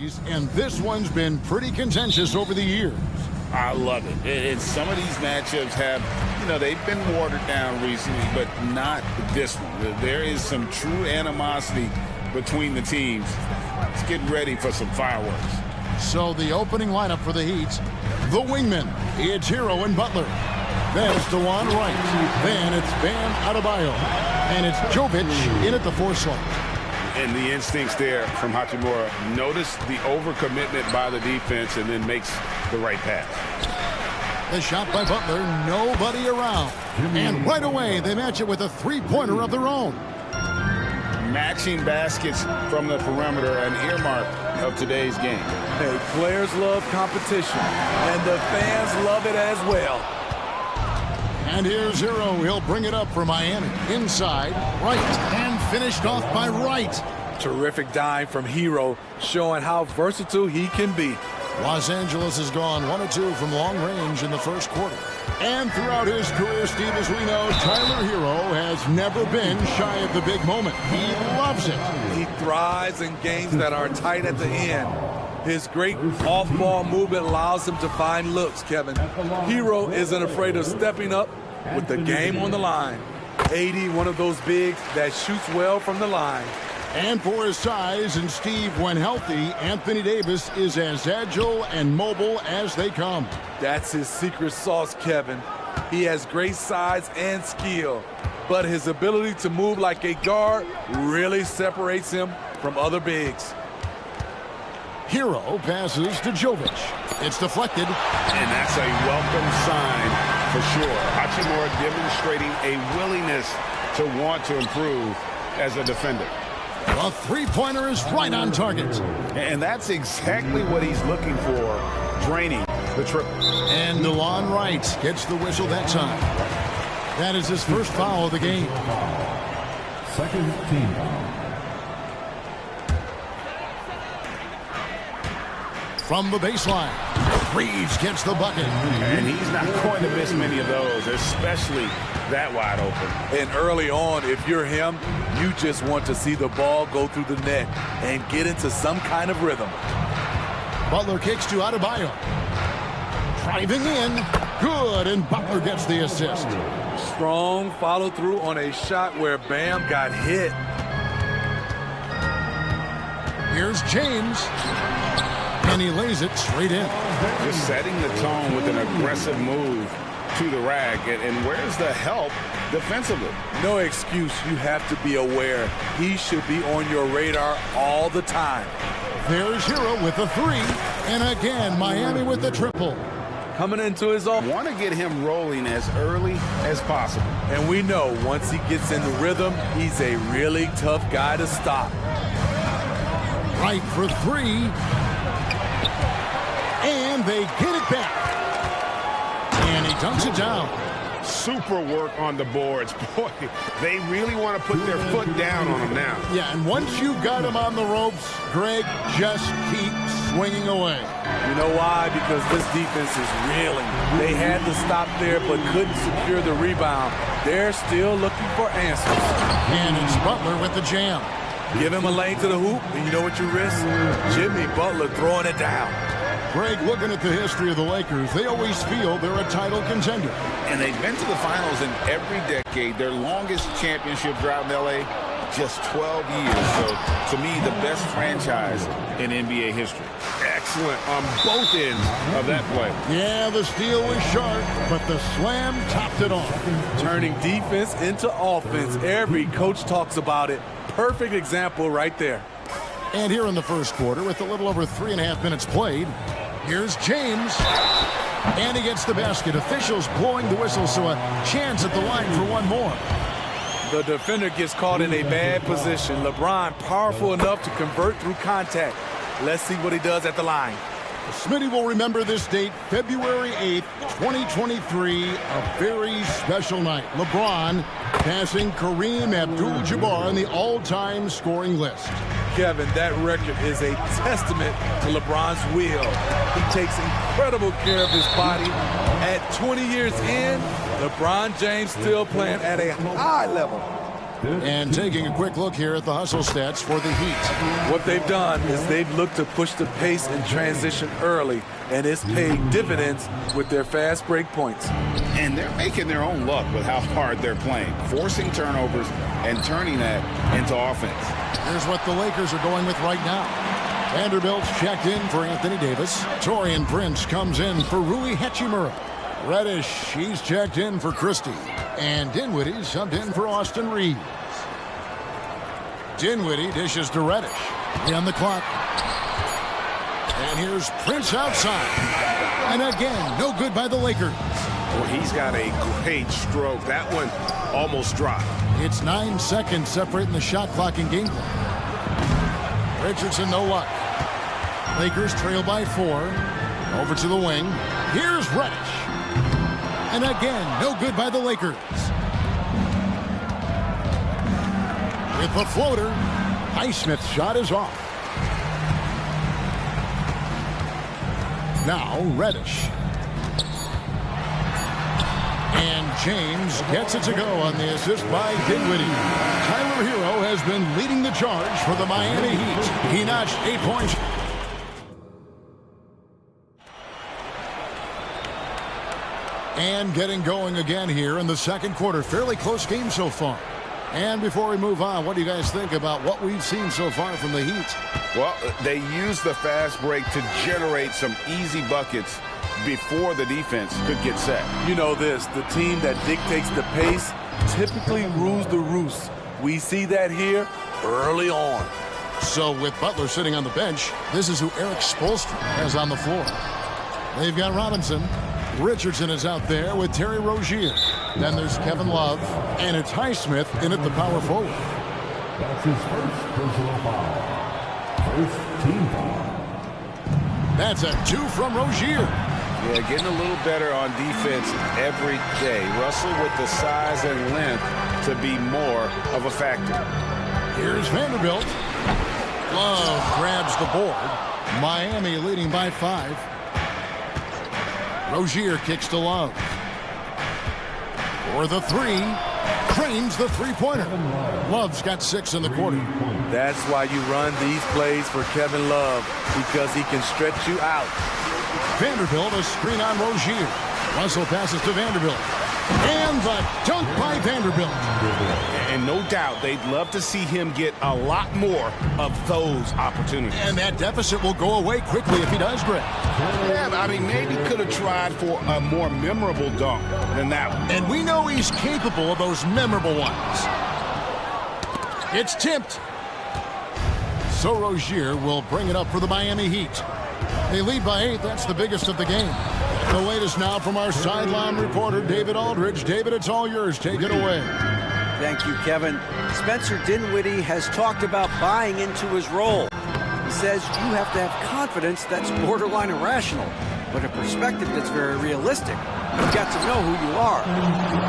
series, and this one's been pretty contentious over the years. I love it. And some of these matchups have, they've been watered down recently, but not this one. There is some true animosity between the teams. Let's get ready for some fireworks. So the opening lineup for the Heat, the wingmen, it's Hero and Butler. Then it's DeJuan Wright. Then it's Bam Adebayo. And it's Jovic in at the 4 slot. And the instincts there from Hachimura. Notice the overcommitment by the defense and then makes the right pass. The shot by Butler, nobody around. And right away, they match it with a three-pointer of their own. Matching baskets from the perimeter, an earmark of today's game. Hey, players love competition, and the fans love it as well. And here's Hero. He'll bring it up for Miami. Inside, Wright, and finished off by Wright. Terrific dime from Hero, showing how versatile he can be. Los Angeles has gone 1 of 2 from long range in the first quarter. And throughout his career, Steve, as we know, Tyler Hero has never been shy of the big moment. He loves it. He thrives in games that are tight at the end. His great off-ball movement allows him to find looks, Kevin. Hero isn't afraid of stepping up with the game on the line. 80, one of those bigs that shoots well from the line. And for his size, and Steve, when healthy, Anthony Davis is as agile and mobile as they come. That's his secret sauce, Kevin. He has great size and skill, but his ability to move like a guard really separates him from other bigs. Hero passes to Jovic. It's deflected. And that's a welcome sign for sure. Hachimura demonstrating a willingness to want to improve as a defender. The three-pointer is right on target. And that's exactly what he's looking for, draining the triple. And DeJuan Wright gets the whistle that time. That is his first foul of the game. Second team. From the baseline, Reeves gets the bucket. And he's not going to miss many of those, especially that wide open. And early on, if you're him, you just want to see the ball go through the net and get into some kind of rhythm. Butler kicks to Adebayo. Driving in, good, and Butler gets the assist. Strong follow-through on a shot where Bam got hit. Here's James. And he lays it straight in. Just setting the tone with an aggressive move to the rack. And where's the help defensively? No excuse. You have to be aware. He should be on your radar all the time. There's Hero with a 3. And again, Miami with the triple. Coming into his own. Want to get him rolling as early as possible. And we know once he gets in the rhythm, he's a really tough guy to stop. Right for 3. And they get it back. And he dunks it down. Super work on the boards. Boy, they really want to put their foot down on him now. Yeah, and once you've got him on the ropes, Greg, just keep swinging away. You know why? Because this defense is reeling. They had to stop there but couldn't secure the rebound. They're still looking for answers. And it's Butler with the jam. Give him a lane to the hoop, and you know what you risk? Jimmy Butler throwing it down. Greg, looking at the history of the Lakers, they always feel they're a title contender. And they've been to the finals in every decade. Their longest championship drought in L.A., just 12 years. So, to me, the best franchise in NBA history. Excellent on both ends of that play. Yeah, the steal was sharp, but the slam topped it off. Turning defense into offense. Every coach talks about it. Perfect example right there. And here in the first quarter, with a little over 3.5 minutes played, here's James. And he gets the basket. Officials blowing the whistle, so a chance at the line for one more. The defender gets caught in a bad position. LeBron powerful enough to convert through contact. Let's see what he does at the line. Smitty will remember this date, February 8th, 2023, a very special night. LeBron passing Kareem Abdul-Jabbar on the all-time scoring list. Kevin, that record is a testament to LeBron's will. He takes incredible care of his body. At 20 years in, LeBron James still playing at a high level. And taking a quick look here at the hustle stats for the Heat. What they've done is they've looked to push the pace and transition early, and it's paid dividends with their fast break points. And they're making their own luck with how hard they're playing, forcing turnovers and turning that into offense. Here's what the Lakers are going with right now. Vanderbilt's checked in for Anthony Davis. Torian Prince comes in for Rui Hachimura. Reddish, he's checked in for Christie. And Dinwiddie subbed in for Austin Reeves. Dinwiddie dishes to Reddish. On the clock. And here's Prince outside. And again, no good by the Lakers. Well, he's got a great stroke. That one almost dropped. It's 9 seconds separating the shot clock and game clock. Richardson, no luck. Lakers trail by 4. Over to the wing. Here's Reddish. And again, no good by the Lakers. With the floater, Highsmith's shot is off. Now, Reddish. And James gets it to go on the assist by Dinwiddie. Tyler Hero has been leading the charge for the Miami Heat. He notched 8 points. And getting going again here in the second quarter. Fairly close game so far. And before we move on, what do you guys think about what we've seen so far from the Heat? Well, they used the fast break to generate some easy buckets before the defense could get set. You know this, the team that dictates the pace typically rules the roost. We see that here early on. So with Butler sitting on the bench, this is who Eric Spoelstra has on the floor. They've got Robinson. Richardson is out there with Terry Rozier. Then there's Kevin Love, and it's Highsmith in at the power forward. That's his first personal foul. First team foul. That's a 2 from Rozier. Yeah, getting a little better on defense every day. Russell with the size and length to be more of a factor. Here's Vanderbilt. Love grabs the board. Miami leading by 5. Rozier kicks to Love. For the 3. Cranes the three-pointer. Love's got 6 in the quarter. That's why you run these plays for Kevin Love, because he can stretch you out. Vanderbilt, a screen on Rozier. Russell passes to Vanderbilt. And the dunk by Vanderbilt. And no doubt they'd love to see him get a lot more of those opportunities. And that deficit will go away quickly if he does, Greg. Yeah, I mean, maybe could have tried for a more memorable dunk than that one. And we know he's capable of those memorable ones. It's tipped. So Rozier will bring it up for the Miami Heat. They lead by 8. That's the biggest of the game. The latest now from our sideline reporter, David Aldridge. David, it's all yours. Take it away. Thank you, Kevin. Spencer Dinwiddie has talked about buying into his role. He says you have to have confidence that's borderline irrational, but a perspective that's very realistic. You've got to know who you are.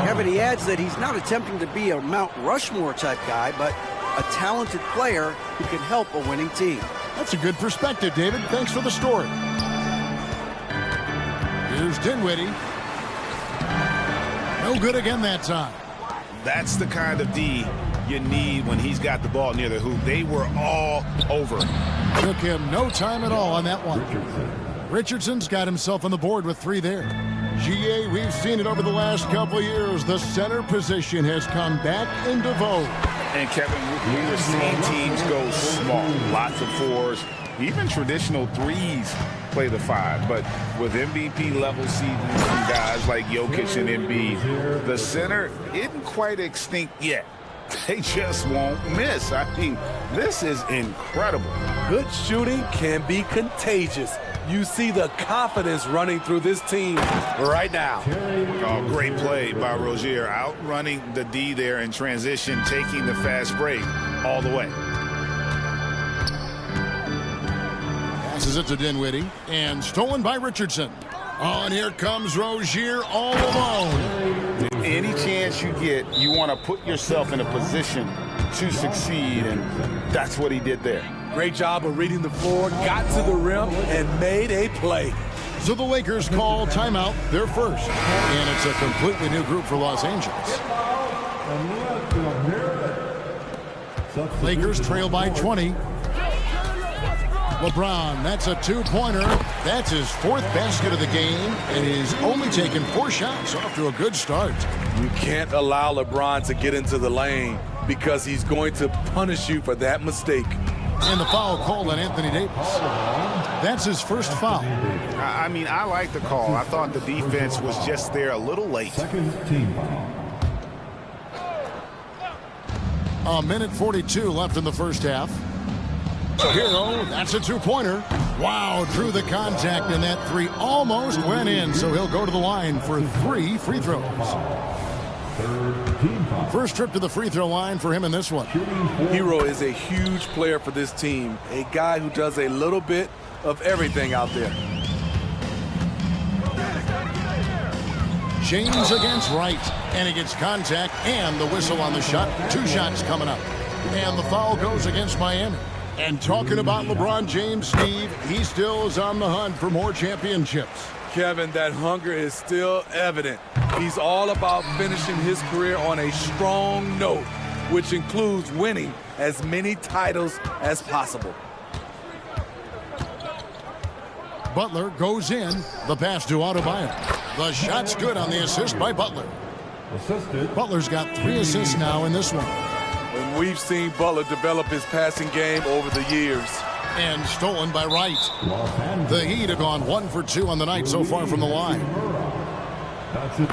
Kevin, he adds that he's not attempting to be a Mount Rushmore type guy, but a talented player who can help a winning team. That's a good perspective, David. Thanks for the story. Here's Dinwiddie. No good again that time. That's the kind of D you need when he's got the ball near the hoop. They were all over it. Took him no time at all on that one. Richardson's got himself on the board with 3 there. GA, we've seen it over the last couple of years. The center position has come back into vogue. And Kevin, we were seeing teams go small. Lots of 4s, even traditional 3s play the 5. But with MVP level seasons from guys like Jokic and Embiid, the center isn't quite extinct yet. They just won't miss. I mean, this is incredible. Good shooting can be contagious. You see the confidence running through this team right now. Oh, great play by Rozier, outrunning the D there in transition, taking the fast break all the way. Passes it to Dinwiddie, and stolen by Richardson. Oh, and here comes Rozier all alone. Any chance you get, you want to put yourself in a position to succeed, and that's what he did there. Great job of reading the floor, got to the rim, and made a play. So the Lakers call timeout, their first. And it's a completely new group for Los Angeles. And let the American Lakers trail by 20. LeBron, that's a two-pointer. That's his fourth basket of the game, and he's only taken 4 shots. Off to a good start. You can't allow LeBron to get into the lane because he's going to punish you for that mistake. And the foul called on Anthony Davis. That's his first foul. I mean, I like the call. I thought the defense was just there a little late. Second team foul. A minute 42 left in the first half. Hero, that's a two-pointer. Wow, drew the contact, and that three almost went in, so he'll go to the line for 3 free throws. Third team foul. First trip to the free throw line for him in this one. Hero is a huge player for this team, a guy who does a little bit of everything out there. James against Wright, and he gets contact and the whistle on the shot. 2 shots coming up. And the foul goes against Miami. And talking about LeBron James, Steve, he still is on the hunt for more championships. Kevin, that hunger is still evident. He's all about finishing his career on a strong note, which includes winning as many titles as possible. Butler goes in. The pass to Adebayo. The shot's good on the assist by Butler. Assisted. Butler's got 3 assists now in this one. And we've seen Butler develop his passing game over the years. And stolen by Wright. Los Angeles. The Heat have gone 1 for 2 on the night so far from the line. That's it.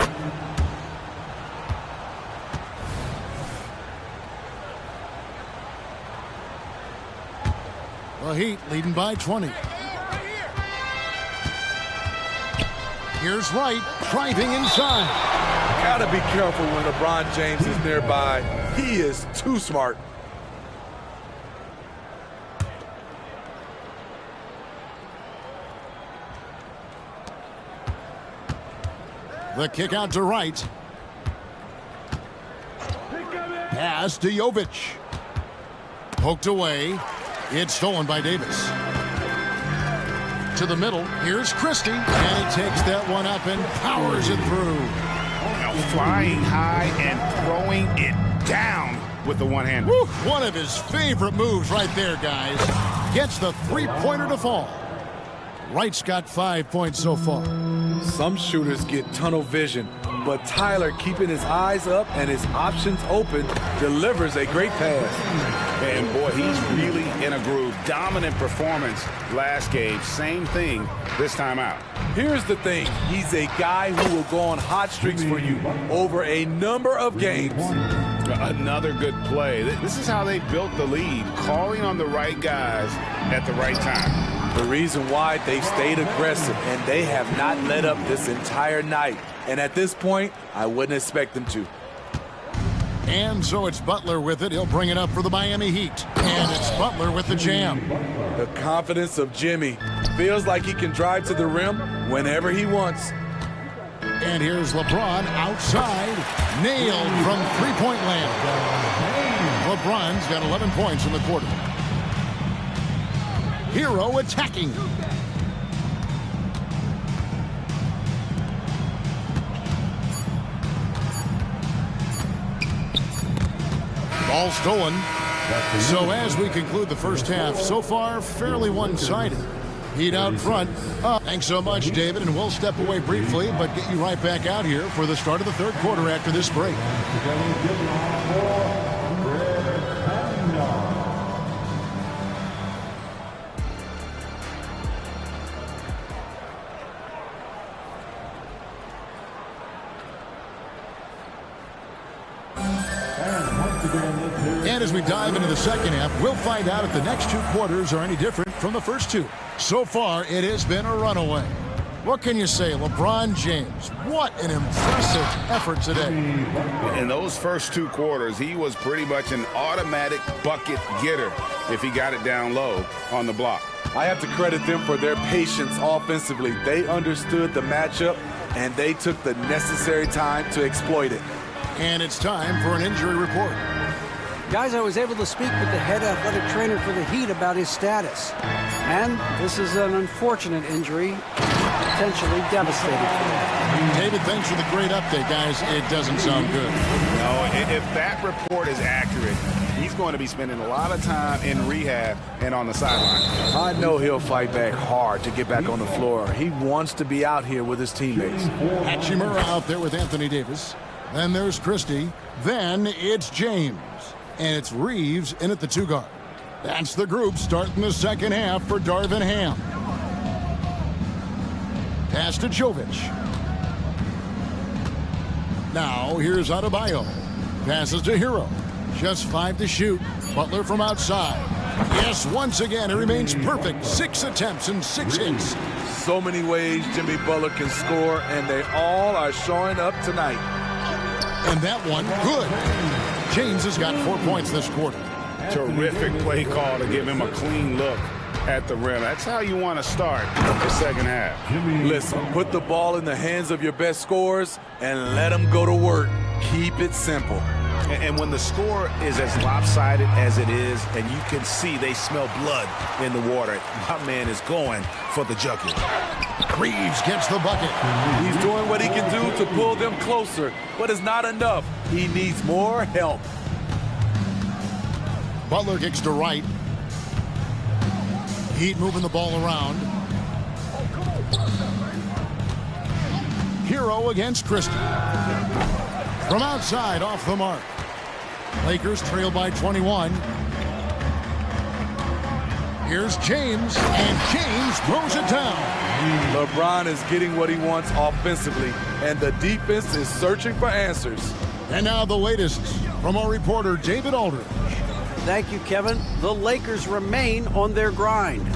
The Heat leading by 20. Here's Wright driving inside. Gotta be careful when LeBron James is nearby. He is too smart. The kick out to Wright. Pass to Jovic. Poked away. It's stolen by Davis. To the middle. Here's Christie. And he takes that one up and powers it through. Now flying high and throwing it down with the one-hander. Woo, one of his favorite moves right there, guys. Gets the three-pointer to fall. Wright's got 5 points so far. Some shooters get tunnel vision, but Tyler, keeping his eyes up and his options open, delivers a great pass. And boy, he's really in a groove. Dominant performance last game. Same thing this time out. Here's the thing. He's a guy who will go on hot streaks for you over a number of games. Another good play. This is how they built the lead, calling on the right guys at the right time. The reason why they've stayed aggressive and they have not let up this entire night. And at this point, I wouldn't expect them to. And so it's Butler with it. He'll bring it up for the Miami Heat. And it's Butler with the jam. The confidence of Jimmy. Feels like he can drive to the rim whenever he wants. And here's LeBron outside. Nailed from three-point land. LeBron's got 11 points in the quarter. Hero attacking. Ball stolen. So as we conclude the first half, so far fairly one-sided. Heat out front. Thanks so much, David, and we'll step away briefly, but get you right back out here for the start of the third quarter after this break. And as we dive into the second half, we'll find out if the next 2 quarters are any different from the first 2. So far, it has been a runaway. What can you say, LeBron James? What an impressive effort today. In those first 2 quarters, he was pretty much an automatic bucket getter if he got it down low on the block. I have to credit them for their patience offensively. They understood the matchup, and they took the necessary time to exploit it. And it's time for an injury report. Guys, I was able to speak with the head athletic trainer for the Heat about his status. And this is an unfortunate injury, potentially devastating for them. David, thanks for the great update, guys. It doesn't sound good. No, if that report is accurate, he's going to be spending a lot of time in rehab and on the sideline. I know he'll fight back hard to get back on the floor. He wants to be out here with his teammates. Hachimura out there with Anthony Davis. Then there's Christie. Then it's James. And it's Reeves in at the 2 guard. That's the group starting the second half for Darvin Ham. Pass to Jovic. Now here's Adebayo. Passes to Hero. Just 5 to shoot. Butler from outside. Yes, once again, it remains perfect. 6 attempts and 6 hits. So many ways Jimmy Butler can score, and they all are showing up tonight. And that one, good. James has got 4 points this quarter. Terrific play call to give him a clean look at the rim. That's how you want to start the second half. Listen, put the ball in the hands of your best scorers and let them go to work. Keep it simple. And when the score is as lopsided as it is, and you can see they smell blood in the water, my man is going for the jugular. Reeves gets the bucket. He's doing what he can do to pull them closer, but it's not enough. He needs more help. Butler kicks to right. Heat moving the ball around. Hero against Christie. From outside, off the mark. Lakers trail by 21. Here's James, and James throws it down. LeBron is getting what he wants offensively, and the defense is searching for answers. And now the latest from our reporter, David Aldridge. Thank you, Kevin. The Lakers remain on their grind.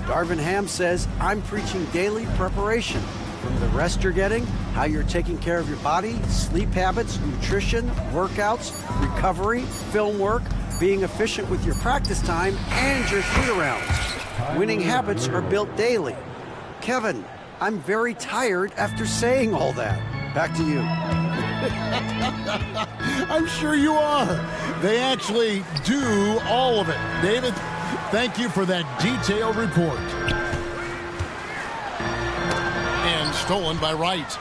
Darvin Ham says, I'm preaching daily preparation. From the rest you're getting, how you're taking care of your body, sleep habits, nutrition, workouts, recovery, film work, being efficient with your practice time, and your shoot-arounds. Winning habits are built daily. Kevin, I'm very tired after saying all that. Back to you. I'm sure you are. They actually do all of it. David, thank you for that detailed report. And stolen by Wright.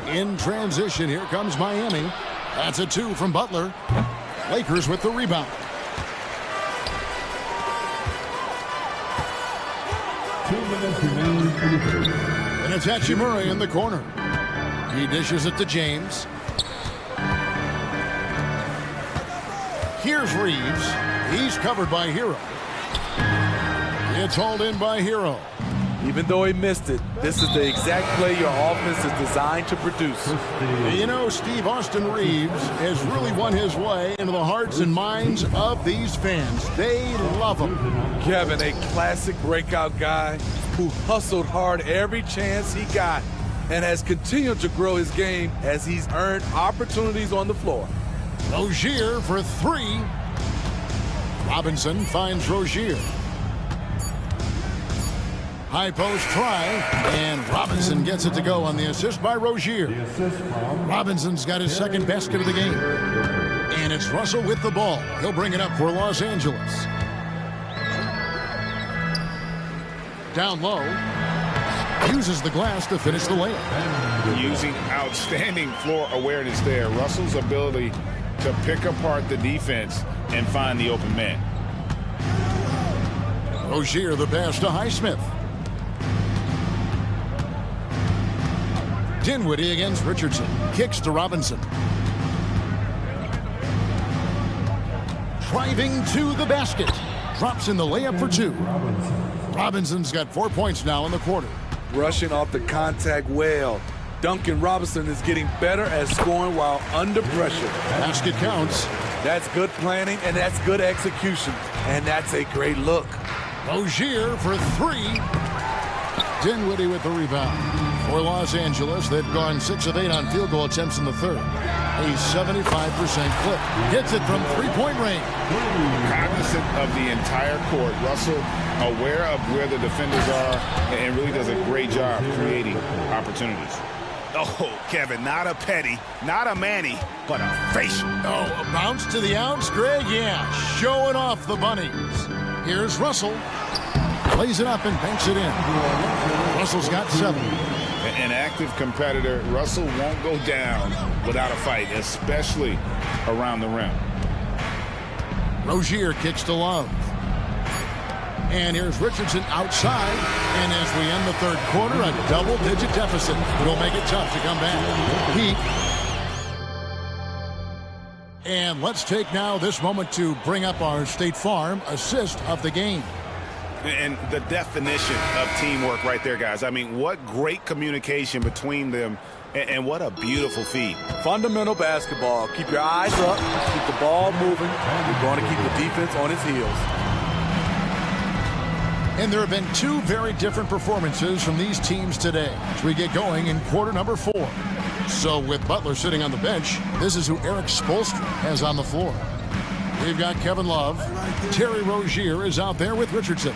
In transition, here comes Miami. That's a 2 from Butler. Lakers with the rebound. And it's Hachimura in the corner. He dishes it to James. Here's Reeves. He's covered by Hero. It's hauled in by Hero. Even though he missed it, this is the exact play your offense is designed to produce. You know, Steve, Austin Reeves has really won his way into the hearts and minds of these fans. They love him. Kevin, a classic breakout guy who hustled hard every chance he got and has continued to grow his game as he's earned opportunities on the floor. Rozier for 3. Robinson finds Rozier. High post try, and Robinson gets it to go on the assist by Rozier. Robinson's got his second basket of the game. And it's Russell with the ball. He'll bring it up for Los Angeles. Down low. Uses the glass to finish the layup. Using outstanding floor awareness there. Russell's ability to pick apart the defense and find the open man. Rozier the pass to Highsmith. Dinwiddie against Richardson. Kicks to Robinson. Driving to the basket. Drops in the layup for 2. Robinson's got 4 points now in the quarter. Rushing off the contact well. Duncan Robinson is getting better at scoring while under pressure. Basket counts. That's good planning, and that's good execution. And that's a great look. Rozier for 3. Dinwiddie with the rebound. For Los Angeles, they've gone 6 of 8 on field goal attempts in the third. A 75% clip. Hits it from 3-point range. Cognizant of the entire court. Russell aware of where the defenders are and really does a great job creating opportunities. Oh, Kevin, not a petty, not a Manny, but a facial. Oh, a bounce to the ounce, Greg? Yeah, showing off the bunnies. Here's Russell. Plays it up and banks it in. Russell's got 7. An active competitor, Russell won't go down without a fight, especially around the rim. Rozier kicks to Love. And here's Richardson outside. And as we end the third quarter, a double-digit deficit will make it tough to come back. Heat. And let's take now this moment to bring up our State Farm assist of the game. And the definition of teamwork right there, guys. I mean, what great communication between them, and what a beautiful feed. Fundamental basketball. Keep your eyes up, keep the ball moving. You're going to keep the defense on its heels. And there have been two very different performances from these teams today as we get going in quarter number 4. So with Butler sitting on the bench, this is who Eric Spoelstra has on the floor. We've got Kevin Love. Terry Rozier is out there with Richardson.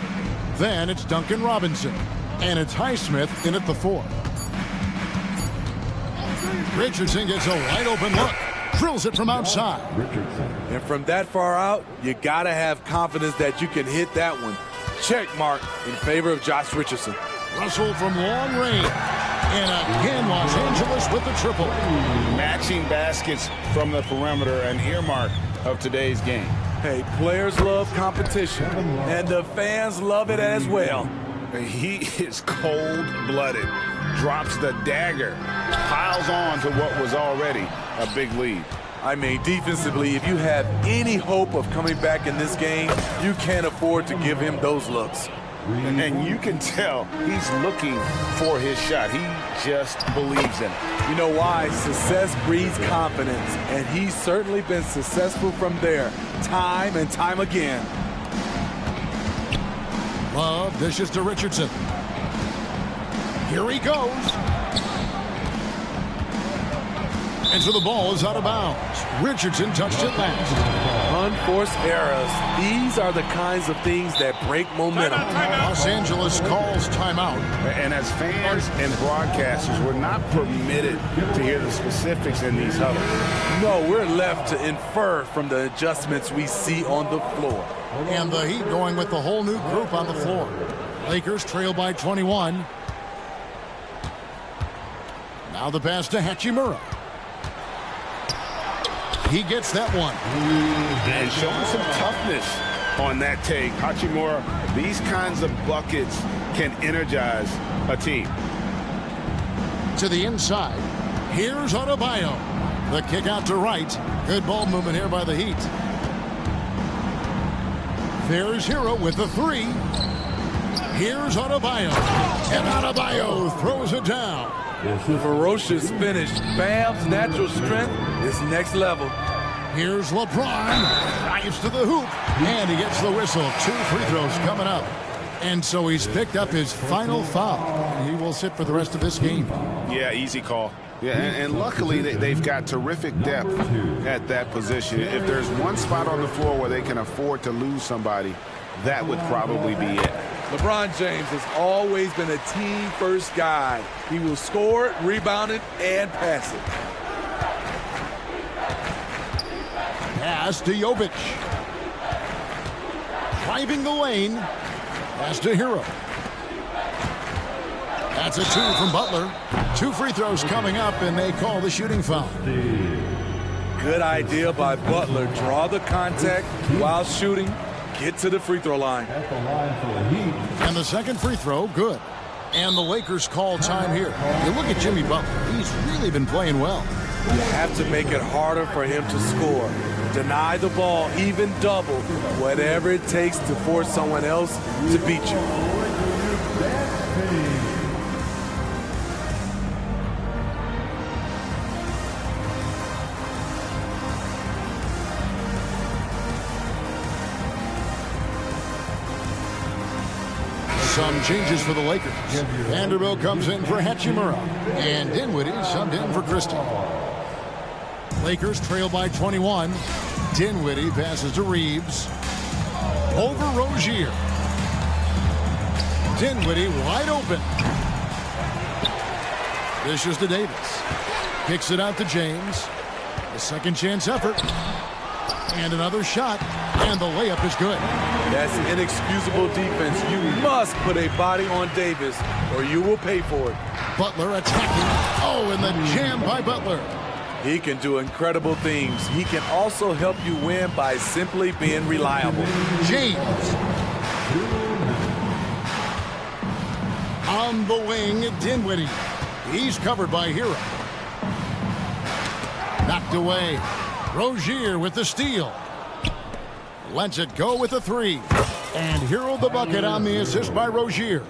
Then it's Duncan Robinson. And it's Highsmith in at the 4. Richardson gets a wide open look. Drills it from outside. And from that far out, you got to have confidence that you can hit that one. Check mark in favor of Josh Richardson. Russell from long range. And again, Los Angeles with the triple. Matching baskets from the perimeter, an earmark of today's game. Hey, players love competition, and the fans love it as well. He is cold-blooded, drops the dagger, piles on to what was already a big lead. I mean, defensively, if you have any hope of coming back in this game, you can't afford to give him those looks. And you can tell he's looking for his shot. He just believes in it. You know why? Success breeds confidence, and he's certainly been successful from there, time and time again. Love dishes to Richardson. Here he goes. And so the ball is out of bounds. Richardson touched it last. Unforced errors. These are the kinds of things that break momentum. Los Angeles calls timeout. And as fans and broadcasters, we're not permitted to hear the specifics in these huddles. No, we're left to infer from the adjustments we see on the floor. And the Heat going with the whole new group on the floor. Lakers trail by 21. Now the pass to Hachimura. He gets that one. And showing some toughness on that take. Hachimura, these kinds of buckets can energize a team. To the inside. Here's Adebayo. The kick out to right. Good ball movement here by the Heat. There's Hero with the 3. Here's Adebayo. And Adebayo throws it down. Ferocious finish. Bam's natural strength is next level. Here's LeBron. Drives to the hoop. And he gets the whistle. 2 free throws coming up. And so he's picked up his final foul. He will sit for the rest of this game. Yeah, easy call. Yeah, and luckily they've got terrific depth at that position. If there's one spot on the floor where they can afford to lose somebody, that would probably be it. LeBron James has always been a team-first guy. He will score it, rebound it, and pass it. Pass to Jovic. Driving the lane. Pass to Hero. That's a 2 from Butler. 2 free throws coming up, and they call the shooting foul. Good idea by Butler. Draw the contact while shooting. Get to the free throw line. And the second free throw, good. And the Lakers call time here. You look at Jimmy Butler. He's really been playing well. You have to make it harder for him to score. Deny the ball, even double, whatever it takes to force someone else to beat you. Some changes for the Lakers. Vanderbilt comes in for Hachimura. And Dinwiddie subbed in for Christie. Lakers trail by 21. Dinwiddie passes to Reeves. Over Rozier. Dinwiddie wide open. Dishes to Davis. Kicks it out to James. A second chance effort. And another shot. And the layup is good. That's inexcusable defense. You must put a body on Davis or you will pay for it. Butler attacking. Oh, and the jam by Butler. He can do incredible things. He can also help you win by simply being reliable. James. On the wing, Dinwiddie. He's covered by Hero. Knocked away. Rozier with the steal. Lets it go with a three. And Hero the bucket on the assist by Rozier.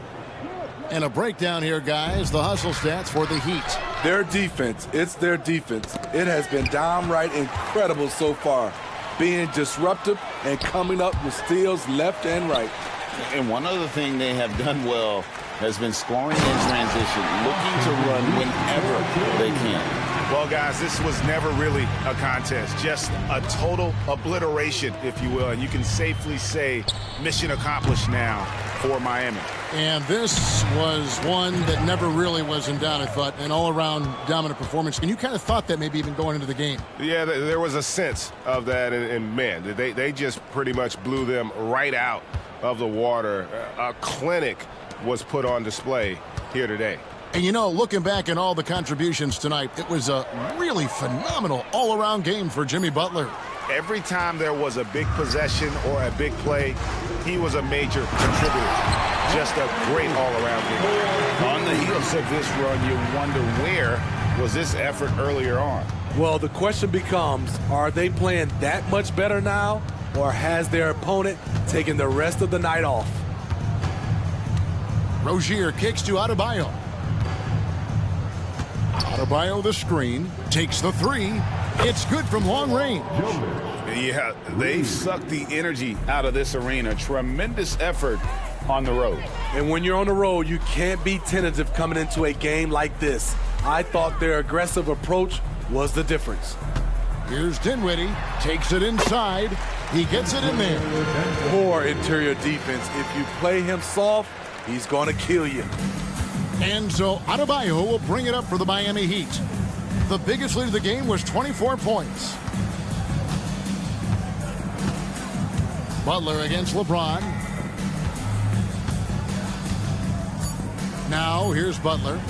And a breakdown here, guys. The hustle stats for the Heat. Their defense, it's their defense. It has been downright incredible so far, being disruptive and coming up with steals left and right. And one other thing they have done well has been scoring in transition, looking to run whenever they can. Well, guys, this was never really a contest, just a total obliteration, if you will. And you can safely say mission accomplished now for Miami. And this was one that never really was in doubt, I thought, an all-around dominant performance. And you kind of thought that maybe even going into the game. Yeah, there was a sense of that, and man, they just pretty much blew them right out of the water. A clinic was put on display here today. And you know, looking back at all the contributions tonight, it was a really phenomenal all-around game for Jimmy Butler. Every time there was a big possession or a big play, he was a major contributor. Just a great all-around game. On the heels of this run, you wonder where was this effort earlier on? Well, the question becomes, are they playing that much better now, or has their opponent taken the rest of the night off? Rozier kicks to Adebayo. Adebayo the screen, takes the three. It's good from long range. Yeah, they sucked the energy out of this arena. Tremendous effort on the road. And when you're on the road, you can't be tentative coming into a game like this. I thought their aggressive approach was the difference. Here's Dinwiddie, takes it inside. He gets it in there. Poor interior defense. If you play him soft, he's going to kill you. And so Adebayo will bring it up for the Miami Heat. The biggest lead of the game was 24 points. Butler against LeBron. Now here's Butler.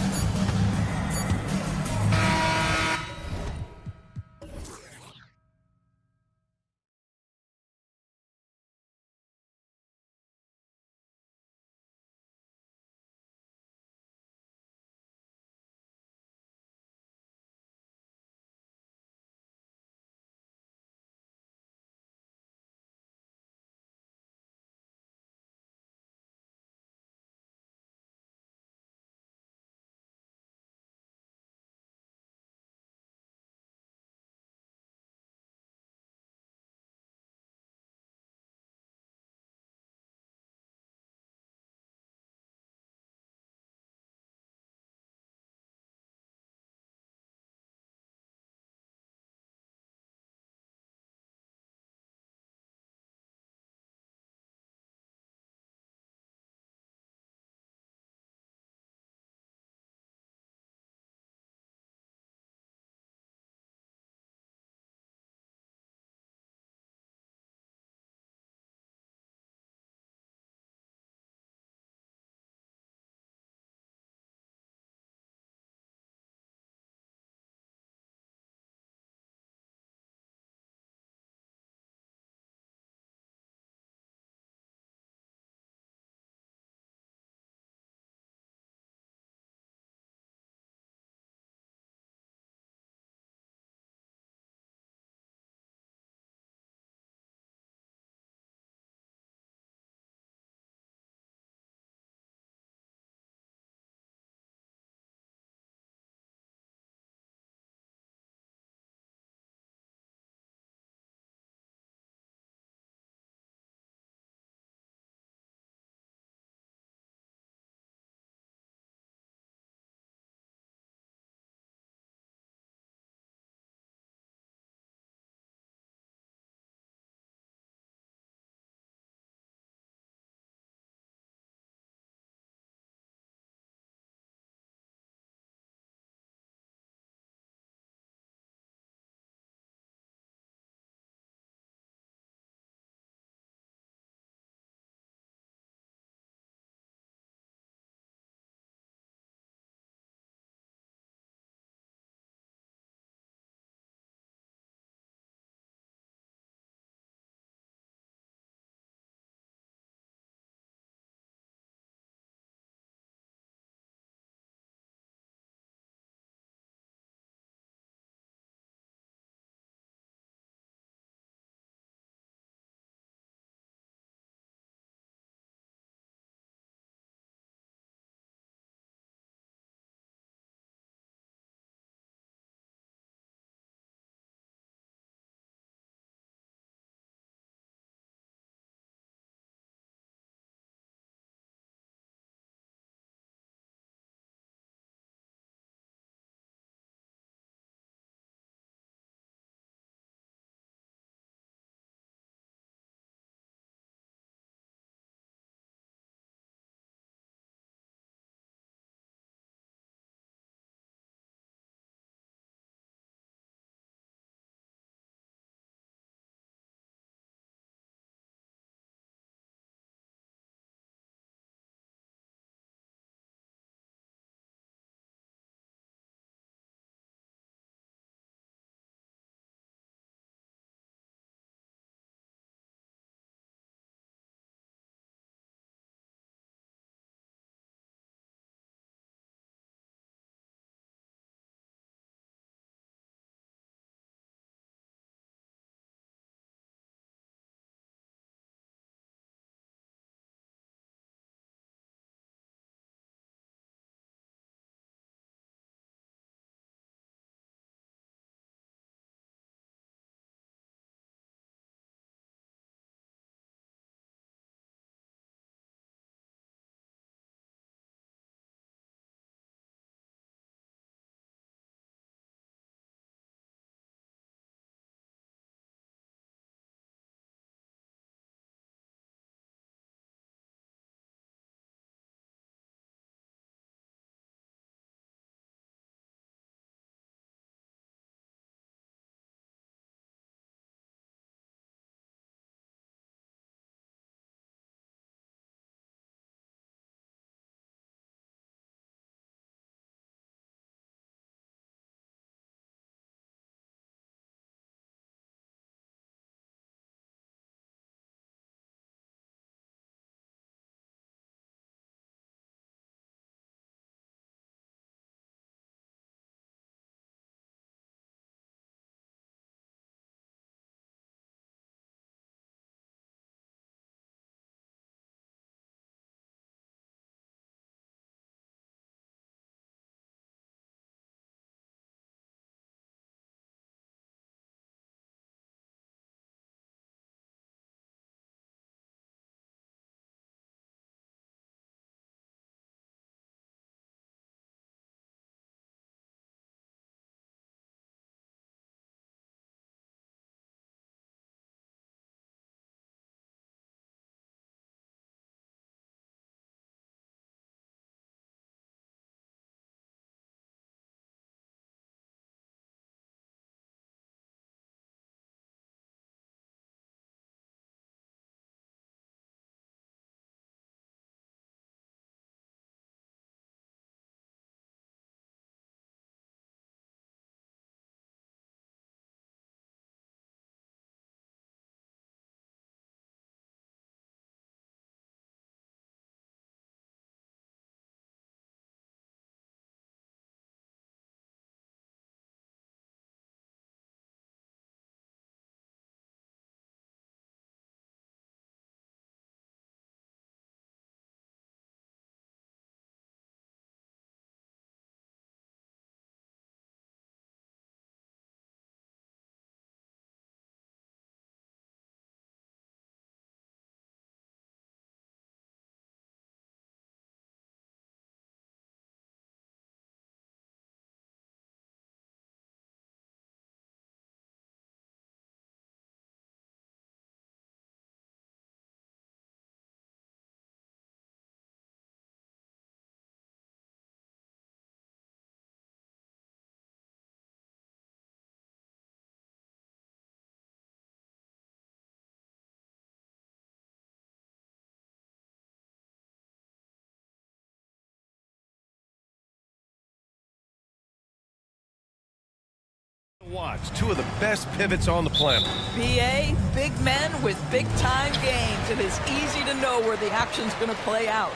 watch. Two of the best pivots on the planet. BA, big men with big-time games. It is easy to know where the action's going to play out.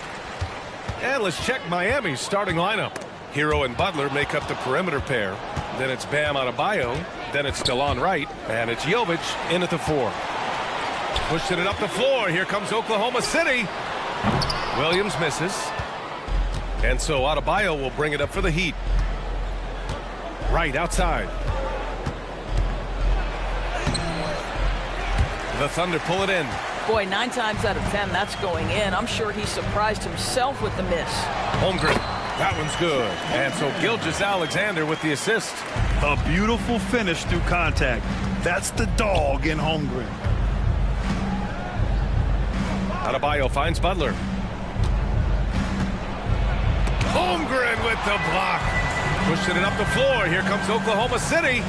And let's check Miami's starting lineup. Hero and Butler make up the perimeter pair. Then it's Bam Adebayo. Then it's DeLon Wright. And it's Jovic in at the 4. Pushing it up the floor. Here comes Oklahoma City. Williams misses. And so Adebayo will bring it up for the Heat. Right outside. The Thunder pull it in. Boy, 9 times out of 10, that's going in. I'm sure he surprised himself with the miss. Holmgren. That one's good. And so Gilgeous-Alexander with the assist. A beautiful finish through contact. That's the dog in Holmgren. Adebayo finds Butler. Holmgren with the block. Pushing it up the floor. Here comes Oklahoma City.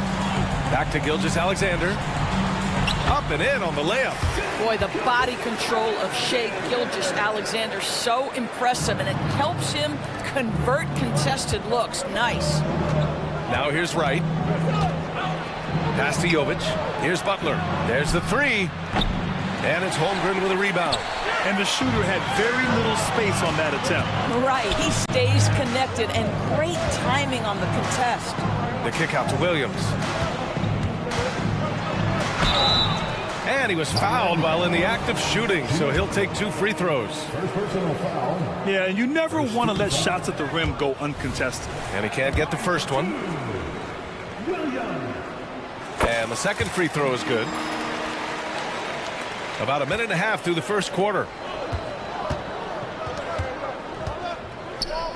Back to Gilgeous-Alexander. Up and in on the layup. Boy, the body control of Shai Gilgeous-Alexander, so impressive, and it helps him convert contested looks. Nice. Now here's Wright. Pass to Jovic. Here's Butler. There's the 3. And it's Holmgren with a rebound. And the shooter had very little space on that attempt. Right, he stays connected, and great timing on the contest. The kick out to Williams. And he was fouled while in the act of shooting, so he'll take 2 free throws. First personal foul. Yeah, and you never want to let shots at the rim go uncontested. And he can't get the first one. And the second free throw is good. About a minute and a half through the first quarter.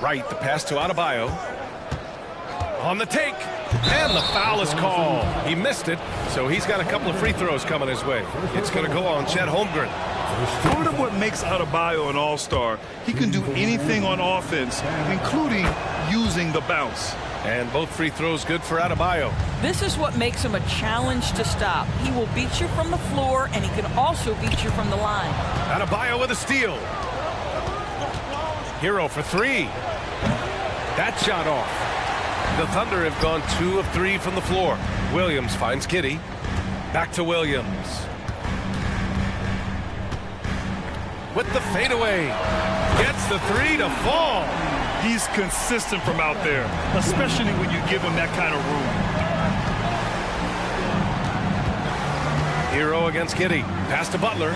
Right, the pass to Adebayo. On the take. And the foul is called. He missed it, so he's got a couple of free throws coming his way. It's going to go on Chet Holmgren. Part of what makes Adebayo an all-star, he can do anything on offense, including using the bounce. And both free throws good for Adebayo. This is what makes him a challenge to stop. He will beat you from the floor, and he can also beat you from the line. Adebayo with a steal. Hero for 3. That shot off. The Thunder have gone 2 of 3 from the floor. Williams finds Kitty. Back to Williams. With the fadeaway. Gets the 3 to fall. He's consistent from out there, especially when you give him that kind of room. Hero against Kitty. Pass to Butler.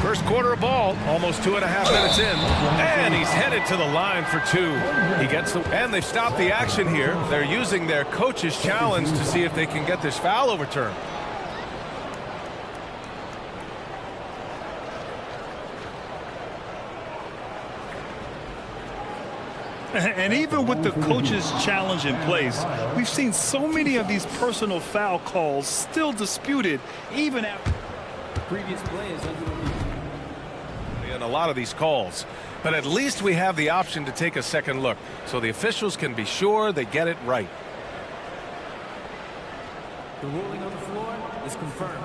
First quarter of ball, almost 2.5 minutes in, and he's headed to the line for 2. He gets the, and they've stopped the action here. They're using their coach's challenge to see if they can get this foul overturned. And even with the coach's challenge in place, we've seen so many of these personal foul calls still disputed even after previous plays. In a lot of these calls, but at least we have the option to take a second look so the officials can be sure they get it right. The ruling on the floor is confirmed.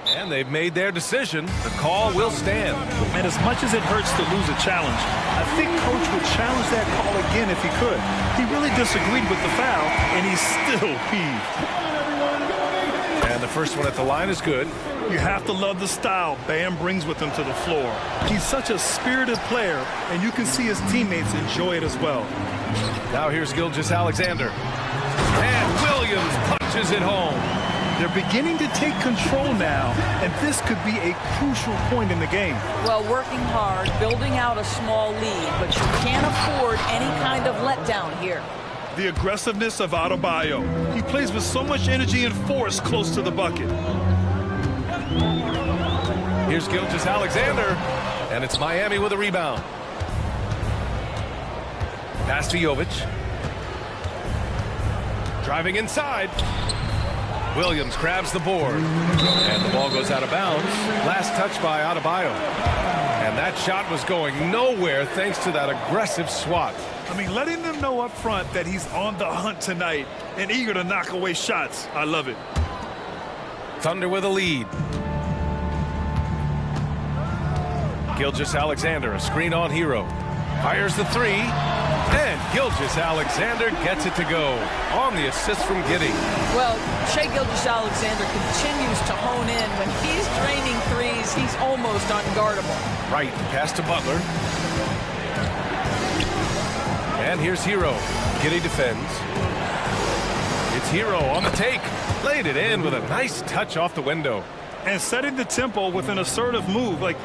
And they've made their decision. The call will stand. And as much as it hurts to lose a challenge, I think Coach would challenge that call again if he could. He really disagreed with the foul, and he's still peeved. And the first one at the line is good. You have to love the style Bam brings with him to the floor. He's such a spirited player, and you can see his teammates enjoy it as well. Now here's Gilgeous-Alexander. And Williams punches it home. They're beginning to take control now, and this could be a crucial point in the game. Well, working hard, building out a small lead, but you can't afford any kind of letdown here. The aggressiveness of Adebayo. He plays with so much energy and force close to the bucket. Here's Gilgeous-Alexander, and it's Miami with a rebound. Pass to Jovic. Driving inside. Williams grabs the board, and the ball goes out of bounds. Last touch by Adebayo. And that shot was going nowhere thanks to that aggressive swat. I mean, letting them know up front that he's on the hunt tonight and eager to knock away shots. I love it. Thunder with a lead. Gilgeous-Alexander, a screen on Hero. Fires the three. And Gilgeous-Alexander gets it to go on the assist from Giddey. Well, Shai Gilgeous-Alexander continues to hone in. When he's draining threes, he's almost unguardable. Right, pass to Butler. And here's Hero. Giddey defends. It's Hero on the take. Laid it in with a nice touch off the window. And setting the tempo with an assertive move. Like,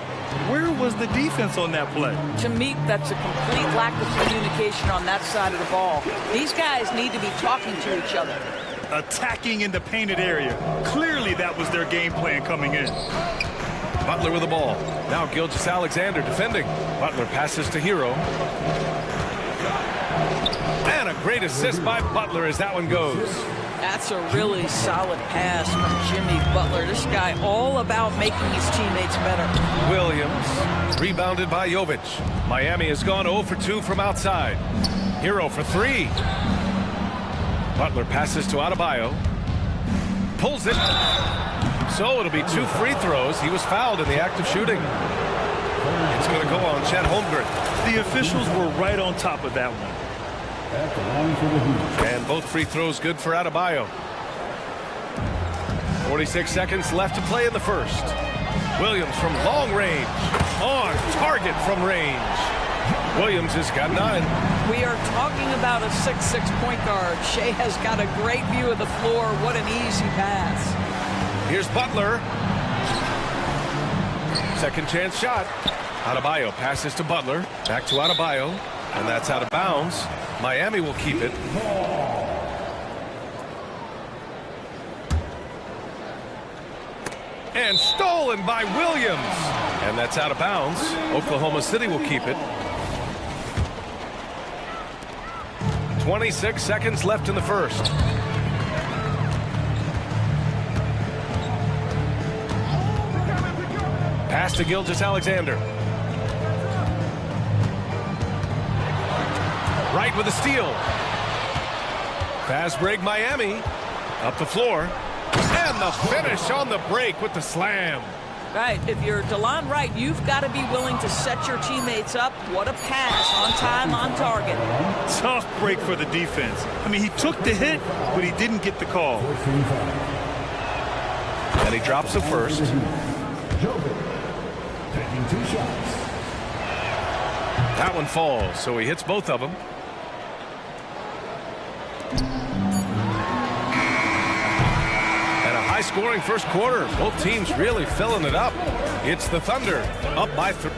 where was the defense on that play? To me, that's a complete lack of communication on that side of the ball. These guys need to be talking to each other. Attacking in the painted area. Clearly that was their game plan coming in. Butler with the ball. Now Gilgeous-Alexander defending. Butler passes to Hero. And a great assist by Butler as that one goes. That's a really solid pass from Jimmy Butler. This guy all about making his teammates better. Williams, rebounded by Jovic. Miami has gone 0 for 2 from outside. Hero for 3. Butler passes to Adebayo. Pulls it. So it'll be 2 free throws. He was fouled in the act of shooting. It's going to go on Chet Holmgren. The officials were right on top of that one. At the line for the Heat. And both free throws good for Adebayo. 46 seconds left to play in the first. Williams from long range. On target from range. Williams has got 9. We are talking about a 6'6" point guard. Shai has got a great view of the floor. What an easy pass. Here's Butler. Second chance shot. Adebayo passes to Butler. Back to Adebayo. And that's out of bounds. Miami will keep it. And stolen by Williams. And that's out of bounds. Oklahoma City will keep it. 26 seconds left in the first. Pass to Gilgeous-Alexander. Right with a steal. Fast break Miami. Up the floor. And the finish on the break with the slam. Right, if you're DeLon Wright, you've got to be willing to set your teammates up. What a pass, on time, on target. Tough break for the defense. I mean, he took the hit, but he didn't get the call. And he drops the first. Jovic taking 2 shots. That one falls, so he hits both of them. High-scoring first quarter. Both teams really filling it up. It's the Thunder up by 3.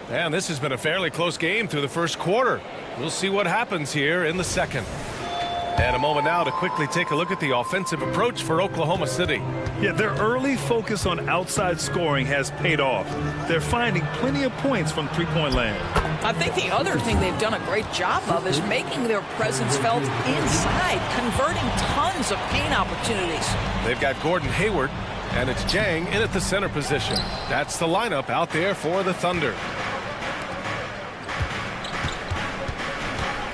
And this has been a fairly close game through the first quarter. We'll see what happens here in the second. And a moment now to quickly take a look at the offensive approach for Oklahoma City. Yeah, their early focus on outside scoring has paid off. They're finding plenty of points from three-point land. I think the other thing they've done a great job of is making their presence felt inside, converting tons of paint opportunities. They've got Gordon Hayward, and it's Jang in at the center position. That's the lineup out there for the Thunder.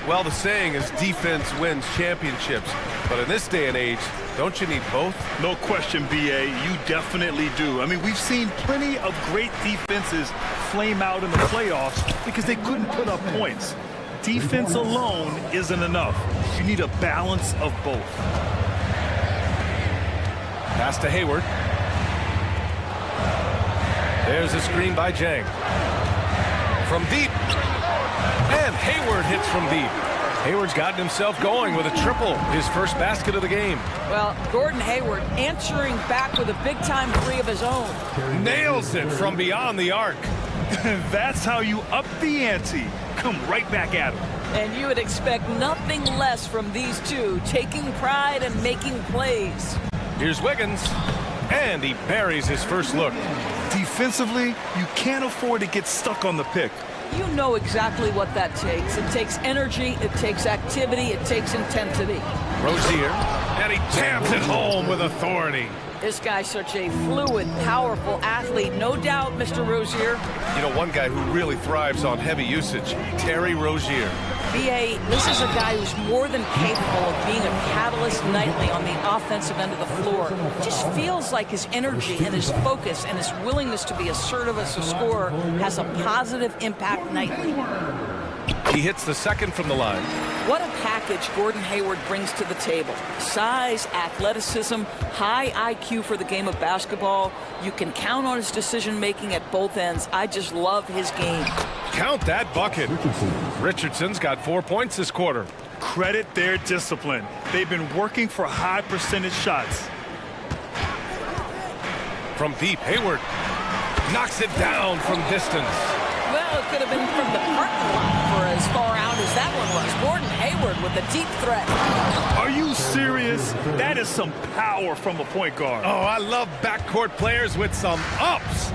Well, the saying is defense wins championships, but in this day and age, don't you need both? No question, B.A., you definitely do. I mean, we've seen plenty of great defenses flame out in the playoffs because they couldn't put up points. Defense alone isn't enough. You need a balance of both. Pass to Hayward. There's a screen by Jang. From deep. And Hayward hits from deep. Hayward's gotten himself going with a triple, his first basket of the game. Well, Gordon Hayward answering back with a big-time three of his own. Nails it from beyond the arc. That's how you up the ante. Come right back at him. And you would expect nothing less from these two, taking pride and making plays. Here's Wiggins, and he buries his first look. Defensively, you can't afford to get stuck on the pick. You know exactly what that takes. It takes energy, it takes activity, it takes intensity. Rozier, and he jams it home with authority. This guy's such a fluid, powerful athlete. No doubt, Mr. Rozier. You know, one guy who really thrives on heavy usage, Terry Rozier. B.A., this is a guy who's more than capable of being a catalyst nightly on the offensive end of the floor. It just feels like his energy and his focus and his willingness to be assertive as a scorer has a positive impact nightly. He hits the second from the line. What a package Gordon Hayward brings to the table. Size, athleticism, high IQ for the game of basketball. You can count on his decision-making at both ends. I just love his game. Count that bucket. Richardson's got 4 points this quarter. Credit their discipline. They've been working for high percentage shots. From deep, Hayward knocks it down from distance. Well, it could have been from the parking lot for as far out as that one was. Gordon Hayward with a deep threat. Are you serious? That is some power from a point guard. Oh, I love backcourt players with some ups.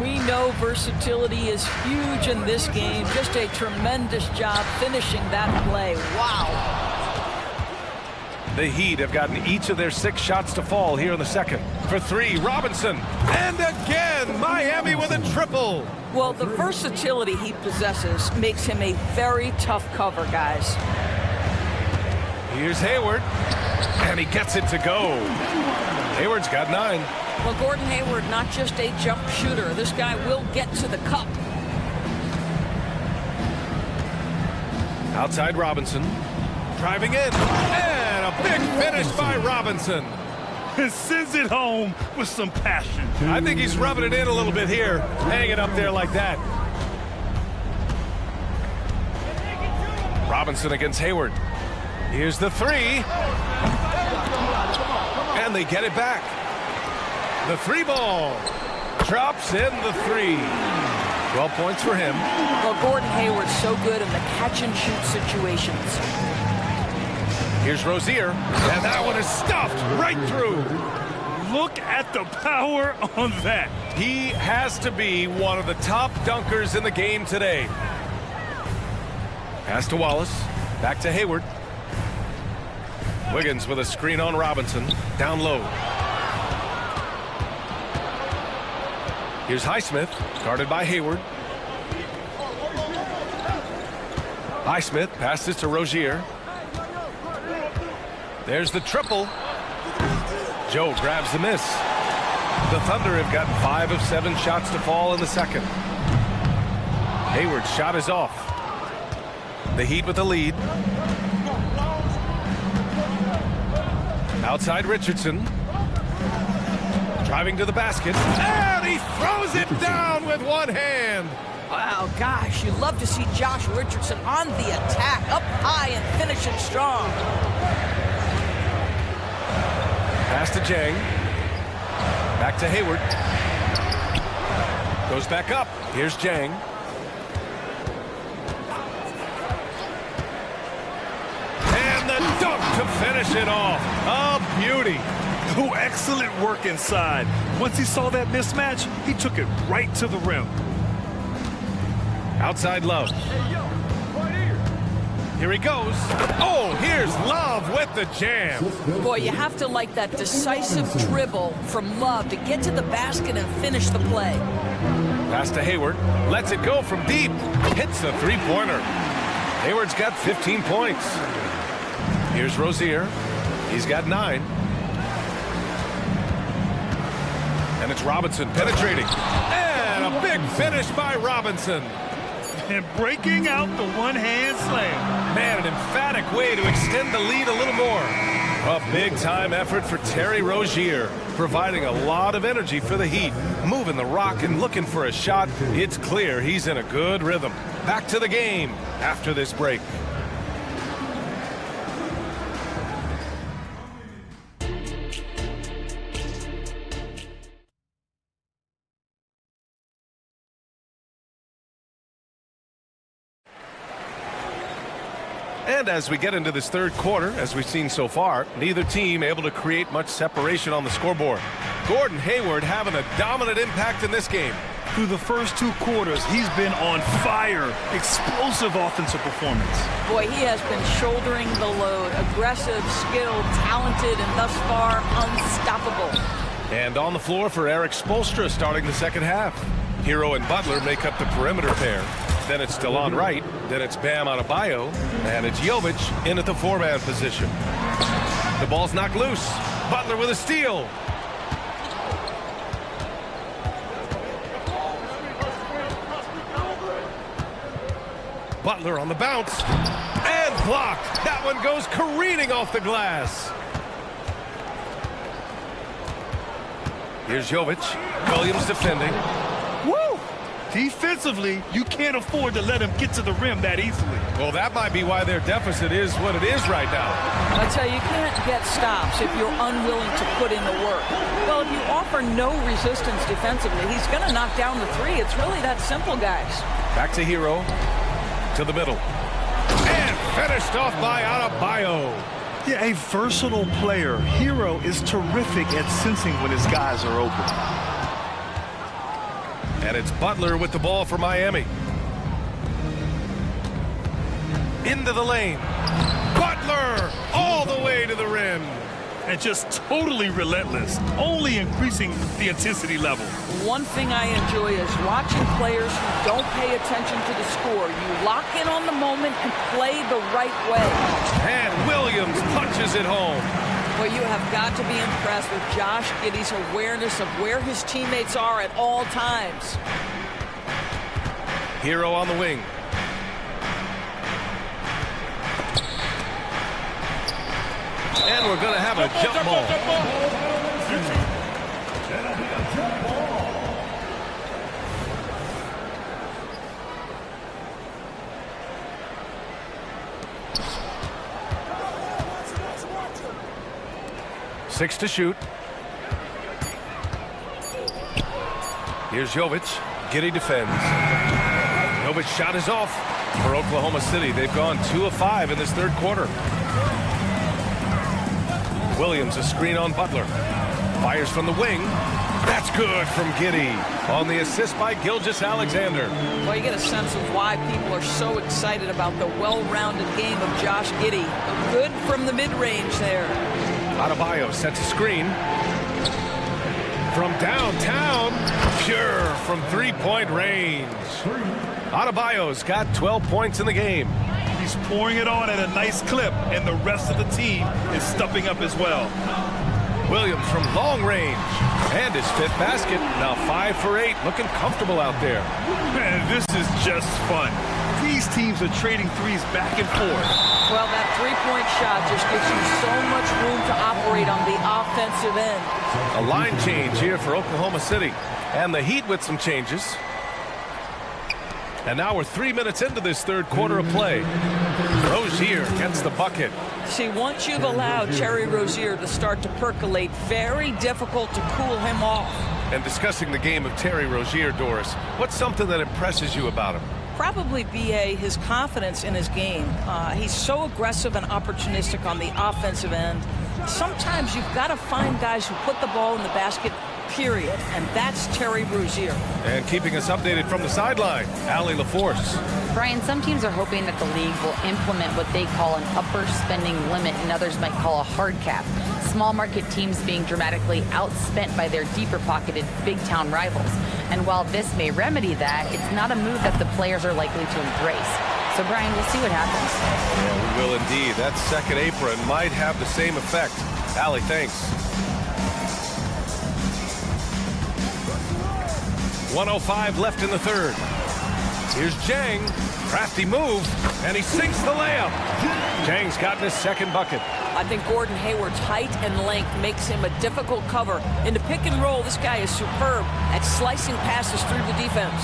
We know versatility is huge in this game. Just a tremendous job finishing that play. Wow. The Heat have gotten each of their 6 shots to fall here in the second. For 3, Robinson. And again, Miami with a triple. Well, the versatility he possesses makes him a very tough cover, guys. Here's Hayward. And he gets it to go. Hayward's got 9. Well, Gordon Hayward, not just a jump shooter. This guy will get to the cup. Outside Robinson. Driving in. And a big finish by Robinson. Sends it home with some passion. I think he's rubbing it in a little bit here. Hang it up there like that. Robinson against Hayward. Here's the 3. And they get it back. The 3 ball. Drops in the 3. 12 points for him. Well, Gordon Hayward's so good in the catch-and-shoot situations. Here's Rozier, and that one is stuffed right through. Look at the power on that. He has to be one of the top dunkers in the game today. Pass to Wallace, back to Hayward. Wiggins with a screen on Robinson, down low. Here's Highsmith, guarded by Hayward. Highsmith passes to Rozier. There's the triple. Joe grabs the miss. The Thunder have gotten 5 of 7 shots to fall in the second. Hayward's shot is off. The Heat with the lead. Outside Richardson. Driving to the basket. And he throws it down with one hand. Wow, gosh, you love to see Josh Richardson on the attack, up high and finishing strong. Pass to Jang. Back to Hayward. Goes back up. Here's Jang. And the dunk to finish it off. A beauty. Oh, excellent work inside. Once he saw that mismatch, he took it right to the rim. Outside Love. Here he goes. Oh, here's Love with the jam. Boy, you have to like that decisive dribble from Love to get to the basket and finish the play. Pass to Hayward. Lets it go from deep. Hits the 3-pointer. Hayward's got 15 points. Here's Rozier. He's got 9. And it's Robinson penetrating. And a big finish by Robinson. And breaking out the one-hand slam. Man, an emphatic way to extend the lead a little more. A big-time effort for Terry Rozier, providing a lot of energy for the Heat. Moving the rock and looking for a shot. It's clear he's in a good rhythm. Back to the game after this break. And as we get into this third quarter, as we've seen so far, neither team able to create much separation on the scoreboard. Gordon Hayward having a dominant impact in this game. Through the first 2 quarters, he's been on fire. Explosive offensive performance. Boy, he has been shouldering the load. Aggressive, skilled, talented, and thus far unstoppable. And on the floor for Eric Spoelstra starting the second half. Hero and Butler make up the perimeter pair. Then it's Delon Wright. Then it's Bam Adebayo. And it's Jovic in at the four-man position. The ball's knocked loose. Butler with a steal. Butler on the bounce. And blocked. That one goes careening off the glass. Here's Jovic. Williams defending. Woo! Defensively, you can't afford to let him get to the rim that easily. Well, that might be why their deficit is what it is right now. I tell you, you can't get stops if you're unwilling to put in the work. Well, if you offer no resistance defensively, he's going to knock down the three. It's really that simple, guys. Back to Hero. To the middle. And finished off by Adebayo. Yeah, a versatile player. Hero is terrific at sensing when his guys are open. And it's Butler with the ball for Miami. Into the lane. Butler all the way to the rim. And just totally relentless, only increasing the intensity level. One thing I enjoy is watching players who don't pay attention to the score. You lock in on the moment and play the right way. And Williams punches it home. Well, you have got to be impressed with Josh Giddey's awareness of where his teammates are at all times. Hero on the wing. And we're going to have a jump ball. Six to shoot. Here's Jovic. Giddey defends. Jovic's shot is off for Oklahoma City. They've gone 2 of 5 in this third quarter. Williams, a screen on Butler. Fires from the wing. That's good from Giddey. On the assist by Gilgeous-Alexander. Well, you get a sense of why people are so excited about the well-rounded game of Josh Giddey. Good from the mid-range there. Adebayo sets a screen. From downtown, pure from three-point range. Adebayo's got 12 points in the game. He's pouring it on at a nice clip, and the rest of the team is stepping up as well. Williams from long range. And his fifth basket. Now 5 for 8. Looking comfortable out there. Man, this is just fun. These teams are trading threes back and forth. Well, that three-point shot just gives you so much room to operate on the offensive end. A line change here for Oklahoma City. And the Heat with some changes. And now we're 3 minutes into this third quarter of play. Rozier gets the bucket. See, once you've allowed Terry Rozier to start to percolate, very difficult to cool him off. And discussing the game of Terry Rozier, Doris, what's something that impresses you about him? Probably, B.A., his confidence in his game. He's so aggressive and opportunistic on the offensive end. Sometimes you've got to find guys who put the ball in the basket, period, and that's Terry Rozier. And keeping us updated from the sideline, Allie LaForce. Brian, some teams are hoping that the league will implement what they call an upper spending limit and others might call a hard cap. Small market teams being dramatically outspent by their deeper pocketed big town rivals. And while this may remedy that, it's not a move that the players are likely to embrace. So Brian, we'll see what happens. Yeah, we will indeed. That second apron might have the same effect. Allie, thanks. 1:05 left in the third. Here's Jang. Crafty move, and he sinks the layup. Jang's gotten his second bucket. I think Gordon Hayward's height and length makes him a difficult cover. In the pick and roll, this guy is superb at slicing passes through the defense.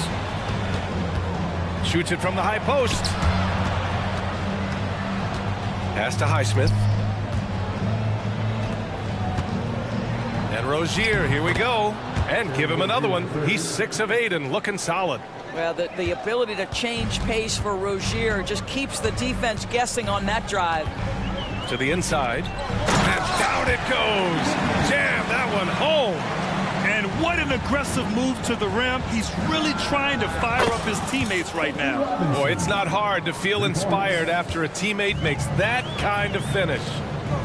Shoots it from the high post. Pass to Highsmith. And Rozier, here we go. And give him another one. He's 6 of 8 and looking solid. Well, the ability to change pace for Rozier just keeps the defense guessing on that drive. To the inside. And down it goes. Jam that one home. And what an aggressive move to the rim. He's really trying to fire up his teammates right now. Boy, it's not hard to feel inspired after a teammate makes that kind of finish.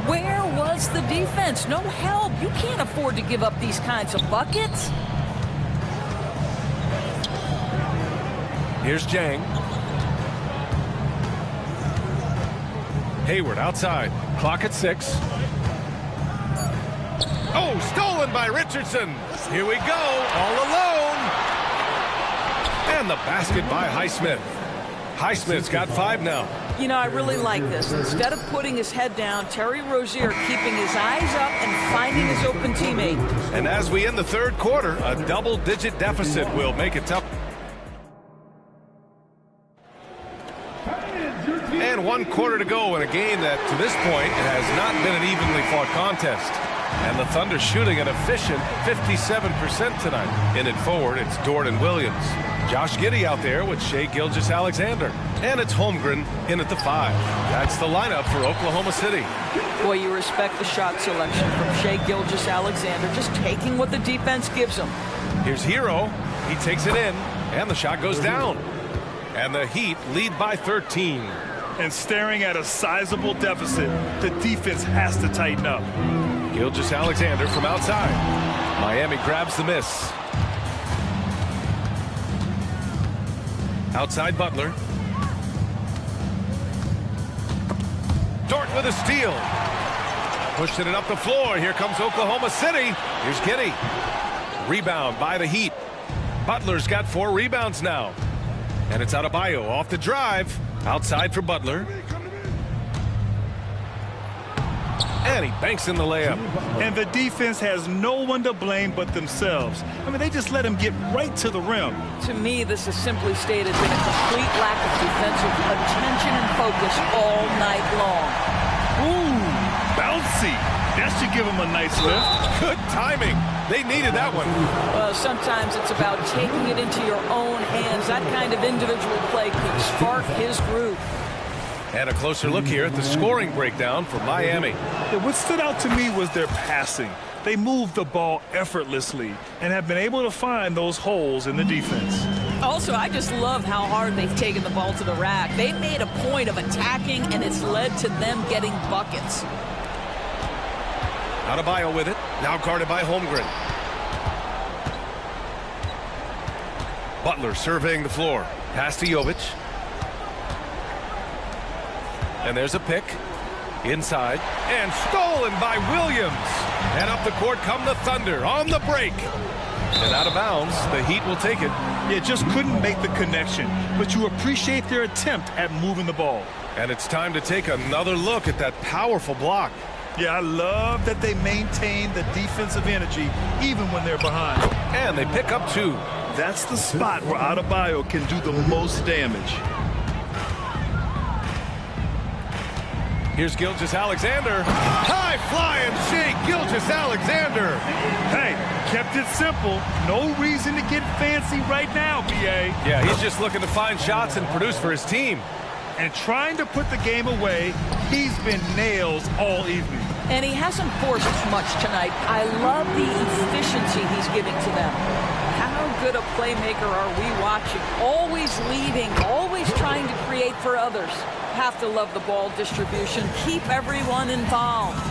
Where was the defense? No help. You can't afford to give up these kinds of buckets. Here's Jang. Hayward outside. Clock at 6. Oh, stolen by Richardson. Here we go, all alone. And the basket by Highsmith. Highsmith's got 5 now. You know, I really like this. Instead of putting his head down, Terry Rozier keeping his eyes up and finding his open teammate. And as we end the third quarter, a double-digit deficit will make it tough. And 1 quarter to go in a game that, to this point, has not been an evenly fought contest. And the Thunder shooting an efficient 57% tonight. In it forward, it's Jordan Williams. Josh Giddey out there with Shai Gilgeous-Alexander. And it's Holmgren in at the 5. That's the lineup for Oklahoma City. Boy, you respect the shot selection from Shai Gilgeous-Alexander, just taking what the defense gives him. Here's Hero. He takes it in, and the shot goes down. And the Heat lead by 13. And staring at a sizable deficit, the defense has to tighten up. Gilgeous-Alexander from outside. Miami grabs the miss. Outside Butler. Dort with a steal. Pushing it up the floor. Here comes Oklahoma City. Here's Giddey. Rebound by the Heat. Butler's got 4 rebounds now. And it's Adebayo off the drive. Outside for Butler. And he banks in the layup. And the defense has no one to blame but themselves. I mean, they just let him get right to the rim. To me, this is simply stated been a complete lack of defensive attention and focus all night long. Ooh, bouncy. That should give him a nice lift. Good timing. They needed that one. Well, sometimes it's about taking it into your own hands. That kind of individual play could spark his groove. And a closer look here at the scoring breakdown for Miami. Yeah, what stood out to me was their passing. They moved the ball effortlessly and have been able to find those holes in the defense. Also, I just love how hard they've taken the ball to the rack. They made a point of attacking, and it's led to them getting buckets. Adebayo with it. Now guarded by Holmgren. Butler surveying the floor. Pass to Jovic. And there's a pick. Inside. And stolen by Williams. And up the court come the Thunder on the break. And out of bounds, the Heat will take it. Yeah, just couldn't make the connection. But you appreciate their attempt at moving the ball. And it's time to take another look at that powerful block. Yeah, I love that they maintain the defensive energy even when they're behind. And they pick up 2. That's the spot where Adebayo can do the most damage. Here's Gilgeous-Alexander. High flying Shai Gilgeous-Alexander. Hey, kept it simple. No reason to get fancy right now, BA. Yeah, he's just looking to find shots and produce for his team. And trying to put the game away, he's been nails all evening. And he hasn't forced much tonight. I love the efficiency he's giving to them. How good a playmaker are we watching? Always leading, always trying to create for others. Have to love the ball distribution. Keep everyone involved.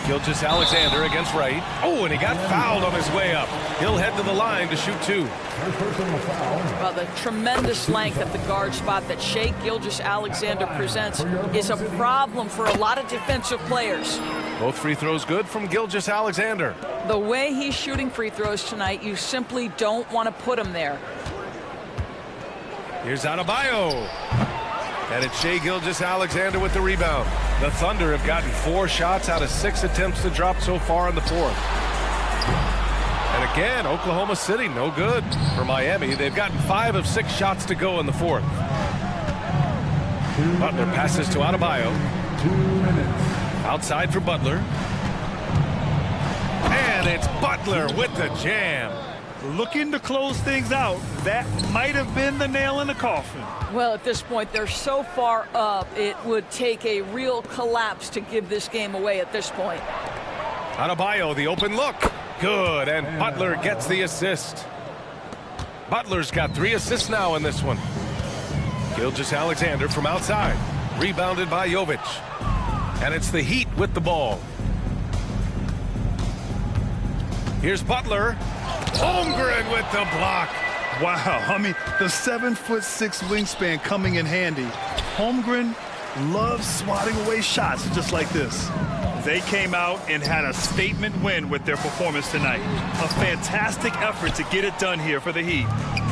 Gilgeous-Alexander against Wright. Oh, and he got fouled on his way up. He'll head to the line to shoot 2. Well, the tremendous length at the guard spot that Shai Gilgeous-Alexander presents is a problem for a lot of defensive players. Both free throws good from Gilgeous-Alexander. The way he's shooting free throws tonight, you simply don't want to put him there. Here's Adebayo. And it's Shai Gilgeous-Alexander with the rebound. The Thunder have gotten 4 shots out of 6 attempts to drop so far in the 4th. And again, Oklahoma City, no good. For Miami, they've gotten 5 of 6 shots to go in the 4th. Butler passes to Adebayo. 2 minutes. Outside for Butler. And it's Butler with the jam. Looking to close things out. That might have been the nail in the coffin. Well, at this point, they're so far up, it would take a real collapse to give this game away at this point. Adebayo, the open look. Good, and Butler gets the assist. Butler's got 3 assists now in this one. Gilgeous-Alexander from outside. Rebounded by Jovic. And it's the Heat with the ball. Here's Butler. Holmgren with the block. Wow, I mean, the 7'6" wingspan coming in handy. Holmgren loves swatting away shots just like this. They came out and had a statement win with their performance tonight. A fantastic effort to get it done here for the Heat.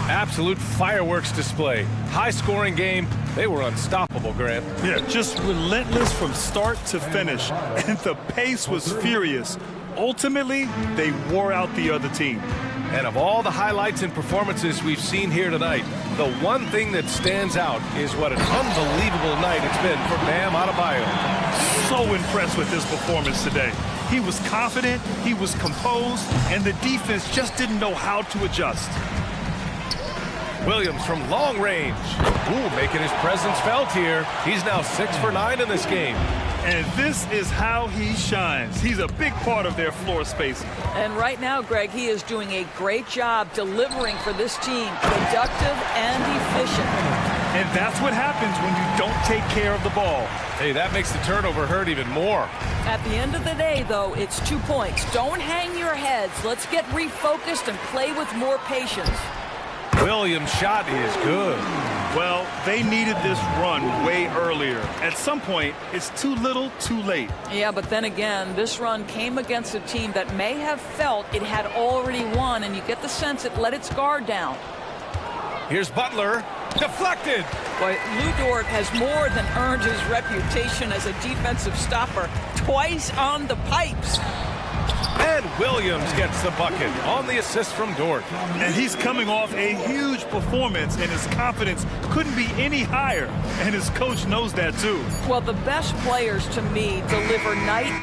Absolute fireworks display. High-scoring game. They were unstoppable, Grant. Yeah, just relentless from start to finish. And the pace was furious. Ultimately, they wore out the other team. And of all the highlights and performances we've seen here tonight, the one thing that stands out is what an unbelievable night it's been for Bam Adebayo. So impressed with his performance today. He was confident, he was composed, and the defense just didn't know how to adjust. Williams from long range. Ooh, making his presence felt here. He's now 6 for 9 in this game. And this is how he shines. He's a big part of their floor space. And right now, Greg, he is doing a great job delivering for this team, productive and efficient. And that's what happens when you don't take care of the ball. Hey, that makes the turnover hurt even more. At the end of the day, though, it's 2 points. Don't hang your heads. Let's get refocused and play with more patience. Williams' shot is good. Well, they needed this run way earlier. At some point, it's too little, too late. Yeah, but then again, this run came against a team that may have felt it had already won, and you get the sense it let its guard down. Here's Butler. Deflected. Boy, Lou Dort has more than earned his reputation as a defensive stopper. Twice on the pipes. And Williams gets the bucket on the assist from Dort. And he's coming off a huge performance, and his confidence couldn't be any higher. And his coach knows that, too. Well, the best players, to me, deliver night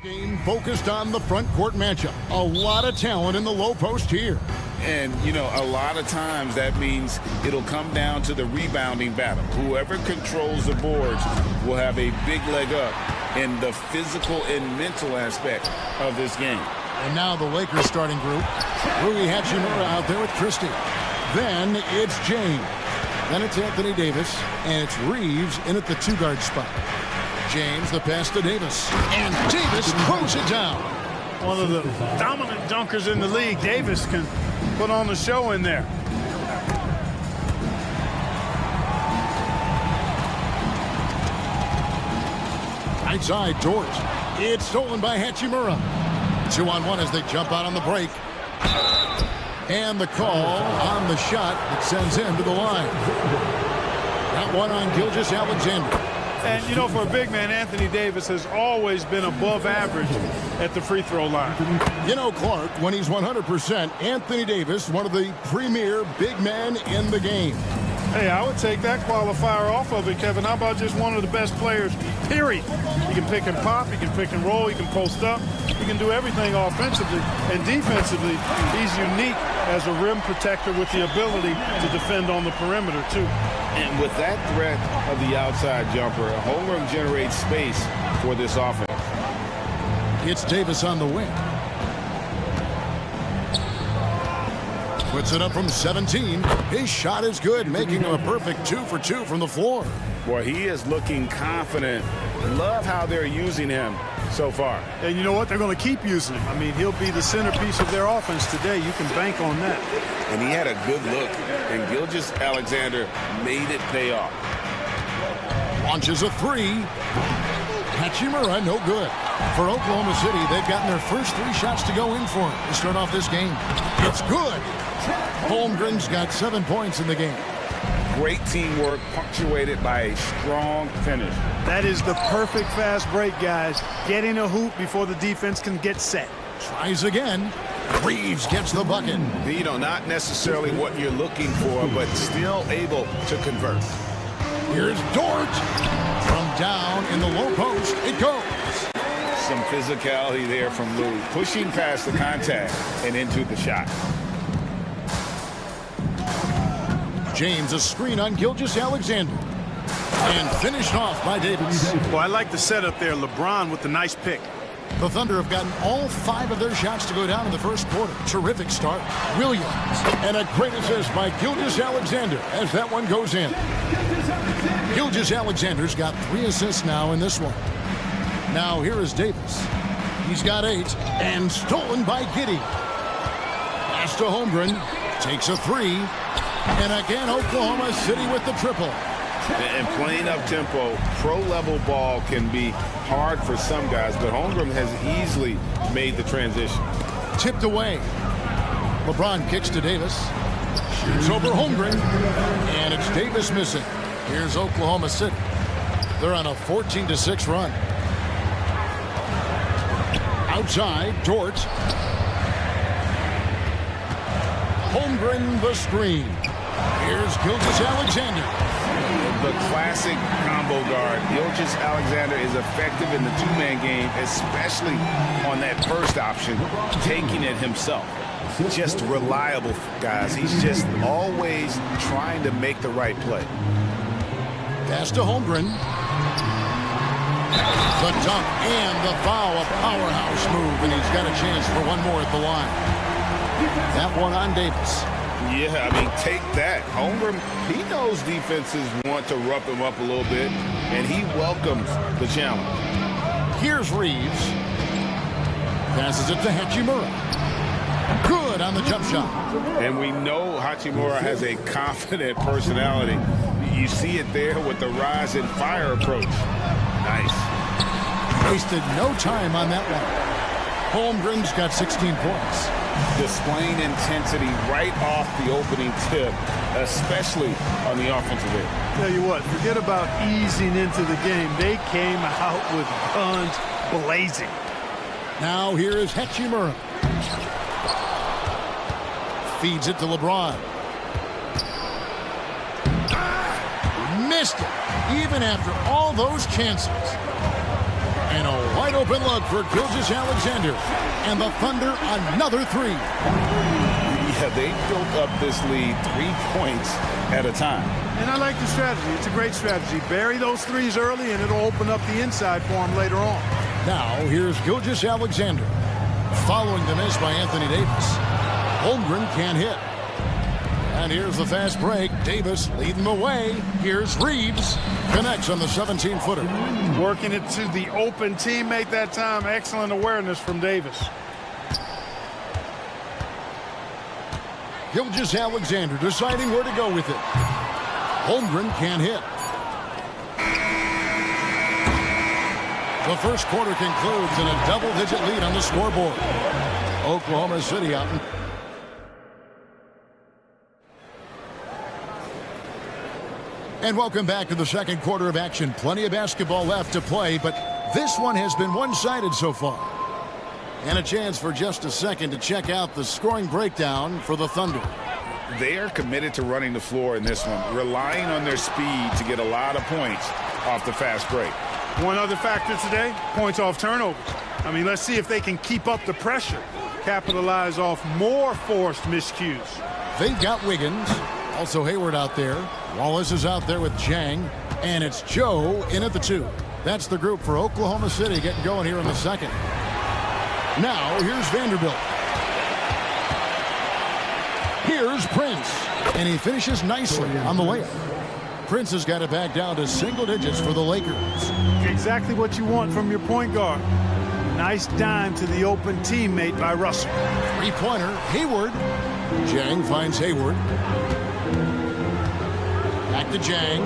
Game focused on the front court matchup. A lot of talent in the low post here. And, you know, a lot of times that means it'll come down to the rebounding battle. Whoever controls the boards will have a big leg up in the physical and mental aspect of this game. And now the Lakers starting group. Rui Hachimura out there with Christie. Then it's James. Then it's Anthony Davis. And it's Reeves in at the two-guard spot. James, the pass to Davis. And Davis throws it down. One of the dominant dunkers in the league. Davis can put on the show in there. Right side, Dort. It's stolen by Hachimura. 2-on-1 as they jump out on the break. And the call on the shot that sends him to the line. That one on Gilgeous-Alexander. And, you know, for a big man, Anthony Davis has always been above average at the free throw line. You know, Clark, when he's 100%, Anthony Davis, one of the premier big men in the game. Hey, I would take that qualifier off of it, Kevin. How about just one of the best players, period? He can pick and pop, he can pick and roll, he can post up, he can do everything offensively. And defensively, he's unique as a rim protector with the ability to defend on the perimeter, too. And with that threat of the outside jumper, Holmgren generates space for this offense. It's Davis on the wing. Puts it up from 17. His shot is good, making him a perfect 2 for 2 from the floor. Boy, he is looking confident. Love how they're using him so far. And you know what? They're going to keep using him. I mean, he'll be the centerpiece of their offense today. You can bank on that. And he had a good look, and Gilgeous-Alexander made it pay off. Launches a three. Hachimura, no good. For Oklahoma City, they've gotten their first 3 shots to go in for him to start off this game. It's good. Holmgren's got 7 points in the game. Great teamwork, punctuated by a strong finish. That is the perfect fast break, guys. Getting a hoop before the defense can get set. Tries again. Reeves gets the bucket. You know, not necessarily what you're looking for, but still able to convert. Here's Dort. From down in the low post, it goes. Some physicality there from Lou, pushing past the contact and into the shot. James, a screen on Gilgeous-Alexander. And finished off by Davis. Well, I like the setup there. LeBron with the nice pick. The Thunder have gotten all 5 of their shots to go down in the first quarter. Terrific start. Williams. And a great assist by Gilgeous-Alexander as that one goes in. Gilgeous-Alexander's got 3 assists now in this one. Now here is Davis. He's got 8. And stolen by Giddey. Pass to Holmgren. Takes a 3. And again, Oklahoma City with the triple. And playing up tempo, pro-level ball can be hard for some guys, but Holmgren has easily made the transition. Tipped away. LeBron kicks to Davis. Shoots over Holmgren. And it's Davis missing. Here's Oklahoma City. They're on a 14-6 run. Outside, Dort. Holmgren the screen. Here's Gilgeous-Alexander. The classic combo guard. Gilgeous-Alexander is effective in the 2-man game, especially on that first option, taking it himself. Just reliable, guys. He's just always trying to make the right play. Pass to Holmgren. The dunk and the foul, a powerhouse move, and he's got a chance for one more at the line. That one on Davis. Yeah, I mean, take that. Holmgren, he knows defenses want to rough him up a little bit, and he welcomes the challenge. Here's Reeves. Passes it to Hachimura. Good on the jump shot. And we know Hachimura has a confident personality. You see it there with the rise and fire approach. Nice. Wasted no time on that one. Holmgren's got 16 points. Displaying intensity right off the opening tip, especially on the offensive end. Tell you what, forget about easing into the game. They came out with guns blazing. Now here is Hachimura. Feeds it to LeBron. Missed it, even after all those chances. And a wide open look for Gilgeous-Alexander. And the Thunder another three. Yeah, they built up this lead 3 points at a time. And I like the strategy. It's a great strategy. Bury those threes early, and it'll open up the inside for them later on. Now, here's Gilgeous-Alexander. Following the miss by Anthony Davis. Holmgren can't hit. And here's the fast break. Davis leading the way. Here's Reeves. Connects on the 17-footer. Working it to the open teammate that time. Excellent awareness from Davis. Gilgeous-Alexander deciding where to go with it. Holmgren can't hit. The first quarter concludes in a double-digit lead on the scoreboard. Oklahoma City out. And welcome back to the second quarter of action. Plenty of basketball left to play, but this one has been one-sided so far. And a chance for just a second to check out the scoring breakdown for the Thunder. They are committed to running the floor in this one, relying on their speed to get a lot of points off the fast break. One other factor today, points off turnovers. I mean, let's see if they can keep up the pressure, capitalize off more forced miscues. They've got Wiggins, also Hayward out there. Wallace is out there with Jang, and it's Joe in at the 2. That's the group for Oklahoma City getting going here in the second. Now, here's Vanderbilt. Here's Prince, and he finishes nicely on the layup. Prince has got it back down to single digits for the Lakers. Exactly what you want from your point guard. Nice dime to the open teammate by Russell. Three-pointer, Hayward. Jang finds Hayward. Back to Jang.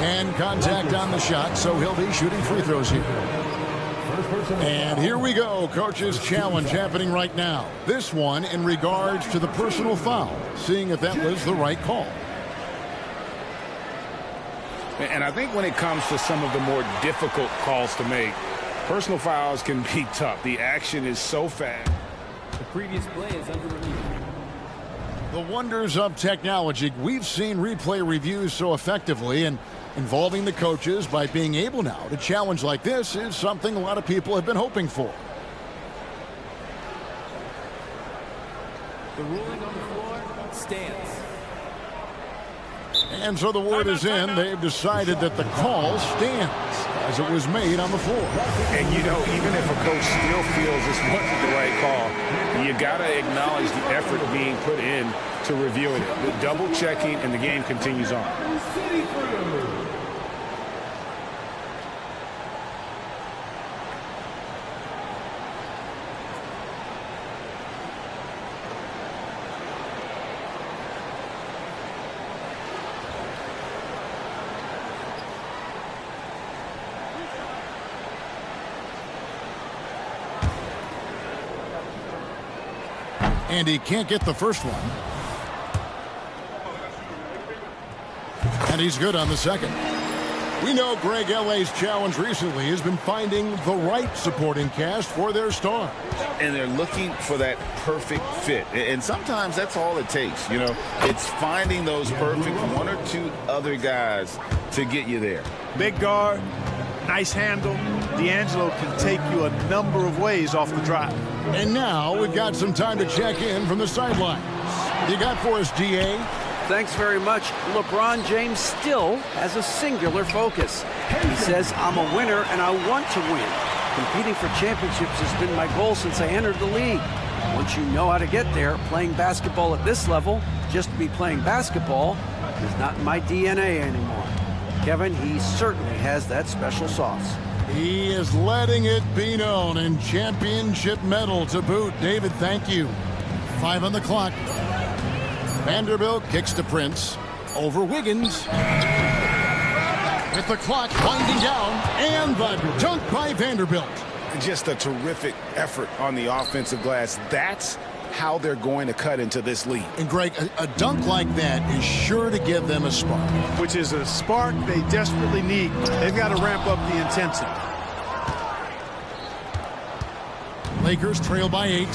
And contact on the shot, so he'll be shooting free throws here. And here we go, coach's challenge happening right now. This one in regards to the personal foul, seeing if that was the right call. And I think when it comes to some of the more difficult calls to make, personal fouls can be tough. The action is so fast. The previous play is under review. The wonders of technology. We've seen replay reviews so effectively, and involving the coaches by being able now to challenge like this is something a lot of people have been hoping for. The ruling on the floor stands. And so the word is in. They've decided that the call stands as it was made on the floor. And, you know, even if a coach still feels this wasn't the right call, you got to acknowledge the effort being put in to reviewing it. The double checking, and the game continues on. And he can't get the first one. And he's good on the second. We know Greg L.A.'s challenge recently has been finding the right supporting cast for their stars. And they're looking for that perfect fit. And sometimes that's all it takes. You know, it's finding those perfect one or two other guys to get you there. Big guard, nice handle. D'Angelo can take you a number of ways off the drive. And now we've got some time to check in from the sidelines. You got for us, D.A.? Thanks very much. LeBron James still has a singular focus. He says, I'm a winner and I want to win. Competing for championships has been my goal since I entered the league. Once you know how to get there, playing basketball at this level, just to be playing basketball, is not in my DNA anymore. Kevin, he certainly has that special sauce. He is letting it be known, and championship medal to boot. David, thank you. 5 on the clock. Vanderbilt kicks to Prince. Over Wiggins. With the clock winding down, and the dunk by Vanderbilt. Just a terrific effort on the offensive glass. That's how they're going to cut into this lead. And Greg, a dunk like that is sure to give them a spark. Which is a spark they desperately need. They've got to ramp up the intensity. Lakers trail by 8.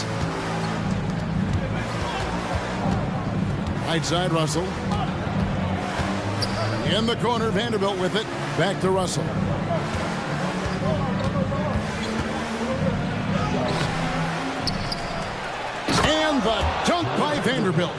Right side, Russell. In the corner, Vanderbilt with it. Back to Russell. And the dunk by Vanderbilt.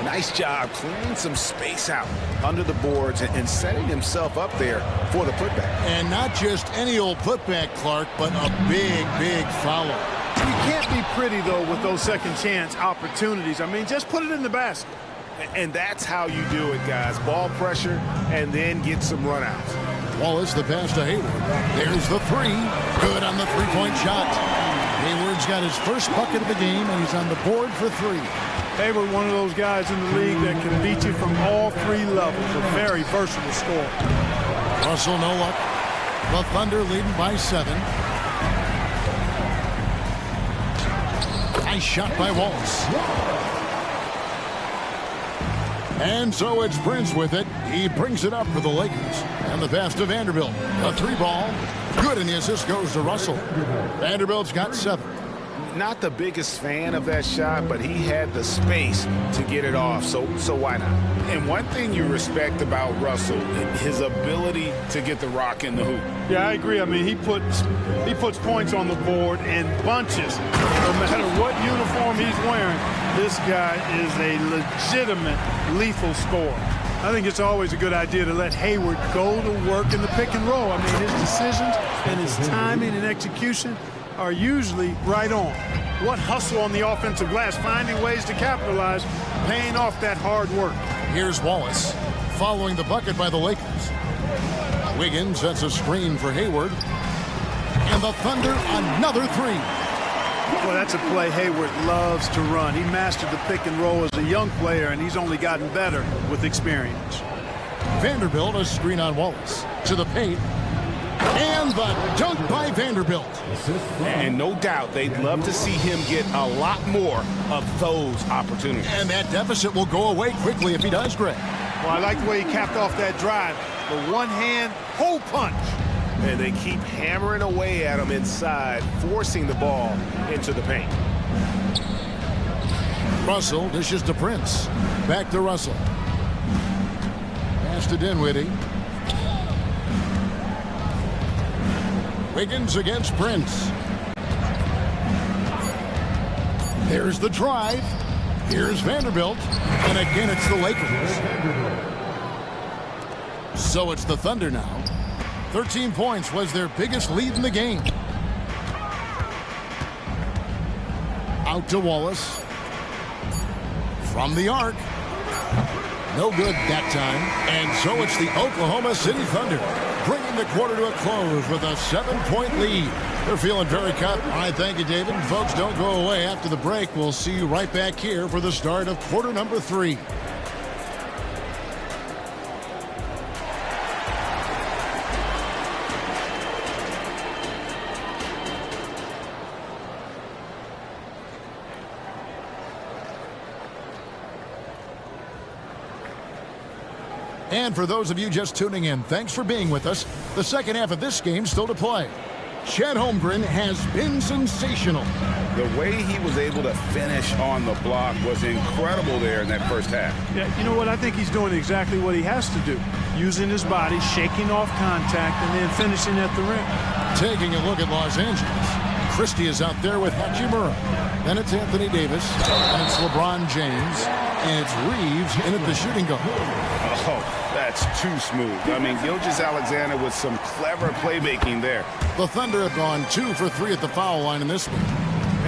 Nice job clearing some space out under the boards and setting himself up there for the putback. And not just any old putback, Clark, but a big, big follow. You can't be pretty, though, with those second chance opportunities. I mean, just put it in the basket. And that's how you do it, guys. Ball pressure and then get some runouts. Wallace, the pass to Hayward. There's the three. Good on the three-point shot. Hayward's got his first bucket of the game, and he's on the board for three. Hayward, one of those guys in the league that can beat you from all three levels. A very versatile scorer. Russell, no luck. The Thunder leading by 7. Nice shot by Wallace. And so it's Prince with it. He brings it up for the Lakers. And the pass to Vanderbilt. A three ball. Good, and the assist goes to Russell. Vanderbilt's got 7. Not the biggest fan of that shot, but he had the space to get it off, so why not? And one thing you respect about Russell, his ability to get the rock in the hoop. Yeah, I agree. I mean, he puts points on the board in bunches. No matter what uniform he's wearing, this guy is a legitimate lethal scorer. I think it's always a good idea to let Hayward go to work in the pick and roll. I mean, his decisions and his timing and execution are usually right on. What hustle on the offensive glass, finding ways to capitalize, paying off that hard work. Here's Wallace, following the bucket by the Lakers. Wiggins sets a screen for Hayward. And the Thunder, another three. Well, that's a play Hayward loves to run. He mastered the pick and roll as a young player, and he's only gotten better with experience. Vanderbilt, a screen on Wallace. To the paint. And the dunk by Vanderbilt. And no doubt they'd love to see him get a lot more of those opportunities. And that deficit will go away quickly if he does, Greg. Well, I like the way he capped off that drive. The one-hand hole punch. And they keep hammering away at him inside, forcing the ball into the paint. Russell dishes to Prince. Back to Russell. Pass to Dinwiddie. Wiggins against Prince. There's the drive. Here's Vanderbilt. And again, it's the Lakers. So it's the Thunder now. 13 points was their biggest lead in the game. Out to Wallace. From the arc. No good that time. And so it's the Oklahoma City Thunder, bringing the quarter to a close with a 7-point lead. They're feeling very confident. All right, thank you, David. And folks, don't go away. After the break, we'll see you right back here for the start of quarter number 3. And for those of you just tuning in, thanks for being with us. The second half of this game still to play. Chet Holmgren has been sensational. The way he was able to finish on the block was incredible there in that first half. Yeah, you know what? I think he's doing exactly what he has to do. Using his body, shaking off contact, and then finishing at the rim. Taking a look at Los Angeles. Christie is out there with Hachimura. Then it's Anthony Davis. And it's LeBron James. And it's Reeves in at the shooting guard. Oh, that's too smooth. I mean, Gilgeous-Alexander with some clever playmaking there. The Thunder have gone 2 for 3 at the foul line in this one.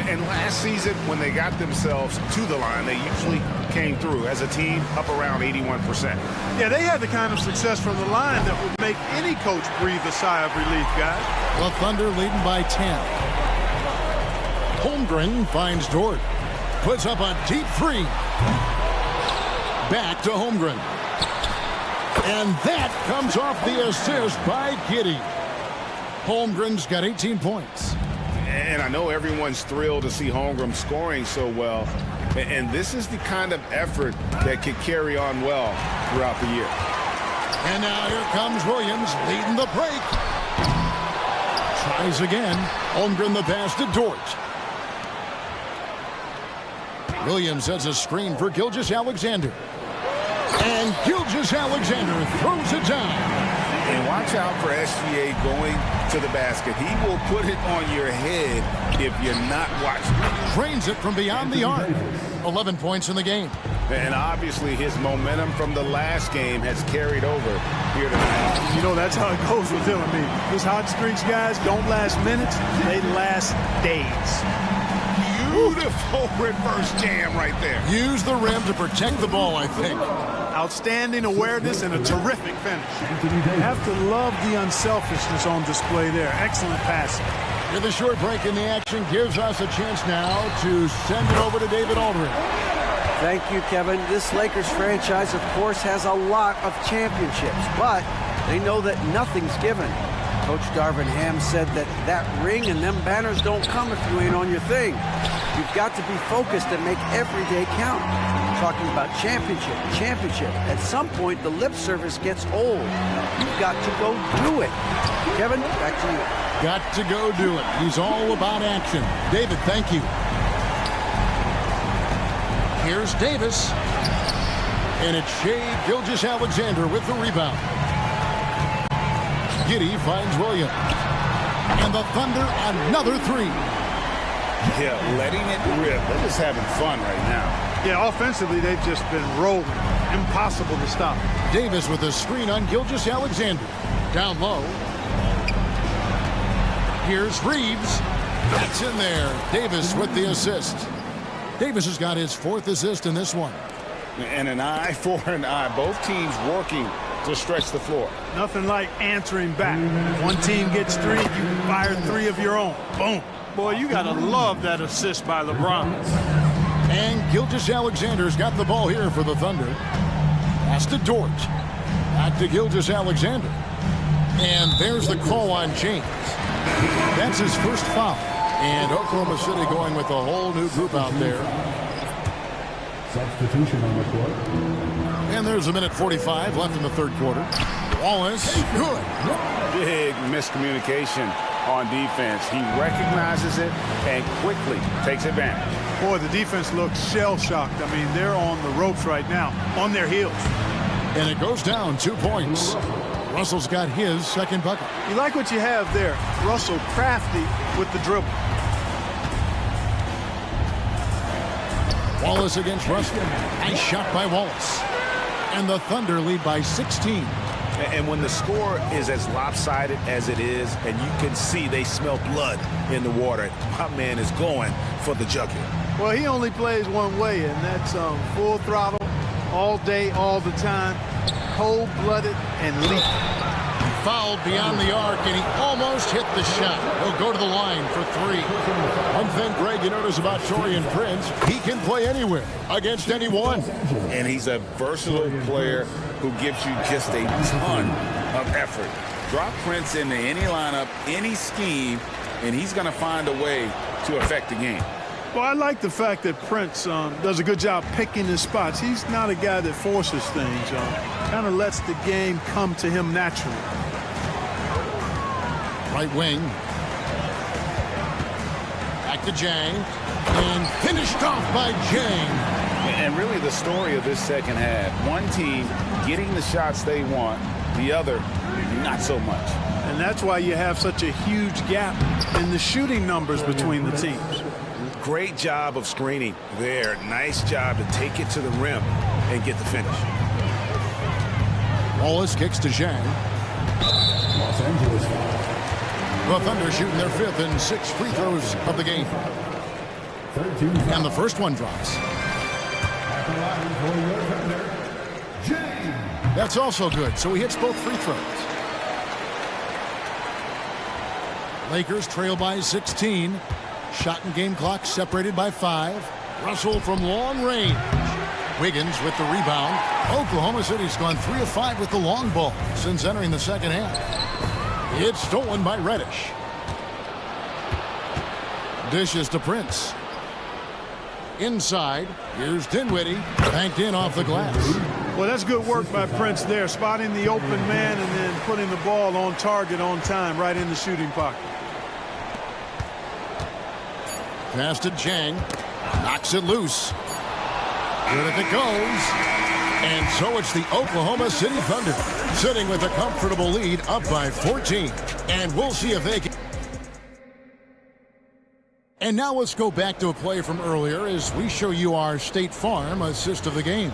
And last season, when they got themselves to the line, they usually came through as a team up around 81%. Yeah, they had the kind of success from the line that would make any coach breathe a sigh of relief, guys. The Thunder leading by 10. Holmgren finds Dort. Puts up a deep three. Back to Holmgren. And that comes off the assist by Giddey. Holmgren's got 18 points. And I know everyone's thrilled to see Holmgren scoring so well. And this is the kind of effort that could carry on well throughout the year. And now here comes Williams leading the break. Tries again. Holmgren the pass to Dort. Williams has a screen for Gilgeous-Alexander. And Gilgeous-Alexander throws it down. And watch out for SGA going to the basket. He will put it on your head if you're not watching. Drains it from beyond the arc. 11 points in the game. And obviously his momentum from the last game has carried over here tonight. You know, that's how it goes with him. I mean, these hot streaks, guys, don't last minutes. They last days. Beautiful reverse jam right there. Use the rim to protect the ball, I think. Outstanding awareness and a terrific finish. You have to love the unselfishness on display there. Excellent passing. With a short break in the action gives us a chance now to send it over to David Aldridge. Thank you, Kevin. This Lakers franchise, of course, has a lot of championships, but they know that nothing's given. Coach Darvin Ham said that ring and them banners don't come if you ain't on your thing. You've got to be focused and make every day count. Talking about championship. At some point, the lip service gets old. You've got to go do it. Kevin, back to you. Got to go do it. He's all about action. David, thank you. Here's Davis. And it's Shai Gilgeous-Alexander with the rebound. Giddey finds Williams. And the Thunder, another three. Yeah, letting it rip. They're just having fun right now. Yeah, offensively, they've just been rolling. Impossible to stop. Davis with a screen on Gilgeous-Alexander. Down low. Here's Reeves. That's in there. Davis with the assist. Davis has got his 4th assist in this one. And an eye for an eye. Both teams working to stretch the floor. Nothing like answering back. One team gets 3, you fire 3 of your own. Boom. Boy, you got to love that assist by LeBron. And Gilgeous-Alexander's got the ball here for the Thunder. Pass to Dort. Back to Gilgeous-Alexander. And there's the call on James. That's his first foul. And Oklahoma City going with a whole new group out there. Substitution on the court. And there's a minute 45 left in the third quarter. Wallace, good. Big miscommunication on defense. He recognizes it and quickly takes advantage. Boy, the defense looks shell-shocked. I mean, they're on the ropes right now, on their heels. And it goes down 2 points. Russell's got his second bucket. You like what you have there. Russell crafty with the dribble. Wallace against Russell. Nice shot by Wallace. And the Thunder lead by 16. And when the score is as lopsided as it is, and you can see they smell blood in the water, my man is going for the jugular. Well, he only plays one way, and that's full throttle, all day, all the time, cold-blooded and lethal. Fouled beyond the arc, and he almost hit the shot. He'll go to the line for 3. One thing, Greg, you notice about Taurean Prince, he can play anywhere, against anyone. And he's a versatile player who gives you just a ton of effort. Drop Prince into any lineup, any scheme, and he's going to find a way to affect the game. Well, I like the fact that Prince does a good job picking his spots. He's not a guy that forces things. Kind of lets the game come to him naturally. Right wing. Back to Jang. And finished off by Jang. And really the story of this second half, one team getting the shots they want, the other not so much. And that's why you have such a huge gap in the shooting numbers between the teams. Great job of screening there. Nice job to take it to the rim and get the finish. Wallace kicks to Zhang. Los Angeles. The Thunder shooting their 5th and 6 free throws of the game. 13. And the first one drops. That's also good, so he hits both free throws. Lakers trail by 16. Shot and game clock separated by 5. Russell from long range. Wiggins with the rebound. Oklahoma City's gone 3 of 5 with the long ball since entering the second half. It's stolen by Reddish. Dishes to Prince. Inside, here's Dinwiddie, banked in off the glass. Well, that's good work by Prince there, spotting the open man and then putting the ball on target on time right in the shooting pocket. Pass to Jang. Knocks it loose. Good if it goes. And so it's the Oklahoma City Thunder sitting with a comfortable lead up by 14. And we'll see if they can. And now let's go back to a play from earlier as we show you our State Farm assist of the game.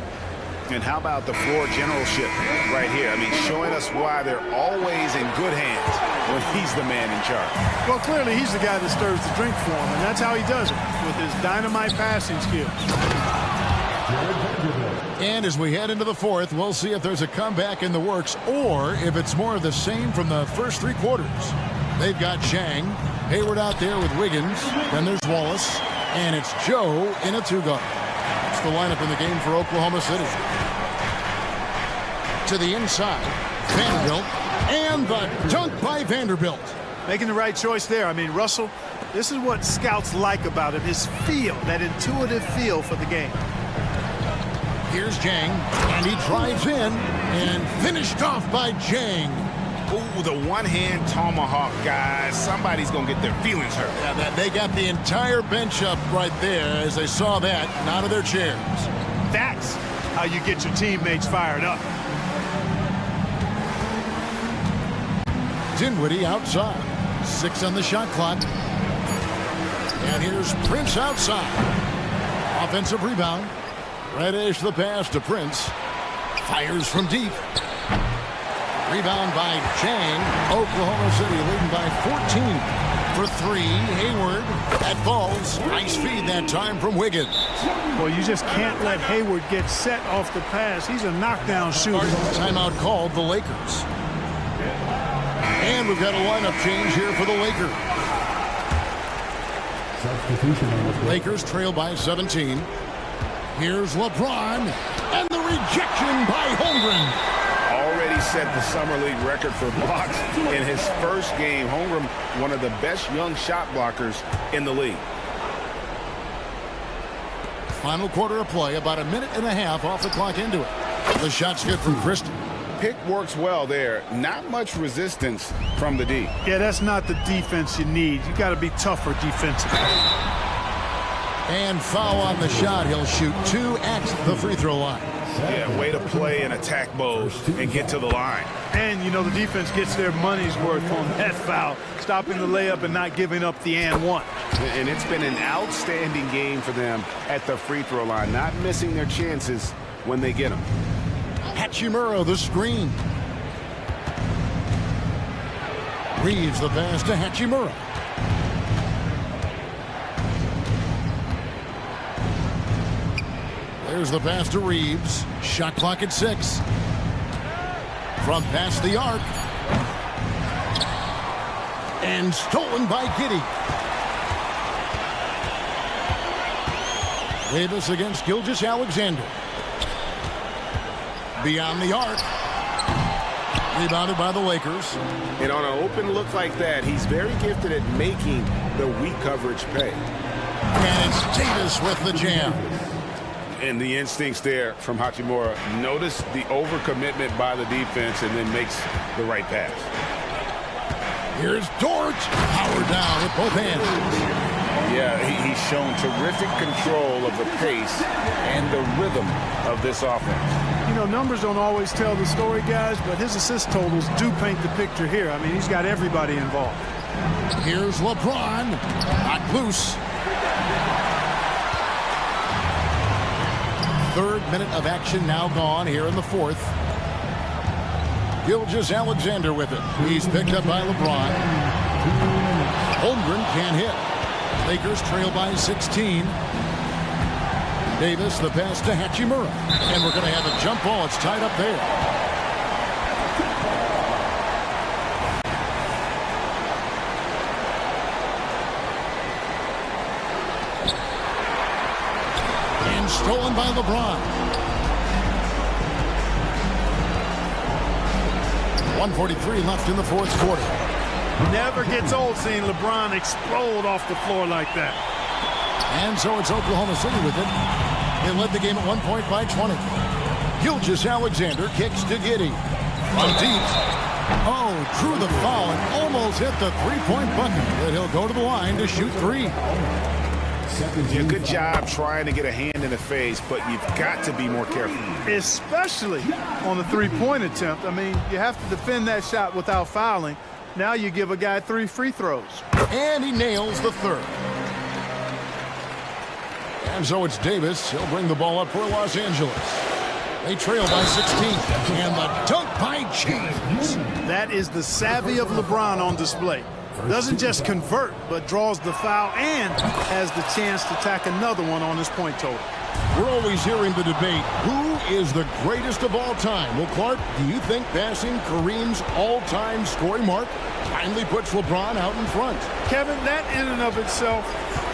And how about the floor generalship right here? I mean, showing us why they're always in good hands when he's the man in charge. Well, clearly he's the guy that stirs the drink for him, and that's how he does it, with his dynamite passing skills. And as we head into the fourth, we'll see if there's a comeback in the works or if it's more of the same from the first three quarters. They've got Zhang, Hayward out there with Wiggins, then there's Wallace, and it's Joe in a two-guard. That's the lineup in the game for Oklahoma City. To the inside, Vanderbilt, and the dunk by Vanderbilt. Making the right choice there. I mean, Russell, this is what scouts like about him, his feel, that intuitive feel for the game. Here's Zhang, and he drives in, and finished off by Zhang. Ooh, the one-hand tomahawk, guys. Somebody's going to get their feelings hurt. Yeah, they got the entire bench up right there as they saw that and out of their chairs. That's how you get your teammates fired up. Dinwiddie outside. 6 on the shot clock. And here's Prince outside. Offensive rebound. Reddish the pass to Prince. Fires from deep. Rebound by Zhang. Oklahoma City leading by 14 for 3. Hayward at falls. Nice feed that time from Wiggins. Well, you just can't let Hayward get set off the pass. He's a knockdown shooter. Timeout called the Lakers. And we've got a lineup change here for the Lakers. Lakers trail by 17. Here's LeBron. And the rejection by Holmgren. Already set the Summer League record for blocks in his first game. Holmgren, one of the best young shot blockers in the league. Final quarter of play, about a minute and a half off the clock into it. The shot's good from Christie. Pick works well there. Not much resistance from the D. Yeah, that's not the defense you need. You got to be tougher defensively. And foul on the shot. He'll shoot 2 at the free throw line. Yeah, way to play in attack mode and get to the line. And, you know, the defense gets their money's worth on that foul, stopping the layup and not giving up the and one. And it's been an outstanding game for them at the free throw line, not missing their chances when they get them. Hachimura, the screen. Reeves the pass to Hachimura. There's the pass to Reeves. Shot clock at 6. From past the arc. And stolen by Giddey. Davis against Gilgeous-Alexander. Beyond the arc. Rebounded by the Lakers. And on an open look like that, he's very gifted at making the weak coverage pay. And it's Davis with the jam. And the instincts there from Hachimura. Notice the overcommitment by the defense and then makes the right pass. Here's Dort. Power down with both hands. Yeah, he's shown terrific control of the pace and the rhythm of this offense. You know, numbers don't always tell the story, guys, but his assist totals do paint the picture here. I mean, he's got everybody involved. Here's LeBron. Not loose. 3rd minute of action now gone here in the 4th. Gilgeous-Alexander with it. He's picked up by LeBron. Holmgren can't hit. Lakers trail by 16. Davis, the pass to Hachimura. And we're going to have a jump ball. It's tied up there. And stolen by LeBron. 1:43 left in the 4th quarter. Never gets old seeing LeBron explode off the floor like that. And so it's Oklahoma City with it. They led the game at 1 point by 20. Gilgeous-Alexander kicks to Giddey. From deep. Oh, drew the foul and almost hit the three-point bucket. But he'll go to the line to shoot 3. Yeah, good job trying to get a hand in the face, but you've got to be more careful. Especially on the three-point attempt. I mean, you have to defend that shot without fouling. Now you give a guy 3 free throws. And he nails the third. And so it's Davis. He'll bring the ball up for Los Angeles. They trail by 16. And the dunk by James. That is the savvy of LeBron on display. Doesn't just convert, but draws the foul and has the chance to tack another one on his point total. We're always hearing the debate, who is the greatest of all time? Well, Clark, do you think passing Kareem's all-time scoring mark finally puts LeBron out in front? Kevin, that in and of itself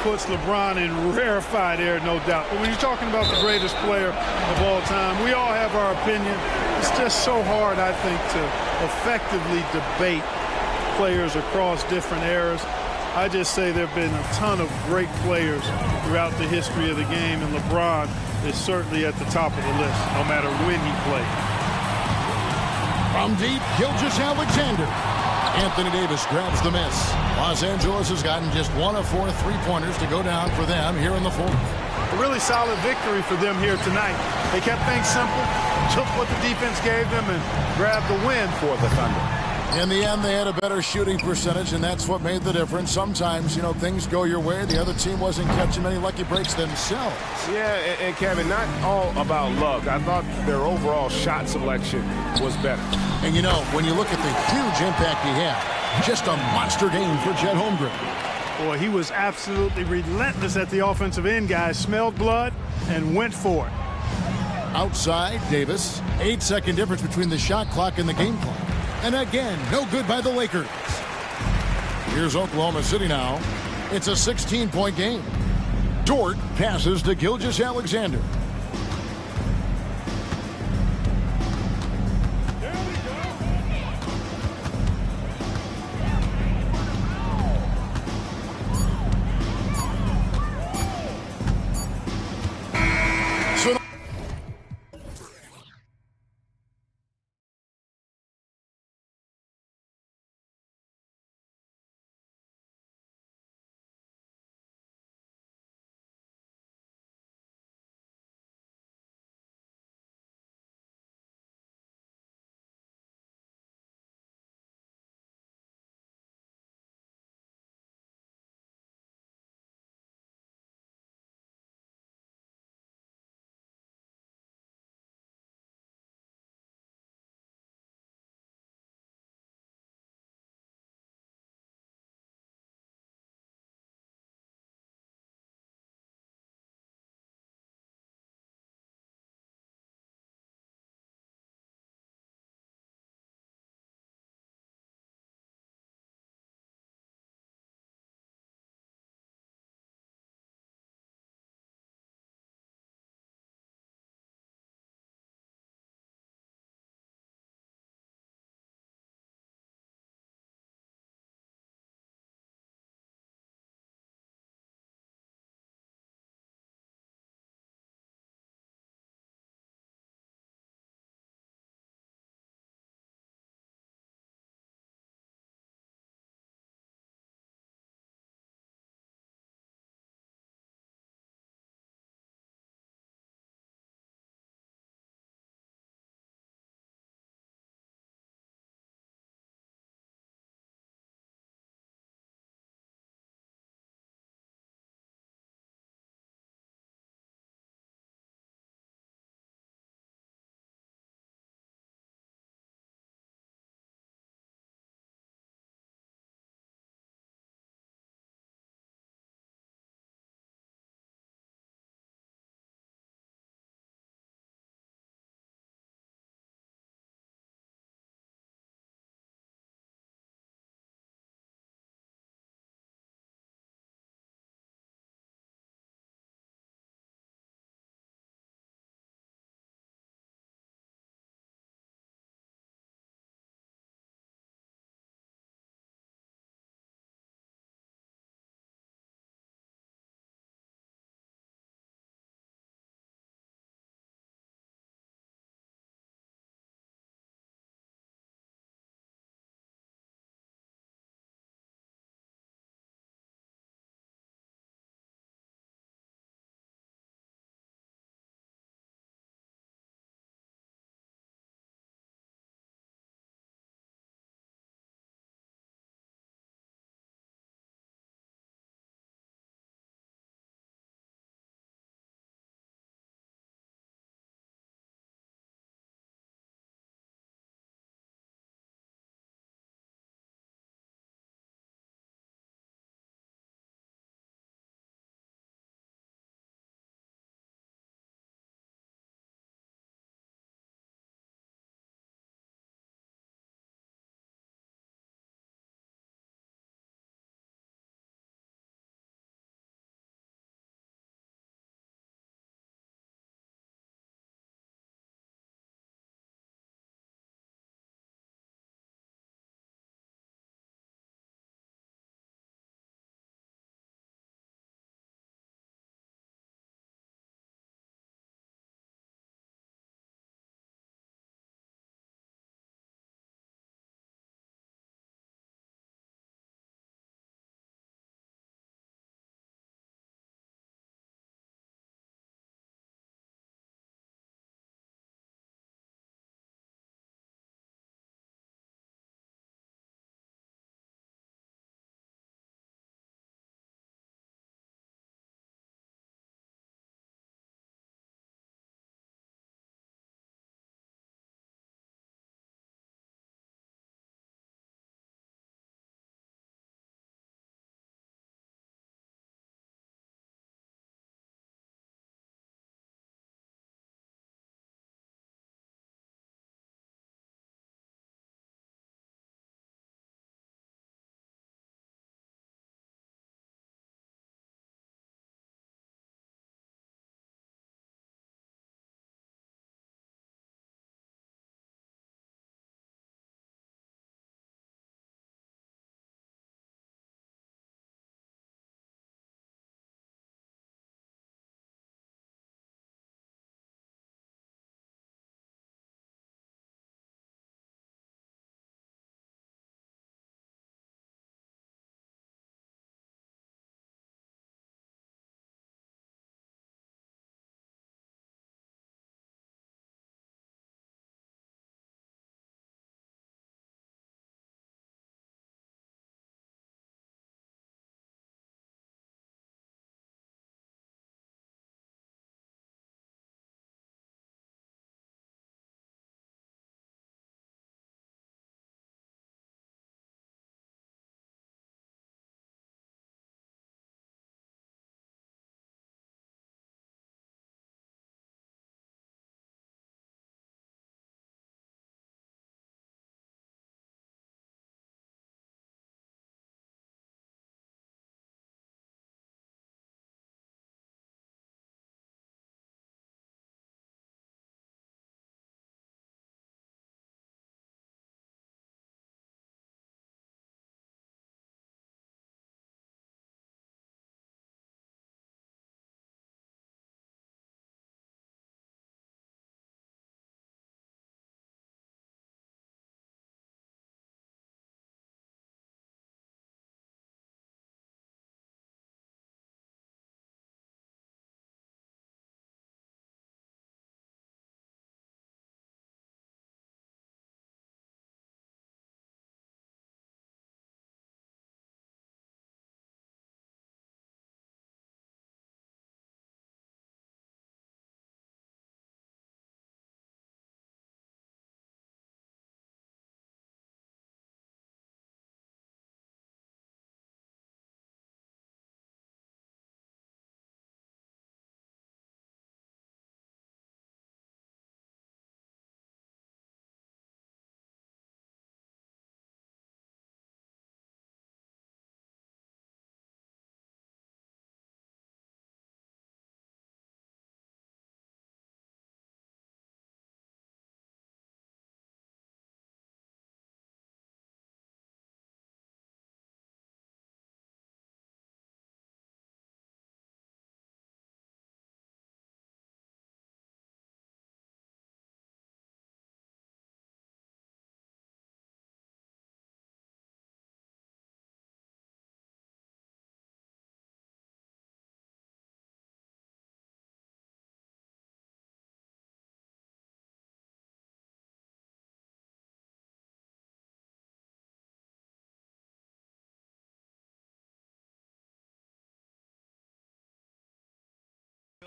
puts LeBron in rarefied air, no doubt. But when you're talking about the greatest player of all time, we all have our opinion. It's just so hard, I think, to effectively debate players across different eras. I just say there have been a ton of great players throughout the history of the game, and LeBron is certainly at the top of the list, no matter when he played. From deep, Gilgeous-Alexander. Anthony Davis grabs the miss. Los Angeles has gotten just 1 of 4 three-pointers to go down for them here in the fourth. A really solid victory for them here tonight. They kept things simple, took what the defense gave them, and grabbed the win for the Thunder. In the end, they had a better shooting percentage, and that's what made the difference. Sometimes, you know, things go your way. The other team wasn't catching many lucky breaks themselves. Yeah, and Kevin, not all about luck. I thought their overall shot selection was better. And, you know, when you look at the huge impact he had, just a monster game for Chet Holmgren. Boy, he was absolutely relentless at the offensive end, guys. Smelled blood and went for it. Outside, Davis. 8-second difference between the shot clock and the game clock. And again, no good by the Lakers. Here's Oklahoma City now. It's a 16-point game. Dort passes to Gilgeous-Alexander.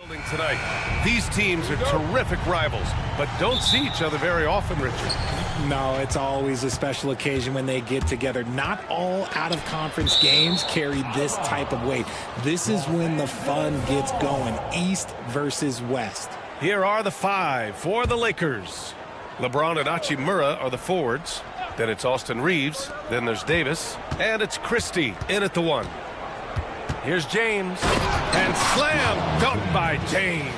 Tonight, these teams are terrific rivals, but don't see each other very often, Richard. No, it's always a special occasion when they get together. Not all out-of-conference games carry this type of weight. This is when the fun gets going, East versus West. Here are the five for the Lakers. LeBron and Hachimura are the forwards. Then it's Austin Reeves. Then there's Davis. And it's Christie in at the one. Here's James. And slam dunk by James.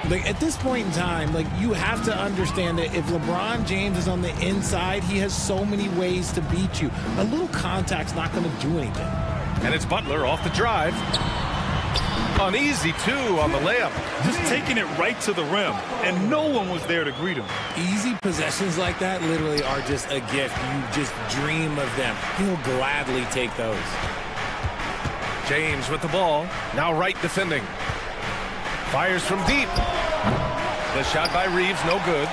Like, at this point in time, like, you have to understand that if LeBron James is on the inside, he has so many ways to beat you. A little contact's not going to do anything. And it's Butler off the drive. An easy two on the layup. Just taking it right to the rim, and no one was there to greet him. Easy possessions like that literally are just a gift. You just dream of them. He'll gladly take those. James with the ball. Now right defending. Fires from deep. The shot by Reeves, no good.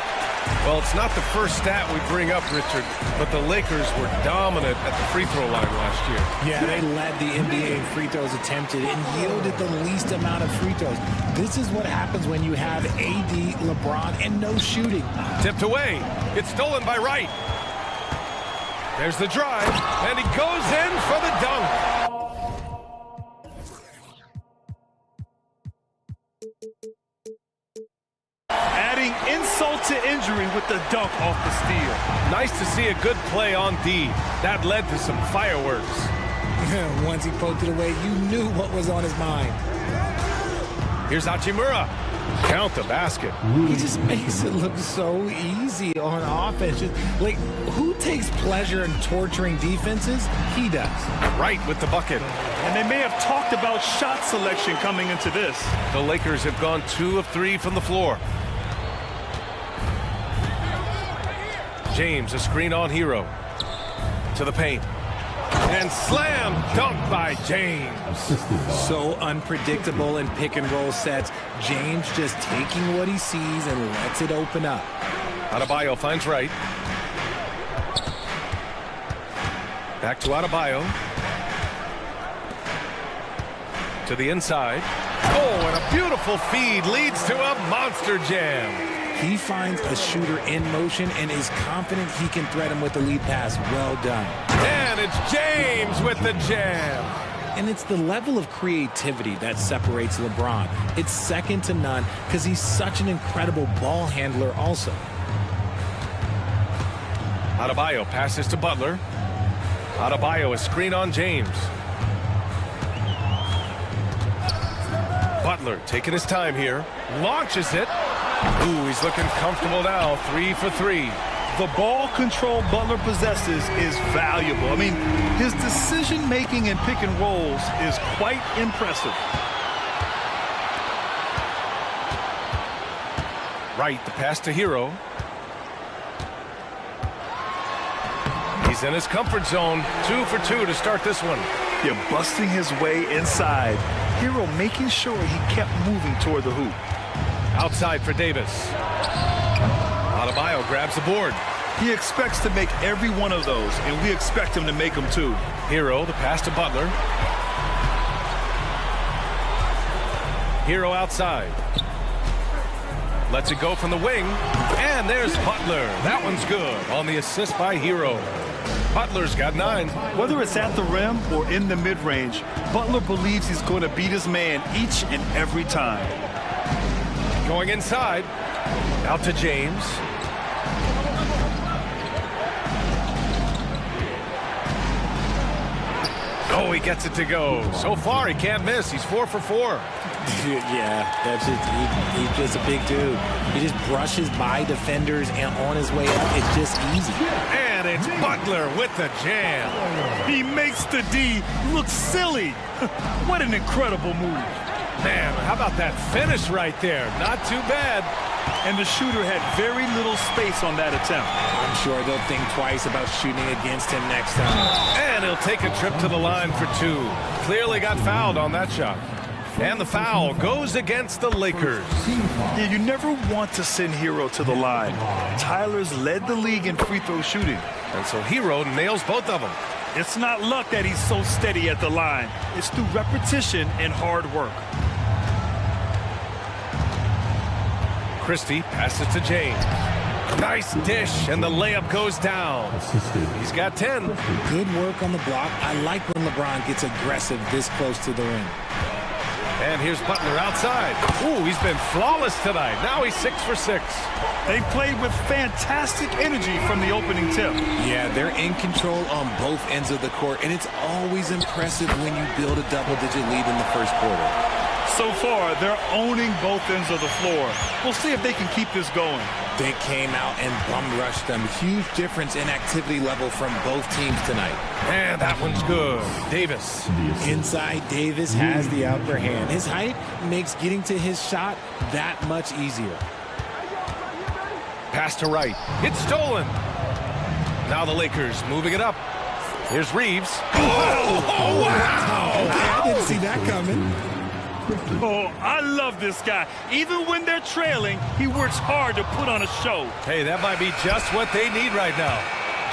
Well, it's not the first stat we bring up, Richard, but the Lakers were dominant at the free throw line last year. Yeah, they led the NBA in free throws attempted and yielded the least amount of free throws. This is what happens when you have AD, LeBron, and no shooting. Tipped away. It's stolen by Wright. There's the drive, and he goes in for the dunk. Adding insult to injury with the dunk off the steal. Nice to see a good play on D. That led to some fireworks. Once he poked it away, you knew what was on his mind. Here's Hachimura. Count the basket. He just makes it look so easy on offense. Just, like, who takes pleasure in torturing defenses? He does. Right with the bucket. And they may have talked about shot selection coming into this. The Lakers have gone 2 of 3 from the floor. James, a screen on Hero. To the paint. And slam dunk by James. So unpredictable in pick and roll sets. James just taking what he sees and lets it open up. Adebayo finds Wright. Back to Adebayo. To the inside. Oh, and a beautiful feed leads to a monster jam. He finds a shooter in motion and is confident he can threat him with the lead pass. Well done. And it's James with the jam. And it's the level of creativity that separates LeBron. It's second to none because he's such an incredible ball handler also. Adebayo passes to Butler. Adebayo is screen on James. Butler taking his time here. Launches it. Ooh, he's looking comfortable now. 3 for 3. The ball control Butler possesses is valuable. I mean, his decision-making in pick and rolls is quite impressive. Right, the pass to Hero. He's in his comfort zone. 2 for 2 to start this one. Yeah, busting his way inside. Hero making sure he kept moving toward the hoop. Outside for Davis. Adebayo grabs the board. He expects to make every one of those, and we expect him to make them too. Hero, the pass to Butler. Hero outside. Lets it go from the wing. And there's Butler. That one's good on the assist by Hero. Butler's got 9. Whether it's at the rim or in the mid-range, Butler believes he's going to beat his man each and every time. Going inside. Out to James. Oh, he gets it to go. So far, he can't miss. He's 4 for 4. Yeah, that's just, he's just a big dude. He just brushes by defenders and on his way up. It's just easy. And it's Butler with the jam. He makes the D look silly. What an incredible move. Man, how about that finish right there? Not too bad. And the shooter had very little space on that attempt. I'm sure they'll think twice about shooting against him next time. And he'll take a trip to the line for 2. Clearly got fouled on that shot. And the foul goes against the Lakers. Yeah, you never want to send Hero to the line. Tyler's led the league in free throw shooting. And so Hero nails both of them. It's not luck that he's so steady at the line. It's through repetition and hard work. Christie passes to James. Nice dish, and the layup goes down. He's got 10. Good work on the block. I like when LeBron gets aggressive this close to the rim. And here's Butler outside. Ooh, he's been flawless tonight. Now he's 6 for 6. They played with fantastic energy from the opening tip. Yeah, they're in control on both ends of the court, and it's always impressive when you build a double-digit lead in the first quarter. So far, they're owning both ends of the floor. We'll see if they can keep this going. They came out and bum rushed them. Huge difference in activity level from both teams tonight. And that one's good. Davis. Inside, Davis has the upper hand. His height makes getting to his shot that much easier. Pass to right. It's stolen. Now the Lakers moving it up. Here's Reeves. Oh, wow! I didn't see that coming. Oh, I love this guy. Even when they're trailing, he works hard to put on a show. Hey, that might be just what they need right now.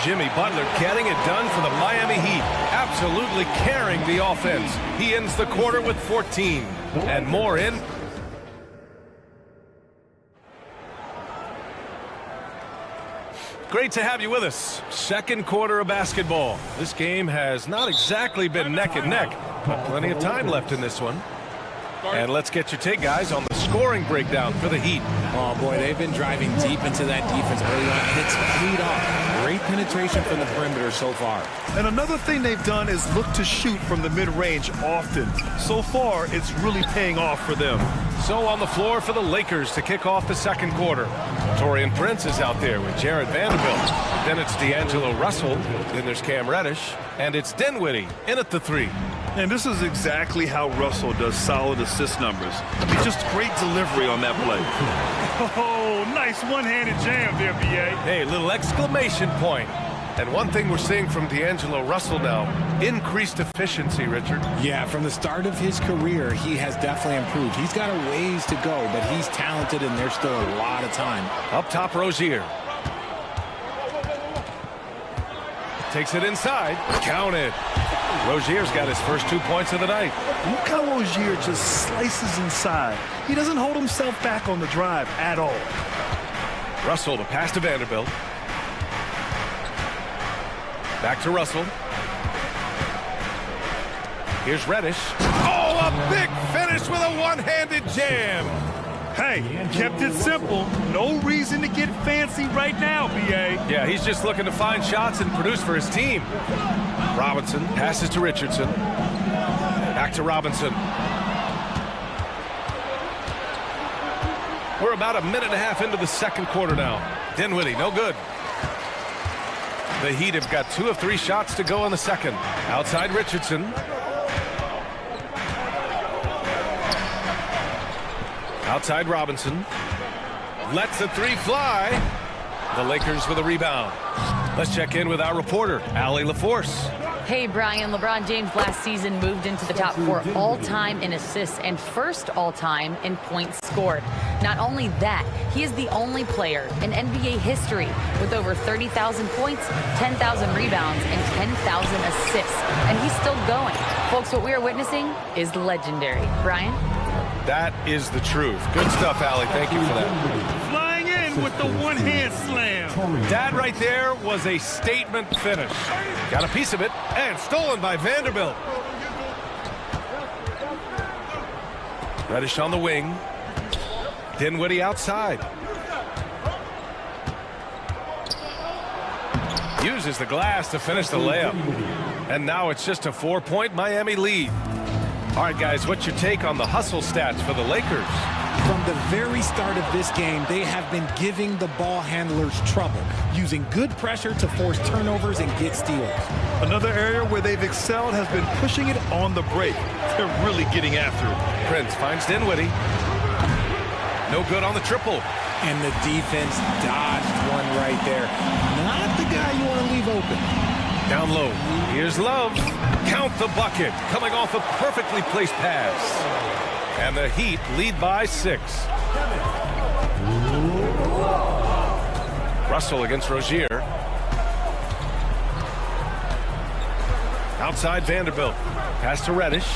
Jimmy Butler getting it done for the Miami Heat. Absolutely carrying the offense. He ends the quarter with 14. And more in. Great to have you with us. Second quarter of basketball. This game has not exactly been neck and neck, but plenty of time left in this one. And let's get your take, guys, on the scoring breakdown for the Heat. Oh, boy, they've been driving deep into that defense early on, and it's paid off. Great penetration from the perimeter so far. And another thing they've done is look to shoot from the mid-range often. So far, it's really paying off for them. So on the floor for the Lakers to kick off the second quarter. Torian Prince is out there with Jared Vanderbilt. Then it's D'Angelo Russell. Then there's Cam Reddish. And it's Dinwiddie in at the 3. And this is exactly how Russell does solid assist numbers. Just great delivery on that play. Oh, nice one-handed jam there, B.A. Hey, little exclamation point. And one thing we're seeing from D'Angelo Russell now, increased efficiency, Richard. Yeah, from the start of his career, he has definitely improved. He's got a ways to go, but he's talented and there's still a lot of time. Up top, Rozier. Takes it inside. Count it. Rozier's got his first 2 points of the night. Look how Rozier just slices inside. He doesn't hold himself back on the drive at all. Russell, the pass to Vanderbilt. Back to Russell. Here's Reddish. Oh, a big finish with a one-handed jam. Hey, kept it simple. No reason to get fancy right now, B.A. Yeah, he's just looking to find shots and produce for his team. Robinson passes to Richardson. Back to Robinson. We're about a minute and a half into the second quarter now. Dinwiddie, no good. The Heat have got 2 of 3 shots to go in the second. Outside Richardson. Outside Robinson. Lets the 3 fly. The Lakers with a rebound. Let's check in with our reporter, Allie LaForce. Hey, Brian. LeBron James last season moved into the top 4 all-time in assists and first all-time in points scored. Not only that, he is the only player in NBA history with over 30,000 points, 10,000 rebounds, and 10,000 assists. And he's still going. Folks, what we are witnessing is legendary. Brian? That is the truth. Good stuff, Allie. Thank you for that. Flying in with the one-hand slam. That right there was a statement finish. Got a piece of it, and stolen by Vanderbilt. Reddish on the wing. Dinwiddie outside. Uses the glass to finish the layup. And now it's just a 4-point Miami lead. All right, guys, what's your take on the hustle stats for the Lakers? From the very start of this game, they have been giving the ball handlers trouble, using good pressure to force turnovers and get steals. Another area where they've excelled has been pushing it on the break. They're really getting after it. Prince finds Dinwiddie. No good on the triple. And the defense dodged one right there. Not the guy you want to leave open. Down low. Here's Love. Count the bucket. Coming off a perfectly placed pass. And the Heat lead by 6. Russell against Rozier. Outside Vanderbilt. Pass to Reddish.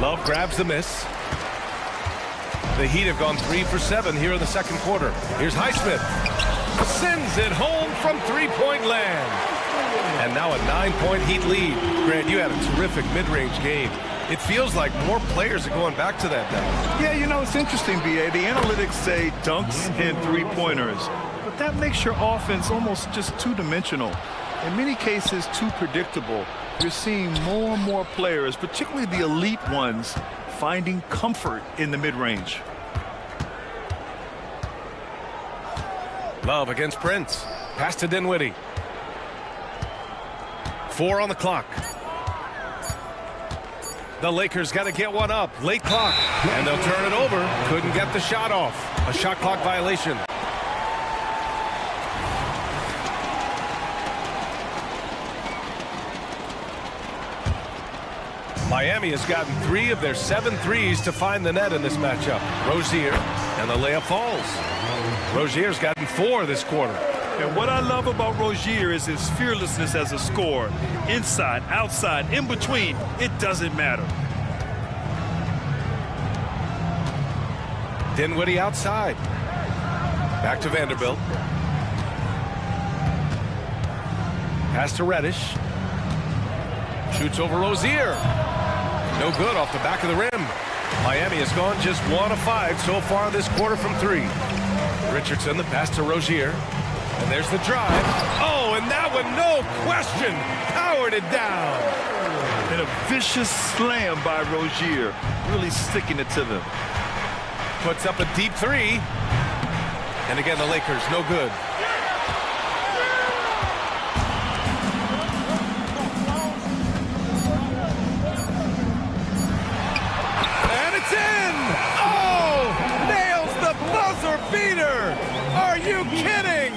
Love grabs the miss. The Heat have gone 3 for 7 here in the second quarter. Here's Highsmith. Sends it home from three-point land. And now a 9-point Heat lead. Grant, you had a terrific mid-range game. It feels like more players are going back to that now. Yeah, you know, it's interesting, B.A. The analytics say dunks and three-pointers, but that makes your offense almost just two-dimensional. In many cases, too predictable. You're seeing more and more players, particularly the elite ones, finding comfort in the mid-range. Love against Prince. Pass to Dinwiddie. 4 on the clock. The Lakers got to get one up. Late clock. And they'll turn it over. Couldn't get the shot off. A shot clock violation. Miami has gotten 3 of their 7 threes to find the net in this matchup. Rozier, and the layup falls. Rozier's gotten 4 this quarter. And what I love about Rozier is his fearlessness as a scorer. Inside, outside, in between, it doesn't matter. Dinwiddie outside. Back to Vanderbilt. Pass to Reddish. Shoots over Rozier. No good off the back of the rim. Miami has gone just 1 of 5 so far this quarter from 3. Richardson, the pass to Rozier. And there's the drive. Oh, and that one, no question, powered it down. And a vicious slam by Rozier, really sticking it to them. Puts up a deep 3. And again, the Lakers, no good. And it's in! Oh! Nails the buzzer beater! Are you kidding?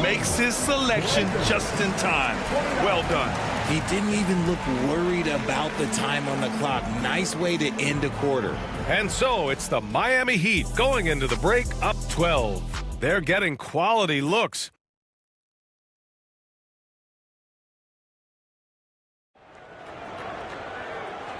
Makes his selection just in time. Well done. He didn't even look worried about the time on the clock. Nice way to end a quarter. And so it's the Miami Heat going into the break up 12. They're getting quality looks.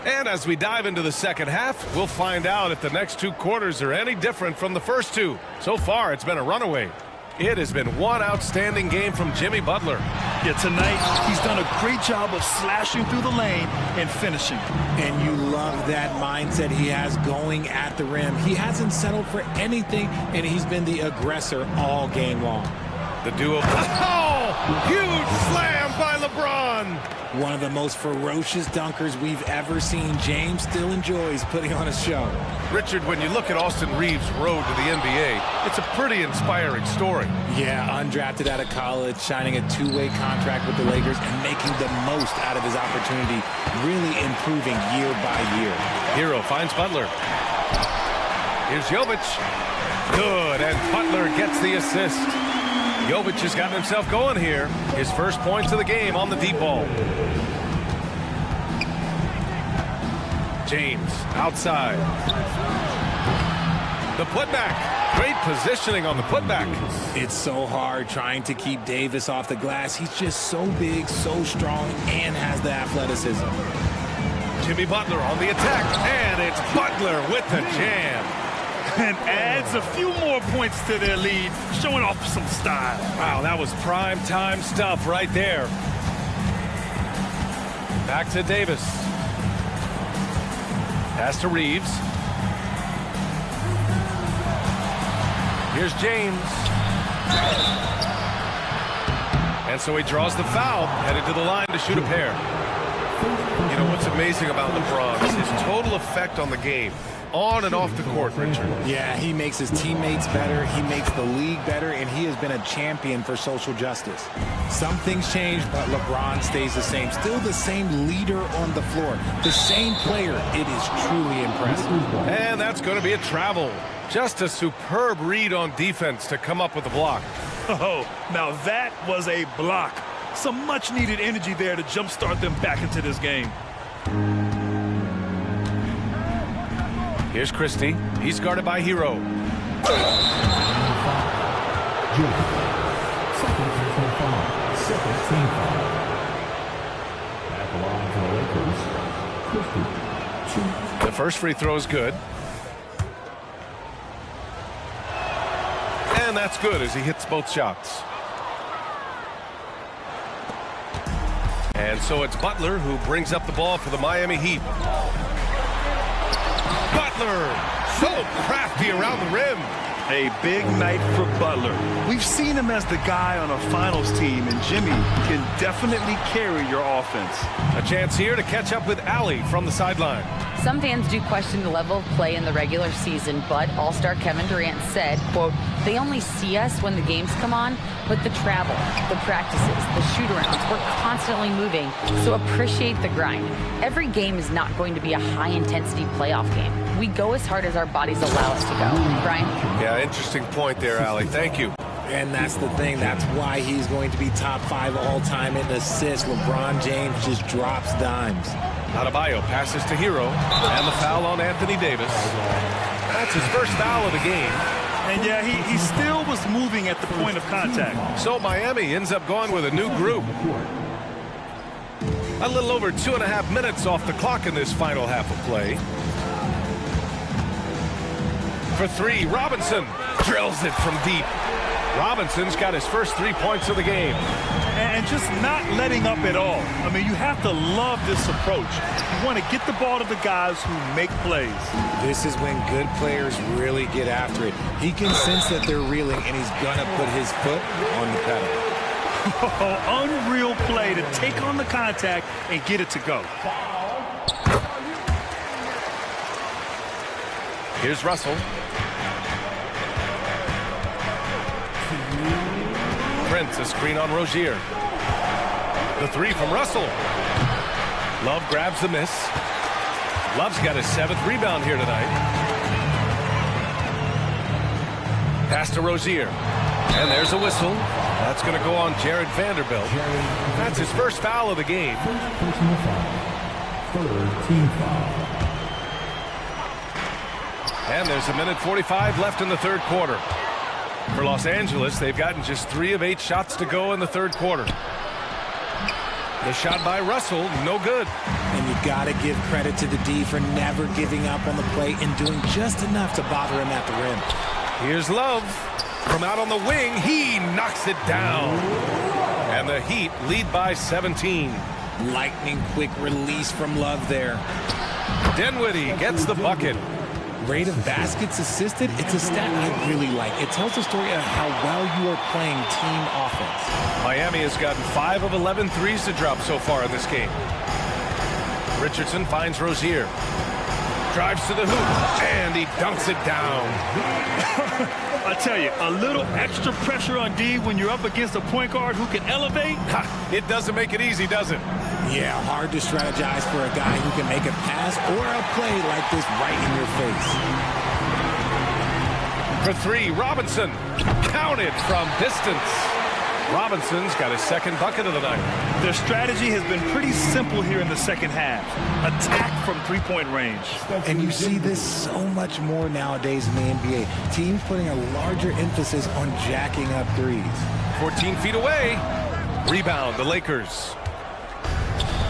And as we dive into the second half, we'll find out if the next 2 quarters are any different from the first 2. So far, it's been a runaway. It has been one outstanding game from Jimmy Butler. Yeah, tonight, he's done a great job of slashing through the lane and finishing. And you love that mindset he has going at the rim. He hasn't settled for anything, and he's been the aggressor all game long. The duo. Oh! Huge slam by LeBron! One of the most ferocious dunkers we've ever seen. James still enjoys putting on a show. Richard, when you look at Austin Reeves' road to the NBA, it's a pretty inspiring story. Yeah, undrafted out of college, signing a 2-way contract with the Lakers and making the most out of his opportunity, really improving year by year. Hero finds Butler. Here's Jovic. Good, and Butler gets the assist. Jovic has gotten himself going here. His first points of the game on the deep ball. James outside. The putback. Great positioning on the putback. It's so hard trying to keep Davis off the glass. He's just so big, so strong, and has the athleticism. Jimmy Butler on the attack, and it's Butler with the jam. And adds a few more points to their lead, showing off some style. Wow, that was prime time stuff right there. Back to Davis. Pass to Reeves. Here's James. And so he draws the foul, headed to the line to shoot a pair. You know what's amazing about LeBron is his total effect on the game. On and off the court, Richard. Yeah, he makes his teammates better, he makes the league better, and he has been a champion for social justice. Some things change, but LeBron stays the same. Still the same leader on the floor, the same player. It is truly impressive. And that's going to be a travel. Just a superb read on defense to come up with a block. Oh, now that was a block. Some much-needed energy there to jumpstart them back into this game. Here's Christie. He's guarded by Hero. The first free throw is good. And that's good as he hits both shots. And so it's Butler who brings up the ball for the Miami Heat. Butler, so crafty around the rim. A big night for Butler. We've seen him as the guy on a finals team, and Jimmy can definitely carry your offense. A chance here to catch up with Allie from the sideline. Some fans do question the level of play in the regular season, but All-Star Kevin Durant said, quote, "They only see us when the games come on, but the travel, the practices, the shoot-arounds, we're constantly moving, so appreciate the grind. Every game is not going to be a high-intensity playoff game. We go as hard as our bodies allow us to go." Brian? Yeah, interesting point there, Allie. Thank you. And that's the thing. That's why he's going to be top 5 all-time in assists. LeBron James just drops dimes. Adebayo passes to Hero, and the foul on Anthony Davis. That's his first foul of the game. And yeah, he still was moving at the point of contact. So Miami ends up going with a new group. A little over 2.5 minutes off the clock in this final half of play. For three, Robinson drills it from deep. Robinson's got his first 3 points of the game. And just not letting up at all. I mean, you have to love this approach. You want to get the ball to the guys who make plays. This is when good players really get after it. He can sense that they're reeling, and he's going to put his foot on the pedal. Unreal play to take on the contact and get it to go. Here's Russell. Prince, a screen on Rozier. The three from Russell. Love grabs the miss. Love's got his 7th rebound here tonight. Pass to Rozier. And there's a whistle. That's going to go on Jared Vanderbilt. That's his first foul of the game. Personal foul. Third team foul. And there's 1:45 left in the third quarter. For Los Angeles, they've gotten just 3 of 8 shots to go in the third quarter. The shot by Russell, no good. And you got to give credit to the D for never giving up on the play and doing just enough to bother him at the rim. Here's Love. From out on the wing, he knocks it down. And the Heat lead by 17. Lightning quick release from Love there. Dinwiddie gets the bucket. Rate of baskets assisted, it's a stat I really like. It tells the story of how well you are playing team offense. Miami has gotten 5 of 11 threes to drop so far in this game. Richardson finds Rozier. Drives to the hoop, and he dunks it down. I tell you, a little extra pressure on D when you're up against a point guard who can elevate. It doesn't make it easy, does it? Yeah, hard to strategize for a guy who can make a pass or a play like this right in your face. For three, Robinson. Counted from distance. Robinson's got his 2nd bucket of the night. Their strategy has been pretty simple here in the second half. Attack from 3-point range. And you see this so much more nowadays in the NBA. Teams putting a larger emphasis on jacking up threes. 14 feet away. Rebound, the Lakers.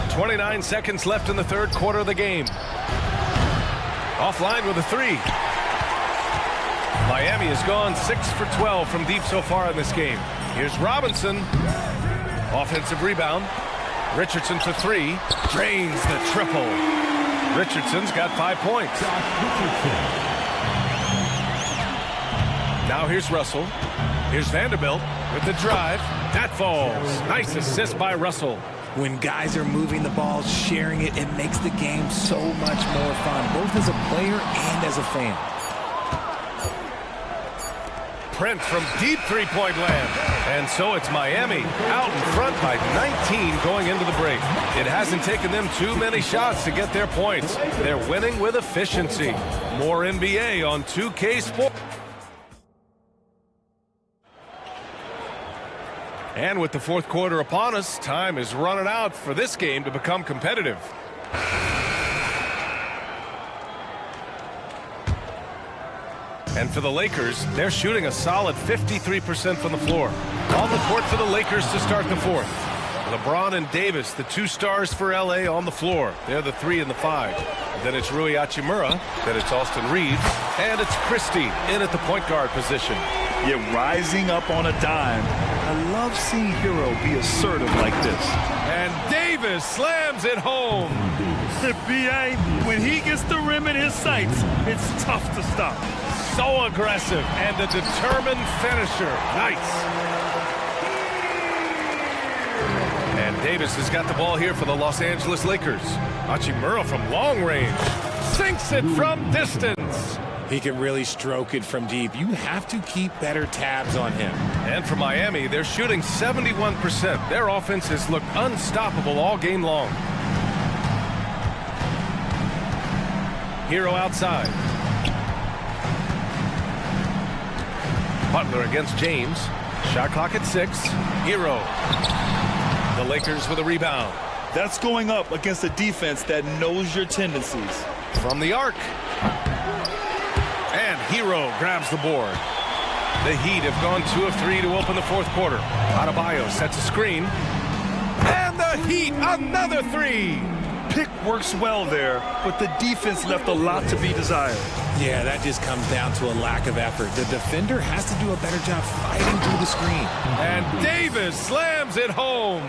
29 seconds left in the third quarter of the game. Offline with a 3. Miami has gone 6 for 12 from deep so far in this game. Here's Robinson. Offensive rebound. Richardson for 3. Drains the triple. Richardson's got 5 points. Now here's Russell. Here's Vanderbilt with the drive. That falls. Nice assist by Russell. When guys are moving the ball, sharing it, it makes the game so much more fun, both as a player and as a fan. Print from deep 3-point land. And so it's Miami out in front by 19 going into the break. It hasn't taken them too many shots to get their points. They're winning with efficiency. More NBA on 2K Sports. And with the fourth quarter upon us, time is running out for this game to become competitive. And for the Lakers, they're shooting a solid 53% from the floor. On the court for the Lakers to start the fourth. LeBron and Davis, the 2 stars for LA, on the floor. They're the 3 and the 5. Then it's Rui Hachimura. Then it's Austin Reeves. And it's Christie in at the point guard position. Yeah, rising up on a dime. I love seeing Hero be assertive like this. And Davis slams it home. B.A., when he gets the rim in his sights, it's tough to stop. So aggressive and a determined finisher. Nice. And Davis has got the ball here for the Los Angeles Lakers. Hachimura from long range sinks it from distance. He can really stroke it from deep. You have to keep better tabs on him. And for Miami, they're shooting 71%. Their offense has looked unstoppable all game long. Hero outside. Butler against James. Shot clock at 6. Hero. The Lakers with a rebound. That's going up against a defense that knows your tendencies. From the arc. And Hero grabs the board. The Heat have gone 2 of 3 to open the fourth quarter. Adebayo sets a screen. And the Heat, another 3. Pick works well there, but the defense left a lot to be desired. Yeah, that just comes down to a lack of effort. The defender has to do a better job fighting through the screen. And Davis slams it home.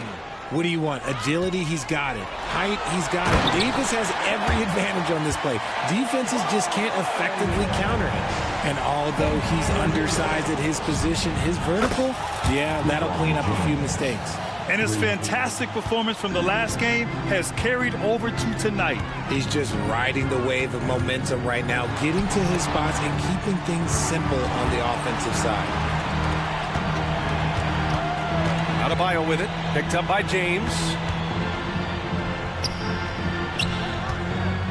What do you want? Agility, he's got it. Height, he's got it. Davis has every advantage on this play. Defenses just can't effectively counter him. And although he's undersized at his position, his vertical, yeah, that'll clean up a few mistakes. And his fantastic performance from the last game has carried over to tonight. He's just riding the wave of momentum right now, getting to his spots and keeping things simple on the offensive side. Adebayo with it, picked up by James.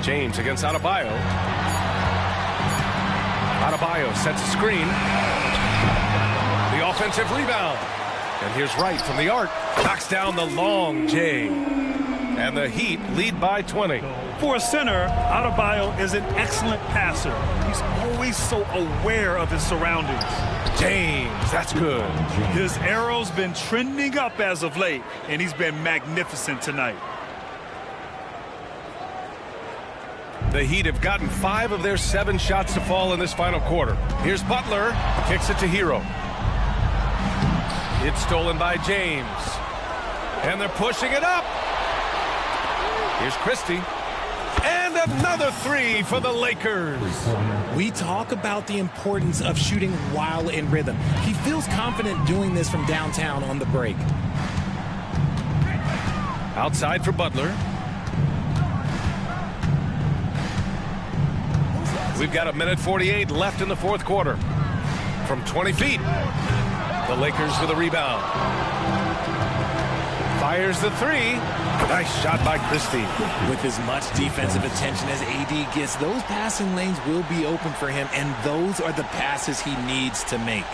James against Adebayo. Adebayo sets a screen. The offensive rebound. And here's Wright from the arc. Knocks down the long J. And the Heat lead by 20. For a center, Adebayo is an excellent passer. He's always so aware of his surroundings. James, that's good. His arrow's been trending up as of late, and he's been magnificent tonight. The Heat have gotten 5 of their 7 shots to fall in this final quarter. Here's Butler, kicks it to Hero. It's stolen by James. And they're pushing it up. Here's Christie. And another 3 for the Lakers. We talk about the importance of shooting while in rhythm. He feels confident doing this from downtown on the break. Outside for Butler. We've got 1:48 left in the fourth quarter. From 20 feet. The Lakers with a rebound. Fires the 3. Nice shot by Christie. With as much defensive attention as AD gets, those passing lanes will be open for him, and those are the passes he needs to make.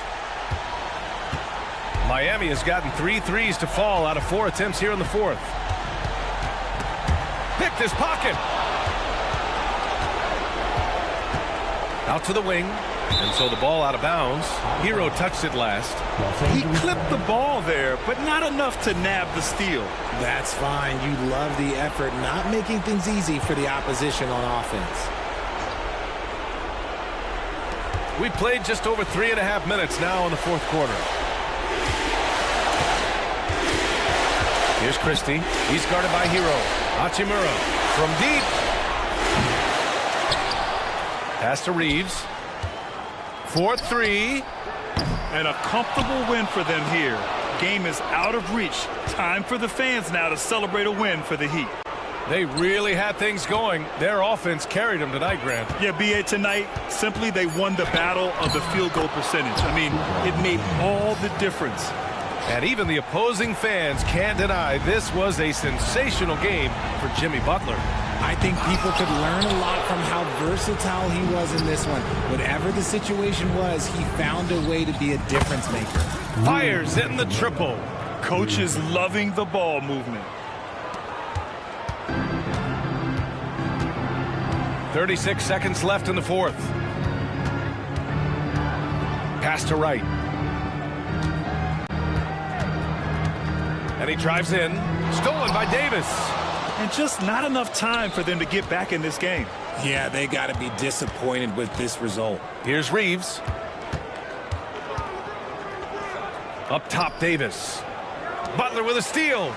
Miami has gotten 3 threes to fall out of 4 attempts here in the fourth. Picked his pocket. Out to the wing. And so the ball out of bounds. Hero touched it last. He clipped the ball there, but not enough to nab the steal. That's fine. You love the effort, not making things easy for the opposition on offense. We played just over 3.5 minutes now in the fourth quarter. Here's Christie. He's guarded by Hero. Hachimura from deep. Pass to Reeves. 4-3. And a comfortable win for them here. Game is out of reach. Time for the fans now to celebrate a win for the Heat. They really had things going. Their offense carried them tonight, Grant. Yeah, B.A., tonight, simply they won the battle of the field goal percentage. I mean, it made all the difference. And even the opposing fans can't deny this was a sensational game for Jimmy Butler. I think people could learn a lot from how versatile he was in this one. Whatever the situation was, he found a way to be a difference maker. Fires in the triple. Coach is loving the ball movement. 36 seconds left in the fourth. Pass to Wright. And he drives in. Stolen by Davis. And just not enough time for them to get back in this game. Yeah, they got to be disappointed with this result. Here's Reeves. Up top, Davis. Butler with a steal.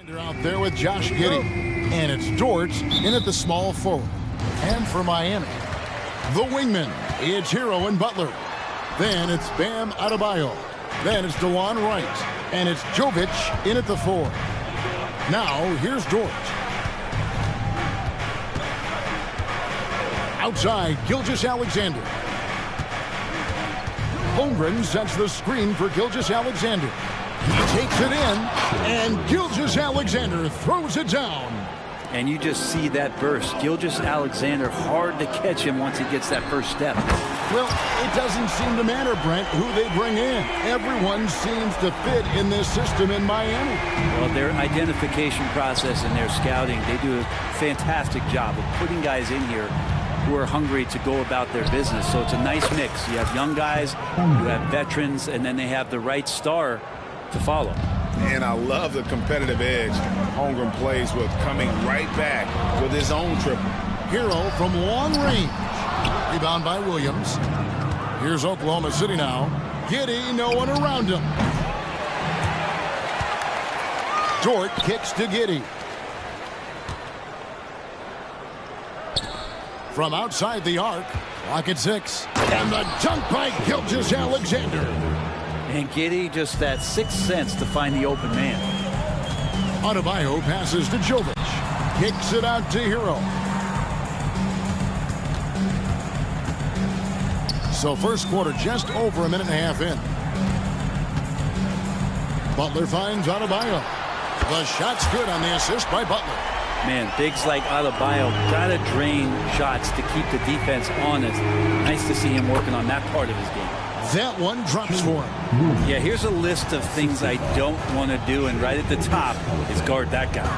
They're out there with Josh Giddey. And it's Dort in at the small forward. And for Miami, the wingman, it's Hero and Butler. Then it's Bam Adebayo. Then it's DeLon Wright. And it's Jovic in at the 4. Now, here's Dort. Outside, Gilgeous-Alexander. Holmgren sets the screen for Gilgeous-Alexander. He takes it in, and Gilgeous-Alexander throws it down. And you just see that burst. Gilgeous-Alexander, hard to catch him once he gets that first step. Well, it doesn't seem to matter, Brent, who they bring in. Everyone seems to fit in this system in Miami. Well, their identification process and their scouting, they do a fantastic job of putting guys in here who are hungry to go about their business. So it's a nice mix. You have young guys, you have veterans, and then they have the right star to follow. And I love the competitive edge Holmgren plays with, coming right back with his own triple. Hero from long range. Rebound by Williams. Here's Oklahoma City now. Giddey, no one around him. Dort kicks to Giddey. From outside the arc, clock at 6. And the dunk by Gilgeous-Alexander. And Giddey, just that sixth sense to find the open man. Adebayo passes to Jovic. Kicks it out to Hero. So first quarter just over a minute and a half in. Butler finds Adebayo. The shot's good on the assist by Butler. Man, bigs like Adebayo gotta drain shots to keep the defense honest. Nice to see him working on that part of his game. That one drops for him. Yeah, here's a list of things I don't want to do, and right at the top is guard that guy.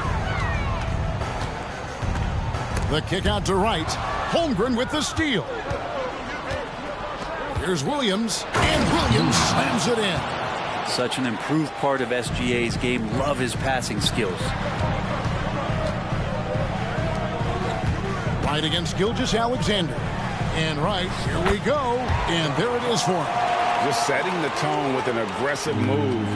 The kick out to Wright. Holmgren with the steal. Here's Williams, and Williams slams it in. Such an improved part of SGA's game. Love his passing skills. Right against Gilgeous-Alexander. And right, here we go. And there it is for him. Just setting the tone with an aggressive move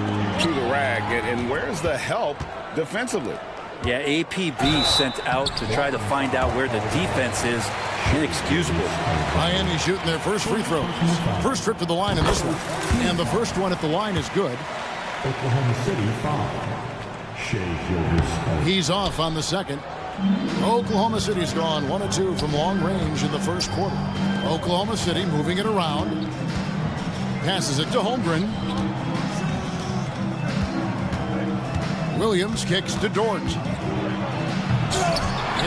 to the rack. And where's the help defensively? Yeah, APB sent out to try to find out where the defense is. Inexcusable. Miami shooting their first free throws. First trip to the line in this one. And the first one at the line is good. Oklahoma City foul. Shea Gilgeous. He's off on the second. Oklahoma City's gone 1 of 2 from long range in the first quarter. Oklahoma City moving it around. Passes it to Holmgren. Williams kicks to Dort.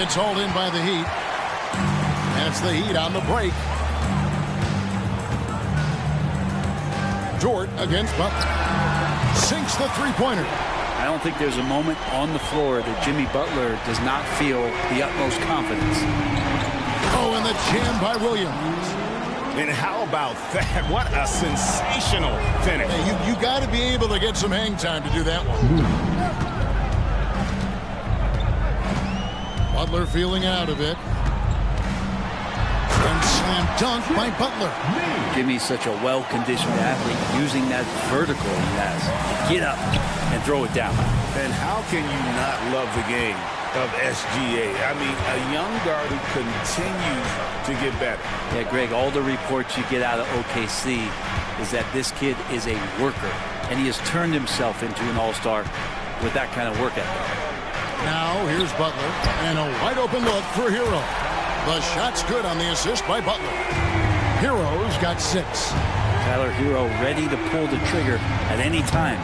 It's hauled in by the Heat. And it's the Heat on the break. Dort against Butler. Sinks the three-pointer. I don't think there's a moment on the floor that Jimmy Butler does not feel the utmost confidence. Oh, and the jam by Williams. And how about that? What a sensational finish. Hey, you got to be able to get some hang time to do that one. Butler feeling out of it. And slam dunk by Butler. Jimmy's such a well-conditioned athlete, using that vertical he has to get up and throw it down. And how can you not love the game of SGA? I mean, a young guard who continues to get better. Yeah, Greg, all the reports you get out of OKC is that this kid is a worker, and he has turned himself into an all-star with that kind of work ethic. Now, here's Butler, and a wide-open look for Hero. The shot's good on the assist by Butler. Hero's got 6. Tyler Hero ready to pull the trigger at any time.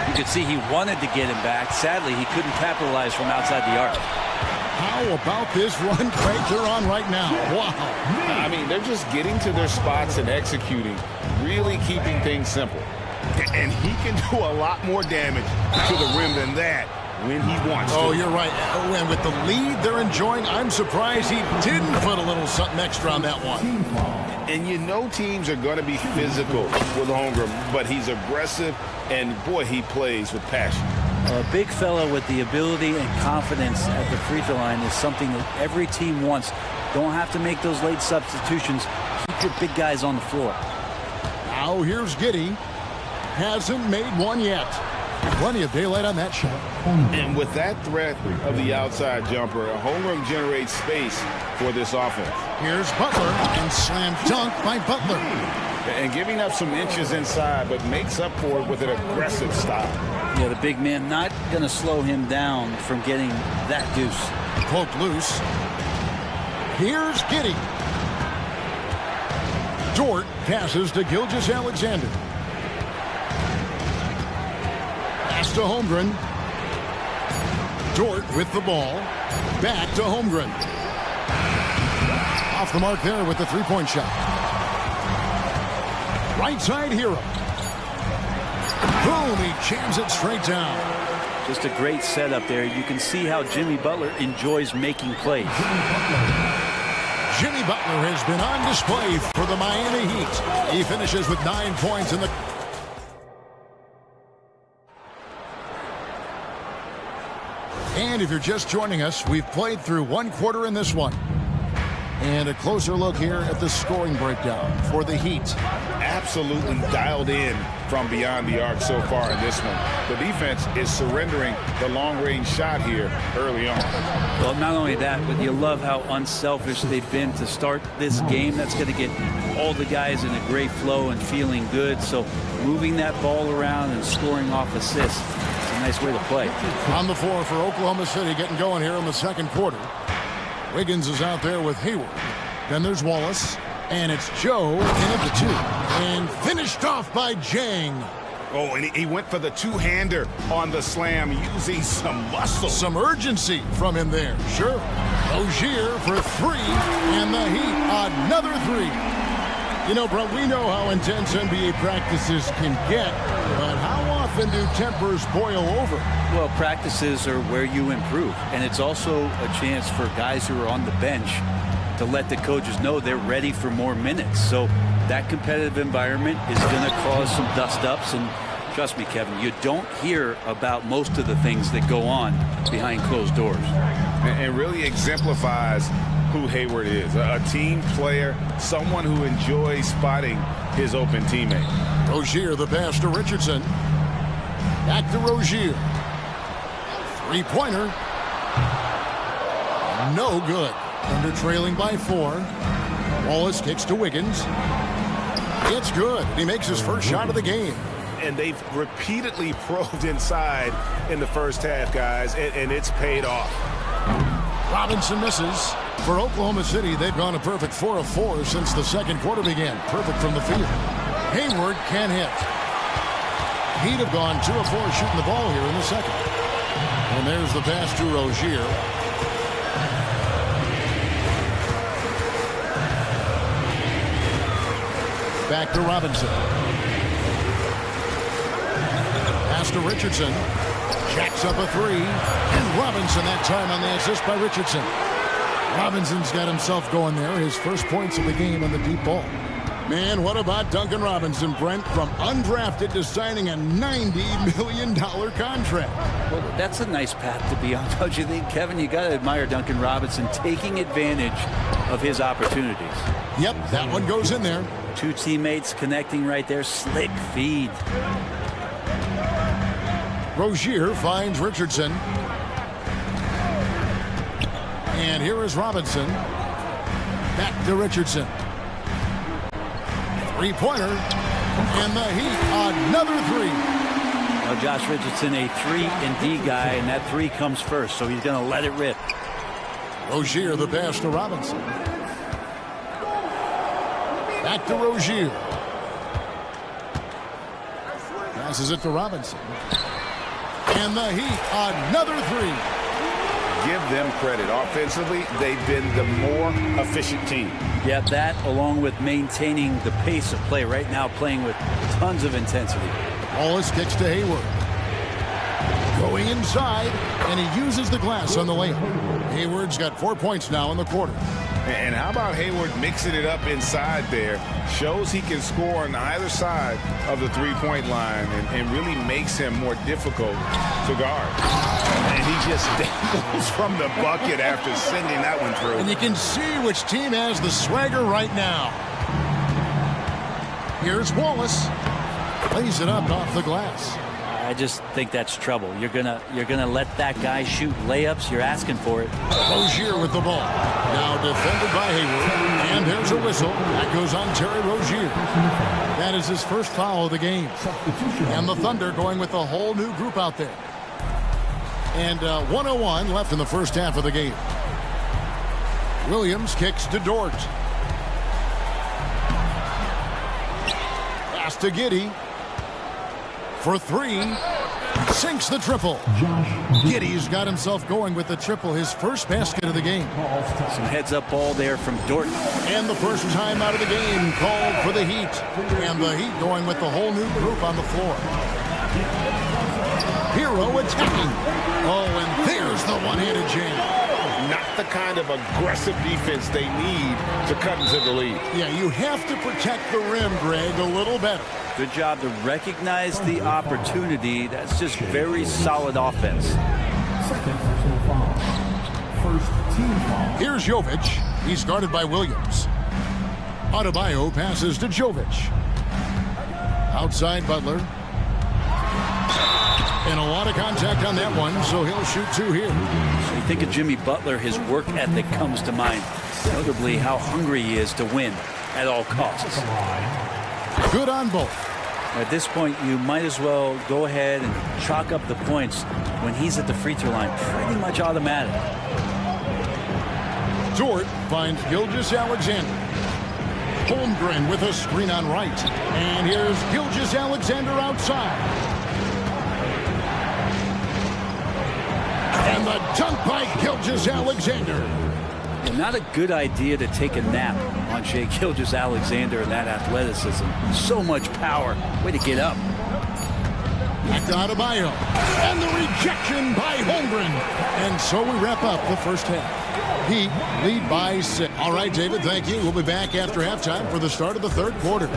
You could see he wanted to get him back. Sadly, he couldn't capitalize from outside the arc. How about this run break they're on right now? Wow. I mean, they're just getting to their spots and executing, really keeping things simple. And he can do a lot more damage to the rim than that when he wants to. Oh, you're right. Oh, and with the lead they're enjoying, I'm surprised he didn't put a little something extra on that one. And you know teams are going to be physical with Holmgren, but he's aggressive, and boy, he plays with passion. A big fella with the ability and confidence at the free throw line is something that every team wants. Don't have to make those late substitutions. Keep your big guys on the floor. Now here's Giddey. Hasn't made one yet. Plenty of daylight on that shot. And with that threat of the outside jumper, a homeroom generates space for this offense. Here's Butler, and slam dunk by Butler. And giving up some inches inside, but makes up for it with an aggressive style. Yeah, the big man not going to slow him down from getting that deuce. Poked loose. Here's Giddey. Dort passes to Gilgeous-Alexander. Pass to Holmgren. Dort with the ball. Back to Holmgren. Off the mark there with the three-point shot. Right side Hero. Boom, he jams it straight down. Just a great setup there. You can see how Jimmy Butler enjoys making plays. Jimmy Butler has been on display for the Miami Heat. He finishes with 9 points in the... And if you're just joining us, we've played through one quarter in this one. And a closer look here at the scoring breakdown for the Heat. Absolutely dialed in from beyond the arc so far in this one. The defense is surrendering the long-range shot here early on. Well, not only that, but you love how unselfish they've been to start this game. That's going to get all the guys in a great flow and feeling good. So moving that ball around and scoring off assists, it's a nice way to play. On the floor for Oklahoma City, getting going here in the second quarter. Wiggins is out there with Hayward. Then there's Wallace. And it's Joe in at the 2. And finished off by Jang. Oh, and he went for the two-hander on the slam, using some muscle. Some urgency from him there. Sure. Rozier for 3. And the Heat, another 3. You know, bro, we know how intense NBA practices can get. But how often do tempers boil over? Well, practices are where you improve. And it's also a chance for guys who are on the bench to let the coaches know they're ready for more minutes. So that competitive environment is going to cause some dust-ups. And trust me, Kevin, you don't hear about most of the things that go on behind closed doors. And really exemplifies who Hayward is. A team player, someone who enjoys spotting his open teammate. Rozier, the pass to Richardson. Back to Rozier. Three-pointer. No good. Under trailing by 4. Wallace kicks to Wiggins. It's good. He makes his first shot of the game. And they've repeatedly probed inside in the first half, guys, and it's paid off. Robinson misses. For Oklahoma City, they've gone a perfect 4 of 4 since the second quarter began. Perfect from the field. Hayward can hit. He'd have gone 2 of 4 shooting the ball here in the second. And there's the pass to Rozier. Back to Robinson. Pass to Richardson. Jacks up a 3. And Robinson that time on the assist by Richardson. Robinson's got himself going there. His first points of the game on the deep ball. Man, what about Duncan Robinson, Brent? From undrafted to signing a $90 million contract. Well, that's a nice path to be on, don't you think, Kevin? You got to admire Duncan Robinson taking advantage of his opportunities. Yep, that one goes in there. 2 teammates connecting right there. Slick feed. Rozier finds Richardson. And here is Robinson. Back to Richardson. Three-pointer. And the Heat, another 3. Well, Josh Richardson, a 3-and-D guy, and that 3 comes first, so he's going to let it rip. Rozier, the pass to Robinson. Back to Rozier. Passes it to Robinson. And the Heat, another 3. Give them credit. Offensively, they've been the more efficient team. Yeah, that along with maintaining the pace of play right now, playing with tons of intensity. Wallace kicks to Hayward. Going inside, and he uses the glass on the layup. Hayward's got 4 points now in the quarter. And how about Hayward mixing it up inside there? Shows he can score on either side of the three-point line and really makes him more difficult to guard. And he just dangles from the bucket after sending that one through. And you can see which team has the swagger right now. Here's Wallace. Plays it up off the glass. I just think that's trouble. You're gonna let that guy shoot layups. You're asking for it. Rozier with the ball. Now defended by Hayward. And there's a whistle. That goes on Terry Rozier. That is his first foul of the game. And the Thunder going with a whole new group out there. And 1:01 left in the first half of the game. Williams kicks to Dort. Pass to Giddey. For three. Sinks the triple. Giddey's got himself going with the triple, his first basket of the game. Some heads-up ball there from Dort. And the first time out of the game called for the Heat. And the Heat going with the whole new group on the floor. Hero attacking. Oh, and there's the one-handed jam. Not the kind of aggressive defense they need to cut into the lead. Yeah, you have to protect the rim, Greg, a little better. Good job to recognize the opportunity. That's just very solid offense. Second personal foul. First team foul. Here's Jovic. He's guarded by Williams. Adebayo passes to Jovic. Outside Butler. And a lot of contact on that one, so he'll shoot two here. You think of Jimmy Butler, his work ethic comes to mind. Notably, how hungry he is to win at all costs. Good on both. At this point, you might as well go ahead and chalk up the points when he's at the free throw line. Pretty much automatic. Dort finds Gilgeous-Alexander. Holmgren with a screen on right. And here's Gilgeous-Alexander outside. And the dunk by Gilgeous-Alexander. Not a good idea to take a nap on Shai Gilgeous-Alexander and that athleticism. So much power. Way to get up. Back to Adebayo. And the rejection by Holmgren. And so we wrap up the first half. Heat lead by 6. All right, David, thank you. We'll be back after halftime for the start of the third quarter.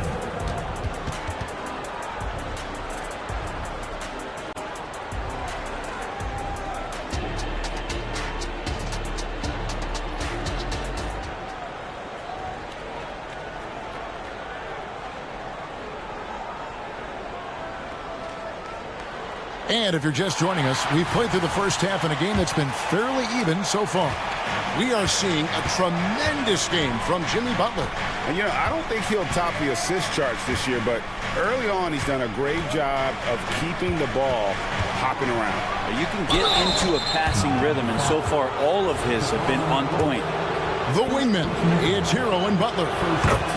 And if you're just joining us, we've played through the first half in a game that's been fairly even so far. We are seeing a tremendous game from Jimmy Butler. And, you know, I don't think he'll top the assist charts this year, but early on he's done a great job of keeping the ball hopping around. You can get into a passing rhythm, and so far all of his have been on point. The wingman, it's Hero and Butler.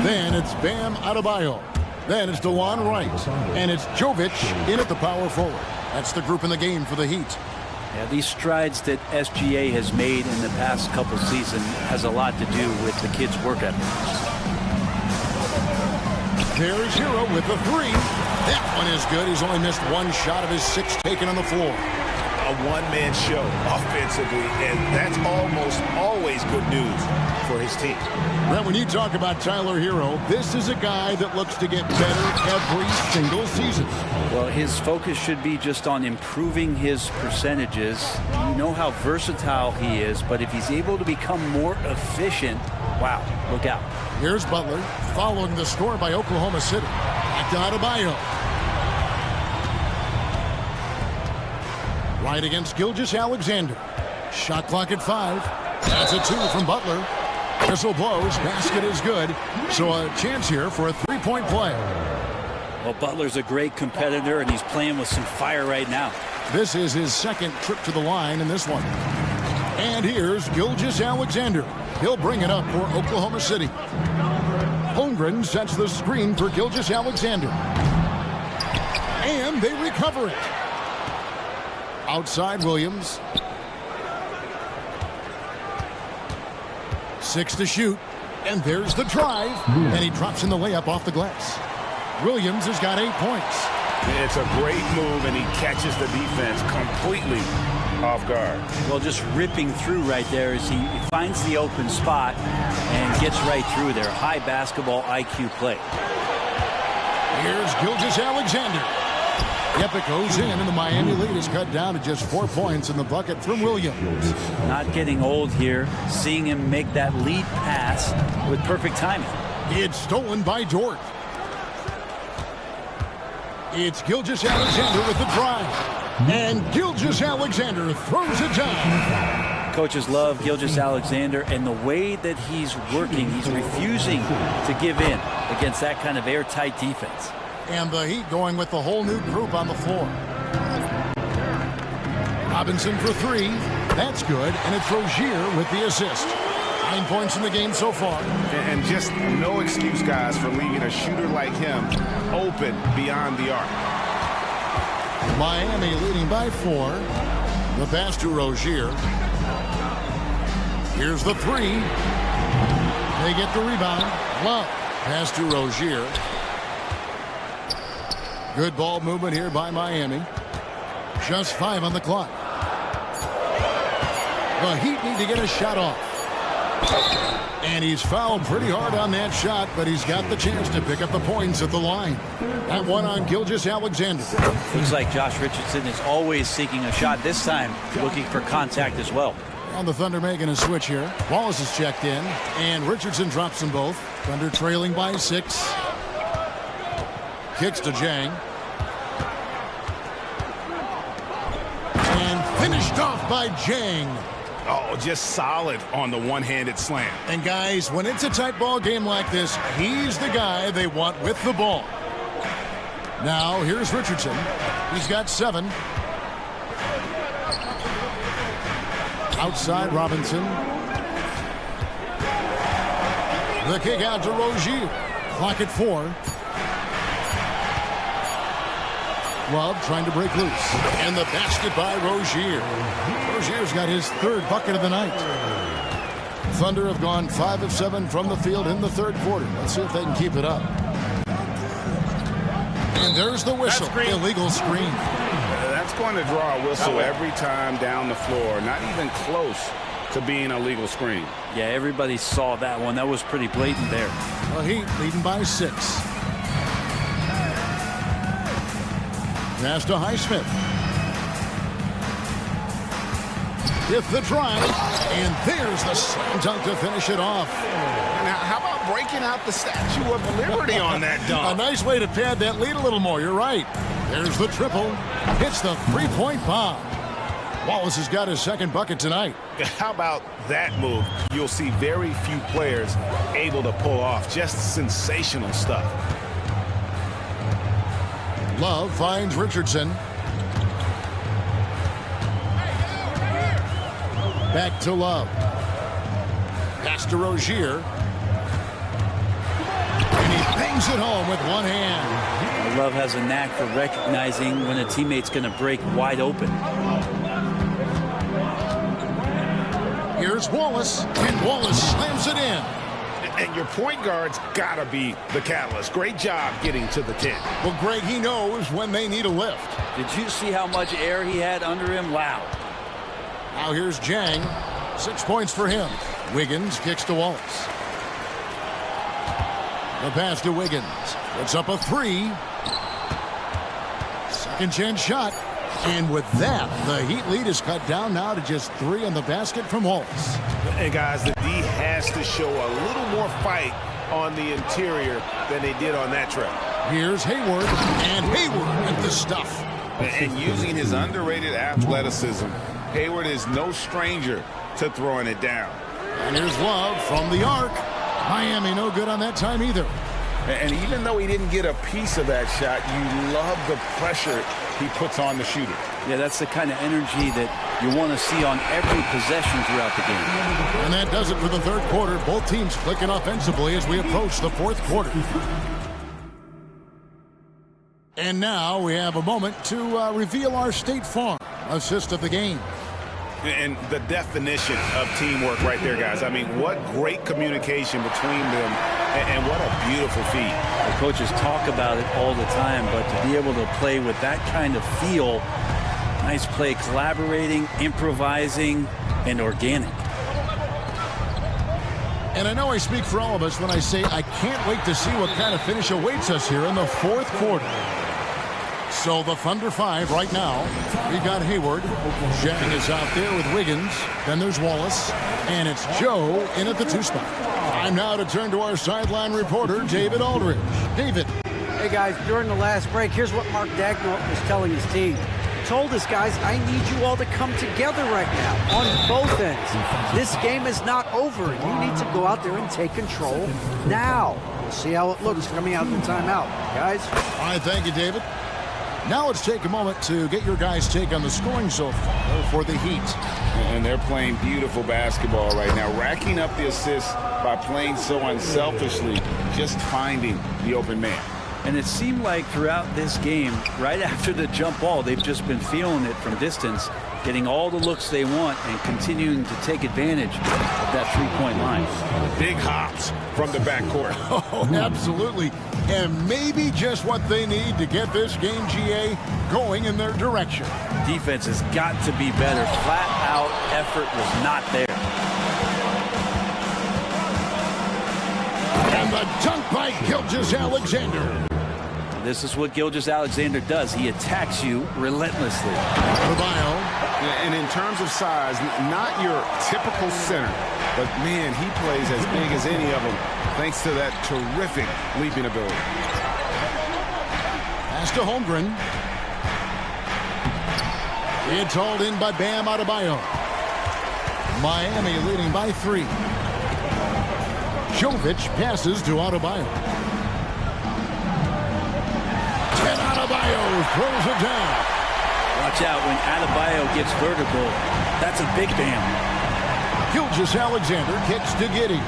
Then it's Bam Adebayo. Then it's DeLon Wright. And it's Jovic in at the power forward. That's the group in the game for the Heat. Yeah, these strides that SGA has made in the past couple seasons has a lot to do with the kid's work ethic. There's Hero with the three. That one is good. He's only missed one shot of his 6 taken on the floor. A one-man show offensively, and that's almost always good news for his team. Brent, when you talk about Tyler Hero, this is a guy that looks to get better every single season. Well, his focus should be just on improving his percentages. You know how versatile he is, but if he's able to become more efficient, wow, look out. Here's Butler following the score by Oklahoma City. Back to Adebayo. Right against Gilgeous-Alexander. Shot clock at 5. That's a 2 from Butler. Whistle blows. Basket is good. So a chance here for a three-point play. Well, Butler's a great competitor, and he's playing with some fire right now. This is his second trip to the line in this one. And here's Gilgeous-Alexander. He'll bring it up for Oklahoma City. Holmgren sets the screen for Gilgeous-Alexander. And they recover it. Outside Williams. 6 to shoot. And there's the drive. And he drops in the layup off the glass. Williams has got 8 points. It's a great move, and he catches the defense completely off guard. Well, just ripping through right there as he finds the open spot and gets right through there. High basketball IQ play. Here's Gilgeous-Alexander. Yep, it goes in, and the Miami lead is cut down to just 4 points in the bucket from Williams. Not getting old here. Seeing him make that lead pass with perfect timing. It's stolen by Dort. It's Gilgeous-Alexander with the drive. And Gilgeous-Alexander throws it down. Coaches love Gilgeous-Alexander, and the way that he's working, he's refusing to give in against that kind of airtight defense. And the Heat going with the whole new group on the floor. Robinson for three. That's good, and it's Rozier with the assist. 9 points in the game so far. And just no excuse, guys, for leaving a shooter like him open beyond the arc. Miami leading by 4. The pass to Rozier. Here's the three. They get the rebound. Love. Pass to Rozier. Good ball movement here by Miami. Just 5 on the clock. The Heat need to get a shot off. And he's fouled pretty hard on that shot, but he's got the chance to pick up the points at the line. That one on Gilgeous-Alexander. Looks like Josh Richardson is always seeking a shot, this time looking for contact as well. On the Thunder making a switch here. Wallace is checked in, and Richardson drops them both. Thunder trailing by 6. Kicks to Jang. And finished off by Jang. Oh, just solid on the one-handed slam. And guys, when it's a tight ball game like this, he's the guy they want with the ball. Now, here's Richardson. He's got 7. Outside Robinson. The kick out to Rozier. Clock at 4. Love trying to break loose. And the basket by Rozier. Rozier's got his 3rd bucket of the night. Thunder have gone 5 of 7 from the field in the 3rd quarter. Let's see if they can keep it up. And there's the whistle. Illegal screen. That's going to draw a whistle every time down the floor. Not even close to being a legal screen. Yeah, everybody saw that one. That was pretty blatant there. The Heat leading by 6. Pass to Highsmith. With the drive, and there's the slam dunk to finish it off. Now, how about breaking out the Statue of Liberty on that dunk? A nice way to pad that lead a little more. You're right. There's the triple. Hits the three-point bomb. Wallace has got his 2nd bucket tonight. How about that move? You'll see very few players able to pull off. Just sensational stuff. Love finds Richardson. Back to Love. Pass to Rozier. And he bangs it home with one hand. Love has a knack for recognizing when a teammate's going to break wide open. Here's Wallace, and Wallace slams it in. And your point guard's got to be the catalyst. Great job getting to the 10. Well, Greg, he knows when they need a lift. Did you see how much air he had under him? Wow. Now here's Jang. 6 points for him. Wiggins kicks to Wallace. The pass to Wiggins. Puts up a 3. 2nd chance shot. And with that, the Heat lead is cut down now to just 3 on the basket from Wallace. And guys, the D has to show a little more fight on the interior than they did on that trip. Here's Hayward, and Hayward with the stuff. And using his underrated athleticism, Hayward is no stranger to throwing it down. And here's Love from the arc. Miami no good on that time either. And even though he didn't get a piece of that shot, you love the pressure he puts on the shooter. Yeah, that's the kind of energy that you want to see on every possession throughout the game. And that does it for the 3rd quarter. Both teams clicking offensively as we approach the 4th quarter. And now we have a moment to reveal our State Farm assist of the game. And the definition of teamwork right there, guys. I mean, what great communication between them, and what a beautiful feat. The coaches talk about it all the time, but to be able to play with that kind of feel, nice play, collaborating, improvising, and organic. And I know I speak for all of us when I say I can't wait to see what kind of finish awaits us here in the 4th quarter. So the Thunder 5 right now. We've got Hayward. Jang is out there with Wiggins. Then there's Wallace. And it's Joe in at the 2 spot. Time now to turn to our sideline reporter, David Aldridge. David. Hey, guys, during the last break, here's what Mark Dagnall was telling his team. He told us, guys, I need you all to come together right now on both ends. This game is not over. You need to go out there and take control now. We'll see how it looks coming out of the timeout. Guys? All right, thank you, David. Now let's take a moment to get your guys' take on the scoring so far for the Heat. And they're playing beautiful basketball right now, racking up the assists by playing so unselfishly, just finding the open man. And it seemed like throughout this game, right after the jump ball, they've just been feeling it from distance, getting all the looks they want and continuing to take advantage of that three-point line. Big hops from the backcourt. Oh, absolutely. And maybe just what they need to get this game, GA, going in their direction. Defense has got to be better. Flat-out effort was not there. And the dunk by Gilgeous-Alexander. This is what Gilgeous-Alexander does. He attacks you relentlessly. And in terms of size, not your typical center, but man, he plays as big as any of them thanks to that terrific leaping ability. Pass to Holmgren. It's hauled in by Bam Adebayo. Miami leading by 3. Jovic passes to Adebayo. And Adebayo throws it down. Watch out when Adebayo gets vertical. That's a big Bam. Gilgeous-Alexander kicks to Giddey.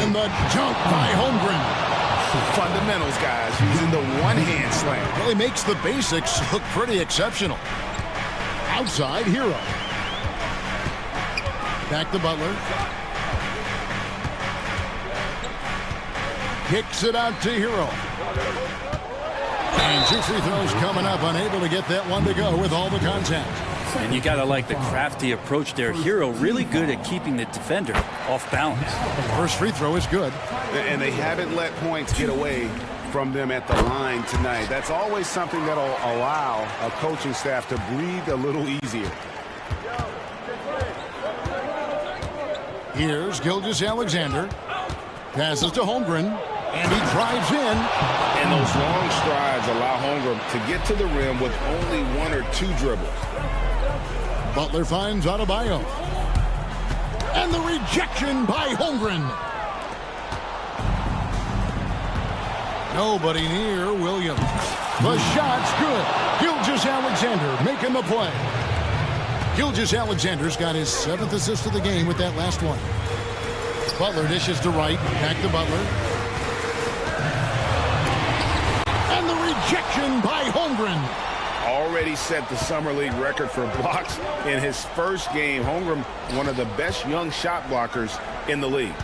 And the jump by Holmgren. Fundamentals, guys, using the one-hand slam. Really makes the basics look pretty exceptional. Outside, Hero. Back to Butler. Kicks it out to Hero. And 2 free throws coming up, unable to get that one to go with all the contact. And you got to like the crafty approach there. Hero really good at keeping the defender off balance. First free throw is good. And they haven't let points get away from them at the line tonight. That's always something that'll allow a coaching staff to breathe a little easier. Here's Gilgeous-Alexander. Passes to Holmgren. And he drives in. And those long strides allow Holmgren to get to the rim with only 1 or 2 dribbles. Butler finds Adebayo. And the rejection by Holmgren. Nobody near Williams. The shot's good. Gilgeous-Alexander making the play. Gilgeous-Alexander's got his 7th assist of the game with that last one. Butler dishes to Wright. Back to Butler. And the rejection by Holmgren. Already set the Summer League record for blocks in his first game. Holmgren, one of the best young shot blockers in the league.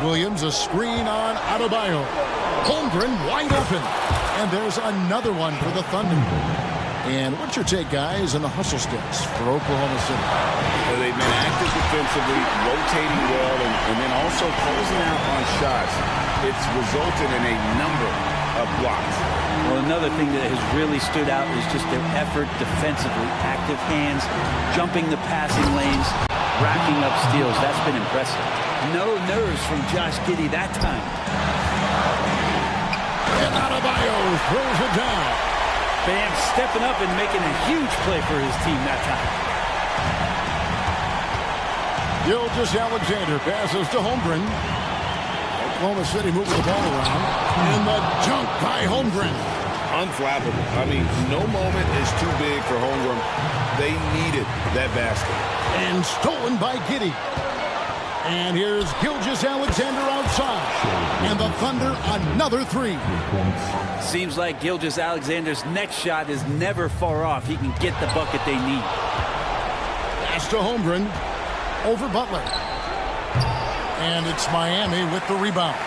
Williams, a screen on Adebayo. Holmgren wide open. And there's another one for the Thunder. And what's your take, guys, on the hustle sticks for Oklahoma City? Well, they've been active defensively, rotating well, and then also closing out on shots. It's resulted in a number of blocks. Well, another thing that has really stood out is just their effort defensively. Active hands, jumping the passing lanes, racking up steals. That's been impressive. No nerves from Josh Giddey that time. And Adebayo throws it down. Bam stepping up and making a huge play for his team that time. Gilgeous-Alexander passes to Holmgren. Oklahoma City moving the ball around. And the jump by Holmgren. Unflappable. I mean, no moment is too big for Holmgren. They needed that basket. And stolen by Giddey. And here's Gilgeous-Alexander outside. And the Thunder, another 3. Seems like Gilgeous-Alexander's next shot is never far off. He can get the bucket they need. Pass to Holmgren. Over Butler. And it's Miami with the rebound.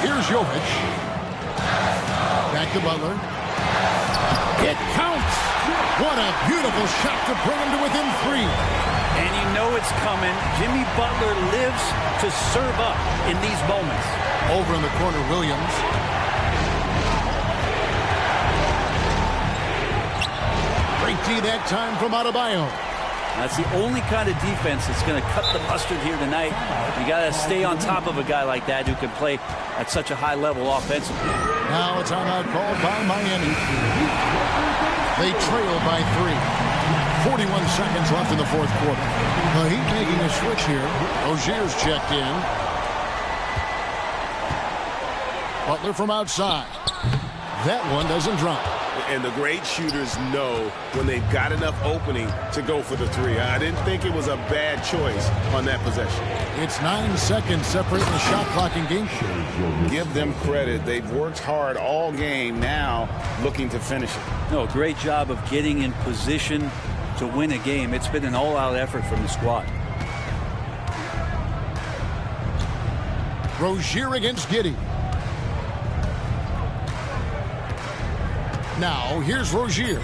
Here's Jovic. Back to Butler. It counts. What a beautiful shot to bring him to within 3. And you know it's coming. Jimmy Butler lives to serve up in these moments. Over in the corner, Williams. Great D that time from Adebayo. That's the only kind of defense that's going to cut the mustard here tonight. You got to stay on top of a guy like that who can play at such a high level offensively. Now a timeout called by Miami. They trail by 3. 41 seconds left in the fourth quarter. The Heat making a switch here. Rozier's checked in. Butler from outside. That one doesn't drop. And the great shooters know when they've got enough opening to go for the 3. I didn't think it was a bad choice on that possession. It's 9 seconds separating the shot clock and game. Give them credit. They've worked hard all game, now looking to finish it. No, great job of getting in position to win a game. It's been an all-out effort from the squad. Rozier against Giddey. Now, here's Rozier.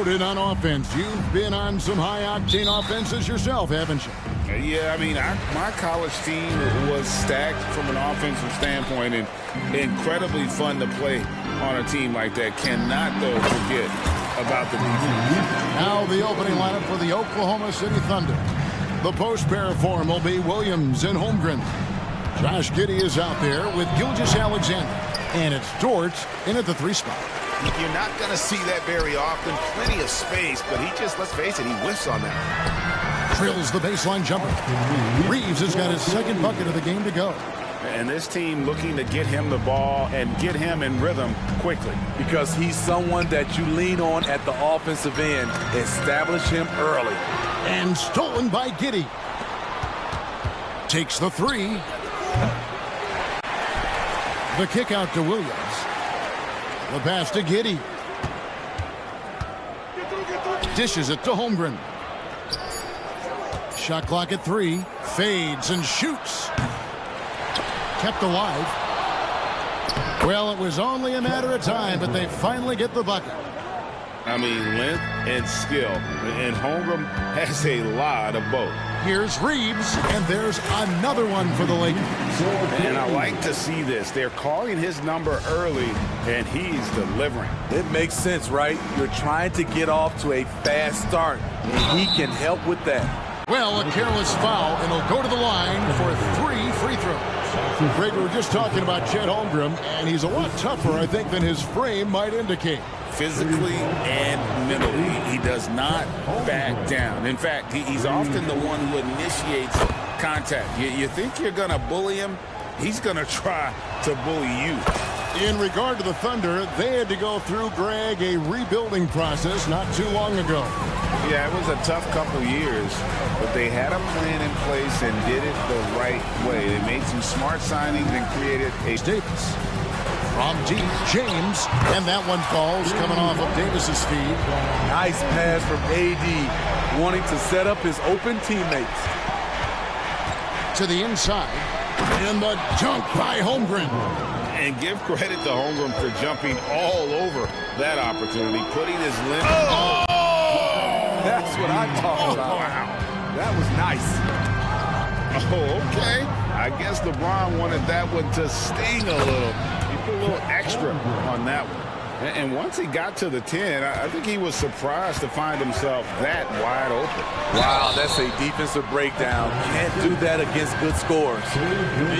loaded on offense. You've been on some high-octane offenses yourself, haven't you? Yeah, I mean, my college team was stacked from an offensive standpoint and incredibly fun to play on a team like that. Cannot, though, forget about the defense. Now the opening lineup for the Oklahoma City Thunder. The post pair form will be Williams and Holmgren. Josh Giddey is out there with Gilgeous-Alexander. And it's Dort in at the 3 spot. You're not going to see that very often. Plenty of space, but he just, let's face it, he whiffs on that. Drills the baseline jumper. Reeves has got his second bucket of the game to go. And this team looking to get him the ball and get him in rhythm quickly. Because he's someone that you lean on at the offensive end. Establish him early. And stolen by Giddey. Takes the 3. The kick out to Williams. The pass to Giddey. Dishes it to Holmgren. Shot clock at 3. Fades and shoots. Kept alive. Well, it was only a matter of time, but they finally get the bucket. I mean, length and skill. And Holmgren has a lot of both. Here's Reeves, and there's another one for the Lakers. And I like to see this. They're calling his number early, and he's delivering. It makes sense, right? You're trying to get off to a fast start, and he can help with that. Well, a careless foul, and he'll go to the line for 3 free throws. Greg, we were just talking about Chet Holmgren, and he's a lot tougher, I think, than his frame might indicate. Physically and mentally, he does not back down. In fact, he's often the one who initiates contact. You think you're going to bully him? He's going to try to bully you. In regard to the Thunder, they had to go through, Greg, a rebuilding process not too long ago. Yeah, it was a tough couple years, but they had a plan in place and did it the right way. They made some smart signings and created a... Davis. From deep, James, and that one falls coming off of Davis's feed. Nice pass from AD, wanting to set up his open teammates. To the inside, and the dunk by Holmgren. And give credit to Holmgren for jumping all over that opportunity, putting his limb. Oh! That's what I'm talking about. Wow. That was nice. Oh, okay. I guess LeBron wanted that one to sting a little. He put a little extra on that one. And once he got to the 10, I think he was surprised to find himself that wide open. Wow, that's a defensive breakdown. Can't do that against good scores.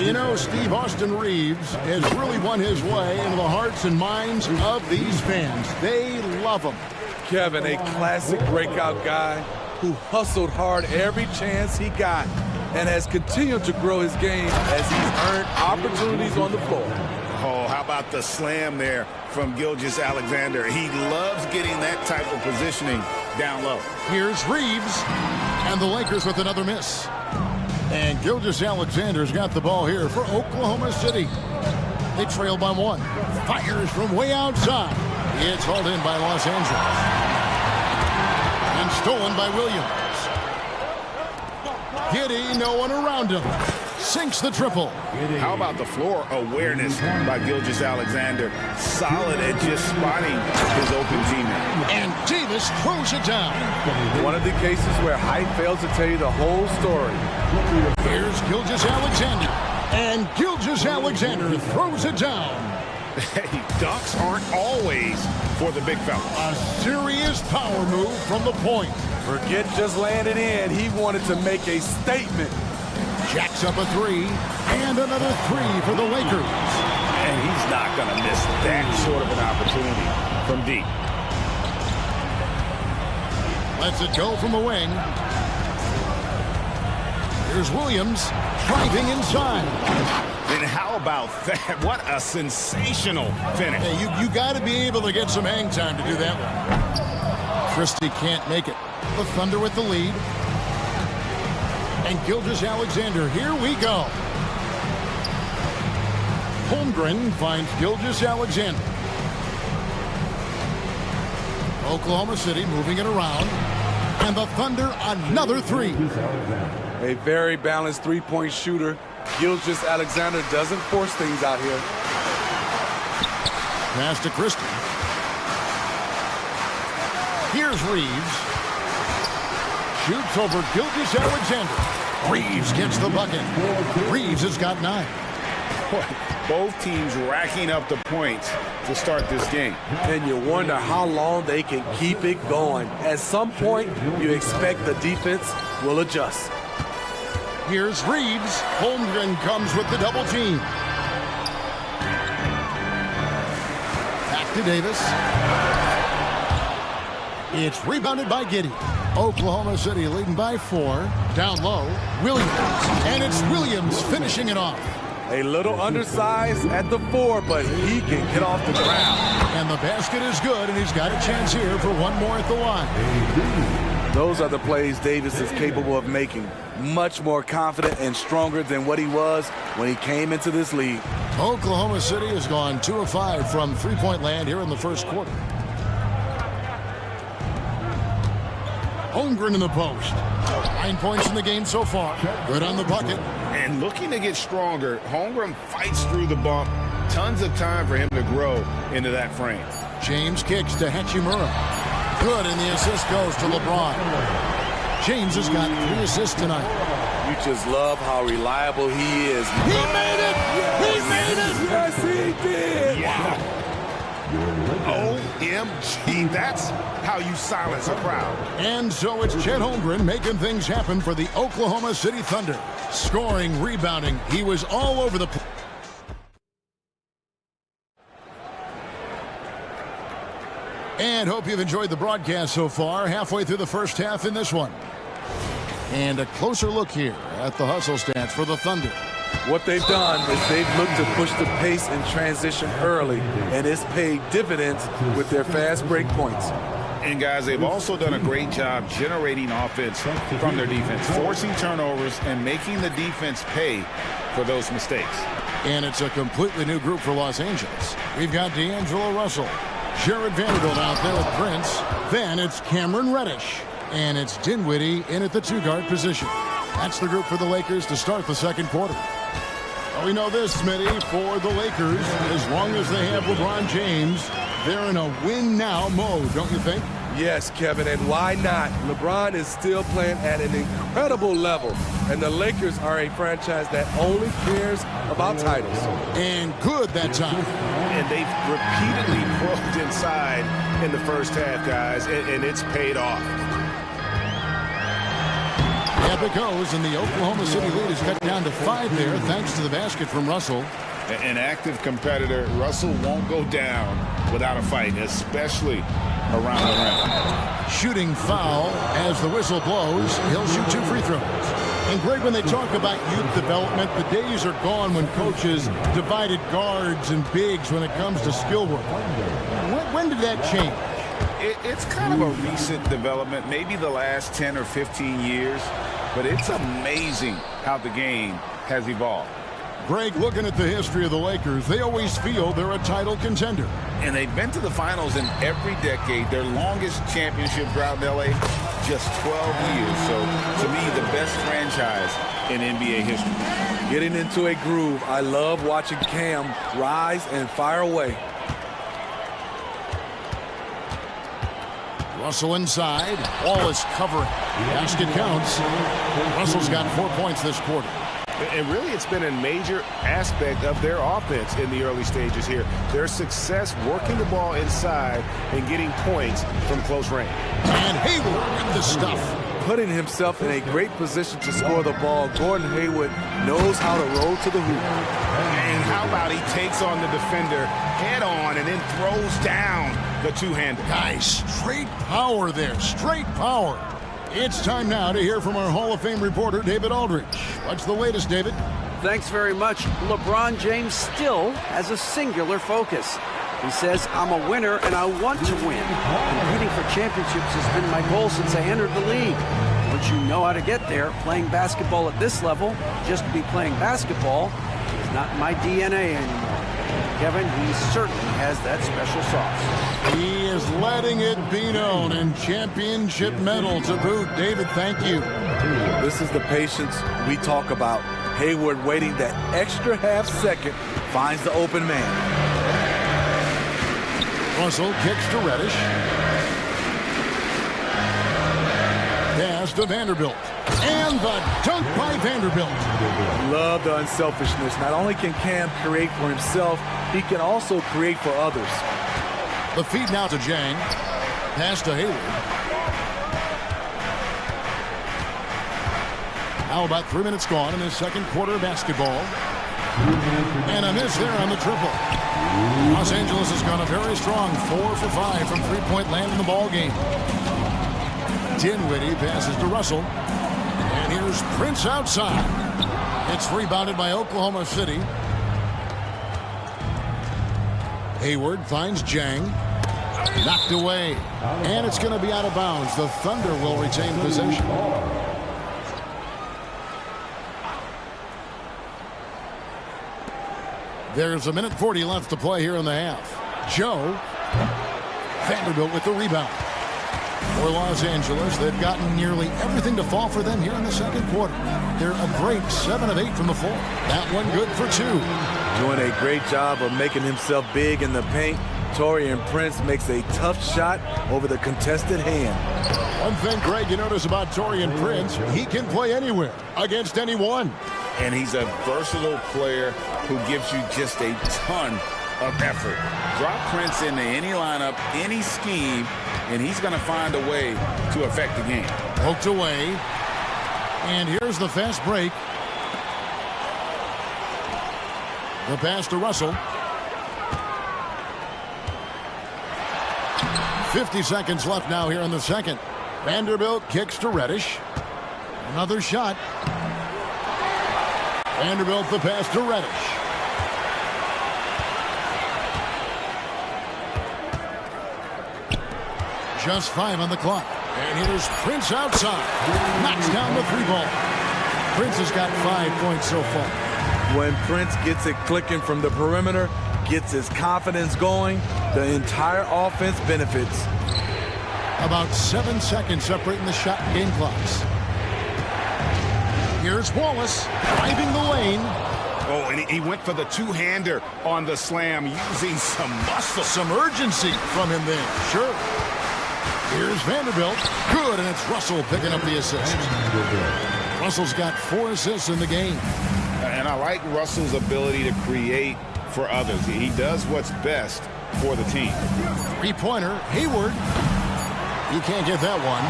You know, Steve Austin Reeves has really won his way into the hearts and minds of these fans. They love him. Kevin, a classic breakout guy who hustled hard every chance he got and has continued to grow his game as he's earned opportunities on the floor. Oh, how about the slam there from Gilgeous-Alexander? He loves getting that type of positioning down low. Here's Reeves, and the Lakers with another miss. And Gilgeous-Alexander's got the ball here for Oklahoma City. They trail by 1. Fires from way outside. It's hauled in by Los Angeles. And stolen by Williams. Giddey, no one around him. Sinks the triple. How about the floor awareness by Gilgeous-Alexander? Solid at just spotting his open teammate. And Davis throws it down. One of the cases where height fails to tell you the whole story. Here's Gilgeous-Alexander. And Gilgeous-Alexander throws it down. Hey, dunks aren't always for the big fella. A serious power move from the point. Forget just laying it in. He wanted to make a statement. Jacks up a 3, and another 3 for the Lakers. And he's not going to miss that sort of an opportunity from deep. Lets it go from the wing. Here's Williams driving inside. And how about that? What a sensational finish. Hey, you got to be able to get some hang time to do that one. Christie can't make it. The Thunder with the lead. And Gilgeous-Alexander, here we go. Holmgren finds Gilgeous-Alexander. Oklahoma City moving it around. And the Thunder, another 3. A very balanced three-point shooter. Gilgeous-Alexander doesn't force things out here. Pass to Christie. Here's Reeves. Shoots over Gilgeous Alexander. Reeves gets the bucket. Reeves has got 9. Both teams racking up the points to start this game. And you wonder how long they can keep it going. At some point, you expect the defense will adjust. Here's Reeves. Holmgren comes with the double team. Back to Davis. It's rebounded by Giddey. Oklahoma City leading by 4. Down low, Williams. And it's Williams finishing it off. A little undersized at the 4, but he can get off the ground. And the basket is good, and he's got a chance here for one more at the line. Those are the plays Davis is capable of making. Much more confident and stronger than what he was when he came into this league. Oklahoma City has gone 2 of 5 from three-point land here in the first quarter. Holmgren in the post. 9 points in the game so far. Good on the bucket. And looking to get stronger, Holmgren fights through the bump. Tons of time for him to grow into that frame. James kicks to Hachimura. Good, and the assist goes to LeBron. James has got 3 assists tonight. You just love how reliable he is. He made it! He made it! Yes, he did! Wow. OMG, that's how you silence a crowd. And so it's Chet Holmgren making things happen for the Oklahoma City Thunder. Scoring, rebounding, he was all over the place. And hope you've enjoyed the broadcast so far. Halfway through the first half in this one. And a closer look here at the hustle stats for the Thunder. What they've done is they've looked to push the pace and transition early, and it's paid dividends with their fast break points. And guys, they've also done a great job generating offense from their defense, forcing turnovers and making the defense pay for those mistakes. And it's a completely new group for Los Angeles. We've got D'Angelo Russell, Jared Vanderbilt out there with Prince. Then it's Cameron Reddish. And it's Dinwiddie in at the 2-guard position. That's the group for the Lakers to start the second quarter. Well, we know this, Smitty, for the Lakers, as long as they have LeBron James, they're in a win-now mode, don't you think? Yes, Kevin, and why not? LeBron is still playing at an incredible level, and the Lakers are a franchise that only cares about titles. And good that time. And they've repeatedly probed inside in the first half, guys, and it's paid off. Up it goes, and the Oklahoma City lead is cut down to 5 there, thanks to the basket from Russell. An active competitor, Russell won't go down without a fight, especially around the rim. Shooting foul as the whistle blows. He'll shoot 2 free throws. And Greg, when they talk about youth development, the days are gone when coaches divided guards and bigs when it comes to skill work. When did that change? It's kind of a recent development, maybe the last 10 or 15 years, but it's amazing how the game has evolved. Greg, looking at the history of the Lakers, they always feel they're a title contender. And they've been to the finals in every decade. Their longest championship drought in LA, just 12 years. So, to me, the best franchise in NBA history. Getting into a groove. I love watching Cam rise and fire away. Russell inside. All is covering. Basket counts. Russell's got 4 points this quarter. And really, it's been a major aspect of their offense in the early stages here. Their success working the ball inside and getting points from close range. And Hayward with the stuff. Putting himself in a great position to score the ball. Gordon Hayward knows how to roll to the hoop. And how about he takes on the defender head on and then throws down the two-hander. Guys, straight power there. Straight power. It's time now to hear from our Hall of Fame reporter, David Aldridge. What's the latest, David? Thanks very much. LeBron James still has a singular focus. He says, I'm a winner and I want to win. Competing for championships has been my goal since I entered the league. Once you know how to get there, playing basketball at this level, just to be playing basketball, is not my DNA anymore. Kevin, he certainly has that special sauce. He is letting it be known, and championship medal to boot. David, thank you. This is the patience we talk about. Hayward waiting that extra half second, finds the open man. Russell kicks to Reddish. to Vanderbilt. And the dunk by Vanderbilt. Love the unselfishness. Not only can Cam create for himself, he can also create for others. The feed now to Jang. Pass to Hayward. Now about 3 minutes gone in the second quarter of basketball. And a miss there on the triple. Los Angeles has gone a very strong 4 for 5 from three-point land in the ball game. Dinwiddie passes to Russell. And here's Prince outside. It's rebounded by Oklahoma City. Hayward finds Jang. Knocked away. And it's going to be out of bounds. The Thunder will retain possession. There's 1:40 left to play here in the half. Joe. Vanderbilt with the rebound. For Los Angeles, they've gotten nearly everything to fall for them here in the second quarter. They're a great 7 of 8 from the floor. That one good for 2. Doing a great job of making himself big in the paint. Taurean Prince makes a tough shot over the contested hand. One thing, Greg, you notice about Taurean Prince, he can play anywhere, against anyone. And he's a versatile player who gives you just a ton of effort. Drop Prince into any lineup, any scheme, and he's going to find a way to affect the game. Poked away. And here's the fast break. The pass to Russell. 50 seconds left now here in the second. Vanderbilt kicks to Reddish. Another shot. Vanderbilt the pass to Reddish. Just 5 on the clock. And here's Prince outside. Knocks down the 3-ball. Prince has got 5 points so far. When Prince gets it clicking from the perimeter, gets his confidence going, the entire offense benefits. About 7 seconds separating the shot and game clocks. Here's Wallace driving the lane. Oh, and he went for the two-hander on the slam, using some muscle. Some urgency from him there. Sure. Here's Vanderbilt. Good, and it's Russell picking up the assist. Russell's got 4 assists in the game. And I like Russell's ability to create for others. He does what's best for the team. 3-pointer, Hayward. He can't get that one.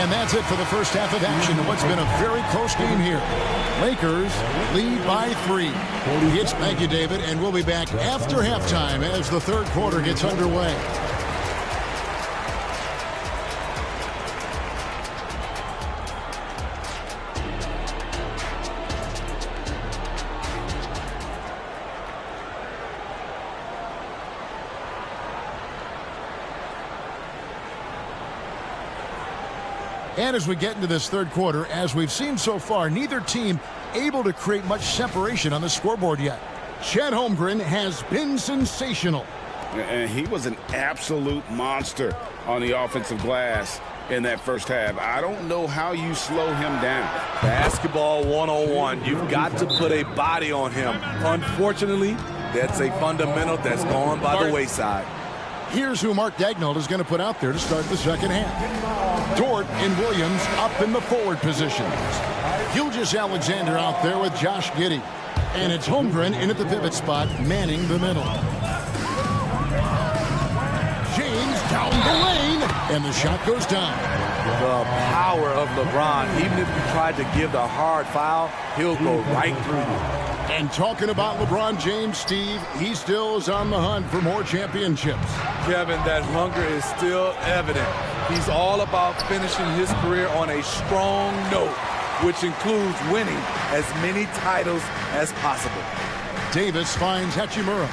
And that's it for the first half of action in what's been a very close game here. Lakers lead by 3. Thank you, David, and we'll be back after halftime as the third quarter gets underway. And as we get into this third quarter, as we've seen so far, neither team able to create much separation on the scoreboard yet. Chet Holmgren has been sensational. And he was an absolute monster on the offensive glass in that first half. I don't know how you slow him down. Basketball 101. You've got to put a body on him. Unfortunately, that's a fundamental that's gone by the wayside. Here's who Mark Daigneault is going to put out there to start the second half. Dort and Williams up in the forward positions. Gilgeous-Alexander out there with Josh Giddey. And it's Holmgren in at the pivot spot, manning the middle. James down the lane, and the shot goes down. The power of LeBron. Even if you tried to give the hard foul, he'll go right through you. And talking about LeBron James, Steve, he still is on the hunt for more championships. Kevin, that hunger is still evident. He's all about finishing his career on a strong note, which includes winning as many titles as possible. Davis finds Hachimura.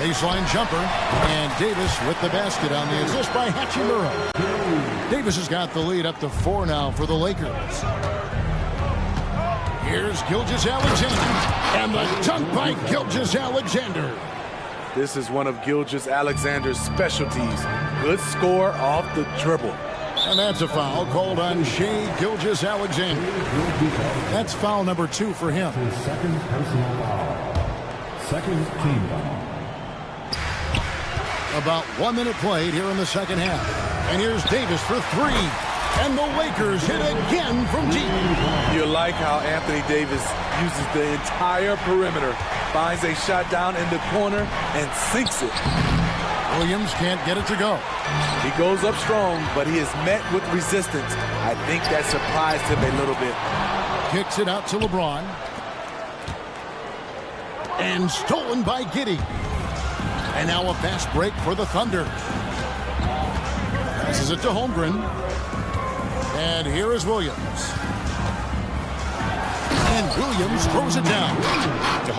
Baseline jumper, and Davis with the basket on the assist by Hachimura. Davis has got the lead up to 4 now for the Lakers. Here's Gilgeous-Alexander, and the dunk by Gilgeous-Alexander. This is one of Gilgeous-Alexander's specialties. Good score off the dribble. And that's a foul called on Shai Gilgeous-Alexander. That's foul number 2 for him. Second personal foul. Second team foul. About 1 minute played here in the second half. And here's Davis for three. And the Lakers hit again from deep. You like how Anthony Davis uses the entire perimeter, finds a shot down in the corner, and sinks it. Williams can't get it to go. He goes up strong, but he is met with resistance. I think that surprised him a little bit. Kicks it out to LeBron. And stolen by Giddey. And now a fast break for the Thunder. Passes it to Holmgren. And here is Williams. And Williams throws it down.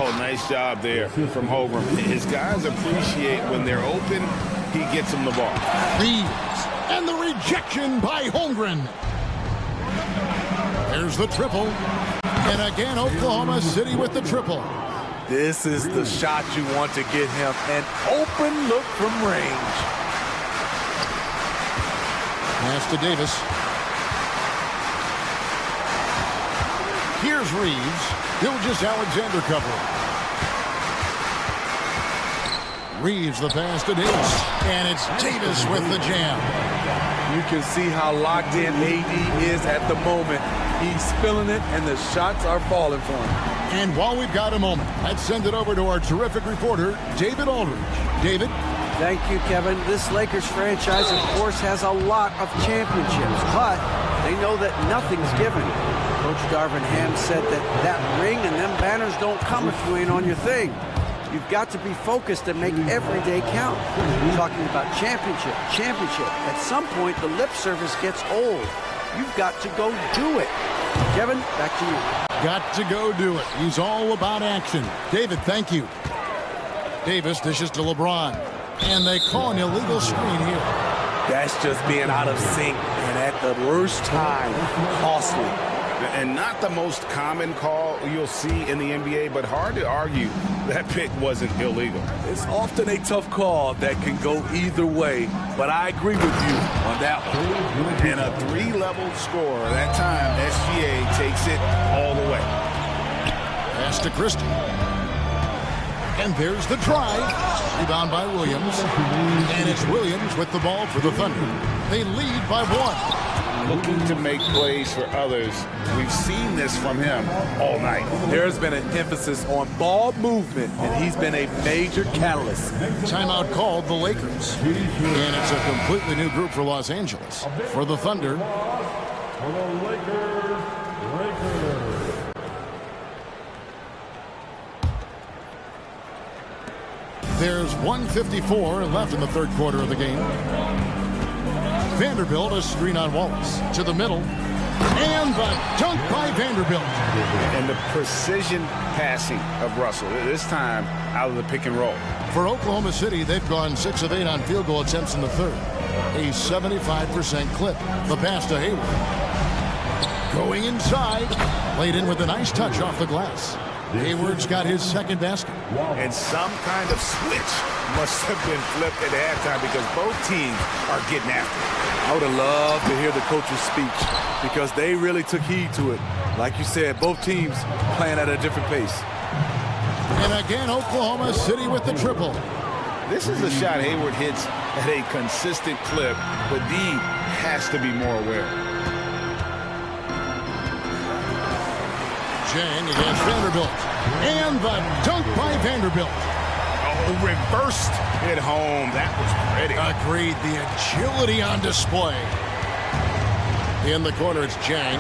Oh, nice job there from Holmgren. His guys appreciate when they're open, he gets them the ball. Reeves. And the rejection by Holmgren. There's the triple. And again, Oklahoma City with the triple. This is the shot you want to get him. An open look from range. Pass to Davis. Here's Reeves. Gilgeous-Alexander covering. Reeves the pass to Davis. And it's Davis with the jam. You can see how locked in AD is at the moment. He's feeling it, and the shots are falling for him. And while we've got a moment, let's send it over to our terrific reporter, David Aldridge. David? Thank you, Kevin. This Lakers franchise, of course, has a lot of championships, but they know that nothing's given. Coach Darvin Ham said that ring and them banners don't come if you ain't on your thing. You've got to be focused and make every day count. We're talking about championship. At some point, the lip service gets old. You've got to go do it. Kevin, back to you. Got to go do it. He's all about action. David, thank you. Davis dishes to LeBron. And they call an illegal screen here. That's just being out of sync, and at the worst time, costly. And not the most common call you'll see in the NBA, but hard to argue that pick wasn't illegal. It's often a tough call that can go either way, but I agree with you on that one. And a three-level score. That time, SGA takes it all the way. Pass to Christie. And there's the drive. Rebound by Williams. And it's Williams with the ball for the Thunder. They lead by one. Looking to make plays for others. We've seen this from him all night. There's been an emphasis on ball movement, and he's been a major catalyst. Timeout called the Lakers. And it's a completely new group for Los Angeles. For the Thunder. For the Lakers. There's 1:54 left in the third quarter of the game. Vanderbilt, a screen on Wallace. To the middle. And the dunk by Vanderbilt. And the precision passing of Russell, this time out of the pick and roll. For Oklahoma City, they've gone 6 of 8 on field goal attempts in the third. A 75% clip. The pass to Hayward. Going inside. Laid in with a nice touch off the glass. Hayward's got his second basket. And some kind of switch must have been flipped at halftime because both teams are getting after it. I would have loved to hear the coach's speech because they really took heed to it. Like you said, both teams playing at a different pace. And again, Oklahoma City with the triple. This is a shot Hayward hits at a consistent clip, but D has to be more aware. Jang against Vanderbilt. And the dunk by Vanderbilt. Oh, reversed it home. That was pretty. Agreed. The agility on display. In the corner, it's Jang.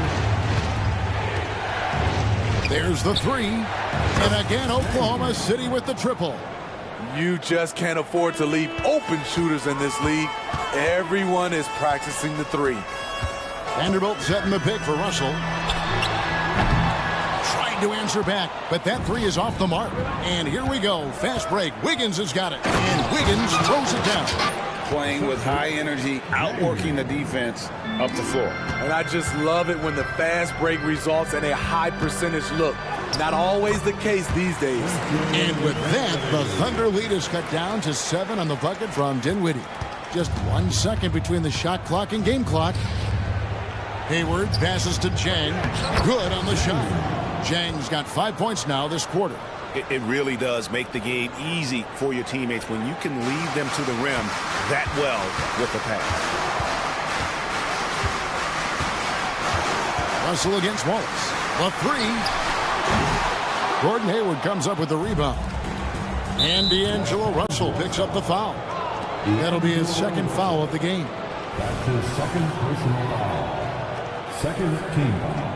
There's the three. And again, Oklahoma City with the triple. You just can't afford to leave open shooters in this league. Everyone is practicing the three. Vanderbilt setting the pick for Russell. To answer back, but that three is off the mark. And here we go. Fast break. Wiggins has got it. And Wiggins throws it down. Playing with high energy, outworking the defense up the floor. And I just love it when the fast break results in a high percentage look. Not always the case these days. And with that, the Thunder lead is cut down to 7 on the bucket from Dinwiddie. Just 1 second between the shot clock and game clock. Hayward passes to Jang. Good on the shot. Jang's got 5 points now this quarter. It really does make the game easy for your teammates when you can lead them to the rim that well with the pass. Russell against Wallace. The three. Gordon Hayward comes up with the rebound. And D'Angelo Russell picks up the foul. That'll be his second foul of the game. That's his second personal foul. Second team foul.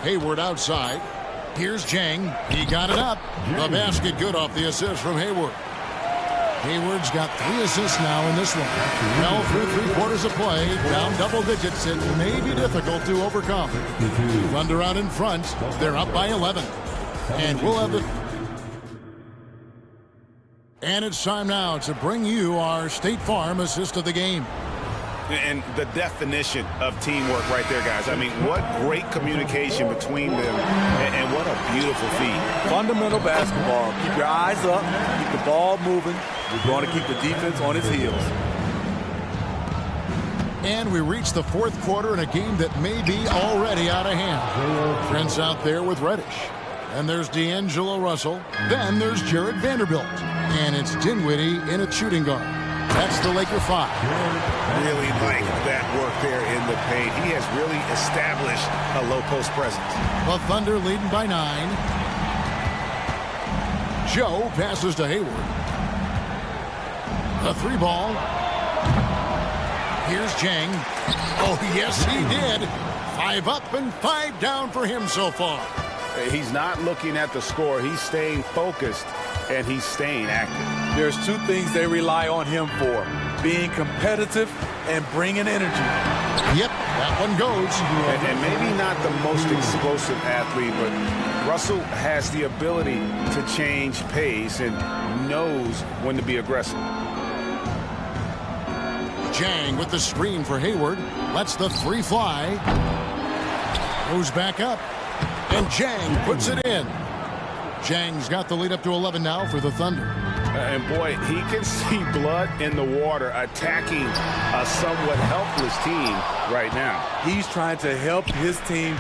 Hayward outside. Here's Jang. He got it up. The basket good off the assist from Hayward. Hayward's got 3 assists now in this one. Well, through 3/4 of play, down double digits. It may be difficult to overcome. Thunder out in front. They're up by 11. And we'll have the... And it's time now to bring you our State Farm assist of the game. And the definition of teamwork right there, guys. I mean, what great communication between them, and what a beautiful feed. Fundamental basketball. Keep your eyes up, keep the ball moving. You're going to keep the defense on its heels. And we reach the 4th quarter in a game that may be already out of hand. Trent's out there with Reddish. And there's D'Angelo Russell. Then there's Jared Vanderbilt. And it's Dinwiddie in a shooting guard. That's the Laker 5. Really like that work there in the paint. He has really established a low post presence. The Thunder leading by 9. Joe passes to Hayward. The 3 ball. Here's Jang. Oh, yes, he did. 5 up and 5 down for him so far. He's not looking at the score. He's staying focused, and he's staying active. There's 2 things they rely on him for: being competitive and bringing energy. Yep, that one goes. And maybe not the most explosive athlete, but Russell has the ability to change pace and knows when to be aggressive. Jang with the screen for Hayward. Lets the 3 fly. Goes back up. And Jang puts it in. Jang's got the lead up to 11 now for the Thunder. And boy, he can see blood in the water attacking a somewhat helpless team right now. He's trying to help his team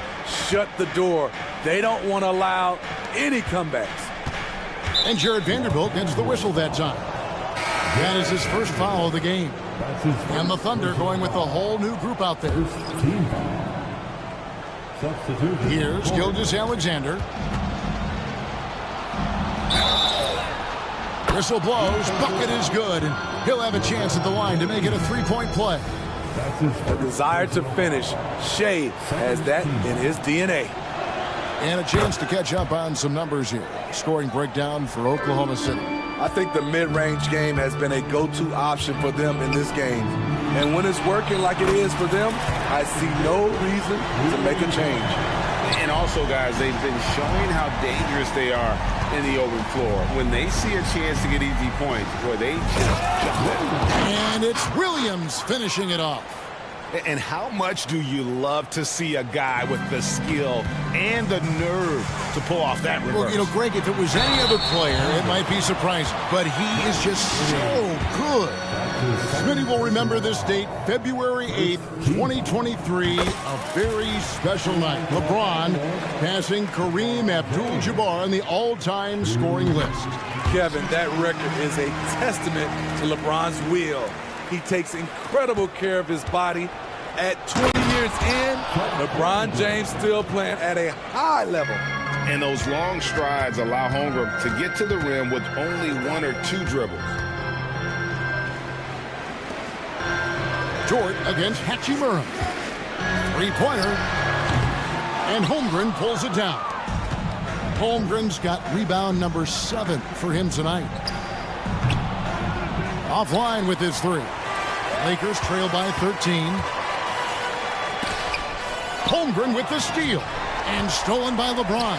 shut the door. They don't want to allow any comebacks. And Jared Vanderbilt gets the whistle that time. That is his first foul of the game. And the Thunder going with a whole new group out there. Here's Gilgeous Alexander. Whistle blows. Bucket is good. And he'll have a chance at the line to make it a 3-point play. A desire to finish. Shea has that in his DNA. And a chance to catch up on some numbers here. Scoring breakdown for Oklahoma City. I think the mid-range game has been a go-to option for them in this game. And when it's working like it is for them, I see no reason to make a change. And also, guys, they've been showing how dangerous they are in the open floor. When they see a chance to get easy points, boy, they just jump in. And it's Williams finishing it off. And how much do you love to see a guy with the skill and the nerve to pull off that reverse? Well, you know, Greg, if it was any other player, it might be surprising. But he is just so good. Smitty will remember this date, February 8th, 2023, a very special night. LeBron passing Kareem Abdul-Jabbar on the all-time scoring list. Kevin, that record is a testament to LeBron's will. He takes incredible care of his body. At 20 years in, LeBron James still playing at a high level. And those long strides allow Holmgren to get to the rim with only 1 or 2 dribbles. Jort against Hachimura. 3-pointer. And Holmgren pulls it down. Holmgren's got rebound number 7 for him tonight. Offline with his 3. Lakers trail by 13. Holmgren with the steal. And stolen by LeBron.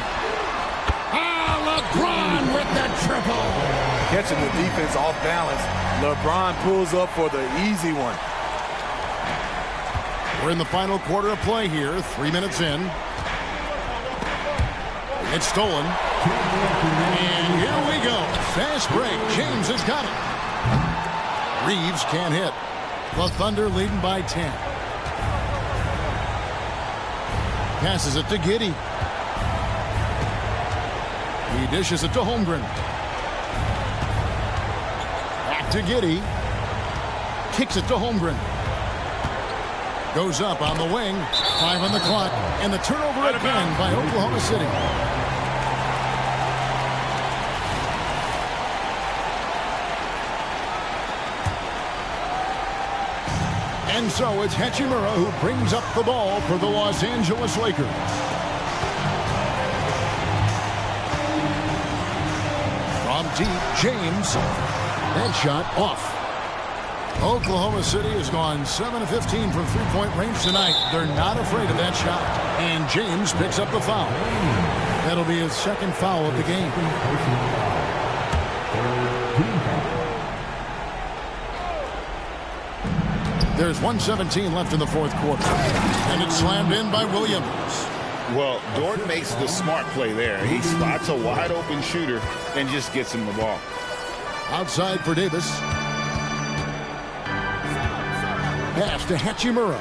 LeBron with the triple. Catching the defense off balance. LeBron pulls up for the easy one. We're in the final quarter of play here. 3 minutes in. It's stolen. And here we go. Fast break. James has got it. Reeves can't hit. The Thunder leading by 10. Passes it to Giddey. He dishes it to Holmgren. Back to Giddey. kicks it to Holmgren. Goes up on the wing. 5 on the clock. And the turnover again by Oklahoma City. And so it's Hachimura who brings up the ball for the Los Angeles Lakers. From deep, James. That shot off. Oklahoma City has gone 7 of 15 from three-point range tonight. They're not afraid of that shot. And James picks up the foul. That'll be his second foul of the game. There's 1:17 left in the fourth quarter. And it's slammed in by Williams. Well, Dort makes the smart play there. He spots a wide-open shooter and just gets him the ball. Outside for Davis. Pass to Hachimura.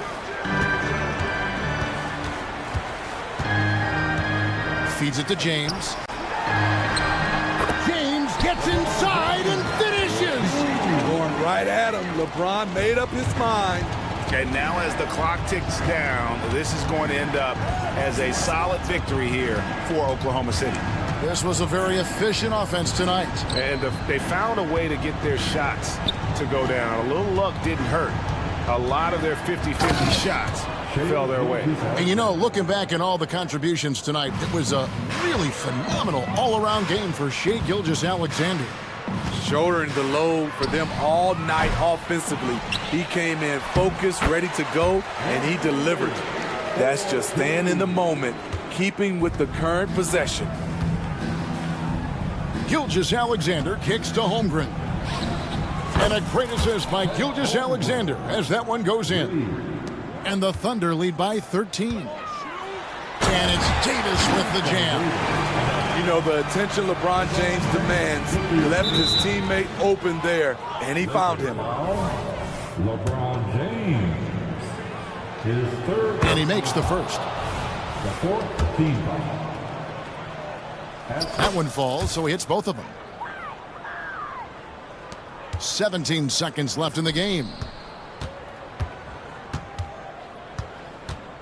Feeds it to James. James gets inside and finishes. Going right at him. LeBron made up his mind. And now as the clock ticks down, this is going to end up as a solid victory here for Oklahoma City. This was a very efficient offense tonight. And they found a way to get their shots to go down. A little luck didn't hurt. A lot of their 50-50 shots fell their way. And you know, looking back at all the contributions tonight, it was a really phenomenal all-around game for Shai Gilgeous-Alexander. Shouldering the load for them all night offensively. He came in focused, ready to go, and he delivered. That's just staying in the moment, keeping with the current possession. Gilgeous-Alexander kicks to Holmgren. And a great assist by Gilgeous-Alexander as that one goes in. And the Thunder lead by 13. And it's Davis with the jam. You know, the attention LeBron James demands left his teammate open there, and he found him. LeBron James. His third. And he makes the first. The fourth team foul. That one falls, so he hits both of them. 17 seconds left in the game.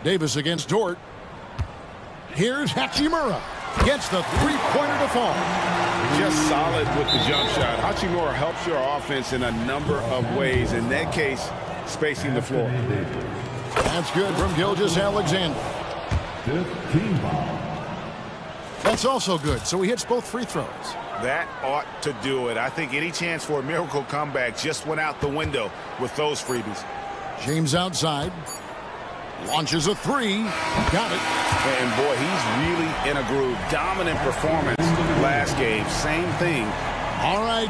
Davis against Dort. Here's Hachimura. Gets the three-pointer to fall. Just solid with the jump shot. Hachimura helps your offense in a number of ways. In that case, spacing the floor. That's good from Gilgeous-Alexander. Team foul. That's also good, so he hits both free throws. That ought to do it. I think any chance for a miracle comeback just went out the window with those freebies. James outside. Launches a three. Got it. And boy, he's really in a groove. Dominant performance last game. Same thing. All right.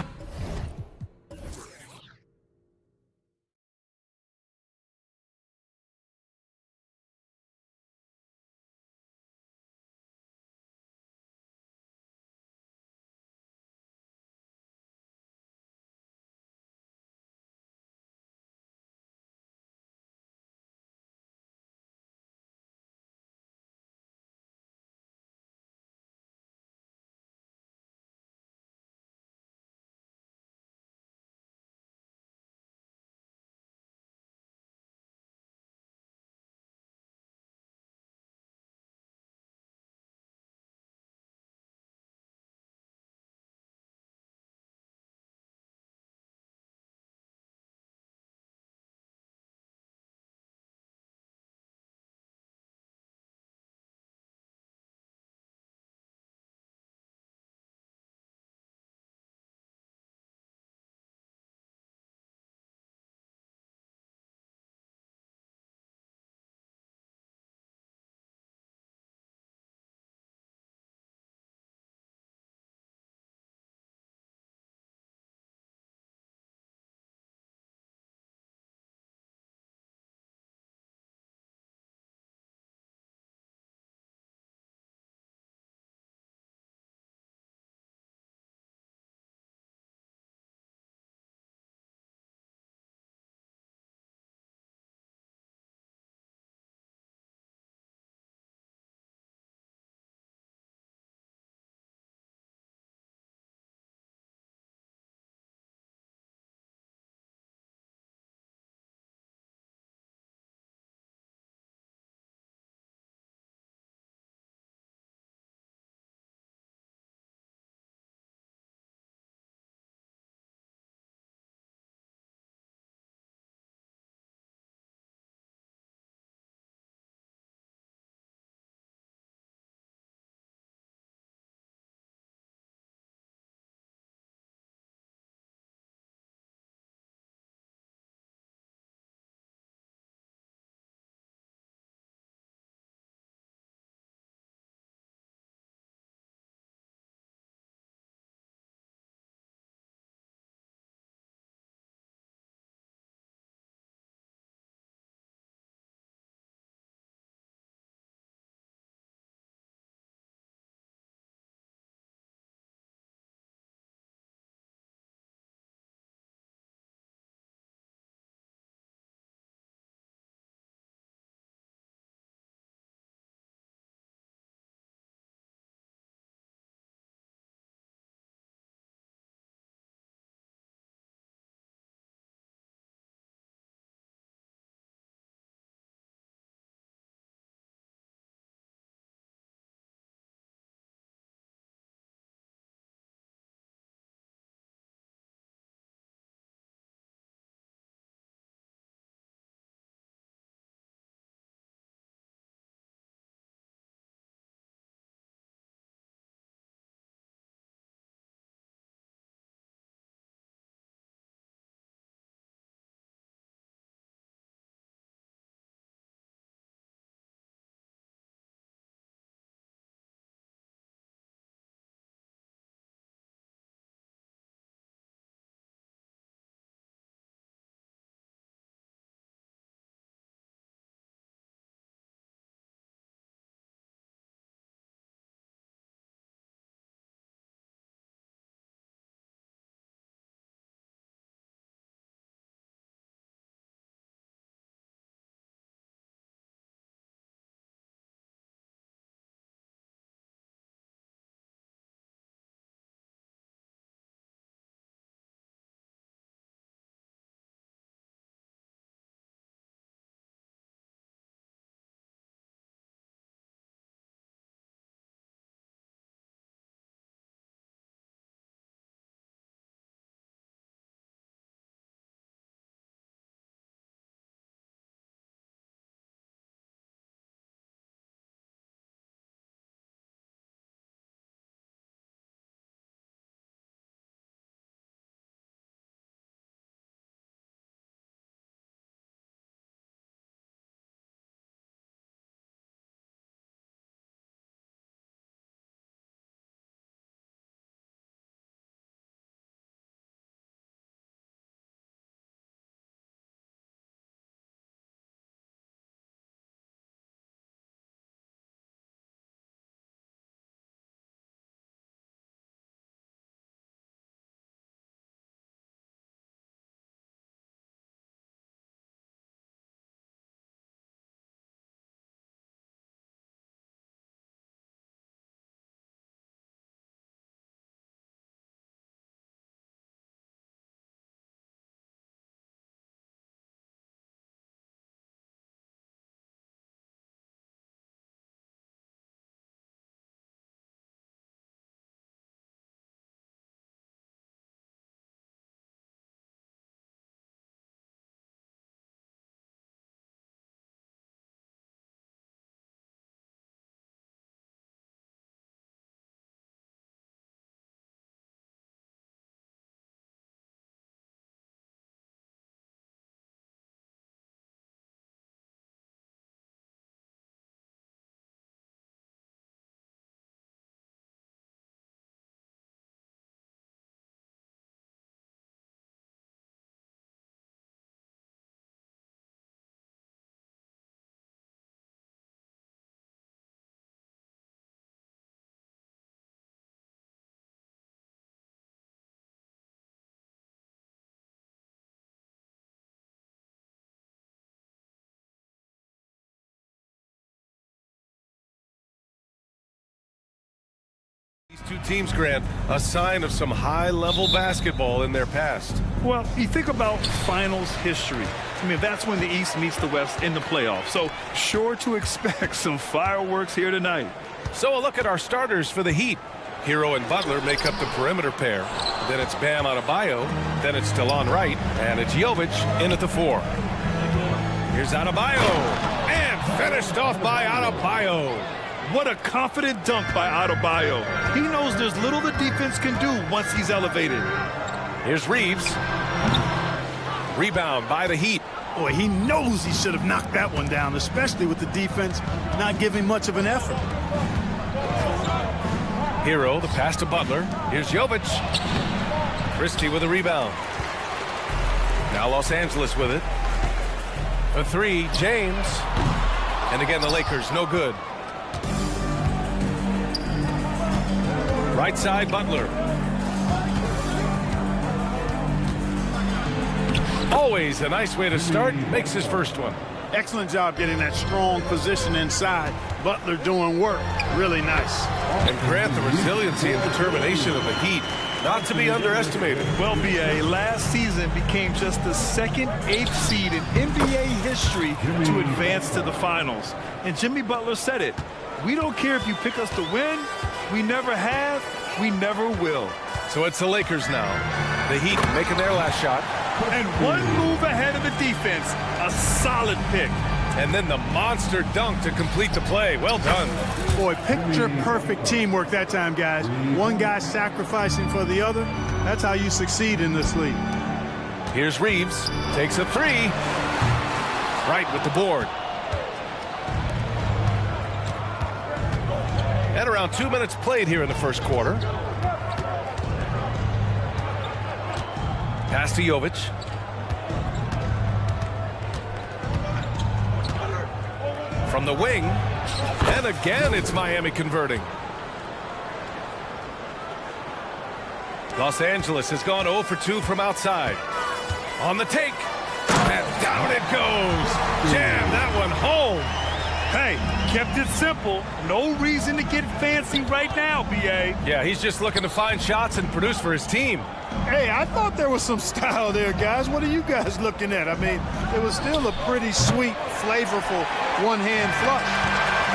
teams, Grant, a sign of some high-level basketball in their past. Well, you think about finals history. I mean, that's when the East meets the West in the playoffs. So sure to expect some fireworks here tonight. So a look at our starters for the Heat. Hero and Butler make up the perimeter pair. Then it's Bam Adebayo. Then it's DeLon Wright. And it's Jovic in at the 4. Here's Adebayo. And finished off by Adebayo. What a confident dunk by Adebayo. He knows there's little the defense can do once he's elevated. Here's Reeves. Rebound by the Heat. Boy, he knows he should have knocked that one down, especially with the defense not giving much of an effort. Hero, the pass to Butler. Here's Jovic. Christie with a rebound. Now Los Angeles with it. A 3, James. And again, the Lakers, no good. Right side, Butler. Always a nice way to start. Makes his first one. Excellent job getting that strong position inside. Butler doing work. Really nice. And Grant, the resiliency and determination of the Heat, not to be underestimated. Well, BA, last season became just the second 8th seed in NBA history to advance to the finals. And Jimmy Butler said it. We don't care if you pick us to win. We never have. We never will. So it's the Lakers now. The Heat making their last shot. And one move ahead of the defense. A solid pick. And then the monster dunk to complete the play. Well done. Boy, picture-perfect teamwork that time, guys. One guy sacrificing for the other. That's how you succeed in this league. Here's Reeves. Takes a 3. Right with the board. And around 2 minutes played here in the first quarter. Pass to Jovic. From the wing. And again, it's Miami converting. Los Angeles has gone 0 for 2 from outside. On the take. And down it goes. Jam that one home. Hey, kept it simple. No reason to get fancy right now, BA. Yeah, he's just looking to find shots and produce for his team. Hey, I thought there was some style there, guys. What are you guys looking at? I mean, it was still a pretty sweet, flavorful one-hand flush.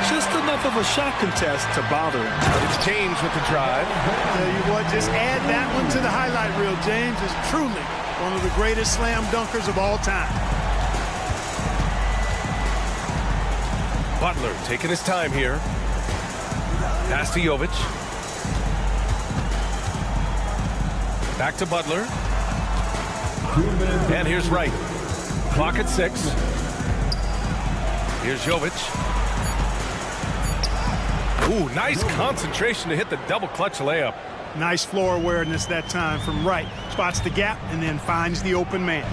Just enough of a shot contest to bother him. It's James with the drive. Tell you what, just add that one to the highlight reel. James is truly one of the greatest slam dunkers of all time. Butler taking his time here. Pass to Jovic. Back to Butler. And here's Wright. Clock at 6. Here's Jovic. Ooh, nice concentration to hit the double clutch layup. Nice floor awareness that time from Wright. Spots the gap and then finds the open man.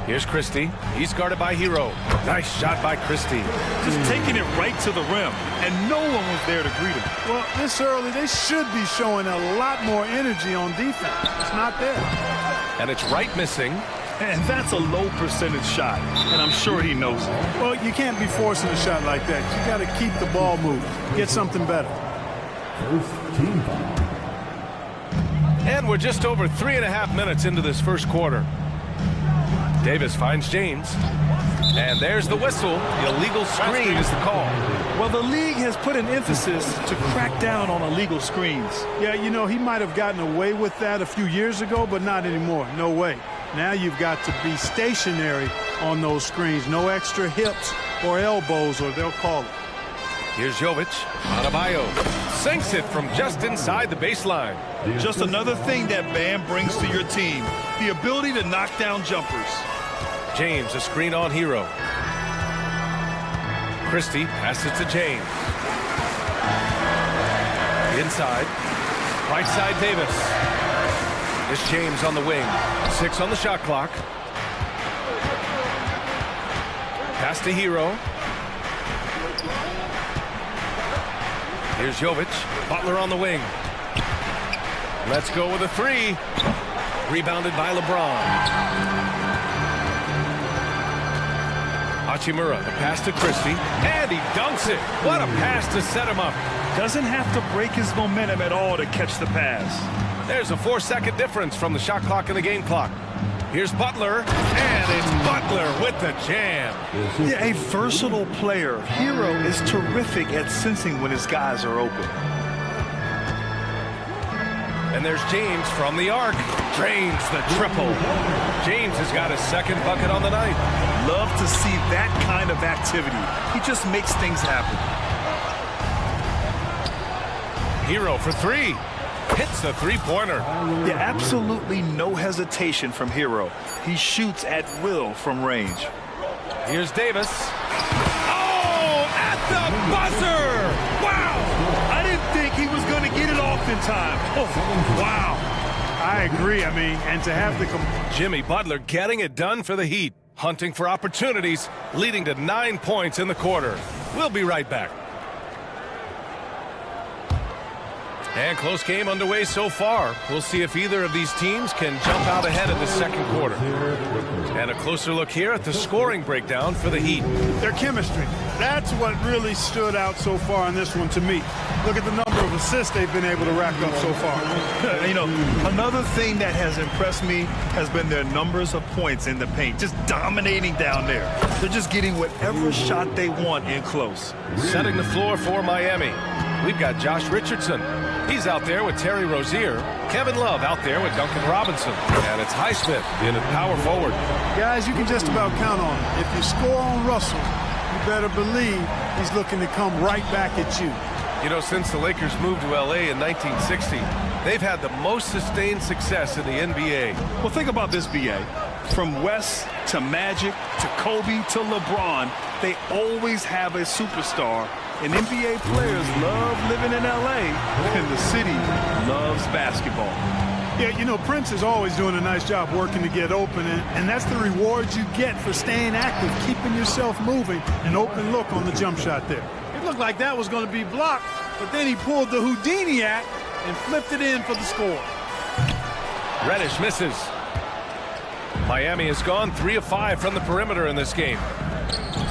Here's Christie. He's guarded by Hero. Nice shot by Christie. Just taking it right to the rim, and no one was there to greet him. Well, this early, they should be showing a lot more energy on defense. It's not there. And it's Wright missing. And that's a low percentage shot, and I'm sure he knows it. Well, you can't be forcing a shot like that. You got to keep the ball moving. Get something better. First team foul. And we're just over 3.5 minutes into this first quarter. Davis finds James. And there's the whistle. The illegal screen is the call. Well, the league has put an emphasis to crack down on illegal screens. Yeah, you know, he might have gotten away with that a few years ago, but not anymore. No way. Now you've got to be stationary on those screens. No extra hips or elbows, or they'll call it. Here's Jovic. Adebayo sinks it from just inside the baseline. Just another thing that Bam brings to your team. The ability to knock down jumpers. James, a screen on Hero. Christie passes to James. Inside. Right side, Davis. It's James on the wing. 6 on the shot clock. Pass to Hero. Here's Jovic. Butler on the wing. Let's go with a 3. Rebounded by LeBron. Hachimura, the pass to Christie, and he dunks it. What a pass to set him up. Doesn't have to break his momentum at all to catch the pass. There's a 4-second difference from the shot clock and the game clock. Here's Butler, and it's Butler with the jam. Yeah, a versatile player. Hero is terrific at sensing when his guys are open. And there's James from the arc. Drains the triple. James has got his second bucket on the night. Love to see that kind of activity. He just makes things happen. Hero for three. Hits the three-pointer. Yeah, absolutely no hesitation from Hero. He shoots at will from range. Here's Davis. Oh, at the buzzer! Wow! I didn't think he was going to get it off in time. Oh, wow. I agree. I mean, and to have the... Jimmy Butler getting it done for the Heat. Hunting for opportunities, leading to 9 points in the quarter. We'll be right back. And close game underway so far. We'll see if either of these teams can jump out ahead in the second quarter. And a closer look here at the scoring breakdown for the Heat. Their chemistry. That's what really stood out so far in this one to me. Look at the number of assists they've been able to rack up so far. You know, another thing that has impressed me has been their numbers of points in the paint. Just dominating down there. They're just getting whatever shot they want in close. Setting the floor for Miami. We've got Josh Richardson. He's out there with Terry Rozier. Kevin Love out there with Duncan Robinson. And it's Highsmith in at power forward. Guys, you can just about count on it. If you score on Russell, you better believe he's looking to come right back at you. You know, since the Lakers moved to L.A. in 1960, they've had the most sustained success in the NBA. Well, think about this, B.A. From West to Magic to Kobe to LeBron, they always have a superstar. And NBA players love living in L.A., and the city loves basketball. Yeah, you know, Prince is always doing a nice job working to get open, and that's the reward you get for staying active, keeping yourself moving, an open look on the jump shot there. It looked like that was going to be blocked, but then he pulled the Houdini act and flipped it in for the score. Reddish misses. Miami has gone 3 of 5 from the perimeter in this game.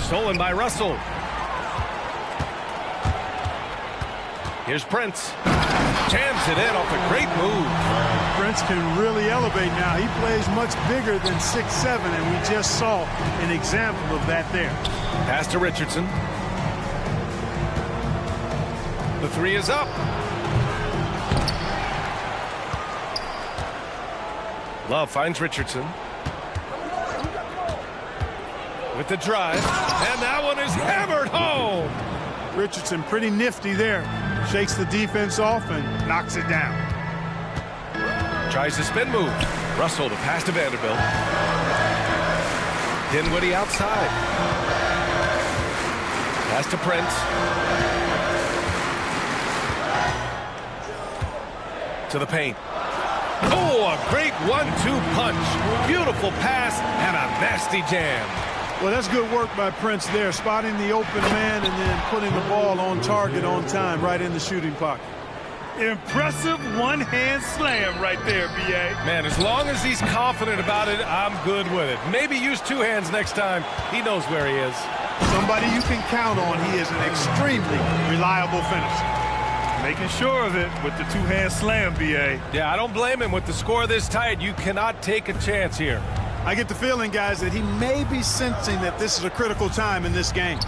Stolen by Russell. Here's Prince. Jams it in off a great move. Prince can really elevate now. He plays much bigger than 6'7", and we just saw an example of that there. Pass to Richardson. The three is up. Love finds Richardson. With the drive, and that one is hammered home. Richardson pretty nifty there. Shakes the defense off and knocks it down. Tries the spin move. Russell to pass to Vanderbilt. Dinwiddie outside. Pass to Prince. To the paint. Oh, a great 1-2 punch. Beautiful pass and a nasty jam. Well, that's good work by Prince there, spotting the open man and then putting the ball on target on time right in the shooting pocket. Impressive one-hand slam right there, B.A. Man, as long as he's confident about it, I'm good with it. Maybe use 2 hands next time. He knows where he is. Somebody you can count on. He is an extremely reliable finisher. Making sure of it with the 2-hand slam, B.A. Yeah, I don't blame him. With the score this tight, you cannot take a chance here. I get the feeling, guys, that he may be sensing that this is a critical time in this game.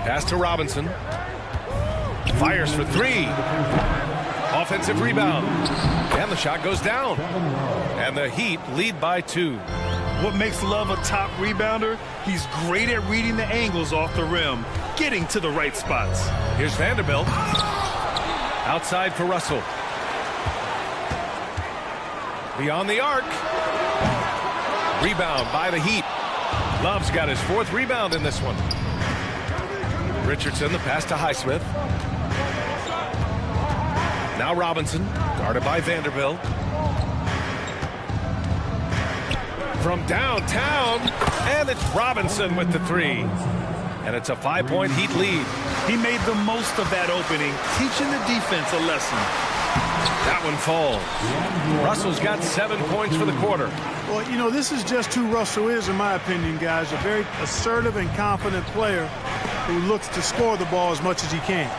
Pass to Robinson. Fires for 3. Offensive rebound. And the shot goes down. And the Heat lead by 2. What makes Love a top rebounder? He's great at reading the angles off the rim, getting to the right spots. Here's Vanderbilt. Outside for Russell. Beyond the arc. Rebound by the Heat. Love's got his 4th rebound in this one. Richardson, the pass to Highsmith. Now Robinson, guarded by Vanderbilt. From downtown, and it's Robinson with the 3. And it's a 5-point Heat lead. He made the most of that opening, teaching the defense a lesson. That one falls. Russell's got 7 points for the quarter. Well, you know, this is just who Russell is, in my opinion, guys. A very assertive and confident player who looks to score the ball as much as he can.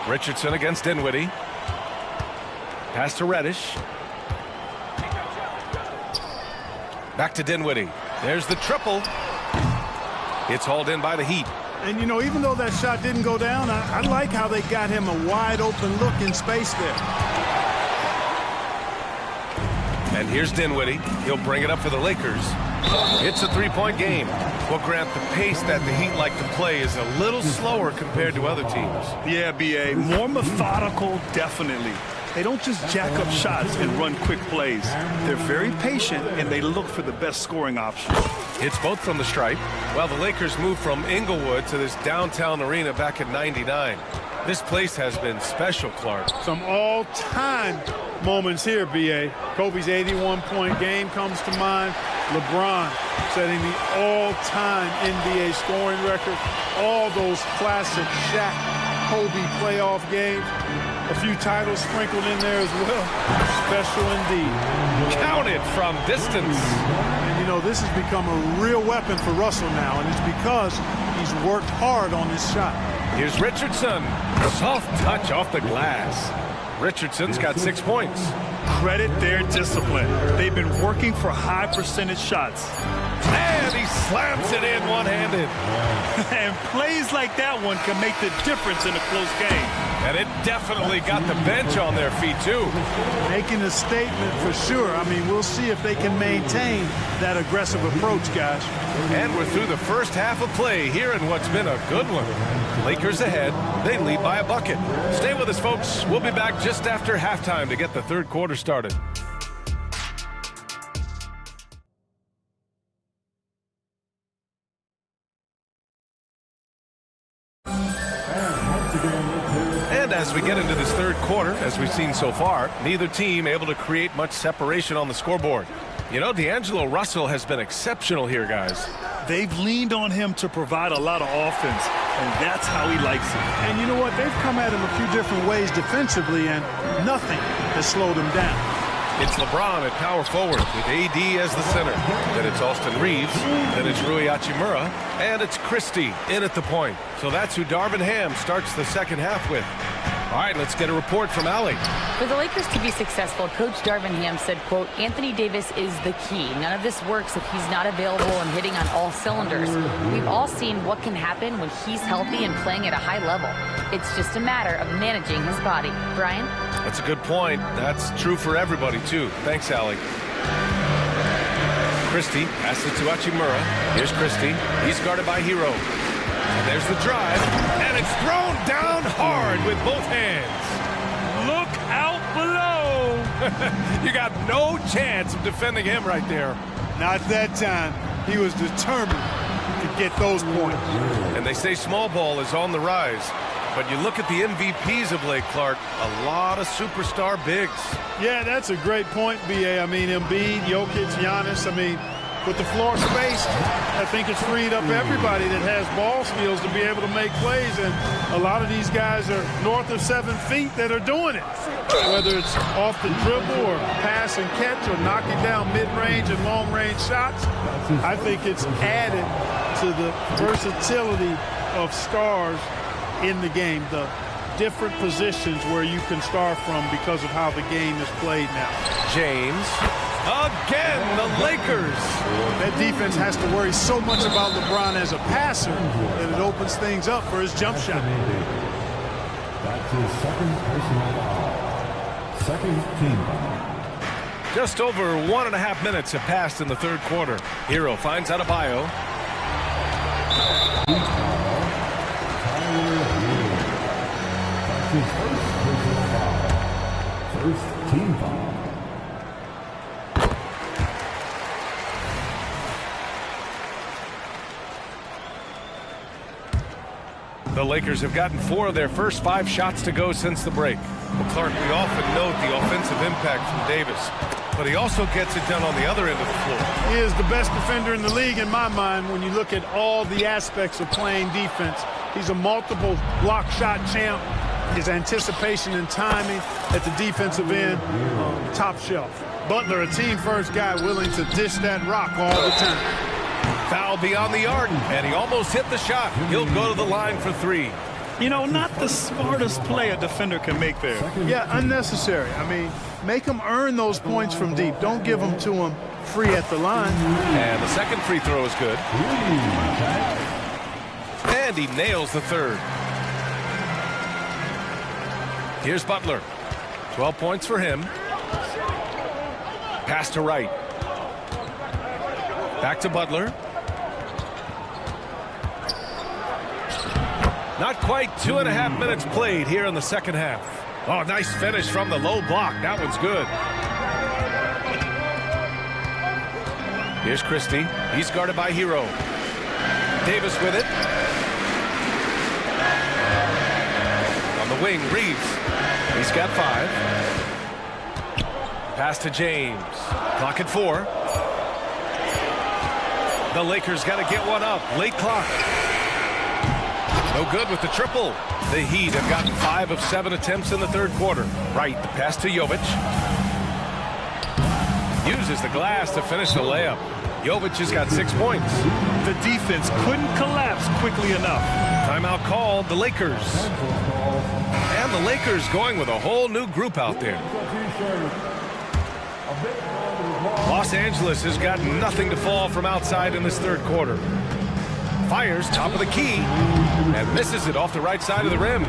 Richardson against Dinwiddie. Pass to Reddish. Back to Dinwiddie. There's the triple. It's hauled in by the Heat. And, you know, even though that shot didn't go down, I like how they got him a wide-open look in space there. And here's Dinwiddie. He'll bring it up for the Lakers. It's a three-point game. Well, Grant, the pace that the Heat like to play is a little slower compared to other teams. Yeah, B.A. More methodical, definitely. They don't just jack up shots and run quick plays. They're very patient, and they look for the best scoring option. Hits both from the stripe. Well, the Lakers moved from Inglewood to this downtown arena back in '99. This place has been special, Clark. Some all-time moments here, B.A. Kobe's 81-point game comes to mind. LeBron setting the all-time NBA scoring record. All those classic Shaq, Kobe playoff games. A few titles sprinkled in there as well. Special indeed. Counted from distance. And, you know, this has become a real weapon for Russell now, and it's because he's worked hard on this shot. Here's Richardson. Soft touch off the glass. Richardson's got 6 points. Credit their discipline. They've been working for high percentage shots. And he slams it in one-handed. And plays like that one can make the difference in a close game. And it definitely got the bench on their feet, too. Making a statement for sure. I mean, we'll see if they can maintain that aggressive approach, guys. And we're through the first half of play here in what's been a good one. Lakers ahead. They lead by a bucket. Stay with us, folks. We'll be back just after halftime to get the third quarter started. And as we get into this third quarter, as we've seen so far, neither team able to create much separation on the scoreboard. You know, D'Angelo Russell has been exceptional here, guys. They've leaned on him to provide a lot of offense, and that's how he likes it. And you know what? They've come at him a few different ways defensively, and nothing has slowed him down. It's LeBron at power forward with AD as the center. Then it's Austin Reeves. Then it's Rui Hachimura. And it's Christie in at the point. So that's who Darvin Ham starts the second half with. All right, let's get a report from Allie. For the Lakers to be successful, Coach Darvin Ham said, quote, Anthony Davis is the key. None of this works if he's not available and hitting on all cylinders. We've all seen what can happen when he's healthy and playing at a high level. It's just a matter of managing his body. Brian? That's a good point. That's true for everybody, too. Thanks, Allie. Christie passes it to Hachimura. Here's Christie. He's guarded by Hero. And there's the drive. And it's thrown down hard with both hands. Look out below. You got no chance of defending him right there. Not that time. He was determined to get those points. And they say small ball is on the rise. But you look at the MVPs of late, Clark, a lot of superstar bigs. Yeah, that's a great point, B.A. I mean, Embiid, Jokic, Giannis, I mean, with the floor space, I think it's freed up everybody that has ball skills to be able to make plays, and a lot of these guys are north of 7 feet that are doing it. Whether it's off the dribble or pass and catch or knocking down mid-range and long-range shots, I think it's added to the versatility of stars in the game, the different positions where you can start from because of how the game is played now. James, again, the Lakers. That defense has to worry so much about LeBron as a passer that it opens things up for his jump shot. That's his second personal foul. Second team foul. Just over 1.5 minutes have passed in the third quarter. Hero finds Adebayo. His first personal foul. First team foul. The Lakers have gotten 4 of their first 5 shots to go since the break. Well, Clark, we often note the offensive impact from Davis, but he also gets it done on the other end of the floor. He is the best defender in the league in my mind when you look at all the aspects of playing defense. He's a multiple block shot champ. His anticipation and timing at the defensive end, top shelf. Butler, a team-first guy willing to dish that rock all the time. Foul beyond the arc, and he almost hit the shot. He'll go to the line for three. You know, not the smartest play a defender can make there. Yeah, unnecessary. I mean, make him earn those points from deep. Don't give them to him free at the line. And the second free throw is good. And he nails the third. Here's Butler. 12 points for him. Pass to Wright. Back to Butler. Not quite 2.5 minutes played here in the second half. Oh, nice finish from the low block. That one's good. Here's Christie. He's guarded by Hero. Davis with it. On the wing, Reeves. He's got 5. Pass to James. Clock at 4. The Lakers got to get one up. Late clock. No good with the triple. The Heat have gotten 5 of 7 attempts in the third quarter. Right, the pass to Jovic. Uses the glass to finish the layup. Jovic has got 6 points. The defense couldn't collapse quickly enough. Timeout called, the Lakers. And the Lakers going with a whole new group out there. Los Angeles has got nothing to fall from outside in this third quarter. Fires top of the key and misses it off the right side of the rim.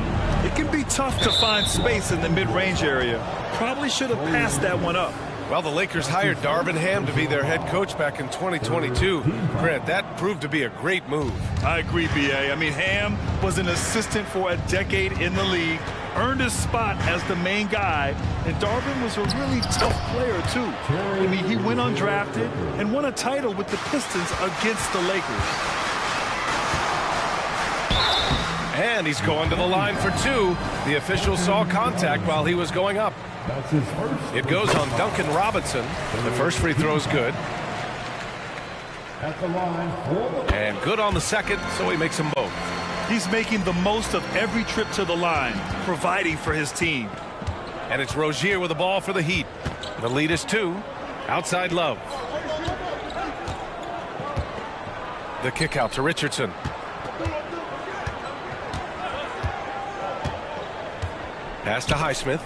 It can be tough to find space in the mid-range area. Probably should have passed that one up. Well, the Lakers hired Darvin Ham to be their head coach back in 2022. Grant, that proved to be a great move. I agree, B.A. I mean, Ham was an assistant for a decade in the league, earned his spot as the main guy, and Darvin was a really tough player, too. I mean, he went undrafted and won a title with the Pistons against the Lakers. And he's going to the line for 2. The official saw contact while he was going up. It goes on Duncan Robinson. The first free throw is good. And good on the second, so he makes them both. He's making the most of every trip to the line, providing for his team. And it's Rozier with the ball for the Heat. The lead is 2. Outside Love. The kick out to Richardson. Pass to Highsmith.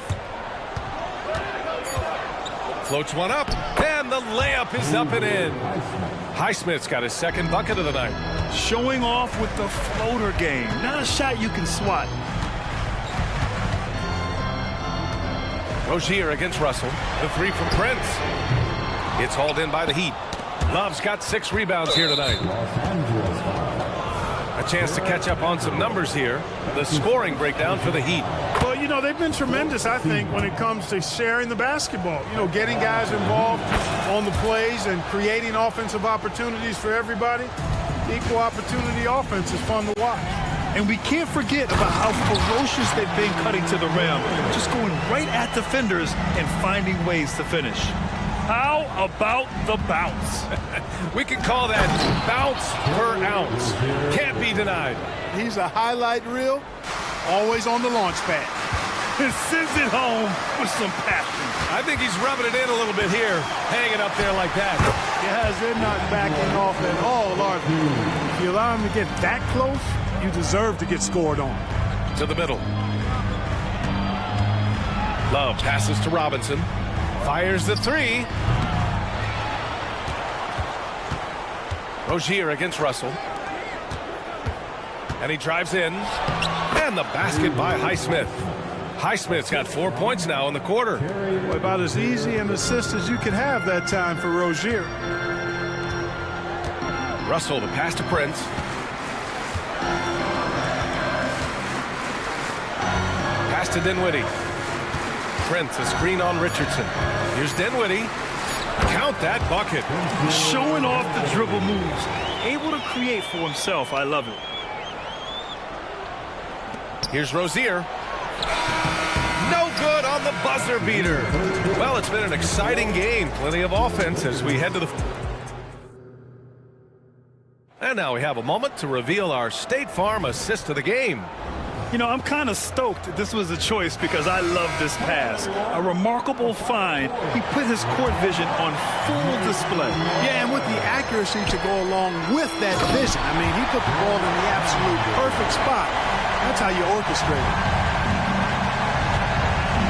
Floats one up, and the layup is up and in. Highsmith's got his second bucket of the night. Showing off with the floater game. Not a shot you can swat. Rozier against Russell. The 3 from Prince. It's hauled in by the Heat. Love's got 6 rebounds here tonight. A chance to catch up on some numbers here. The scoring breakdown for the Heat. Well, you know, they've been tremendous, I think, when it comes to sharing the basketball. You know, getting guys involved on the plays and creating offensive opportunities for everybody. Equal opportunity offense is fun to watch. And we can't forget about how ferocious they've been cutting to the rim. Just going right at defenders and finding ways to finish. How about the bounce? We can call that bounce per ounce. Can't be denied. He's a highlight reel, always on the launch pad. And sends it home with some passion. I think he's rubbing it in a little bit here, hanging up there like that. Yes, they're not backing off at all, are they? If you allow him to get that close, you deserve to get scored on. To the middle. Love passes to Robinson. Fires the 3. Rozier against Russell. And he drives in. And the basket by Highsmith. Highsmith's got 4 points now in the quarter. Well, about as easy an assist as you could have that time for Rozier. Russell, the pass to Prince. Pass to Dinwiddie. Prince, a screen on Richardson. Here's Dinwiddie. Count that bucket. Showing off the dribble moves. Able to create for himself. I love it. Here's Rozier. No good on the buzzer beater. Well, it's been an exciting game. Plenty of offense as we head to the... And now we have a moment to reveal our State Farm assist of the game. You know, I'm kind of stoked this was a choice because I love this pass. A remarkable find. He put his court vision on full display. Yeah, and with the accuracy to go along with that vision. I mean, he put the ball in the absolute perfect spot. That's how you orchestrate it.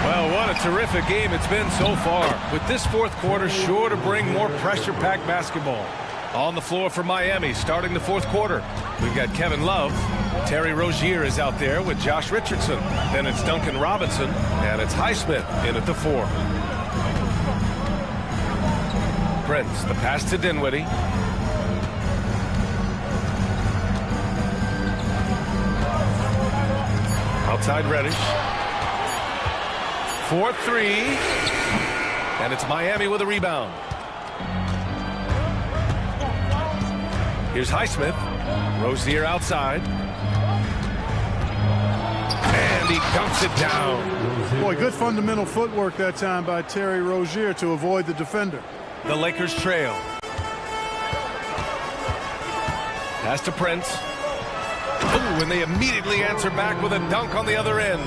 Well, what a terrific game it's been so far. With this fourth quarter sure to bring more pressure-packed basketball. On the floor for Miami, starting the fourth quarter. We've got Kevin Love. Terry Rozier is out there with Josh Richardson. Then it's Duncan Robinson, and it's Highsmith in at the 4. Prince, the pass to Dinwiddie. Outside Reddish. 4-3. And it's Miami with a rebound. Here's Highsmith. Rozier outside. And he dunks it down. Boy, good fundamental footwork that time by Terry Rozier to avoid the defender. The Lakers trail. Pass to Prince. Ooh, and they immediately answer back with a dunk on the other end.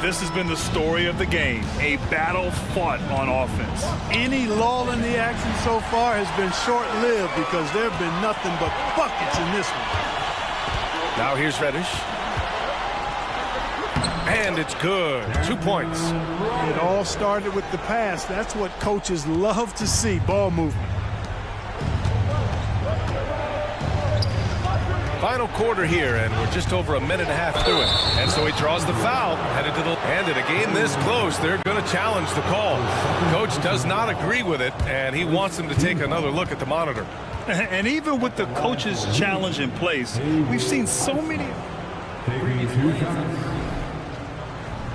This has been the story of the game, a battle fought on offense. Any lull in the action so far has been short-lived because there have been nothing but buckets in this one. Now here's Reddish. And it's good. 2 points. It all started with the pass. That's what coaches love to see, ball movement. Final quarter here, and we're just over a minute and a half through it. And so he draws the foul, headed to the... And in a game this close, they're going to challenge the call. Coach does not agree with it, and he wants him to take another look at the monitor. And even with the coach's challenge in place, we've seen so many...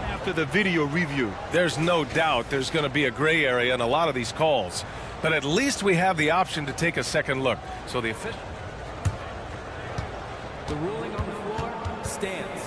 After the video review. There's no doubt there's going to be a gray area in a lot of these calls. But at least we have the option to take a second look. So the official... The ruling on the floor stands.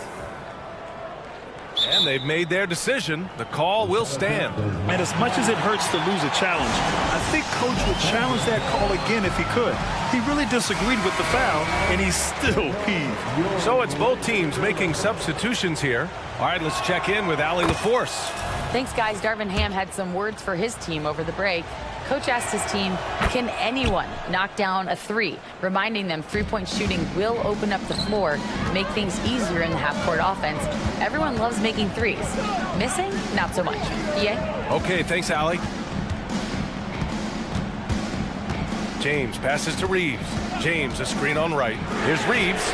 And they've made their decision. The call will stand. And as much as it hurts to lose a challenge, I think Coach would challenge that call again if he could. He really disagreed with the foul, and he's still peeved. So it's both teams making substitutions here. All right, let's check in with Allie LaForce. Thanks, guys. Darvin Ham had some words for his team over the break. Coach asked his team, can anyone knock down a 3? Reminding them three-point shooting will open up the floor, make things easier in the half-court offense. Everyone loves making threes. Missing? Not so much. EA? Okay, thanks, Allie. James passes to Reeves. James, a screen on right. Here's Reeves.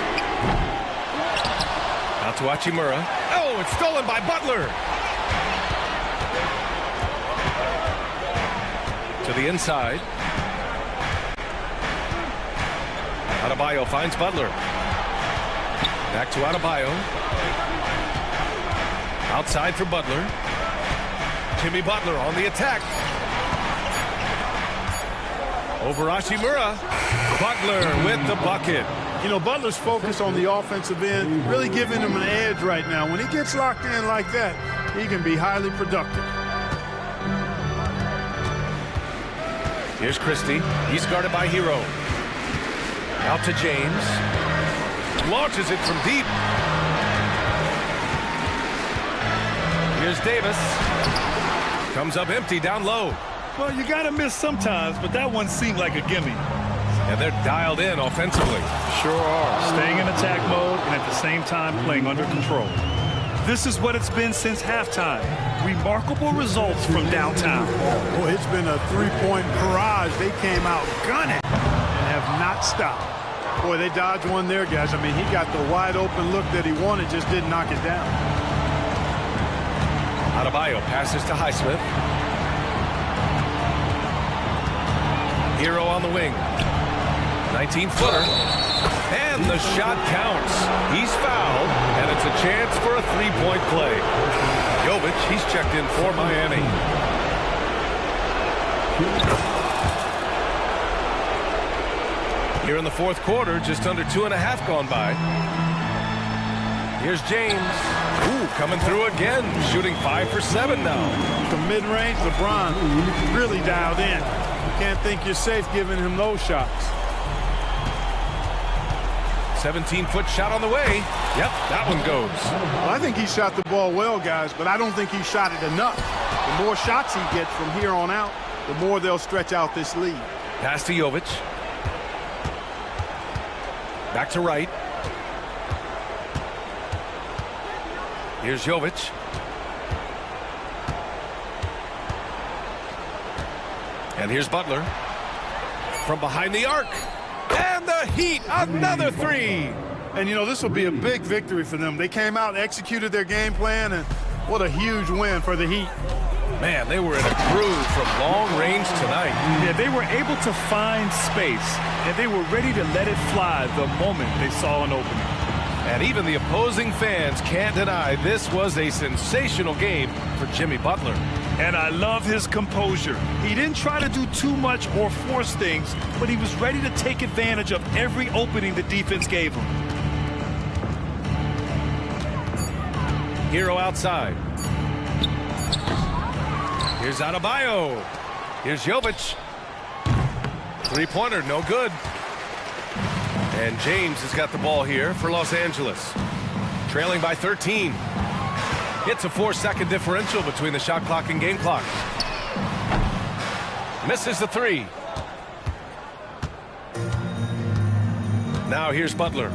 Out to Hachimura. Oh, it's stolen by Butler. To the inside. Adebayo finds Butler. Back to Adebayo. Outside for Butler. Jimmy Butler on the attack. Over Hachimura. Butler with the bucket. You know, Butler's focus on the offensive end really giving him an edge right now. When he gets locked in like that, he can be highly productive. Here's Christie. He's guarded by Hero. Out to James. Launches it from deep. Here's Davis. Comes up empty down low. Well, you got to miss sometimes, but that one seemed like a gimme. And they're dialed in offensively. Sure are. Staying in attack mode and at the same time playing under control. This is what it's been since halftime. Remarkable results from downtown. Boy, it's been a three-point barrage. They came out gunning and have not stopped. Boy, they dodged one there, guys. I mean, he got the wide-open look that he wanted, just didn't knock it down. Adebayo passes to Highsmith. Hero on the wing. 19-footer. And the shot counts. He's fouled, and it's a chance for a three-point play. Jovic, he's checked in for Miami. Here in the fourth quarter, just under 2.5 gone by. Here's James. Ooh, coming through again, shooting 5 for 7 now. The mid-range, LeBron really dialed in. You can't think you're safe giving him those shots. 17-foot shot on the way. Yep, that one goes. Well, I think he shot the ball well, guys, but I don't think he shot it enough. The more shots he gets from here on out, the more they'll stretch out this lead. Pass to Jovic. Back to right. Here's Jovic. And here's Butler. From behind the arc. And the Heat, another three. And, you know, this will be a big victory for them. They came out and executed their game plan, and what a huge win for the Heat. Man, they were in a groove from long range tonight. Yeah, they were able to find space, and they were ready to let it fly the moment they saw an opening. And even the opposing fans can't deny this was a sensational game for Jimmy Butler. And I love his composure. He didn't try to do too much or force things, but he was ready to take advantage of every opening the defense gave him. Hero outside. Here's Adebayo. Here's Jovic. Three-pointer, no good. And James has got the ball here for Los Angeles. Trailing by 13. It's a 4-second differential between the shot clock and game clock. Misses the three. Now here's Butler.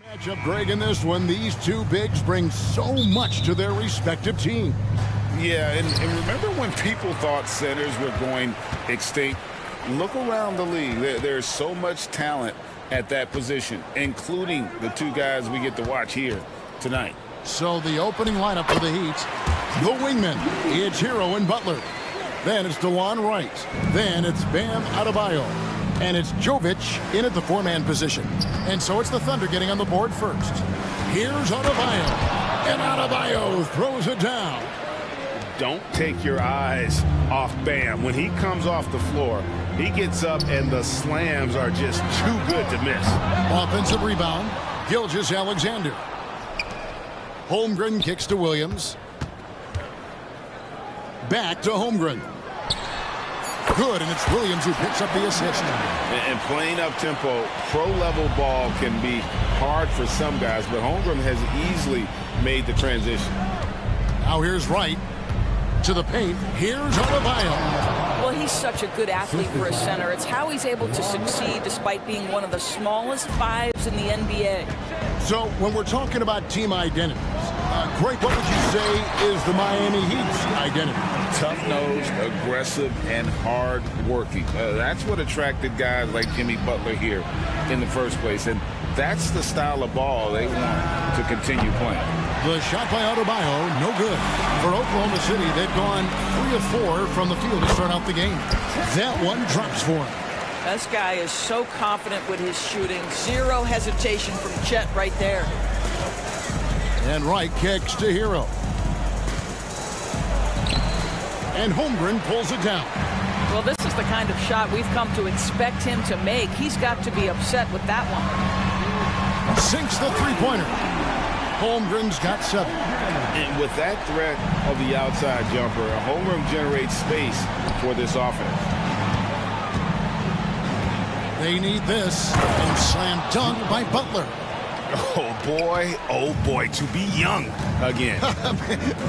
Matchup, Greg, in this one. These two bigs bring so much to their respective team. Yeah, and remember when people thought centers were going extinct? Look around the league. There's so much talent at that position, including the two guys we get to watch here tonight. So the opening lineup for the Heat, the wingmen, it's Hero and Butler. Then it's DeLon Wright. Then it's Bam Adebayo. And it's Jovic in at the four-man position. And so it's the Thunder getting on the board first. Here's Adebayo. And Adebayo throws it down. Don't take your eyes off Bam. When he comes off the floor, he gets up and the slams are just too good to miss. Offensive rebound, Gilgeous-Alexander. Holmgren kicks to Williams. Back to Holmgren. Good, and it's Williams who picks up the assist. And playing up-tempo, pro-level ball can be hard for some guys, but Holmgren has easily made the transition. Now here's Wright to the paint. Here's Adebayo. Well, he's such a good athlete for a center. It's how he's able to succeed despite being one of the smallest fives in the NBA. So when we're talking about team identities, Greg, what would you say is the Miami Heat's identity? Tough-nosed, aggressive, and hard-working. That's what attracted guys like Jimmy Butler here in the first place. And that's the style of ball they want to continue playing. The shot by Adebayo, no good. For Oklahoma City, they've gone 3 of 4 from the field to start out the game. That one drops for him. This guy is so confident with his shooting. Zero hesitation from Chet right there. And Wright kicks to Hero. And Holmgren pulls it down. Well, this is the kind of shot we've come to expect him to make. He's got to be upset with that one. Sinks the three-pointer. Holmgren's got 7. And with that threat of the outside jumper, Holmgren generates space for this offense. They need this. And slam dunk by Butler. Oh boy, to be young again.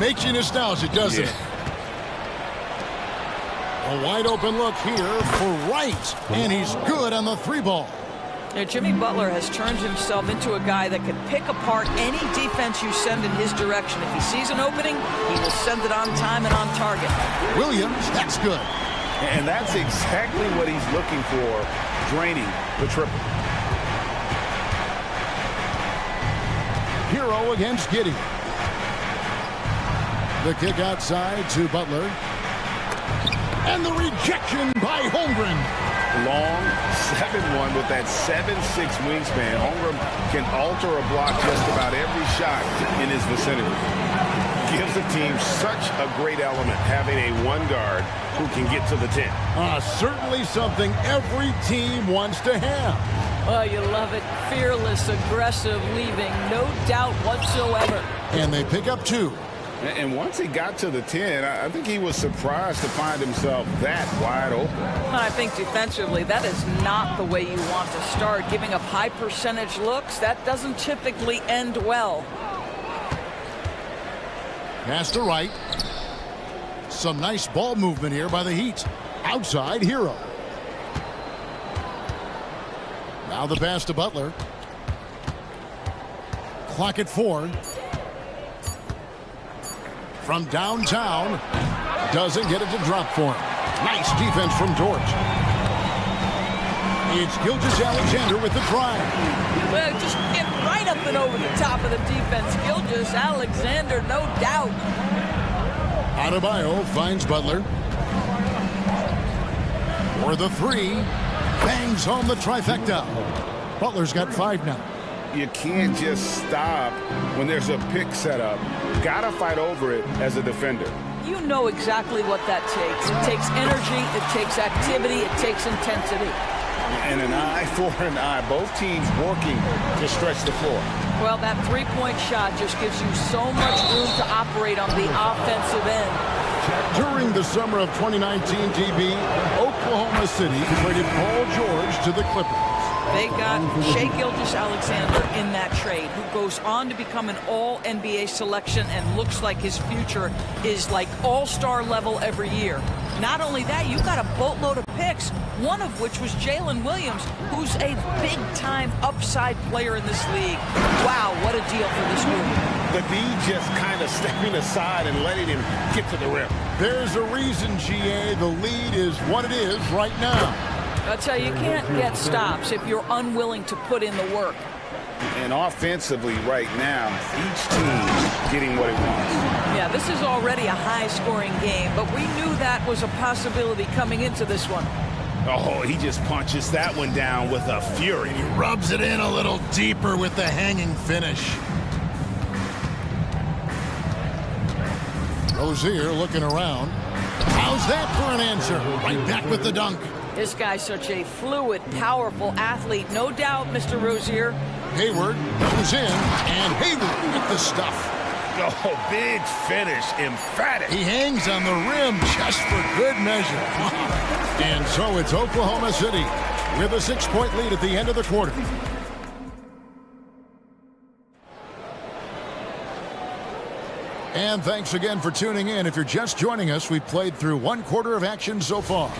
Makes you nostalgic, doesn't it? A wide open look here for Wright. And he's good on the 3-ball. Yeah, Jimmy Butler has turned himself into a guy that can pick apart any defense you send in his direction. If he sees an opening, he will send it on time and on target. Williams, that's good. And that's exactly what he's looking for, draining the triple. Hero against Giddey. The kick outside to Butler. And the rejection by Holmgren. Long 7-1 with that 7'6" wingspan. Holmgren can alter a block just about every shot in his vicinity. Gives the team such a great element having a one guard who can get to the 10. Certainly something every team wants to have. Oh, you love it. Fearless, aggressive, leaving no doubt whatsoever. And they pick up 2. And once he got to the 10, I think he was surprised to find himself that wide open. I think defensively, that is not the way you want to start. Giving up high percentage looks, that doesn't typically end well. Pass to Wright. Some nice ball movement here by the Heat. Outside, Hero. Now the pass to Butler. Clock at 4. From downtown, doesn't get it to drop for him. Nice defense from Dort. It's Gilgeous-Alexander with the drive. Well, just get right up and over the top of the defense. Gilgeous-Alexander, no doubt. Adebayo finds Butler. For the 3, bangs home the trifecta. Butler's got 5 now. You can't just stop when there's a pick set up. Gotta fight over it as a defender. You know exactly what that takes. It takes energy, it takes activity, it takes intensity. And an eye for an eye. Both teams working to stretch the floor. Well, that three-point shot just gives you so much room to operate on the offensive end. During the summer of 2019, DB, Oklahoma City traded Paul George to the Clippers. They got Shai Gilgeous-Alexander in that trade, who goes on to become an all-NBA selection and looks like his future is like all-star level every year. Not only that, you got a boatload of picks, one of which was Jalen Williams, who's a big-time upside player in this league. Wow, what a deal for this group. The D just kind of stepping aside and letting him get to the rim. There's a reason, GA, the lead is what it is right now. I tell you, you can't get stops if you're unwilling to put in the work. And offensively right now, each team getting what it wants. Yeah, this is already a high-scoring game, but we knew that was a possibility coming into this one. Oh, he just punches that one down with a fury. He rubs it in a little deeper with the hanging finish. Rozier looking around. How's that for an answer? Right back with the dunk. This guy's such a fluid, powerful athlete. No doubt, Mr. Rozier. Hayward goes in, and Hayward with the stuff. Oh, big finish, emphatic. He hangs on the rim just for good measure. And so it's Oklahoma City with a 6-point lead at the end of the quarter. And thanks again for tuning in. If you're just joining us, we've played through one quarter of action so far.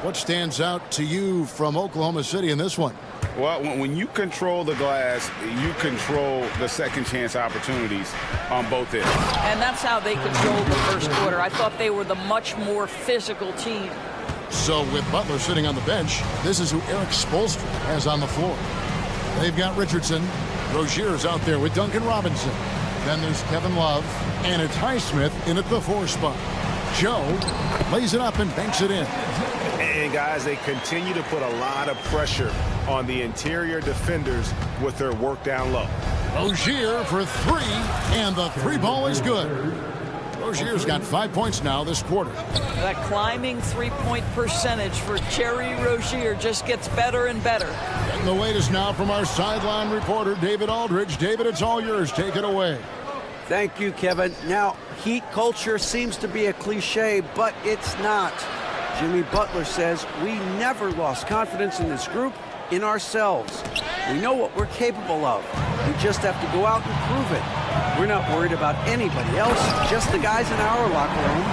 What stands out to you from Oklahoma City in this one? Well, when you control the glass, you control the second chance opportunities on both ends. And that's how they controlled the first quarter. I thought they were the much more physical team. So with Butler sitting on the bench, this is who Eric Spoelstra has on the floor. They've got Richardson. Rozier's out there with Duncan Robinson. Then there's Kevin Love. And it's Highsmith in at the 4 spot. Joe lays it up and banks it in. And guys, they continue to put a lot of pressure on the interior defenders with their work down low. Rozier for 3, and the 3 ball is good. Rozier's got 5 points now this quarter. That climbing 3-point percentage for Jerry Rozier just gets better and better. And the latest now from our sideline reporter, David Aldridge. David, it's all yours. Take it away. Thank you, Kevin. Now, Heat culture seems to be a cliche, but it's not. Jimmy Butler says we never lost confidence in this group, in ourselves. We know what we're capable of. We just have to go out and prove it. We're not worried about anybody else, just the guys in our locker room,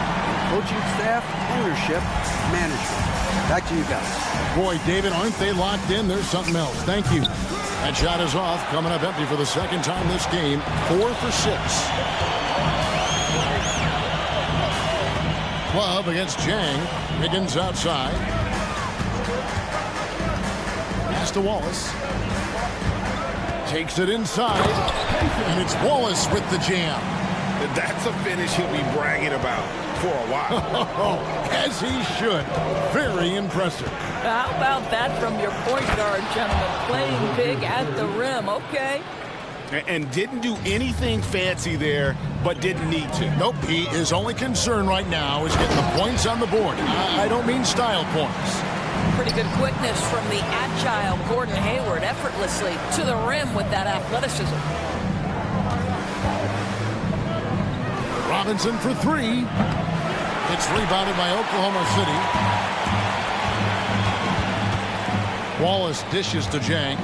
coaching staff, ownership, management. Back to you guys. Boy, David, aren't they locked in? There's something else. Thank you. That shot is off, coming up empty for the second time this game. 4 for 6. Love against Jang. Higgins outside. Pass to Wallace. Takes it inside. And it's Wallace with the jam. That's a finish he'll be bragging about for a while. As he should. Very impressive. How about that from your point guard, gentlemen? Playing big at the rim. Okay. And didn't do anything fancy there, but didn't need to. Nope, his only concern right now is getting the points on the board. I don't mean style points. Pretty good quickness from the agile Gordon Hayward, effortlessly to the rim with that athleticism. Robinson for 3. It's rebounded by Oklahoma City. Wallace dishes to Jang.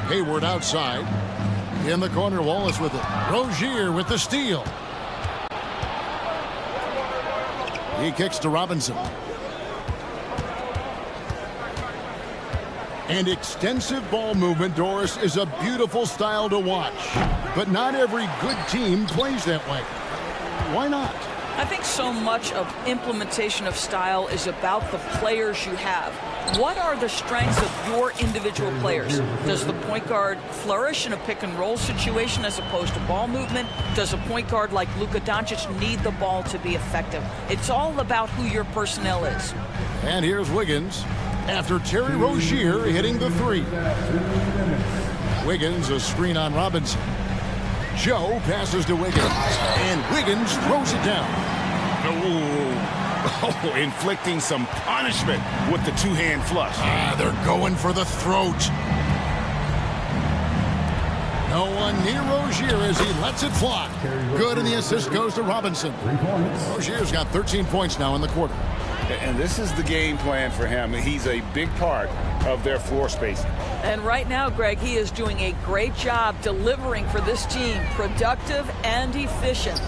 Hayward outside. In the corner, Wallace with it. Rozier with the steal. He kicks to Robinson. And extensive ball movement, Doris, is a beautiful style to watch. But not every good team plays that way. Why not? I think so much of implementation of style is about the players you have. What are the strengths of your individual players? Does the point guard flourish in a pick-and-roll situation as opposed to ball movement? Does a point guard like Luka Doncic need the ball to be effective? It's all about who your personnel is. And here's Wiggins after Terry Rozier hitting the 3. Wiggins, a screen on Robinson. Joe passes to Wiggins, and Wiggins throws it down. Oh, inflicting some punishment with the 2-hand flush. They're going for the throat. No one near Rozier as he lets it fly. Good, and the assist goes to Robinson. Rozier's got 13 points now in the quarter. And this is the game plan for him. He's a big part of their floor spacing. And right now, Greg, he is doing a great job delivering for this team, productive and efficient.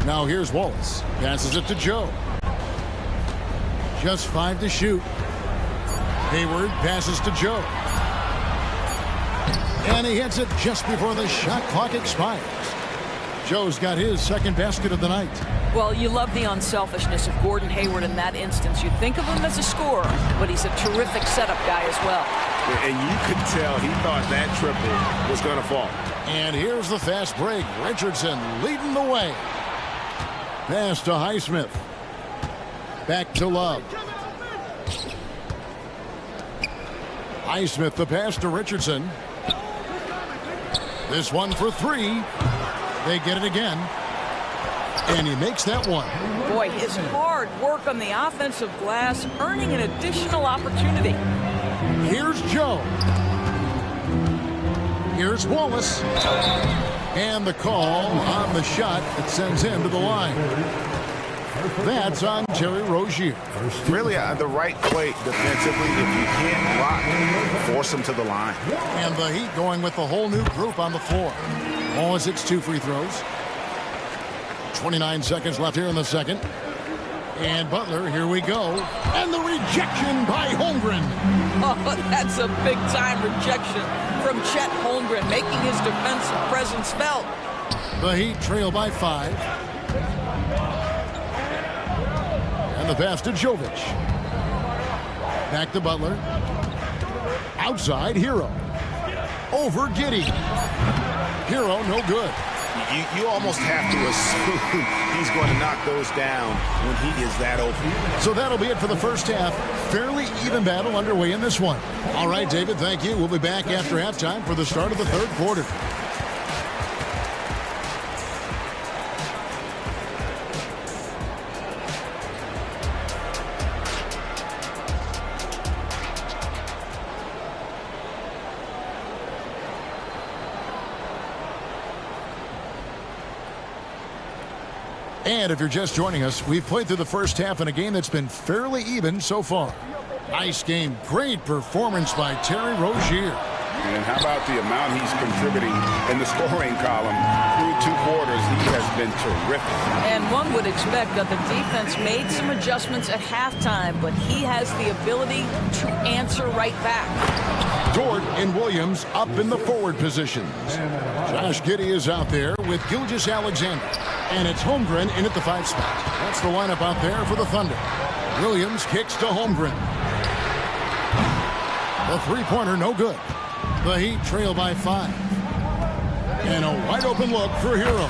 Now here's Wallace. Passes it to Joe. Just 5 to shoot. Hayward passes to Joe. And he hits it just before the shot clock expires. Joe's got his second basket of the night. Well, you love the unselfishness of Gordon Hayward in that instance. You think of him as a scorer, but he's a terrific setup guy as well. And you could tell he thought that triple was going to fall. And here's the fast break. Richardson leading the way. Pass to Highsmith. Back to Love. Highsmith the pass to Richardson. This one for 3. They get it again. And he makes that one. Boy, his hard work on the offensive glass, earning an additional opportunity. Here's Joe. Here's Wallace. And the call on the shot that sends him to the line. That's on Terry Rozier. Really the right play defensively. If you can't block, force him to the line. And the Heat going with the whole new group on the floor. Wallace hits 2 free throws. 29 seconds left here in the second. And Butler, here we go. And the rejection by Holmgren. Oh, that's a big-time rejection from Chet Holmgren, making his defensive presence felt. The Heat trail by 5. And the pass to Jovic. Back to Butler. Outside, Hero. Over Giddey. Hero, no good. You almost have to assume he's going to knock those down when he is that open. So that'll be it for the first half. Fairly even battle underway in this one. All right, David, thank you. We'll be back after halftime for the start of the third quarter. And if you're just joining us, we've played through the first half in a game that's been fairly even so far. Nice game. Great performance by Terry Rozier. And how about the amount he's contributing in the scoring column? Through 2 quarters, he has been terrific. And one would expect that the defense made some adjustments at halftime, but he has the ability to answer right back. Dort and Williams up in the forward positions. Josh Giddey is out there with Gilgeous-Alexander. And it's Holmgren in at the 5 spot. That's the lineup out there for the Thunder. Williams kicks to Holmgren. The three-pointer no good. The Heat trail by 5. And a wide open look for Hero.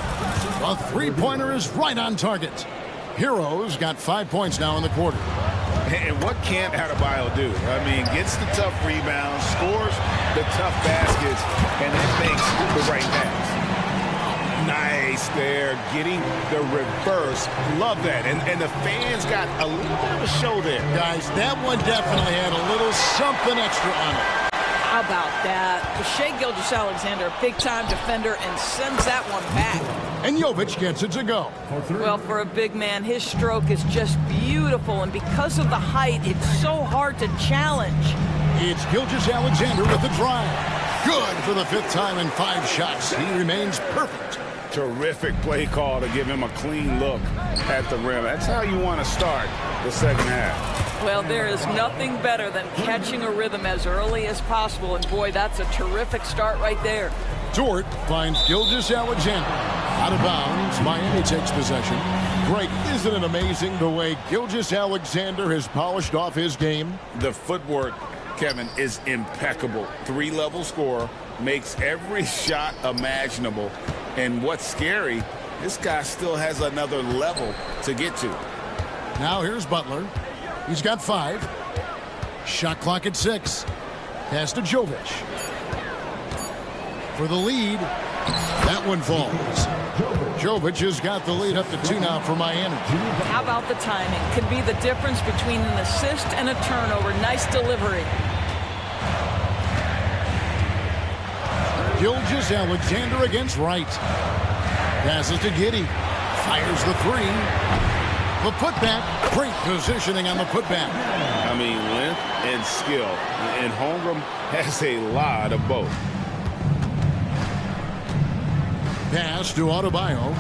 The three-pointer is right on target. Hero's got 5 points now in the quarter. And what can't Adebayo do? I mean, gets the tough rebounds, scores the tough baskets, and then makes the right pass. Nice there, getting the reverse. Love that. And the fans got a little bit of a show there. Guys, that one definitely had a little something extra on it. How about that? Shai Gilgeous-Alexander, a big-time defender, and sends that one back. And Jovic gets it to go. Well, for a big man, his stroke is just beautiful, and because of the height, it's so hard to challenge. It's Gilgeous-Alexander with the drive. Good for the 5th time in 5 shots. He remains perfect. Terrific play call to give him a clean look at the rim. That's how you want to start the second half. Well, there is nothing better than catching a rhythm as early as possible, and boy, that's a terrific start right there. Dort finds Gilgeous-Alexander. Out of bounds, Miami takes possession. Greg, isn't it amazing the way Gilgeous-Alexander has polished off his game? The footwork, Kevin, is impeccable. 3-level scorer, makes every shot imaginable. And what's scary, this guy still has another level to get to. Now here's Butler. He's got 5. Shot clock at 6. Pass to Jovic. For the lead. That one falls. Jovic has got the lead up to 2 now for Miami. How about the timing? Could be the difference between an assist and a turnover. Nice delivery. Gilgeous-Alexander against Wright. Passes to Giddey. Fires the 3. The putback. Great positioning on the putback. I mean, length and skill. And Holmgren has a lot of both. Pass to Adebayo.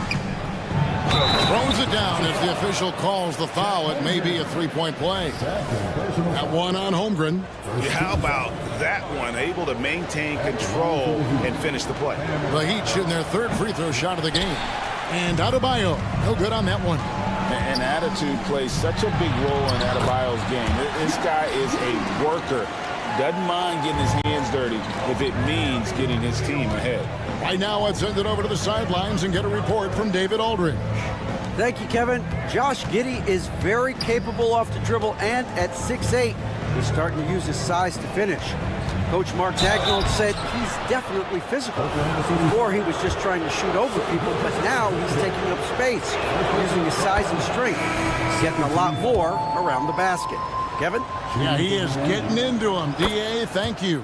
Throws it down as the official calls the foul. It may be a three-point play. That one on Holmgren. Yeah, how about that one? Able to maintain control and finish the play. The Heat shooting their third free throw shot of the game. And Adebayo, no good on that one. And attitude plays such a big role in Adebayo's game. This guy is a worker. Doesn't mind getting his hands dirty if it means getting his team ahead. Right now, let's send it over to the sidelines and get a report from David Aldridge. Thank you, Kevin. Josh Giddey is very capable off the dribble, and at 6'8", he's starting to use his size to finish. Coach Mark Dagnall said he's definitely physical. Before, he was just trying to shoot over people, but now he's taking up space, using his size and strength. He's getting a lot more around the basket. Kevin? Yeah, he is getting into him. D.A., thank you.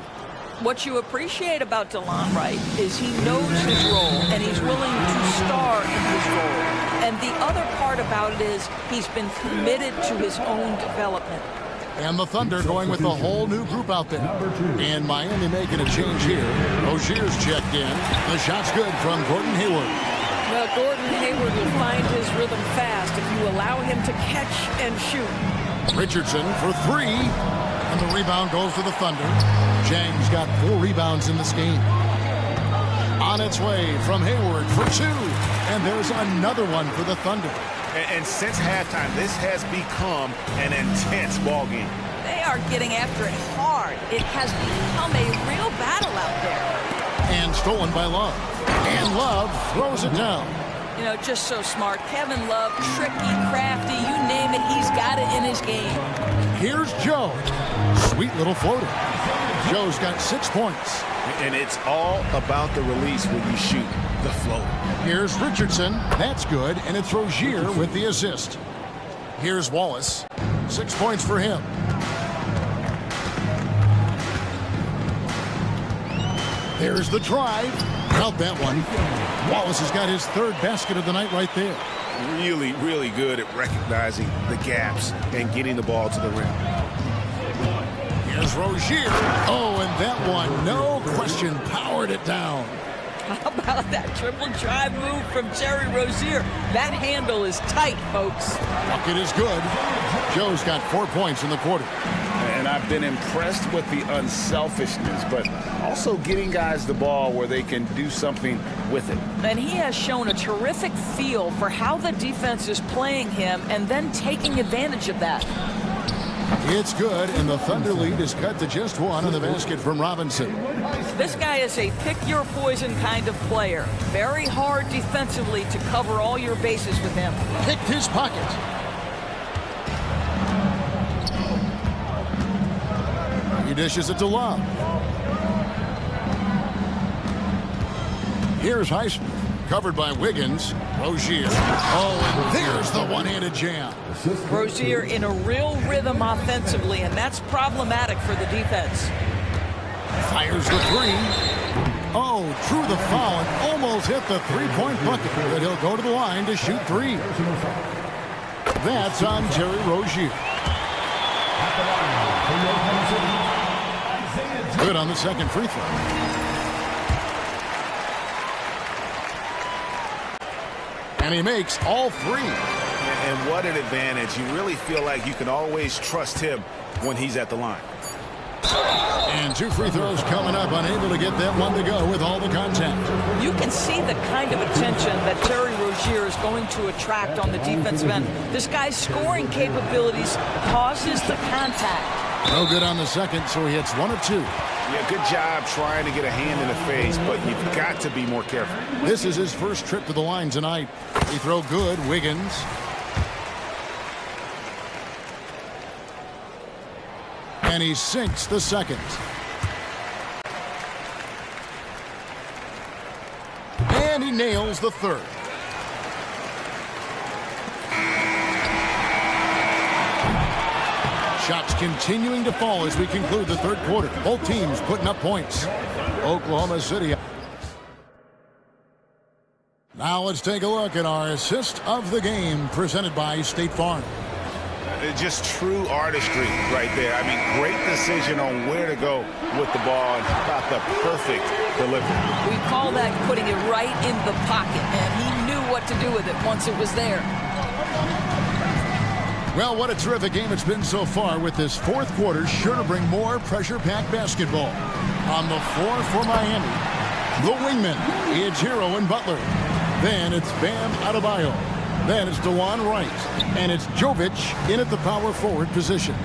What you appreciate about DeLon Wright is he knows his role, and he's willing to star in his role. And the other part about it is he's been committed to his own development. And the Thunder going with a whole new group out there. And Miami making a change here. Rozier's checked in. The shot's good from Gordon Hayward. Well, Gordon Hayward will find his rhythm fast if you allow him to catch and shoot. Richardson for three. And the rebound goes to the Thunder. Jang's got 4 rebounds in this game. On its way from Hayward for 2. And there's another one for the Thunder. And since halftime, this has become an intense ball game. They are getting after it hard. It has become a real battle out there. And stolen by Love. And Love throws it down. You know, just so smart. Kevin Love, tricky, crafty, you name it, he's got it in his game. Here's Joe. Sweet little floater. Joe's got 6 points. And it's all about the release when you shoot the float. Here's Richardson. That's good. And it's Rozier with the assist. Here's Wallace. 6 points for him. There's the drive. Count that one. Wallace has got his 3rd basket of the night right there. Really, really good at recognizing the gaps and getting the ball to the rim. Here's Rozier. Oh, and that one, no question, powered it down. How about that triple drive move from Terry Rozier? That handle is tight, folks. Bucket is good. Joe's got 4 points in the quarter. And I've been impressed with the unselfishness, but also getting guys the ball where they can do something with it. And he has shown a terrific feel for how the defense is playing him and then taking advantage of that. It's good, and the Thunder lead is cut to just 1 on the basket from Robinson. This guy is a pick-your-poison kind of player. Very hard defensively to cover all your bases with him. Picked his pocket. He dishes it to Love. Here's Highsmith, covered by Wiggins. Rozier. Oh, and there's the one-handed jam. Rozier in a real rhythm offensively, and that's problematic for the defense. Fires the 3. Oh, drew the foul and almost hit the 3-point bucket, but he'll go to the line to shoot 3. That's on Terry Rozier. Good on the second free throw. And he makes all 3. And what an advantage. You really feel like you can always trust him when he's at the line. And 2 free throws coming up, unable to get that one to go with all the contact. You can see the kind of attention that Terry Rozier is going to attract on the defensive end. This guy's scoring capabilities causes the contact. No good on the second, so he hits 1 of 2. Yeah, good job trying to get a hand in the face, but you've got to be more careful. This is his first trip to the line tonight. He throw good, Wiggins. And he sinks the second. And he nails the third. Shots continuing to fall as we conclude the third quarter. Both teams putting up points. Oklahoma City. Now let's take a look at our assist of the game presented by State Farm. Just true artistry right there. I mean, great decision on where to go with the ball and how about the perfect delivery. We call that putting it right in the pocket, and he knew what what to do with it once it was there. Well, what a terrific game it's been so far, with this fourth quarter sure to bring more pressure-packed basketball. On the floor for Miami, the wingmen, it's Hero and Butler. Then it's Bam Adebayo. Then it's DeLon Wright. And it's Jovic in at the power forward position.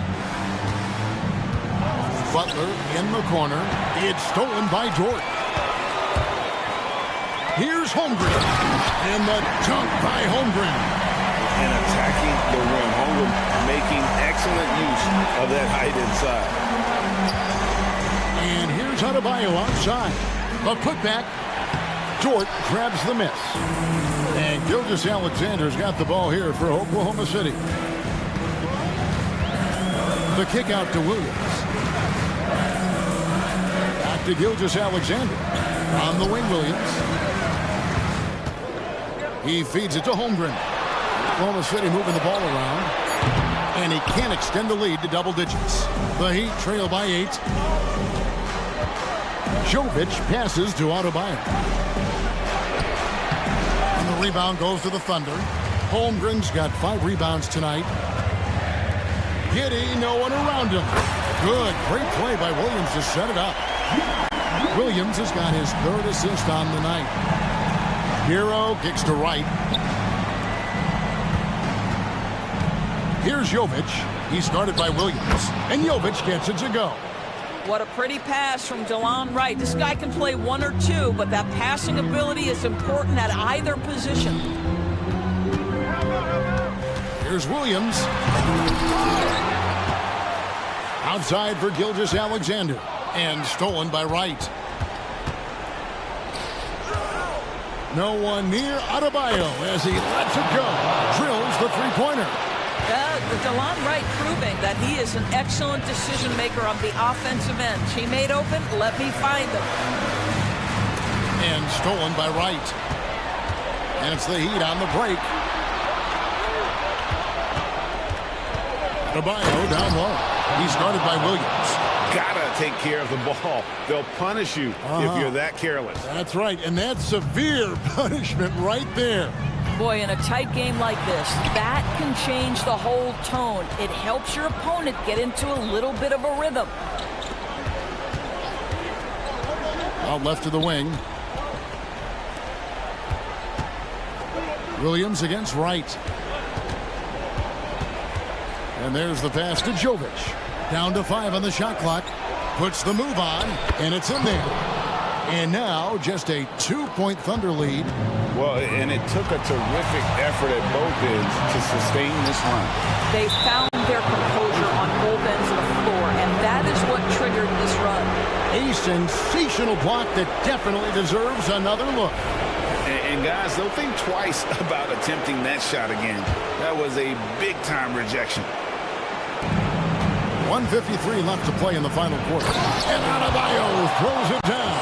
Butler in the corner. It's stolen by Dort. Here's Holmgren. And the dunk by Holmgren. And attacking the rim. Holmgren making excellent use of that height inside. And here's Adebayo outside. A putback. Dort grabs the miss. And Gilgeous-Alexander's got the ball here for Oklahoma City. The kick out to Williams. Back to Gilgeous-Alexander. On the wing, Williams. He feeds it to Holmgren. Oklahoma City moving the ball around. And he can't extend the lead to double digits. The Heat trail by 8. Jovic passes to Adebayo. And the rebound goes to the Thunder. Holmgren's got 5 rebounds tonight. Giddey, no one around him. Good, great play by Williams to set it up. Williams has got his 3rd assist on the night. Hero kicks to right. Here's Jovic. He's guarded by Williams. And Jovic gets it to go. What a pretty pass from DeLon Wright. This guy can play 1 or 2, but that passing ability is important at either position. Here's Williams. Outside for Gilgeous-Alexander. And stolen by Wright. No one near Adebayo as he lets it go. Drills the three-pointer. DeLon Wright proving that he is an excellent decision maker on the offensive end. Teammate open, let me find him. And stolen by Wright. And it's the Heat on the break. Adebayo down low. He's guarded by Williams. Gotta take care of the ball. They'll punish you if you're that careless. That's right, and that's severe punishment right there. Boy, in a tight game like this, that can change the whole tone. It helps your opponent get into a little bit of a rhythm. Out left to the wing. Williams against Wright. And there's the pass to Jovic. Down to 5 on the shot clock. Puts the move on, and it's in there. And now just a 2-point Thunder lead. Well, and it took a terrific effort at both ends to sustain this run. They found their composure on both ends of the floor, and that is what triggered this run. A sensational block that definitely deserves another look. And guys, they'll think twice about attempting that shot again. That was a big-time rejection. 1:53 left to play in the final quarter. And Adebayo throws it down.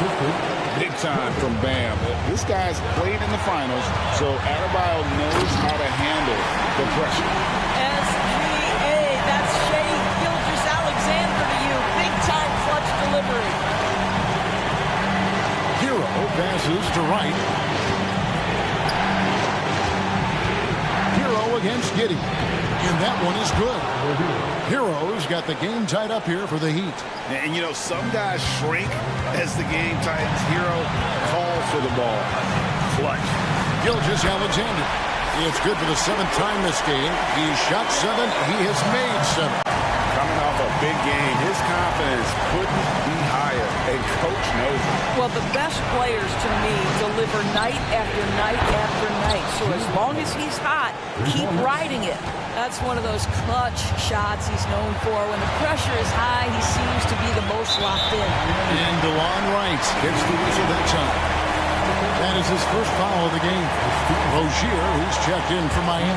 Big time from Bam. This guy's played in the finals, so Adebayo knows how to handle the pressure. SGA, that's Shai Gilgeous-Alexander to you. Big time clutch delivery. Hero passes to Wright. Hero against Giddey. And that one is good. Hero's got the game tied up here for the Heat. And, you know, some guys shrink as the game tightens. Hero calls for the ball. Clutch. Gilgeous-Alexander. It's good for the 7th time this game. He's shot 7. He has made 7. Coming off a big game, his confidence couldn't be higher. And coach knows it. Well, the best players, to me, deliver night after night after night. So as long as he's hot, keep riding it. That's one of those clutch shots he's known for. When the pressure is high, he seems to be the most locked in. And DeLon Wright gets the whistle that time. That is his first foul of the game. Rozier, who's checked in for Miami.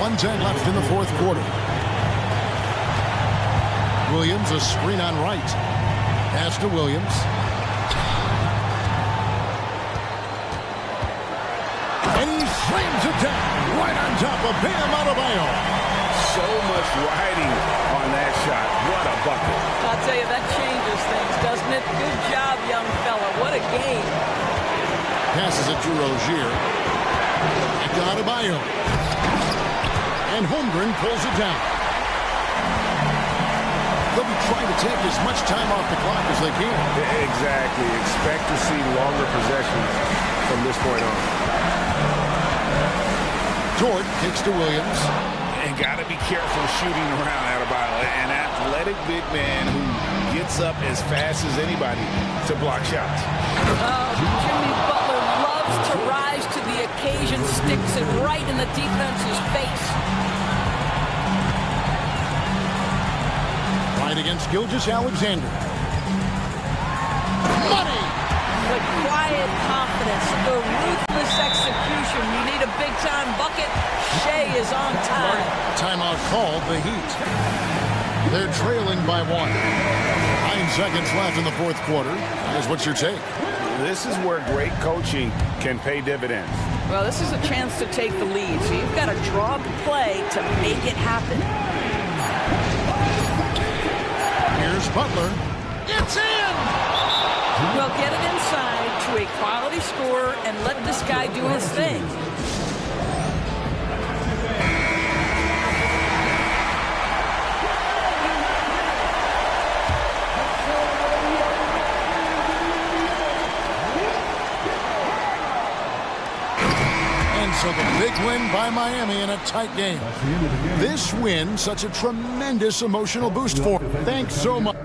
1:10 left in the fourth quarter. Williams, a screen on Wright. Pass to Williams. And he slams it down right on top of Bam Adebayo. So much riding on that shot. What a bucket. I'll tell you, that changes things, doesn't it? Good job, young fella. What a game. Passes it to Rozier. Back to Adebayo. And Holmgren pulls it down. They'll be trying to take as much time off the clock as they can. Exactly. Expect to see longer possessions from this point on. Dort kicks to Williams. And got to be careful shooting around Adebayo. An athletic big man who gets up as fast as anybody to block shots. Jimmy Butler loves to rise to the occasion, sticks it right in the defense's face. Right against Gilgeous-Alexander. Money! The quiet confidence, the ruthless execution. You need a big-time bucket. Shea is on time. Timeout called, the Heat. They're trailing by 1. 9 seconds left in the fourth quarter. Guys, what's your take? This is where great coaching can pay dividends. Well, this is a chance to take the lead, so you've got to draw the play to make it happen. Here's Butler. It's in! Well, get it inside to a quality scorer and let this guy do his thing. So the big win by Miami in a tight game. This win, such a tremendous emotional boost for them. Thanks so much.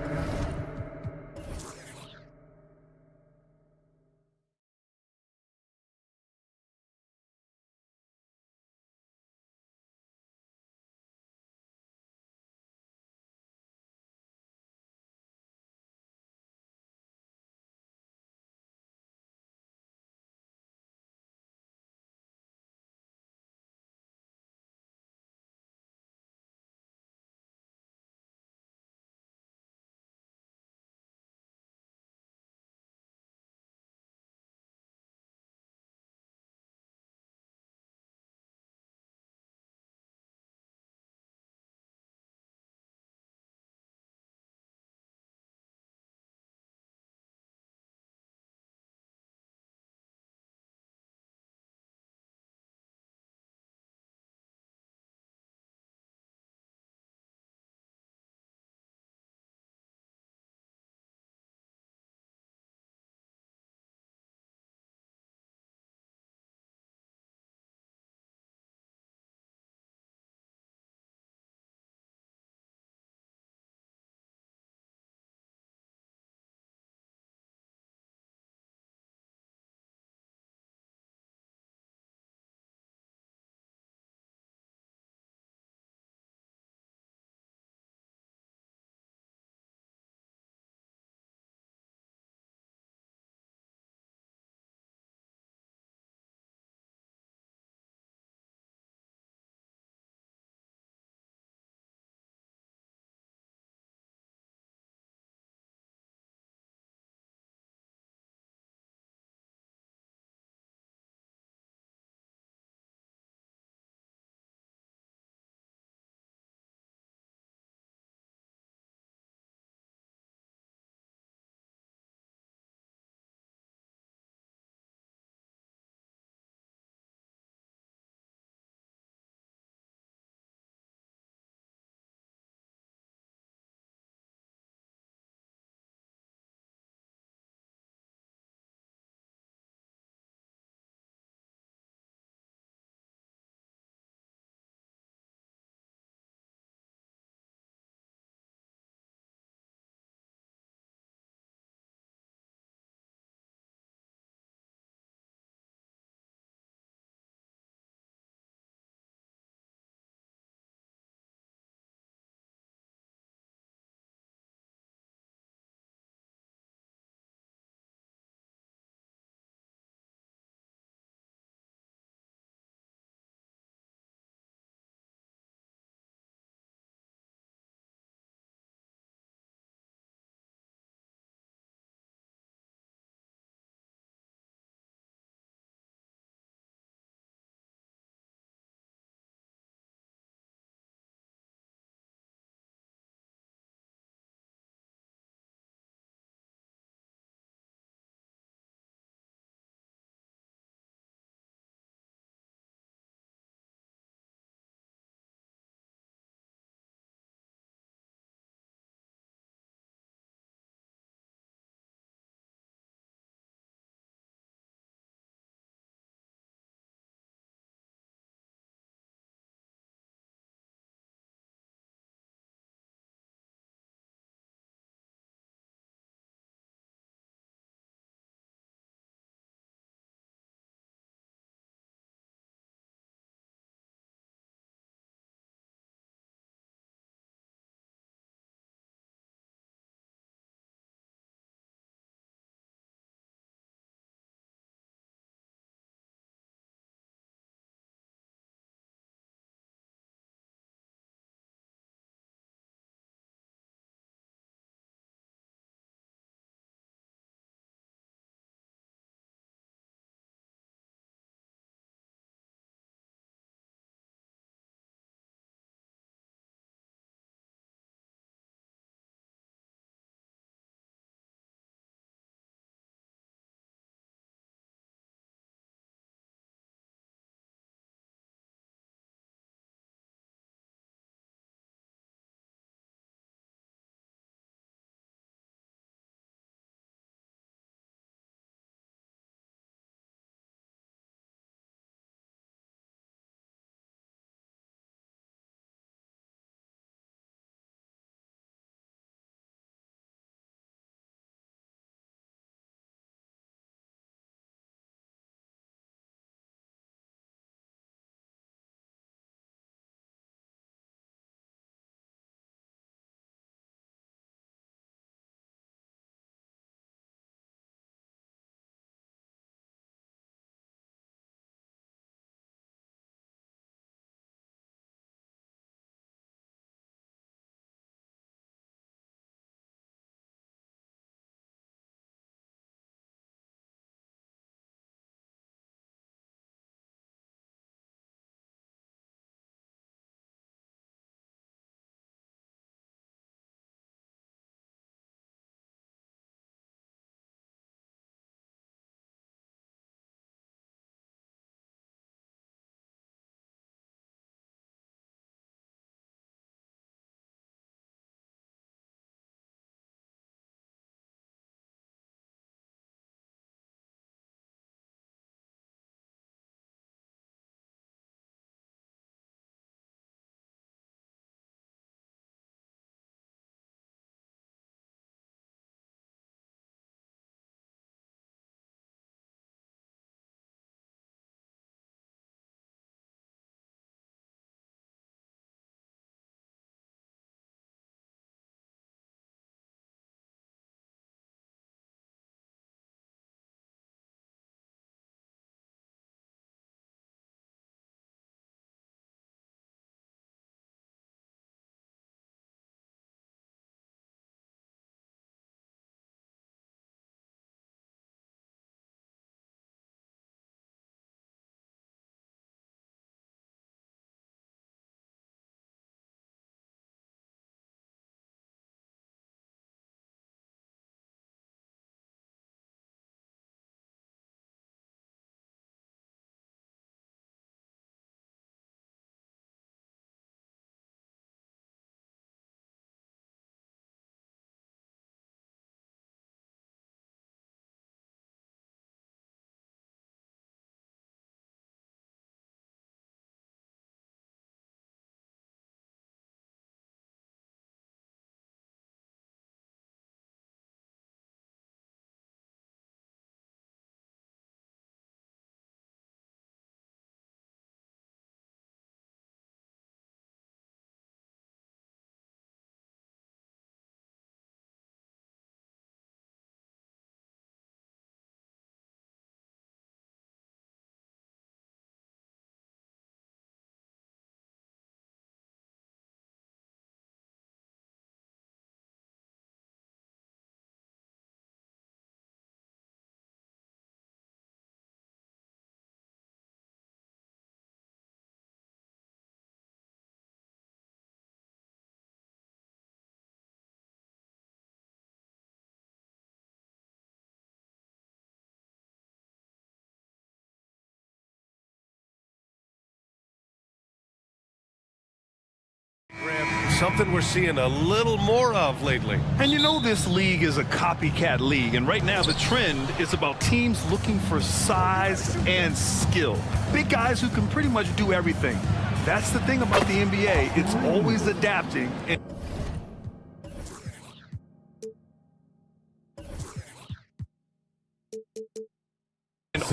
something we're seeing a little more of lately. And you know this league is a copycat league, and right now the trend is about teams looking for size and skill. Big guys who can pretty much do everything. That's the thing about the NBA. It's always adapting and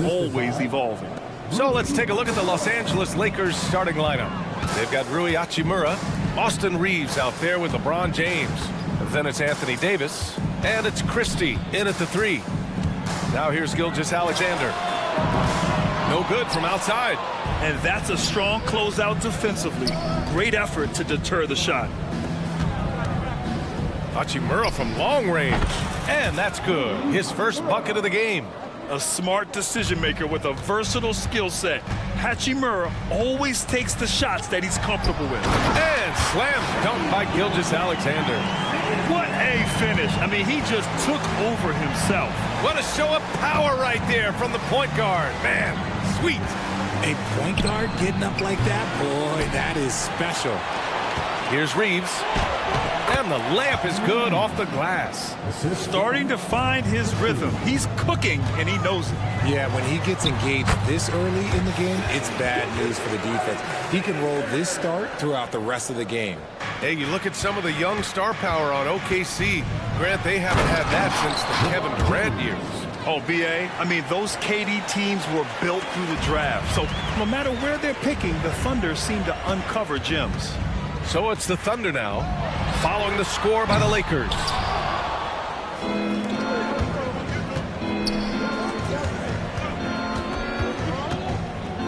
always evolving. So let's take a look at the Los Angeles Lakers starting lineup. They've got Rui Hachimura, Austin Reeves out there with LeBron James. Then it's Anthony Davis, and it's Christie in at the 3. Now here's Gilgeous-Alexander. No good from outside. And that's a strong closeout defensively. Great effort to deter the shot. Hachimura from long range, and that's good. His first bucket of the game. A smart decision maker with a versatile skill set. Hachimura always takes the shots that he's comfortable with. And slam dunk by Gilgeous-Alexander. What a finish. I mean, he just took over himself. What a show of power right there from the point guard. Man, sweet. A point guard getting up like that, boy, that is special. Here's Reeves. And the layup is good off the glass. Starting to find his rhythm. He's cooking, and he knows it. Yeah, when he gets engaged this early in the game, it's bad news for the defense. He can roll this start throughout the rest of the game. Hey, you look at some of the young star power on OKC. Grant, they haven't had that since the Kevin Durant years. Oh, BA, I mean, those KD teams were built through the draft. So no matter where they're picking, the Thunder seem to uncover gems. So it's the Thunder now, following the score by the Lakers.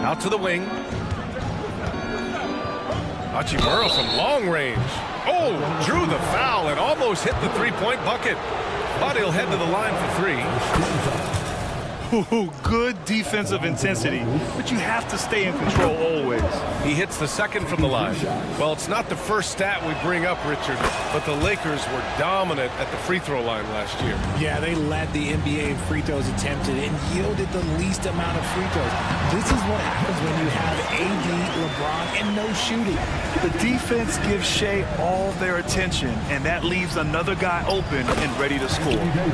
Out to the wing. Hachimura from long range. Oh, drew the foul and almost hit the three-point bucket. But he'll head to the line for 3. Ooh, good defensive intensity, but you have to stay in control always. He hits the second from the line. Well, it's not the first stat we bring up, Richard, but the Lakers were dominant at the free throw line last year. Yeah, they led the NBA in free throws attempted and yielded the least amount of free throws. This is what happens when you have AD, LeBron, and no shooting. The defense gives Shea all their attention, and that leaves another guy open and ready to score.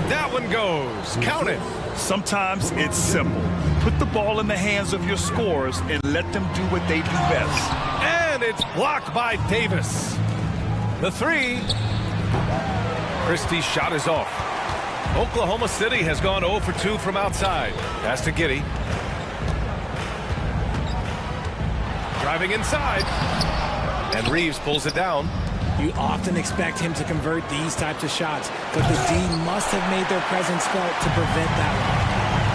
That one goes. Count it. Sometimes it's simple. Put the ball in the hands of your scorers and let them do what they do best. And it's blocked by Davis. The 3. Christie's shot is off. Oklahoma City has gone 0 for 2 from outside. Pass to Giddey. Driving inside. And Reeves pulls it down. You often expect him to convert these types of shots, but the D must have made their presence felt to prevent that one.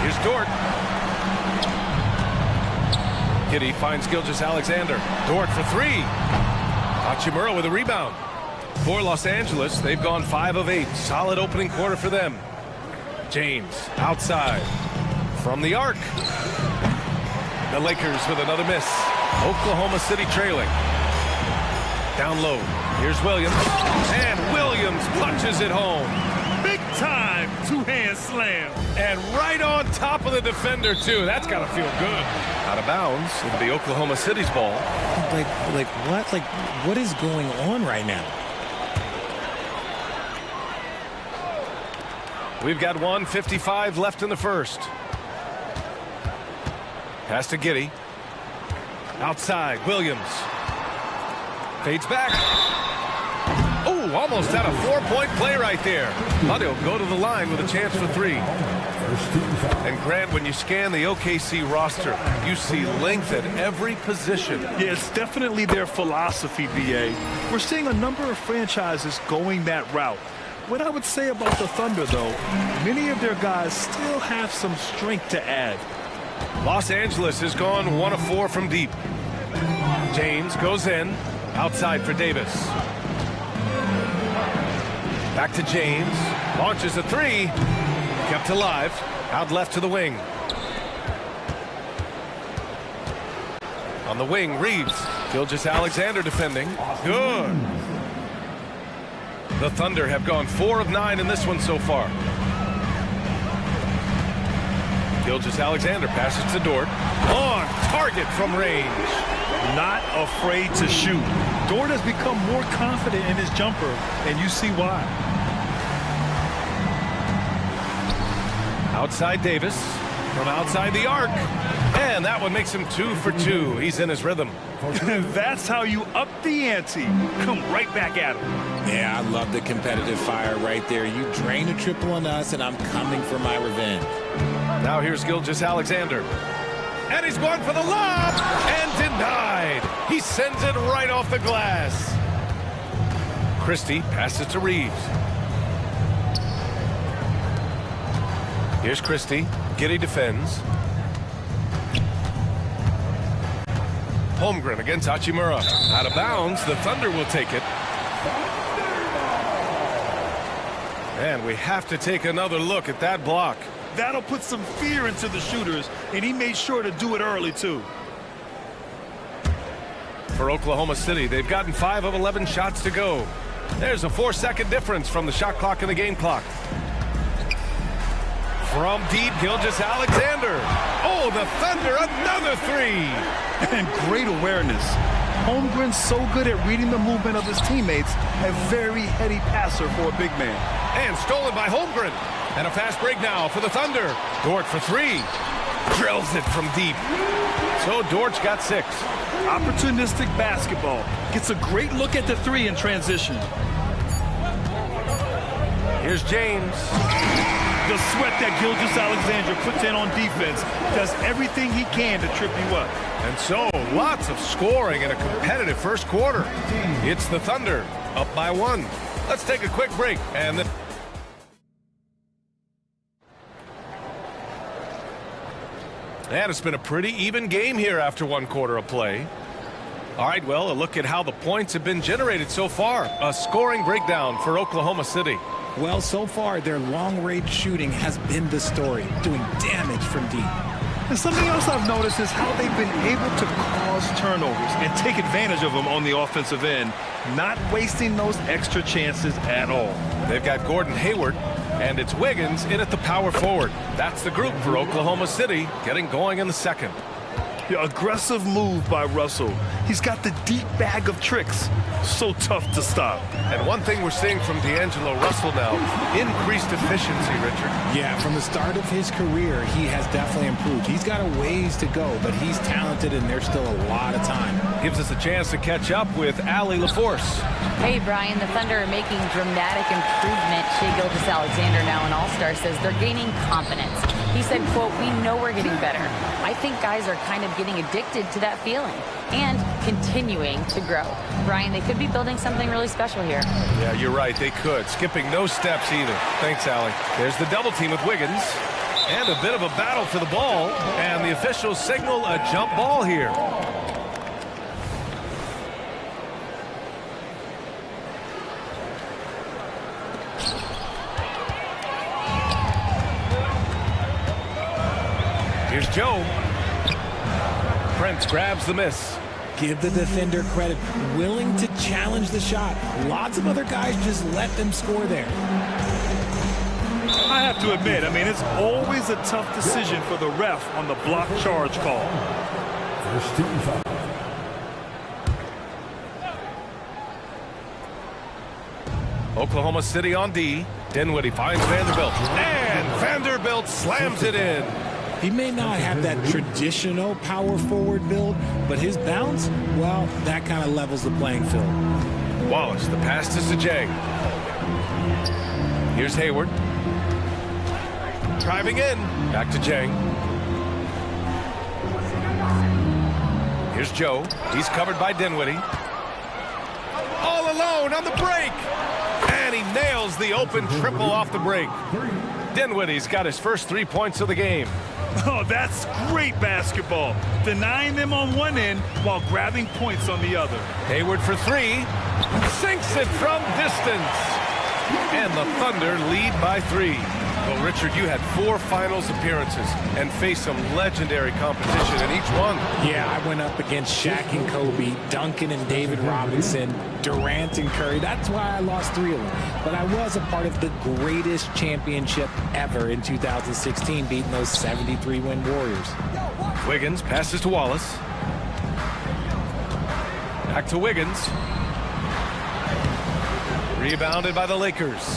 Here's Dort. Giddey finds Gilgeous-Alexander. Dort for 3. Hachimura with a rebound. For Los Angeles, they've gone 5 of 8. Solid opening quarter for them. James outside from the arc. The Lakers with another miss. Oklahoma City trailing. Down low. Here's Williams. And Williams punches it home. Big time two-hand slam. And right on top of the defender, too. That's got to feel good. Out of bounds into the Oklahoma City's ball. Like what? Like, what is going on right now? We've got 1:55 left in the first. Pass to Giddey. Outside, Williams. Fades back. Oh, almost had a 4-point play right there. But he'll go to the line with a chance for 3. And Grant, when you scan the OKC roster, you see length at every position. Yeah, it's definitely their philosophy, BA. We're seeing a number of franchises going that route. What I would say about the Thunder, though, many of their guys still have some strength to add. Los Angeles has gone 1 of 4 from deep. James goes in. Outside for Davis. Back to James. Launches a 3. Kept alive. Out left to the wing. On the wing, Reeves. Gilgeous-Alexander defending. Good. The Thunder have gone 4 of 9 in this one so far. Gilgeous-Alexander passes to Dort. On target from range. Not afraid to shoot. Dort has become more confident in his jumper, and you see why. Outside Davis, from outside the arc. And that one makes him 2 for 2. He's in his rhythm. That's how you up the ante. Come right back at him. Yeah, I love the competitive fire right there. You drain a triple on us, and I'm coming for my revenge. Now here's Gilgeous-Alexander. And he's going for the lob! And denied! He sends it right off the glass. Christie passes to Reeves. Here's Christie. Giddey defends. Holmgren against Hachimura. Out of bounds, the Thunder will take it. And we have to take another look at that block. That'll put some fear into the shooters, and he made sure to do it early, too. For Oklahoma City, they've gotten 5 of 11 shots to go. There's a 4-second difference from the shot clock and the game clock. From deep, Gilgeous-Alexander. Oh, the Thunder, another 3. And great awareness. Holmgren's so good at reading the movement of his teammates, a very heady passer for a big man. And stolen by Holmgren. And a fast break now for the Thunder. Dort for 3. Drills it from deep. So Dort's got 6. Opportunistic basketball. Gets a great look at the 3 in transition. Here's James. The sweat that Gilgeous-Alexander puts in on defense does everything he can to trip you up. And so, lots of scoring in a competitive first quarter. It's the Thunder, up by 1. Let's take a quick break, and then... And it's been a pretty even game here after 1 quarter of play. All right, well, a look at how the points have been generated so far. A scoring breakdown for Oklahoma City. Well, so far, their long-range shooting has been the story, doing damage from deep. And something else I've noticed is how they've been able to cause turnovers and take advantage of them on the offensive end, not wasting those extra chances at all. They've got Gordon Hayward, and it's Wiggins in at the power forward. That's the group for Oklahoma City, getting going in the second. Aggressive move by Russell. He's got the deep bag of tricks. So tough to stop. And one thing we're seeing from D'Angelo Russell now, increased efficiency, Richard. Yeah, from the start of his career, he has definitely improved. He's got a ways to go, but he's talented and there's still a lot of time. Gives us a chance to catch up with Allie LaForce. Hey, Brian, the Thunder are making dramatic improvement. Shai Gilgeous-Alexander, now an all-star, says they're gaining confidence. He said, quote, "We know we're getting better. I think guys are kind of getting addicted to that feeling and continuing to grow." Brian, they could be building something really special here. Yeah, you're right. They could. Skipping no steps either. Thanks, Allie. There's the double team with Wiggins. And a bit of a battle for the ball. And the officials signal a jump ball here. Here's Joe. Prince grabs the miss. Give the defender credit, willing to challenge the shot. Lots of other guys just let them score there. I have to admit, I mean, it's always a tough decision for the ref on the block charge call. First team foul. Oklahoma City on D. Dinwiddie finds Vanderbilt. And Vanderbilt slams it in. He may not have that traditional power forward build, but his bounce, well, that kind of levels the playing field. Wallace, the pass to Sajang. Here's Hayward. Driving in. Back to Jang. Here's Joe. He's covered by Dinwiddie. All alone on the break. And he nails the open triple off the break. Dinwiddie's got his first 3 points of the game. Oh, that's great basketball. Denying them on one end while grabbing points on the other. Hayward for 3. Sinks it from distance. And the Thunder lead by 3. Well, Richard, you had 4 finals appearances and faced some legendary competition in each one. Yeah, I went up against Shaq and Kobe, Duncan and David Robinson, Durant and Curry. That's why I lost 3 of them. But I was a part of the greatest championship ever in 2016, beating those 73-win Warriors. Wiggins passes to Wallace. Back to Wiggins. Rebounded by the Lakers.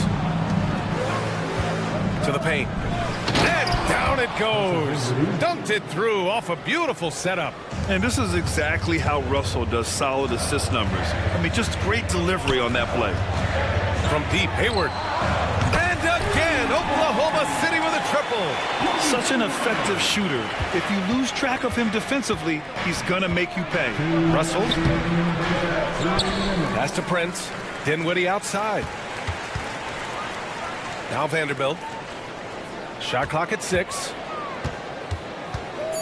To the paint. And down it goes. Dunked it through off a beautiful setup. And this is exactly how Russell does solid assist numbers. I mean, just great delivery on that play. From deep, Hayward. And again, Oklahoma City with a triple. Such an effective shooter. If you lose track of him defensively, he's gonna make you pay. Russell. Pass to Prince. Dinwiddie outside. Now Vanderbilt. Shot clock at 6.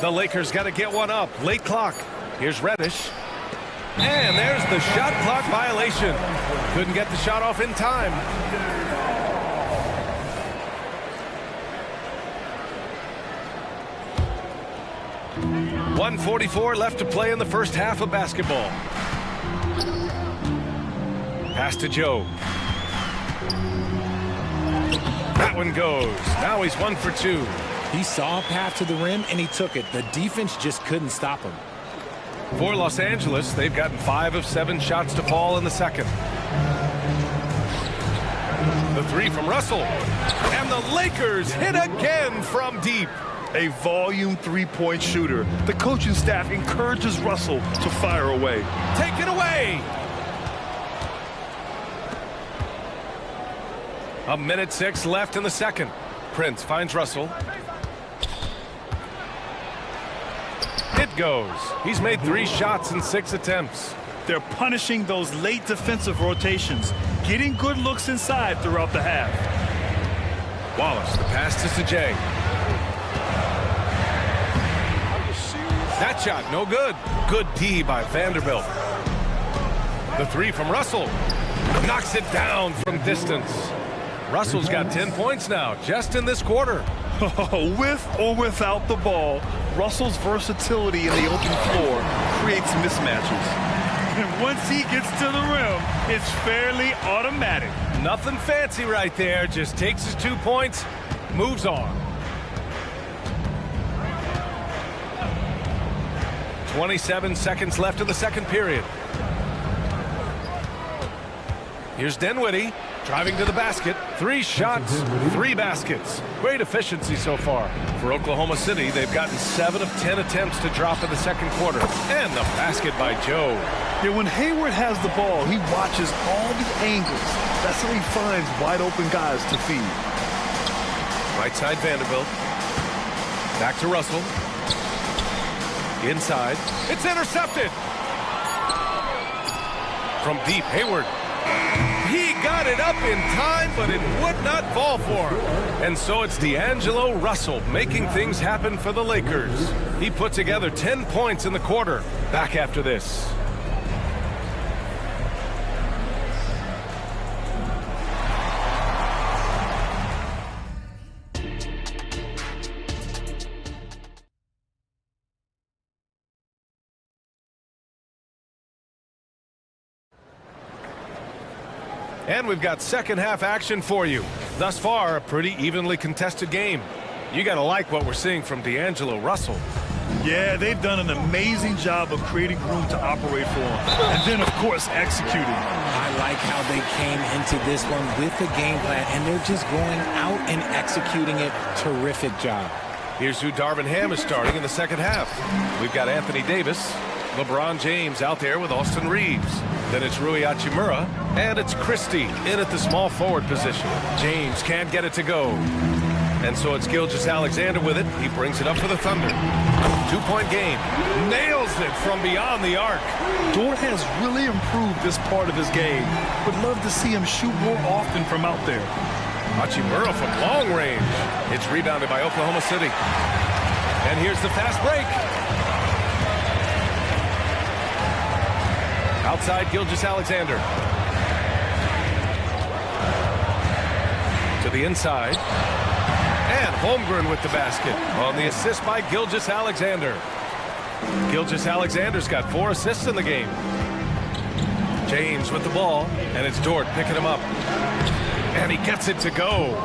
The Lakers got to get one up. Late clock. Here's Reddish. And there's the shot clock violation. Couldn't get the shot off in time. .144 left to play in the first half of basketball. Pass to Joe. That one goes. Now he's 1 for 2. He saw a path to the rim, and he took it. The defense just couldn't stop him. For Los Angeles, they've gotten 5 of 7 shots to fall in the second. The 3 from Russell. And the Lakers hit again from deep. A volume three-point shooter. The coaching staff encourages Russell to fire away. Take it away. 1:06 left in the second. Prince finds Russell. It goes. He's made 3 shots in 6 attempts. They're punishing those late defensive rotations, getting good looks inside throughout the half. Wallace, the pass to Sajay. That shot, no good. Good D by Vanderbilt. The 3 from Russell. Knocks it down from distance. Russell's got 10 points now, just in this quarter. With or without the ball, Russell's versatility in the open floor creates mismatches. And once he gets to the rim, it's fairly automatic. Nothing fancy right there, just takes his 2 points, moves on. 27 seconds left in the second period. Here's Dinwiddie. Driving to the basket, 3 shots, 3 baskets. Great efficiency so far. For Oklahoma City, they've gotten 7 of 10 attempts to drop in the second quarter. And the basket by Joe. Yeah, when Hayward has the ball, he watches all the angles. That's how he finds wide open guys to feed. Right side Vanderbilt. Back to Russell. Inside. It's intercepted. From deep, Hayward. He got it up in time, but it would not fall for him. And so it's D'Angelo Russell making things happen for the Lakers. He put together 10 points in the quarter. Back after this. And we've got second half action for you. Thus far, a pretty evenly contested game. You got to like what we're seeing from D'Angelo Russell. Yeah, they've done an amazing job of creating room to operate for him. And then, of course, executing. I like how they came into this one with the game plan, and they're just going out and executing it. Terrific job. Here's who Darvin Ham is starting in the second half. We've got Anthony Davis, LeBron James out there with Austin Reeves. Then it's Rui Hachimura, and it's Christie in at the small forward position. James can't get it to go. And so it's Gilgeous-Alexander with it. He brings it up for the Thunder. 2-point game. Nails it from beyond the arc. Dort has really improved this part of his game. Would love to see him shoot more often from out there. Hachimura from long range. It's rebounded by Oklahoma City. And here's the fast break. Outside Gilgeous-Alexander. To the inside. And Holmgren with the basket on the assist by Gilgeous-Alexander. Gilgeous-Alexander's got 4 assists in the game. James with the ball, and it's Dort picking him up. And he gets it to go.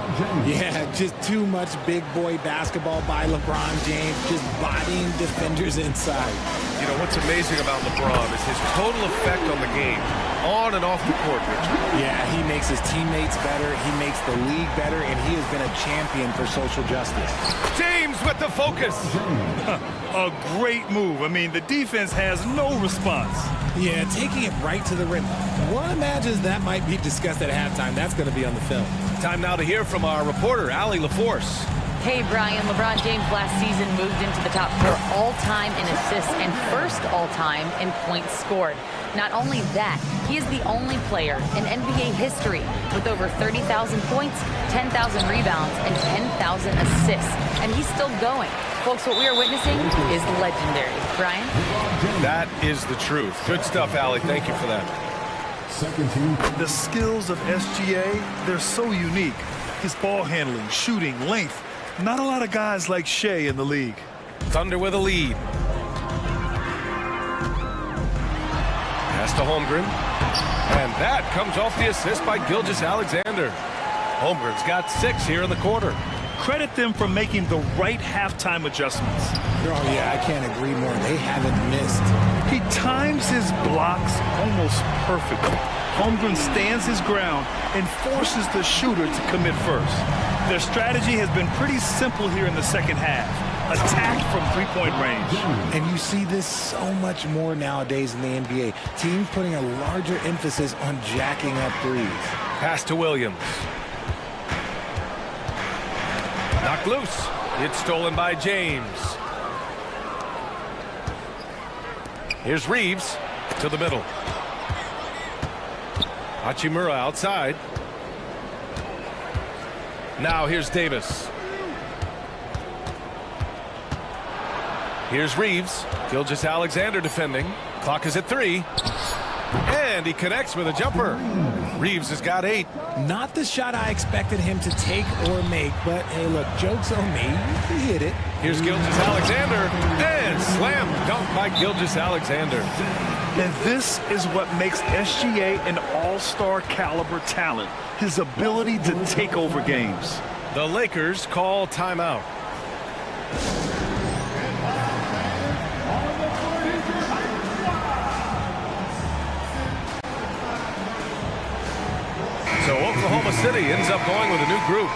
Yeah, just too much big boy basketball by LeBron James, just bodying defenders inside. You know, what's amazing about LeBron is his total effect on the game, on and off the court, Richard. Yeah, he makes his teammates better, he makes the league better, and he has been a champion for social justice. James with the focus. A great move. I mean, the defense has no response. Yeah, taking it right to the rim. One imagines that might be discussed at halftime. That's going to be on the film. Time now to hear from our reporter, Allie LaForce. Hey, Brian, LeBron James last season moved into the top 4 all-time in assists and first all-time in points scored. Not only that, he is the only player in NBA history with over 30,000 points, 10,000 rebounds, and 10,000 assists. And he's still going. Folks, what we are witnessing is legendary. Brian? That is the truth. Good stuff, Allie. Thank you for that. The skills of SGA, they're so unique. His ball handling, shooting, length. Not a lot of guys like Shea in the league. Thunder with a lead. Pass to Holmgren. And that comes off the assist by Gilgeous-Alexander. Holmgren's got 6 here in the quarter. Credit them for making the right halftime adjustments. Oh, yeah, I can't agree more. They haven't missed. He times his blocks almost perfectly. Holmgren stands his ground and forces the shooter to commit first. Their strategy has been pretty simple here in the second half. Attack from three-point range. And you see this so much more nowadays in the NBA. Teams putting a larger emphasis on jacking up threes. Pass to Williams. Knocked loose. It's stolen by James. Here's Reeves to the middle. Hachimura outside. Now here's Davis. Here's Reeves. Gilgeous-Alexander defending. Clock is at 3. And he connects with a jumper. Reeves has got 8. Not the shot I expected him to take or make, but hey, look, joke's on me. He hit it. Here's Gilgeous-Alexander. And slam dunk by Gilgeous-Alexander. And this is what makes SGA an all-star caliber talent. His ability to take over games. The Lakers call timeout. So Oklahoma City ends up going with a new group.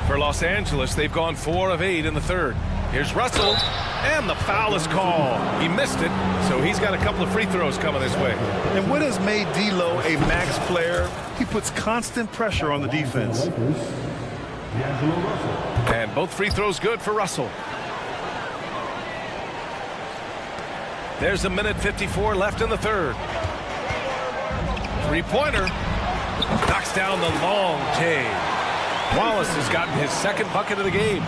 For Los Angeles, they've gone 4 of 8 in the third. Here's Russell, and the foul is called. He missed it, so he's got a couple of free throws coming his way. And what has made D'Lo a max player? He puts constant pressure on the defense. And both free throws good for Russell. There's a minute 54 left in the third. Three-pointer. Knocks down the long J. Wallace has gotten his second bucket of the game.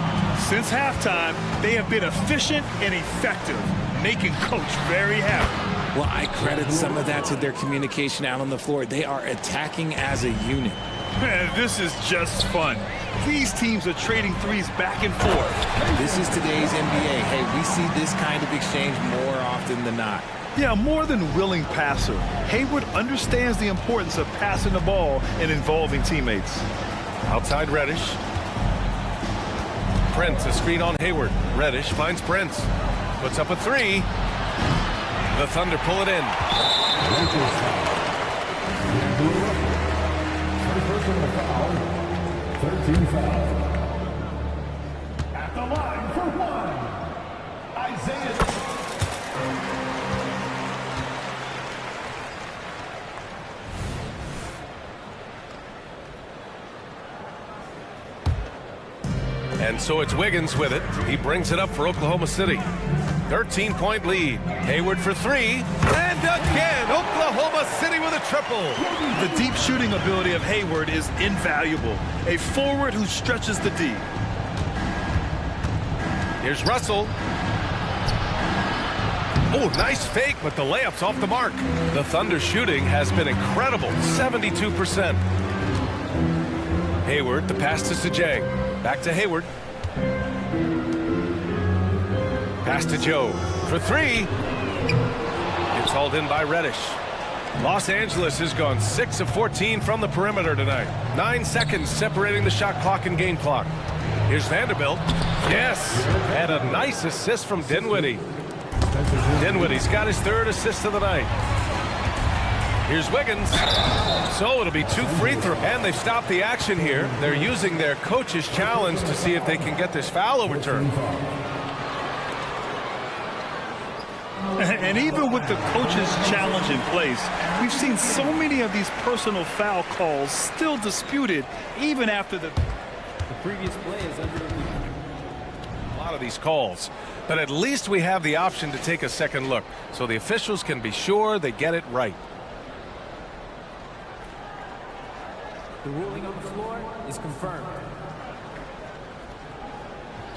Since halftime, they have been efficient and effective, making Coach very happy. Well, I credit some of that to their communication out on the floor. They are attacking as a unit. Man, this is just fun. These teams are trading threes back and forth. This is today's NBA. Hey, we see this kind of exchange more often than not. Yeah, more than willing passer. Hayward understands the importance of passing the ball and involving teammates. Outside Reddish. Prince, a screen on Hayward. Reddish finds Prince. Puts up a 3. The Thunder pull it in. Personal foul. 13 foul. At the line for 1. Isaiah. And so it's Wiggins with it. He brings it up for Oklahoma City. 13-point lead. Hayward for 3. And again, Oklahoma City with a triple. The deep shooting ability of Hayward is invaluable. A forward who stretches the D. Here's Russell. Oh, nice fake, but the layup's off the mark. The Thunder shooting has been incredible, 72%. Hayward, the pass to Sajang. Back to Hayward. Pass to Joe for 3. It's hauled in by Reddish. Los Angeles has gone 6 of 14 from the perimeter tonight. 9 seconds separating the shot clock and game clock. Here's Vanderbilt. Yes, and a nice assist from Dinwiddie. Dinwiddie's got his 3rd assist of the night. Here's Wiggins. So it'll be 2 free throws, and they've stopped the action here. They're using their coach's challenge to see if they can get this foul overturned. And even with the coach's challenge in place, we've seen so many of these personal foul calls still disputed even after the previous play is under review. A lot of these calls, but at least we have the option to take a second look, so the officials can be sure they get it right. The ruling on the floor is confirmed.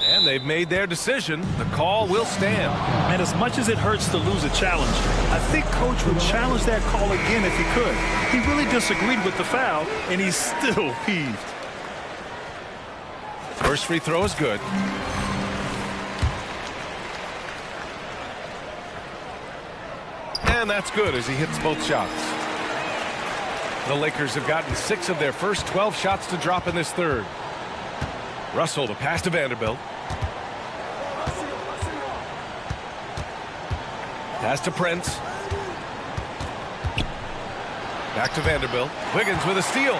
And they've made their decision. The call will stand. And as much as it hurts to lose a challenge, I think Coach would challenge that call again if he could. He really disagreed with the foul, and he's still peeved. First free throw is good. And that's good as he hits both shots. The Lakers have gotten 6 of their first 12 shots to drop in this third. Russell, the pass to Vanderbilt. Pass to Prince. Back to Vanderbilt. Wiggins with a steal.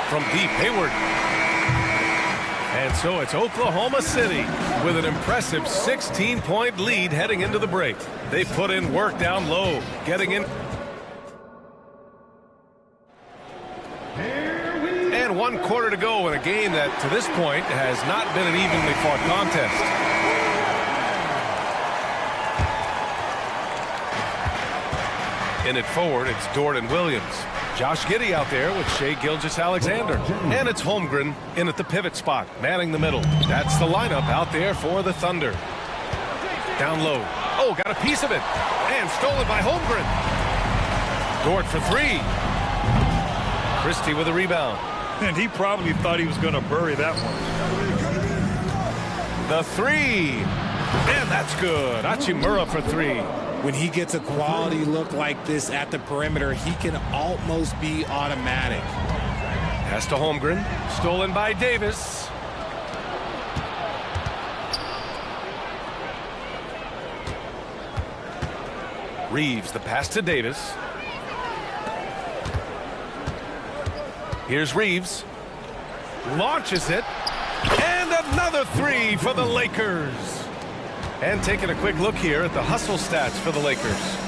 From deep, Hayward. And so it's Oklahoma City with an impressive 16-point lead heading into the break. They put in work down low, getting in. And 1 quarter to go in a game that, to this point, has not been an evenly fought contest. In it forward, it's Dort and Williams. Josh Giddey out there with Shai Gilgeous-Alexander. And it's Holmgren in at the pivot spot, manning the middle. That's the lineup out there for the Thunder. Down low. Oh, got a piece of it. And stolen by Holmgren. Dort for 3. Christie with a rebound. And he probably thought he was going to bury that one. The 3. And that's good. Hachimura for 3. When he gets a quality look like this at the perimeter, he can almost be automatic. Pass to Holmgren. Stolen by Davis. Reeves, the pass to Davis. Here's Reeves. Launches it. And another 3 for the Lakers. And taking a quick look here at the hustle stats for the Lakers.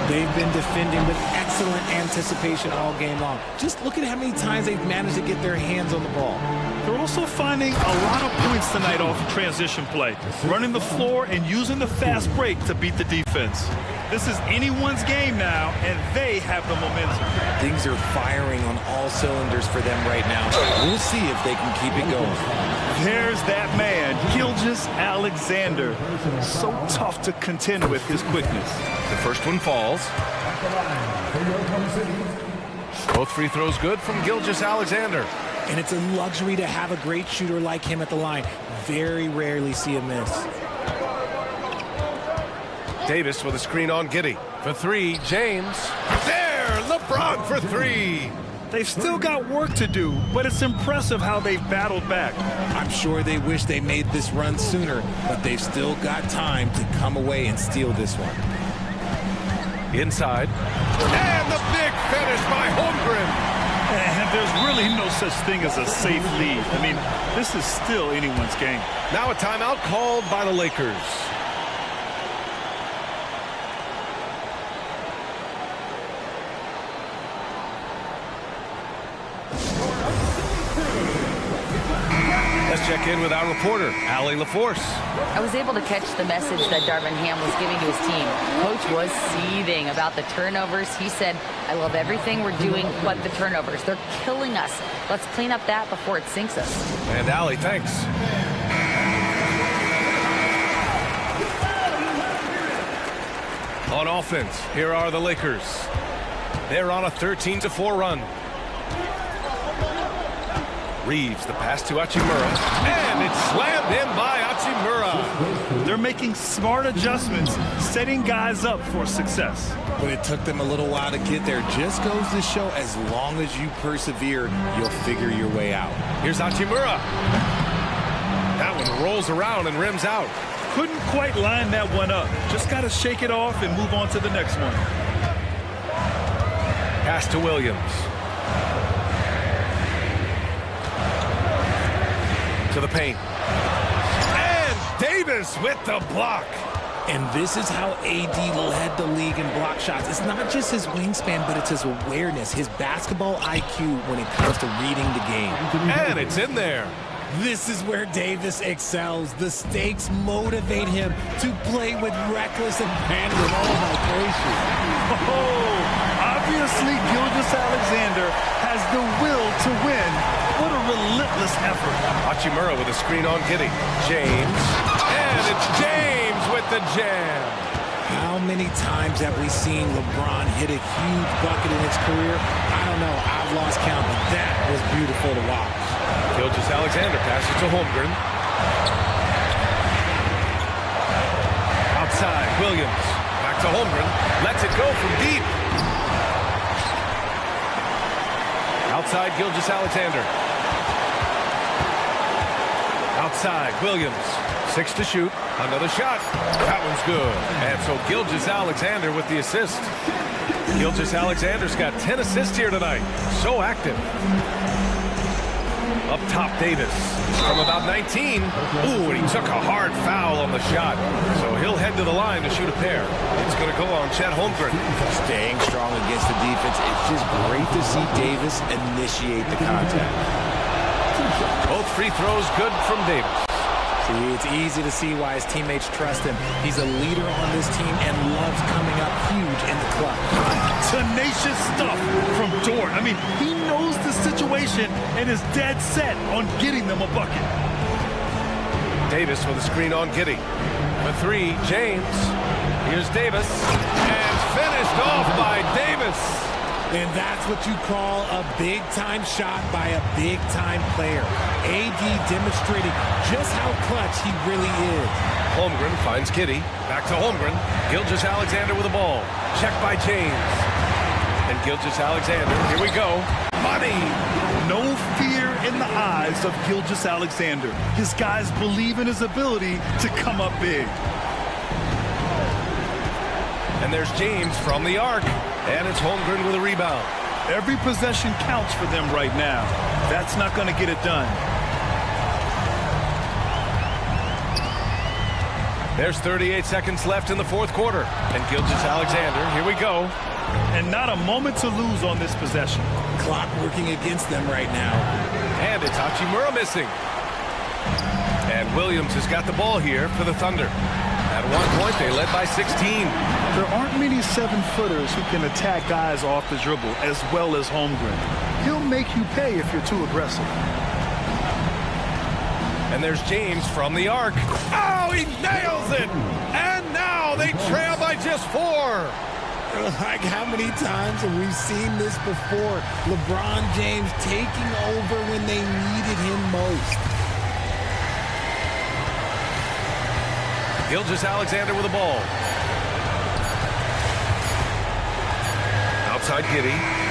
They've been defending with excellent anticipation all game long. Just look at how many times they've managed to get their hands on the ball. They're also finding a lot of points tonight off of transition play, running the floor and using the fast break to beat the defense. This is anyone's game now, and they have the momentum. Things are firing on all cylinders for them right now. We'll see if they can keep it going. There's that man, Gilgeous-Alexander. So tough to contend with his quickness. The first one falls. Both free throws good from Gilgeous-Alexander. And it's a luxury to have a great shooter like him at the line. Very rarely see a miss. Davis with a screen on Giddey. For 3, James. There! LeBron for 3! They've still got work to do, but it's impressive how they've battled back. I'm sure they wish they made this run sooner, but they've still got time to come away and steal this one. Inside. And the big finish by Holmgren. And there's really no such thing as a safe lead. I mean, this is still anyone's game. Now a timeout called by the Lakers. Let's check in with our reporter, Allie LaForce. I was able to catch the message that Darvin Ham was giving to his team. Coach was seething about the turnovers. He said, I love everything we're doing but the turnovers. They're killing us. Let's clean up that before it sinks us. And Allie, thanks. On offense, here are the Lakers. They're on a 13-4 run. Reeves, the pass to Hachimura. And it's slammed in by Hachimura. They're making smart adjustments, setting guys up for success. But it took them a little while to get there. Just goes to show, as long as you persevere, you'll figure your way out. Here's Hachimura. That one rolls around and rims out. Couldn't quite line that one up. Just got to shake it off and move on to the next one. Pass to Williams. To the paint. And Davis with the block. And this is how AD led the league in block shots. It's not just his wingspan, but it's his awareness, his basketball IQ when it comes to reading the game. And it's in there. This is where Davis excels. The stakes motivate him to play with reckless abandon. Oh, my gracious. Oh, obviously Gilgeous-Alexander has the will to win. What a relentless effort. Hachimura with a screen on Giddey. James. And it's James with the jam. How many times have we seen LeBron hit a huge bucket in his career? I don't know. I've lost count, but that was beautiful to watch. Gilgeous-Alexander passes to Holmgren. Outside, Williams. Back to Holmgren. Lets it go from deep. Outside, Gilgeous-Alexander. Outside, Williams. 6 to shoot. Another shot. That one's good. And so Gilgeous-Alexander with the assist. Gilgeous-Alexander's got 10 assists here tonight. So active. Up top, Davis. From about 19. Ooh, and he took a hard foul on the shot. So he'll head to the line to shoot a pair. It's going to go on Chet Holmgren. Staying strong against the defense. It's just great to see Davis initiate the contact. Both free throws good from Davis. See, it's easy to see why his teammates trust him. He's a leader on this team and loves coming up huge in the clutch. Tenacious stuff from Dort. I mean, he knows the situation and is dead set on getting them a bucket. Davis with a screen on Giddey. For 3, James. Here's Davis. And finished off by Davis. And that's what you call a big-time shot by a big-time player. AD demonstrating just how clutch he really is. Holmgren finds Giddey. Back to Holmgren. Gilgeous-Alexander with the ball. Checked by James. And Gilgeous-Alexander, here we go. Money! No fear in the eyes of Gilgeous-Alexander. His guys believe in his ability to come up big. And there's James from the arc. And it's Holmgren with a rebound. Every possession counts for them right now. That's not going to get it done. There's 38 seconds left in the fourth quarter. And Gilgeous-Alexander, here we go. And not a moment to lose on this possession. Clock working against them right now. And it's Hachimura missing. And Williams has got the ball here for the Thunder. At one point, they led by 16. There aren't many 7-footers who can attack guys off the dribble as well as Holmgren. He'll make you pay if you're too aggressive. And there's James from the arc. Oh, he nails it! And now they trail by just 4. Like, how many times have we seen this before? LeBron James taking over when they needed him most. Gilgeous-Alexander with the ball. Outside Giddey.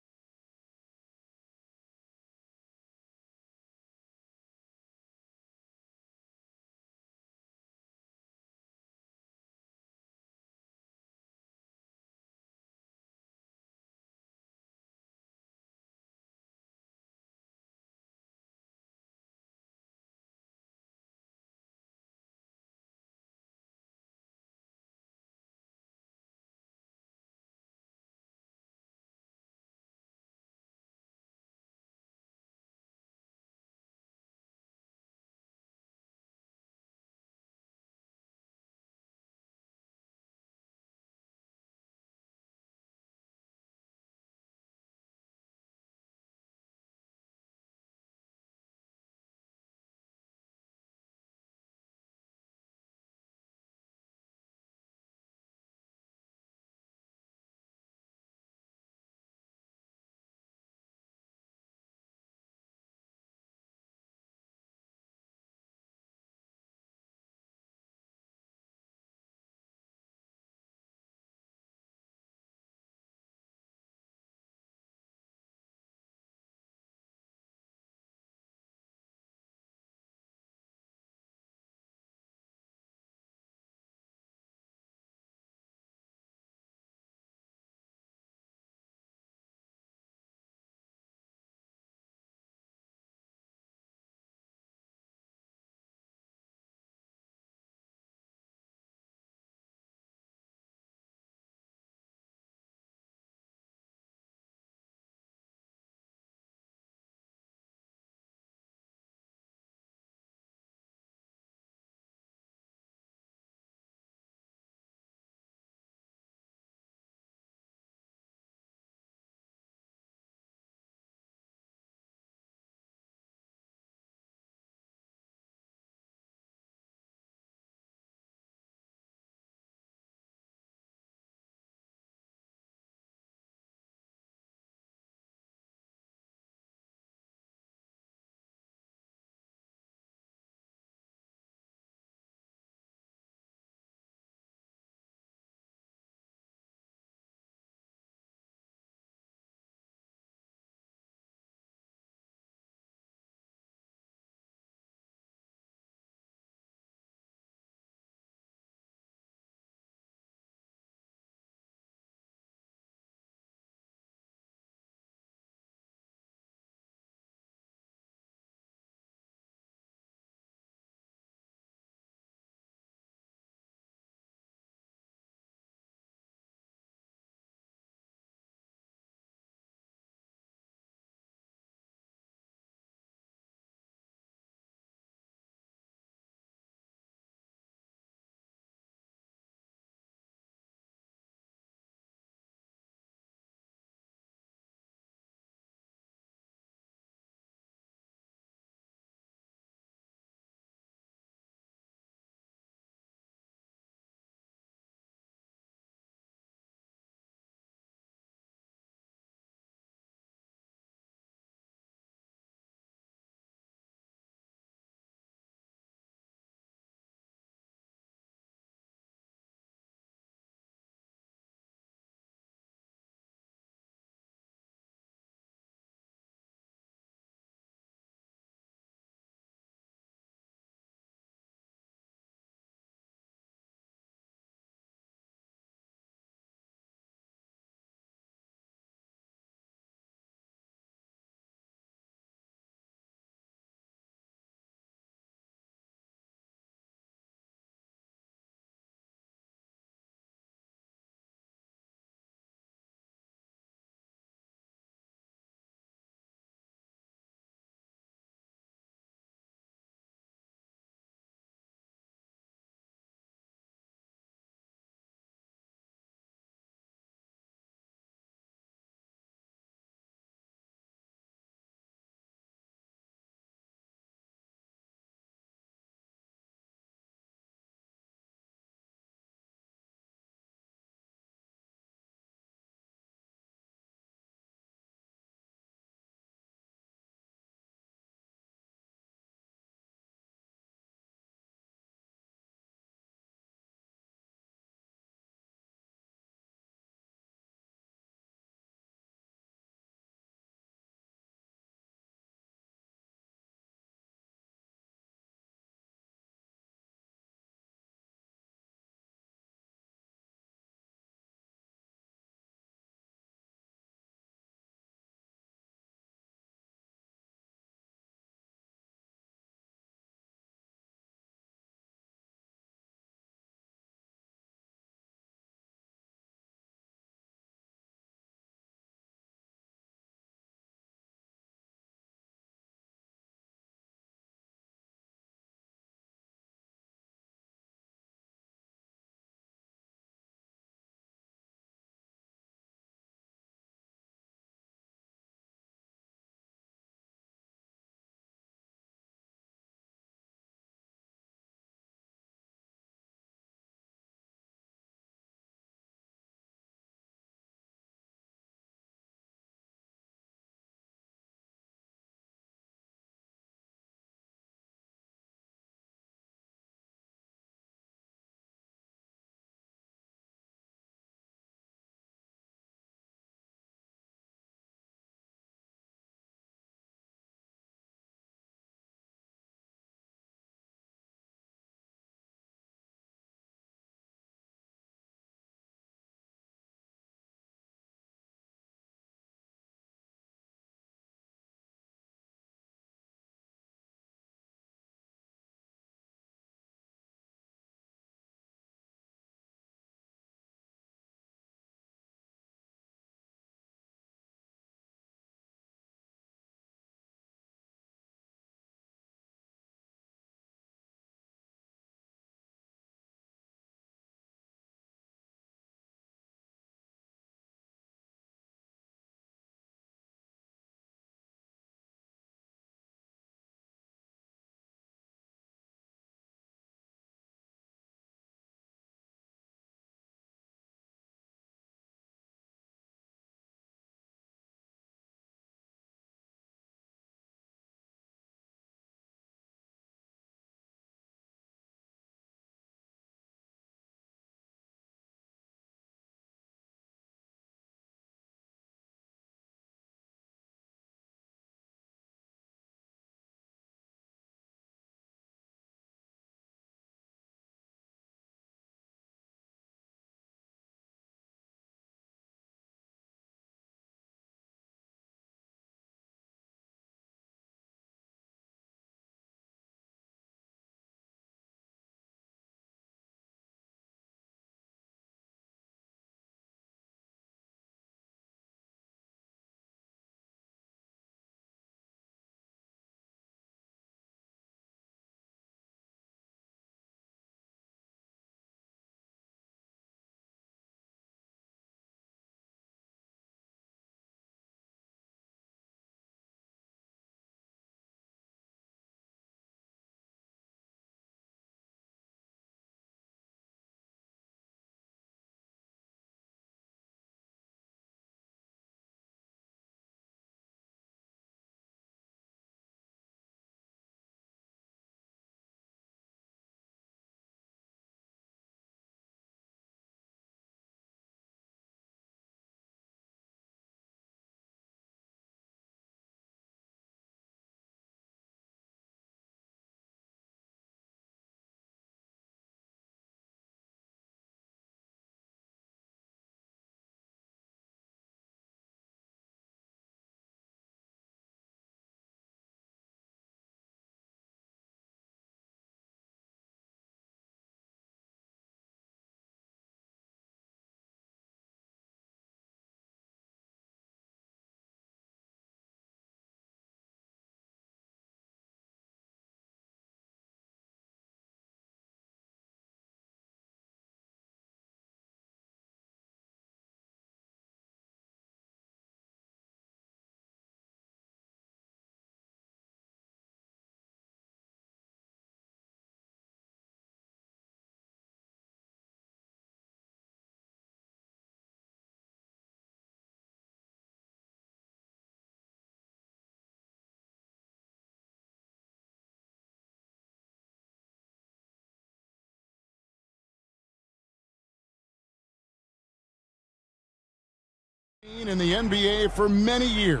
In the NBA for many years.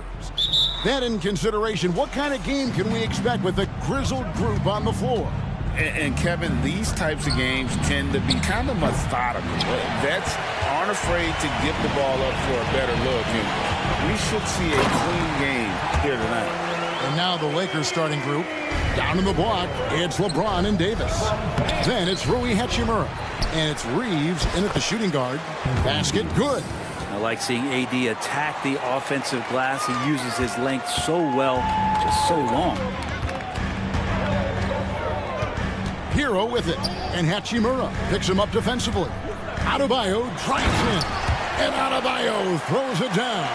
That in consideration, what kind of game can we expect with a grizzled group on the floor? And Kevin, these types of games tend to be kind of methodical. Vets aren't afraid to give the ball up for a better look, and we should see a clean game here tonight. And now the Lakers starting group. Down in the block, it's LeBron and Davis. Then it's Rui Hachimura. And it's Reeves in at the shooting guard. Basket good. I like seeing AD attack the offensive glass. He uses his length so well, just so long. Hero with it. And Hachimura picks him up defensively. Adebayo drives in. And Adebayo throws it down.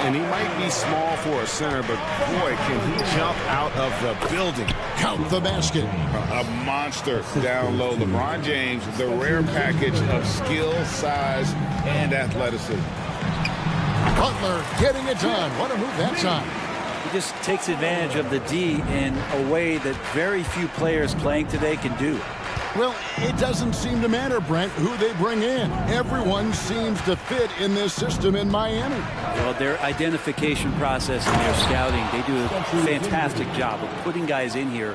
And he might be small for a center, but boy, can he jump out of the building. Count the basket. A monster down low. LeBron James, the rare package of skill, size, and athleticism. Butler getting it done. What a move that time. He just takes advantage of the D in a way that very few players playing today can do. Well, it doesn't seem to matter, Brent, who they bring in. Everyone seems to fit in this system in Miami. Well, their identification process and their scouting, they do a fantastic job of putting guys in here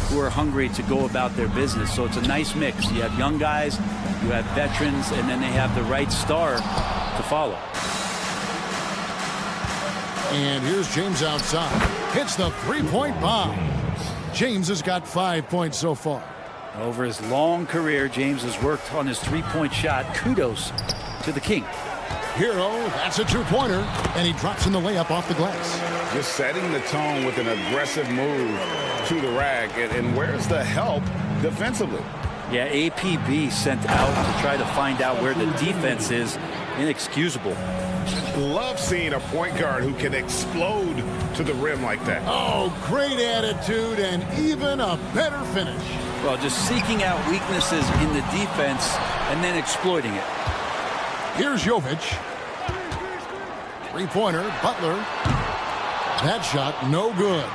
who are hungry to go about their business. So it's a nice mix. You have young guys, you have veterans, and then they have the right star to follow. And here's James outside. Hits the three-point bomb. James has got 5 points so far. Over his long career, James has worked on his three-point shot. Kudos to the King. Hero, that's a two-pointer, and he drops in the layup off the glass. Just setting the tone with an aggressive move to the rack. And where's the help defensively? Yeah, APB sent out to try to find out where the defense is. Inexcusable. Love seeing a point guard who can explode to the rim like that. Oh, great attitude and even a better finish. Well, just seeking out weaknesses in the defense and then exploiting it. Here's Jovic. Three-pointer, Butler. That shot, no good.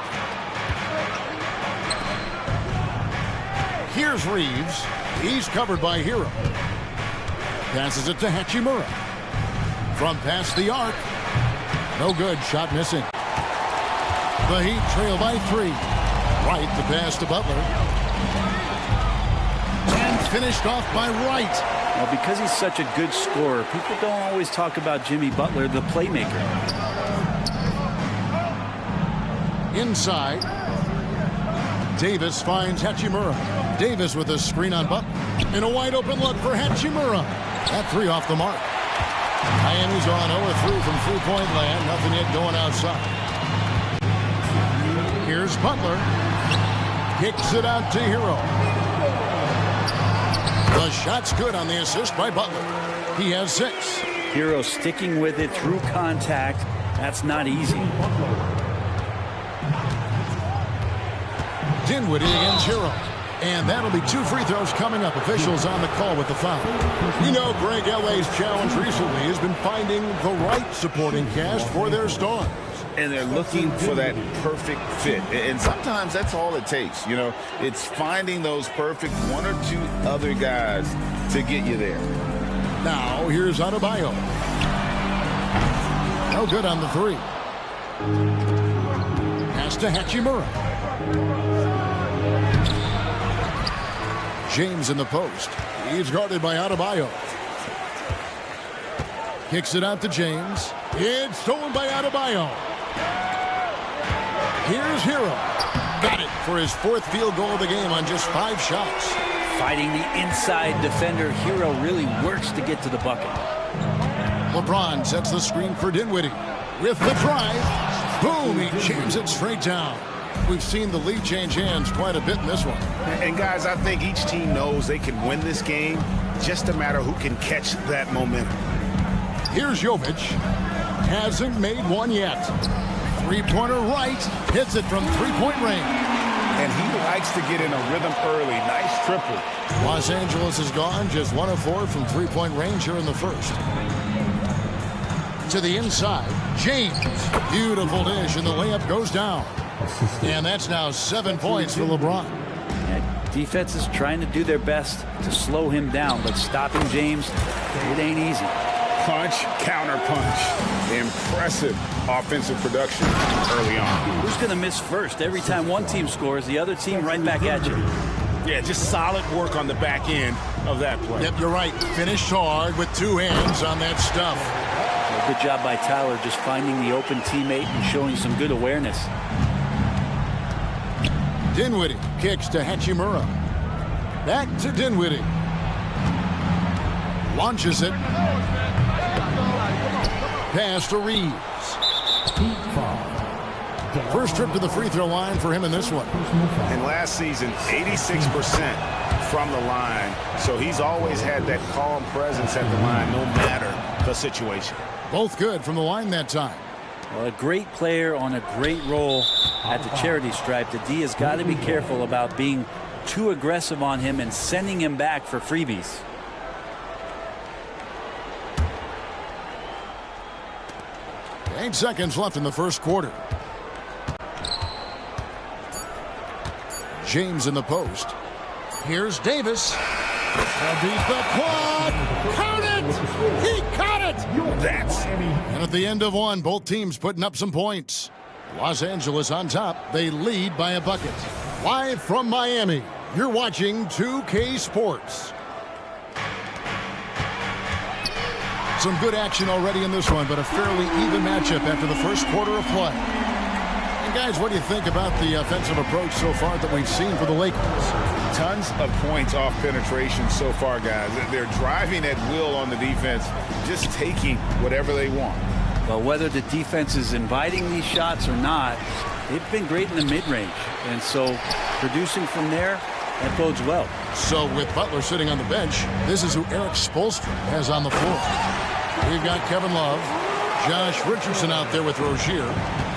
Here's Reeves. He's covered by Hero. Passes it to Hachimura. From past the arc. No good, shot missing. The Heat trail by 3. Wright, the pass to Butler. And finished off by Wright. Well, because he's such a good scorer, people don't always talk about Jimmy Butler, the playmaker. Inside. Davis finds Hachimura. Davis with a screen on Butler. And a wide open look for Hachimura. That three off the mark. Miami's on 0-3 from three-point land. Nothing yet going outside. Here's Butler. Kicks it out to Hero. The shot's good on the assist by Butler. He has 6. Hero sticking with it through contact. That's not easy. Dinwiddie against Hero. And that'll be 2 free throws coming up. Officials on the call with the foul. You know, Greg, LA's challenge recently has been finding the right supporting cast for their stars. And they're looking for that perfect fit. And sometimes that's all it takes. You know, it's finding those perfect 1 or 2 other guys to get you there. Now, here's Adebayo. No good on the 3. Pass to Hachimura. James in the post. He's guarded by Adebayo. Kicks it out to James. It's stolen by Adebayo. Here's Hero. Got it for his 4th field goal of the game on just 5 shots. Fighting the inside defender, Hero really works to get to the bucket. LeBron sets the screen for Dinwiddie. With the drive. Boom, he jams it straight down. We've seen the lead change hands quite a bit in this one. And guys, I think each team knows they can win this game. Just a matter who can catch that momentum. Here's Jovic. Hasn't made one yet. Three-pointer right. Hits it from three-point range. And he likes to get in a rhythm early. Nice triple. Los Angeles is gone. Just 1 of 4 from three-point range here in the first. To the inside. James. Beautiful dish, and the layup goes down. And that's now 7 points for LeBron. Yeah, defense is trying to do their best to slow him down, but stopping James, it ain't easy. Punch, counter punch. Impressive offensive production early on. Who's going to miss first? Every time one team scores, the other team right back at you. Yeah, just solid work on the back end of that play. Yep, you're right. Finished hard with two hands on that stuff. Well, good job by Tyler just finding the open teammate and showing some good awareness. Dinwiddie kicks to Hachimura. Back to Dinwiddie. Launches it. Pass to Reeves. First trip to the free throw line for him in this one. And last season, 86% from the line. So he's always had that calm presence at the line, no matter the situation. Both good from the line that time. Well, a great player on a great role at the charity stripe. The D has got to be careful about being too aggressive on him and sending him back for freebies. Eight seconds left in the first quarter. James in the post. Here's Davis. Beat the quad. Count it! He caught it! And at the end of one, both teams putting up some points. Los Angeles on top. They lead by a bucket. Live from Miami, you're watching 2K Sports. Some good action already in this one, but a fairly even matchup after the first quarter of play. And guys, what do you think about the offensive approach so far that we've seen for the Lakers? Tons of points off penetration so far, guys. They're driving at will on the defense, just taking whatever they want. But whether the defense is inviting these shots or not, they've been great in the mid-range. And so producing from there, that bodes well. So with Butler sitting on the bench, this is who Eric Spoelstra has on the floor. We've got Kevin Love, Josh Richardson out there with Rozier.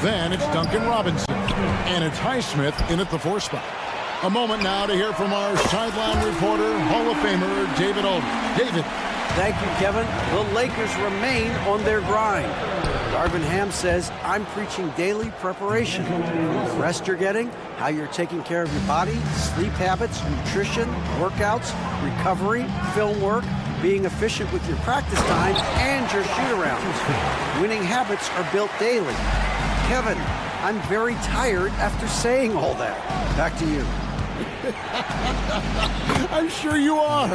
Then it's Duncan Robinson. And it's Highsmith in at the 4 spot. A moment now to hear from our sideline reporter, Hall of Famer David Aldridge. David. Thank you, Kevin. The Lakers remain on their grind. Darvin Ham says, I'm preaching daily preparation. The rest you're getting, how you're taking care of your body, sleep habits, nutrition, workouts, recovery, film work, being efficient with your practice time, and your shoot-arounds. Winning habits are built daily. Kevin, I'm very tired after saying all that. Back to you. I'm sure you are.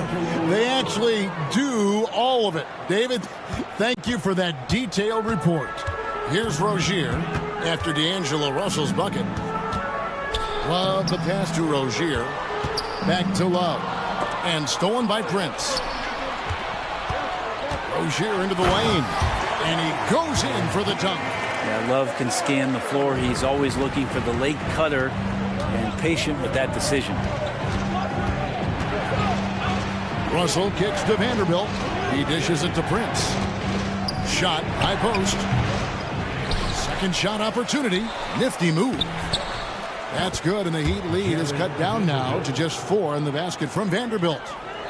They actually do all of it. David, thank you for that detailed report. Here's Rozier after D'Angelo Russell's bucket. Love the pass to Rozier. Back to Love. And stolen by Prince. Rozier into the lane. And he goes in for the dunk. Yeah, Love can scan the floor. He's always looking for the late cutter and patient with that decision. Russell kicks to Vanderbilt. He dishes it to Prince. Shot, high post. Second shot opportunity. Nifty move. That's good, and the Heat lead is cut down now to just 4 in the basket from Vanderbilt.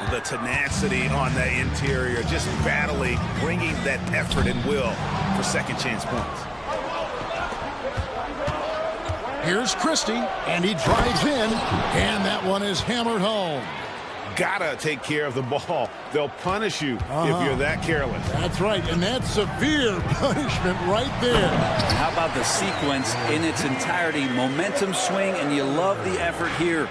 The tenacity on the interior, just battling, bringing that effort and will for second chance points. Here's Christie, and he drives in, and that one is hammered home. Gotta take care of the ball. They'll punish you if you're that careless. That's right, and that's severe punishment right there. How about the sequence in its entirety? Momentum swing, and you love the effort here.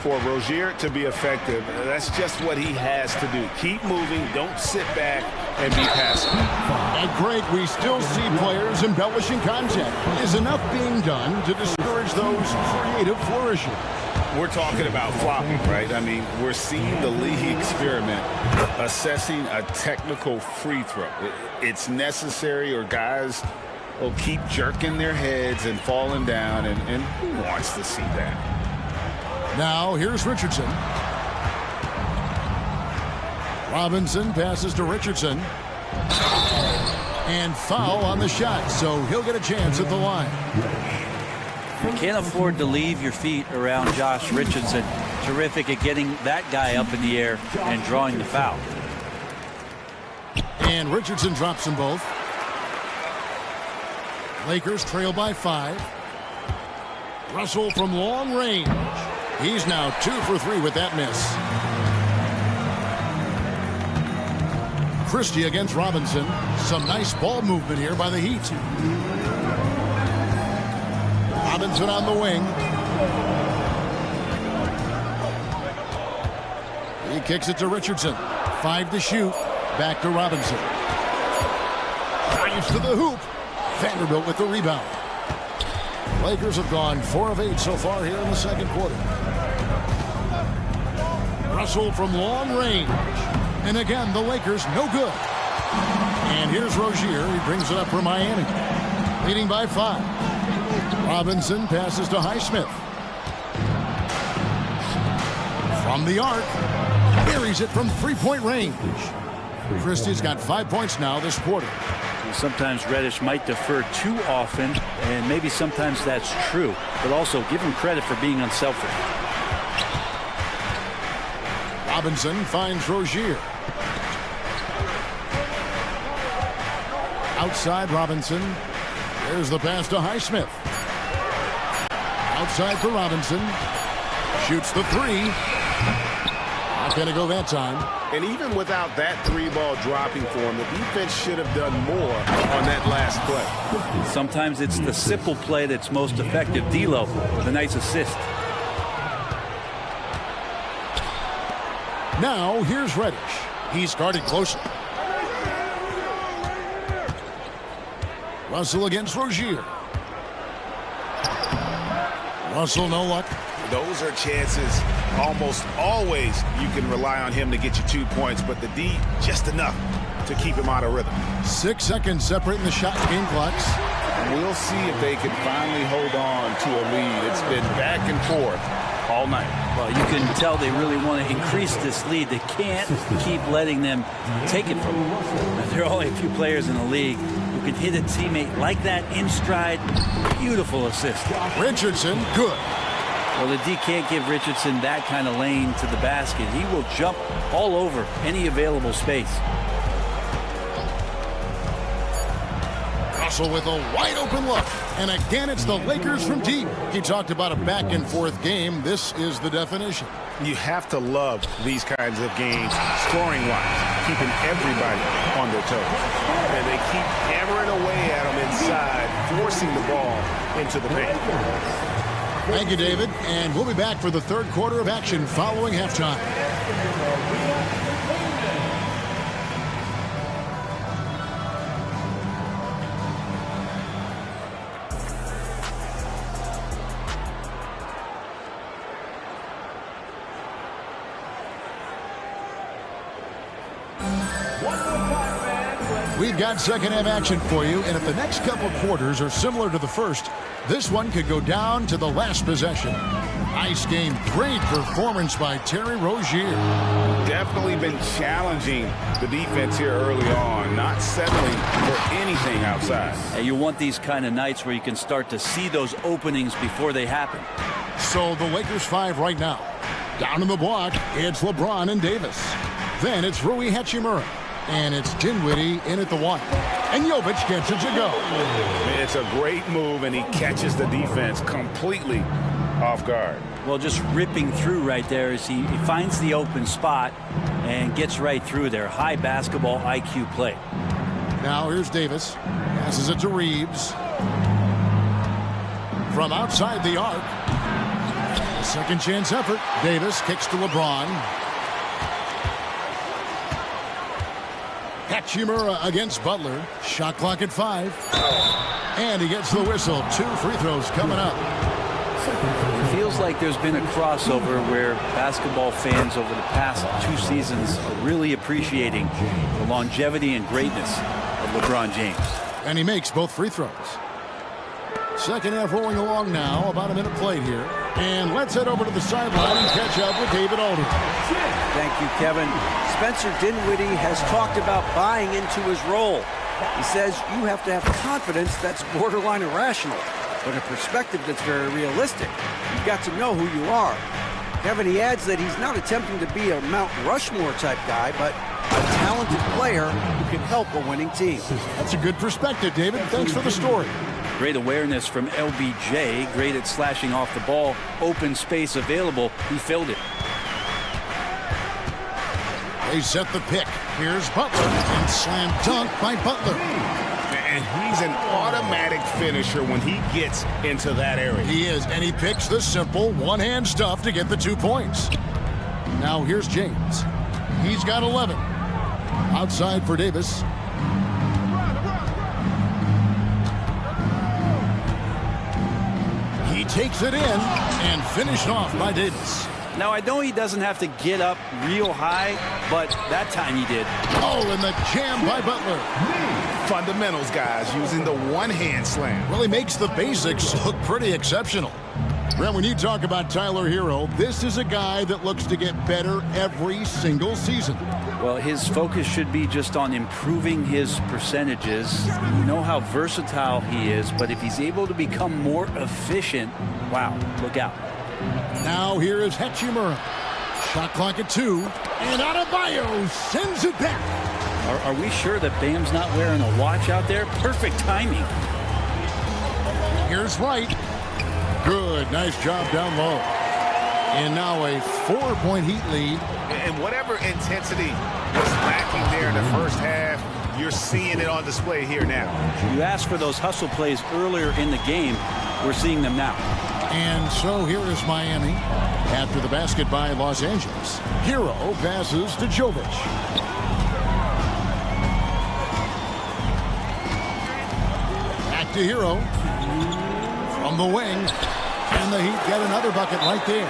For Rozier to be effective, that's just what he has to do. Keep moving, don't sit back and be passive. And Greg, we still see players embellishing contact. Is enough being done to discourage those creative flourishes? We're talking about flopping, right? I mean, we're seeing the league experiment assessing a technical free throw. It's necessary, or guys will keep jerking their heads and falling down, and who wants to see that? Now, here's Richardson. Robinson passes to Richardson. And foul on the shot, so he'll get a chance at the line. You can't afford to leave your feet around Josh Richardson. Terrific at getting that guy up in the air and drawing the foul. And Richardson drops them both. Lakers trail by 5. Russell from long range. He's now 2 for 3 with that miss. Christie against Robinson. Some nice ball movement here by the Heat. Robinson on the wing. He kicks it to Richardson. 5 to shoot. Back to Robinson. Drives to the hoop. Vanderbilt with the rebound. Lakers have gone 4 of 8 so far here in the second quarter. Russell from long range. And again, the Lakers no good. And here's Rozier. He brings it up for Miami. Leading by 5. Robinson passes to Highsmith. From the arc. Buries it from three-point range. Christie's got 5 points now this quarter. Sometimes Reddish might defer too often, and maybe sometimes that's true. But also give him credit for being unselfish. Robinson finds Rozier. Outside Robinson. There's the pass to Highsmith. Outside for Robinson. Shoots the 3. Not going to go that time. And even without that 3-ball dropping for him, the defense should have done more on that last play. Sometimes it's the simple play that's most effective. D'Lo with a nice assist. Now here's Reddish. He's guarded closely. Russell against Rozier. Russell no luck. Those are chances almost always you can rely on him to get you 2 points, but the D just enough to keep him out of rhythm. 6 seconds separating the shot game clocks. We'll see if they can finally hold on to a lead. It's been back and forth all night. Well, you can tell they really want to increase this lead. They can't keep letting them take it from them. Now, there are only a few players in the league who can hit a teammate like that in stride. Beautiful assist. Richardson, good. Well, the D can't give Richardson that kind of lane to the basket. He will jump all over any available space. Russell with a wide open look. And again, it's the Lakers from deep. He talked about a back and forth game. This is the definition. You have to love these kinds of games, scoring-wise, keeping everybody on their toes. And they keep hammering away at them inside, forcing the ball into the paint. Thank you, David. And we'll be back for the third quarter of action following halftime. We've got second half action for you, and if the next couple quarters are similar to the first, this one could go down to the last possession. Nice game. Great performance by Terry Rozier. Definitely been challenging the defense here early on, not settling for anything outside. And you want these kind of nights where you can start to see those openings before they happen. So the Lakers 5 right now. Down in the block, it's LeBron and Davis. Then it's Rui Hachimura. And it's Dinwiddie in at the 1. And Jovic gets it to go. It's a great move, and he catches the defense completely off guard. Well, just ripping through right there as he finds the open spot and gets right through there. High basketball IQ play. Now here's Davis. Passes it to Reeves. From outside the arc. Second chance effort. Davis kicks to LeBron. Hachimura against Butler. Shot clock at 5. And he gets the whistle. 2 free throws coming up. It feels like there's been a crossover where basketball fans over the past 2 seasons are really appreciating the longevity and greatness of LeBron James. And he makes both free throws. Second half rolling along now. About a minute played here. And let's head over to the sideline and catch up with David Aldridge. Thank you, Kevin. Spencer Dinwiddie has talked about buying into his role. He says you have to have confidence that's borderline irrational, but a perspective that's very realistic. You've got to know who you are. Kevin, he adds that he's not attempting to be a Mount Rushmore type guy, but a talented player who can help a winning team. That's a good perspective, David. Thanks for the story. Great awareness from LBJ. Great at slashing off the ball. Open space available. He filled it. They set the pick. Here's Butler, and slam dunk by Butler. And he's an automatic finisher when he gets into that area. He is, and he picks the simple one-hand stuff to get the 2 points. Now here's James. He's got 11. Outside for Davis. He takes it in and finished off by Davis. Now, I know he doesn't have to get up real high, but that time he did. Oh, and the jam by Butler. Fundamentals, guys, using the one-hand slam. Really makes the basics look pretty exceptional. Brent, when you talk about Tyler Hero, this is a guy that looks to get better every single season. Well, his focus should be just on improving his percentages. You know how versatile he is, but if he's able to become more efficient, wow, look out. Now here is Hachimura. Shot clock at 2, and Adebayo sends it back. Are we sure that Bam's not wearing a watch out there? Perfect timing. Here's Wright. Good, nice job down low. And now a 4-point Heat lead. And whatever intensity was lacking there in the first half, you're seeing it on display here now. You asked for those hustle plays earlier in the game. We're seeing them now. And so here is Miami after the basket by Los Angeles. Hero passes to Jovic. Back to Hero. From the wing. And the Heat get another bucket right there.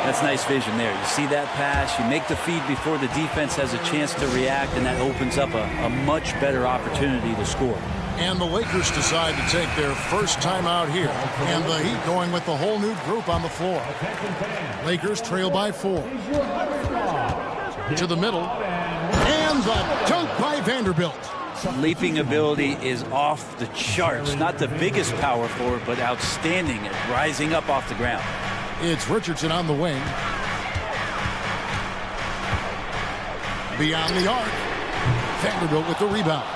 That's nice vision there. You see that pass, you make the feed before the defense has a chance to react, and that opens up a much better opportunity to score. And the Lakers decide to take their first time out here. And the Heat going with the whole new group on the floor. Lakers trail by 4. To the middle. And the dunk by Vanderbilt. Leaping ability is off the charts. Not the biggest power forward, but outstanding at rising up off the ground. It's Richardson on the wing. Beyond the arc. Vanderbilt with the rebound.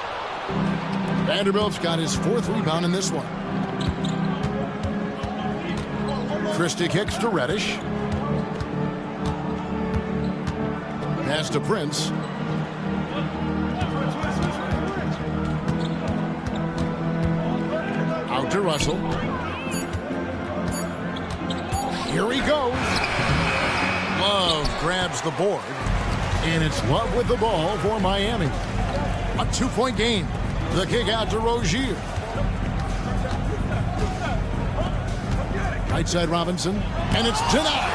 Vanderbilt's got his 4th rebound in this one. Christie kicks to Reddish. Pass to Prince. Out to Russell. Here he goes. Love grabs the board. And it's Love with the ball for Miami. A 2-point game. The kick out to Rozier. Right side Robinson. And it's denied.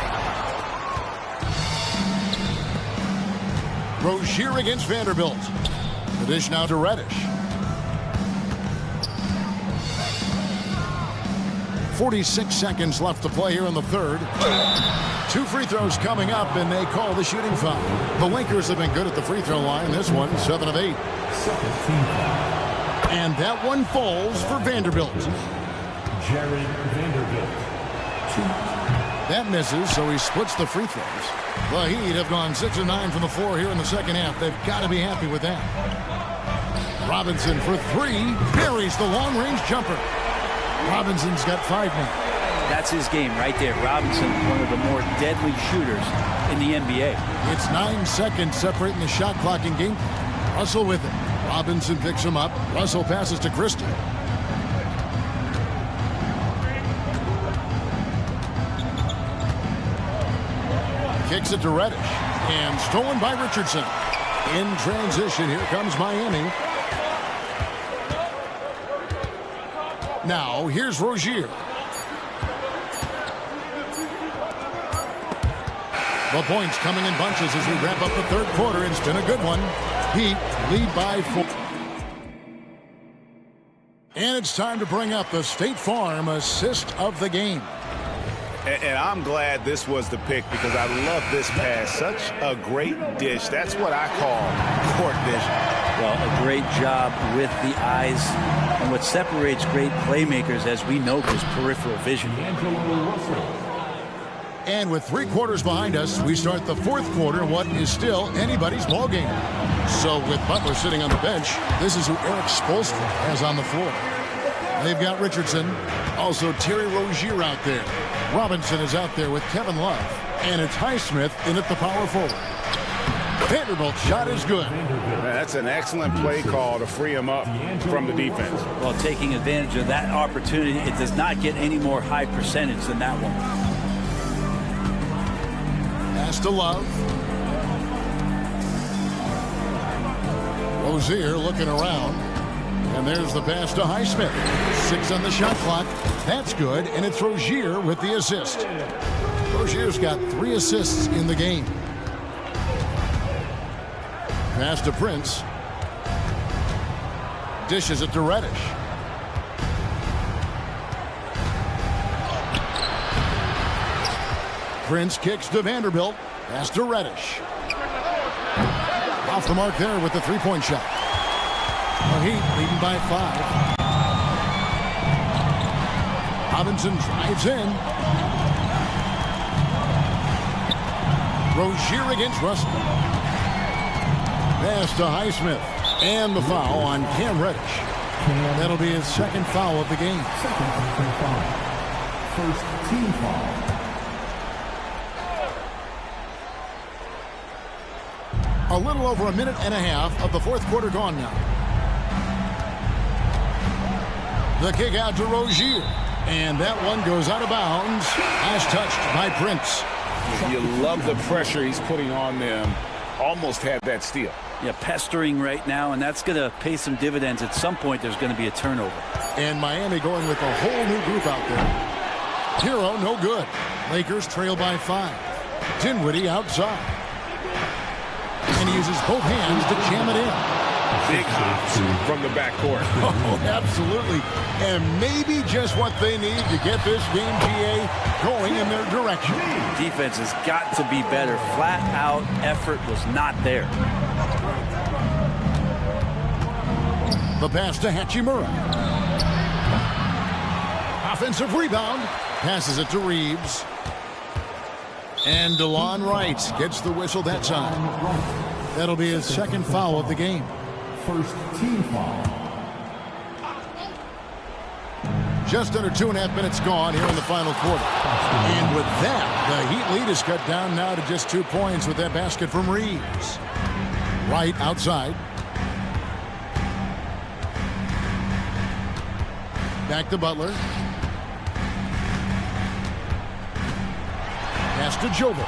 Rozier against Vanderbilt. The dish now to Reddish. 46 seconds left to play here in the third. 2 free throws coming up, and they call the shooting foul. The Lakers have been good at the free throw line. This one, 7 of 8. And that one falls for Vanderbilt. Jared Vanderbilt. That misses, so he splits the free throws. The Heat have gone 6 of 9 from the floor here in the second half. They've got to be happy with that. Robinson for 3, buries the long-range jumper. Robinson's got 5 now. That's his game right there. Robinson, one of the more deadly shooters in the NBA. It's 9 seconds separating the shot clock and game. Russell with it. Robinson picks him up. Russell passes to Christie. Kicks it to Reddish. And stolen by Richardson. In transition, here comes Miami. Now, here's Rozier. The points coming in bunches as we wrap up the third quarter. It's been a good one. Heat lead by 4. And it's time to bring up the State Farm assist of the game. And I'm glad this was the pick because I love this pass. Such a great dish. That's what I call court vision. Well, a great job with the eyes. And what separates great playmakers, as we know, is peripheral vision. And with 3 quarters behind us, we start the fourth quarter in what is still anybody's ball game. So with Butler sitting on the bench, this is who Eric Spoelstra has on the floor. They've got Richardson, also Terry Rozier out there. Robinson is out there with Kevin Love. And it's Highsmith in at the power forward. Vanderbilt's shot is good. That's an excellent play call to free him up from the defense. Well, taking advantage of that opportunity, it does not get any more high percentage than that one. Pass to Love. Rozier looking around. And there's the pass to Highsmith. 6 on the shot clock. That's good, and it's Rozier with the assist. Rozier's got 3 assists in the game. Pass to Prince. Dishes it to Reddish. Prince kicks to Vanderbilt. Pass to Reddish. Off the mark there with the three-point shot. The Heat leading by 5. Robinson drives in. Rozier against Russell. Pass to Highsmith. And the foul on Cam Reddish. That'll be his second foul of the game. Second foul. First team foul. A little over a minute and a half of the fourth quarter gone now. The kick out to Rozier. And that one goes out of bounds as touched by Prince. You love the pressure he's putting on them. Almost had that steal. Yeah, pestering right now, and that's going to pay some dividends. At some point, there's going to be a turnover. And Miami going with a whole new group out there. Hero, no good. Lakers trail by 5. Dinwiddie outside. And he uses both hands to jam it in. Big hops from the backcourt. Oh, absolutely. And maybe just what they need to get this game, GA, going in their direction. Defense has got to be better. Flat out effort was not there. The pass to Hachimura. Offensive rebound. Passes it to Reeves. And DeLon Wright gets the whistle that time. That'll be his second foul of the game. First team foul. Just under 2.5 minutes gone here in the final quarter. And with that, the Heat lead is cut down now to just 2 points with that basket from Reeves. Wright outside. Back to Butler. Pass to Jovic.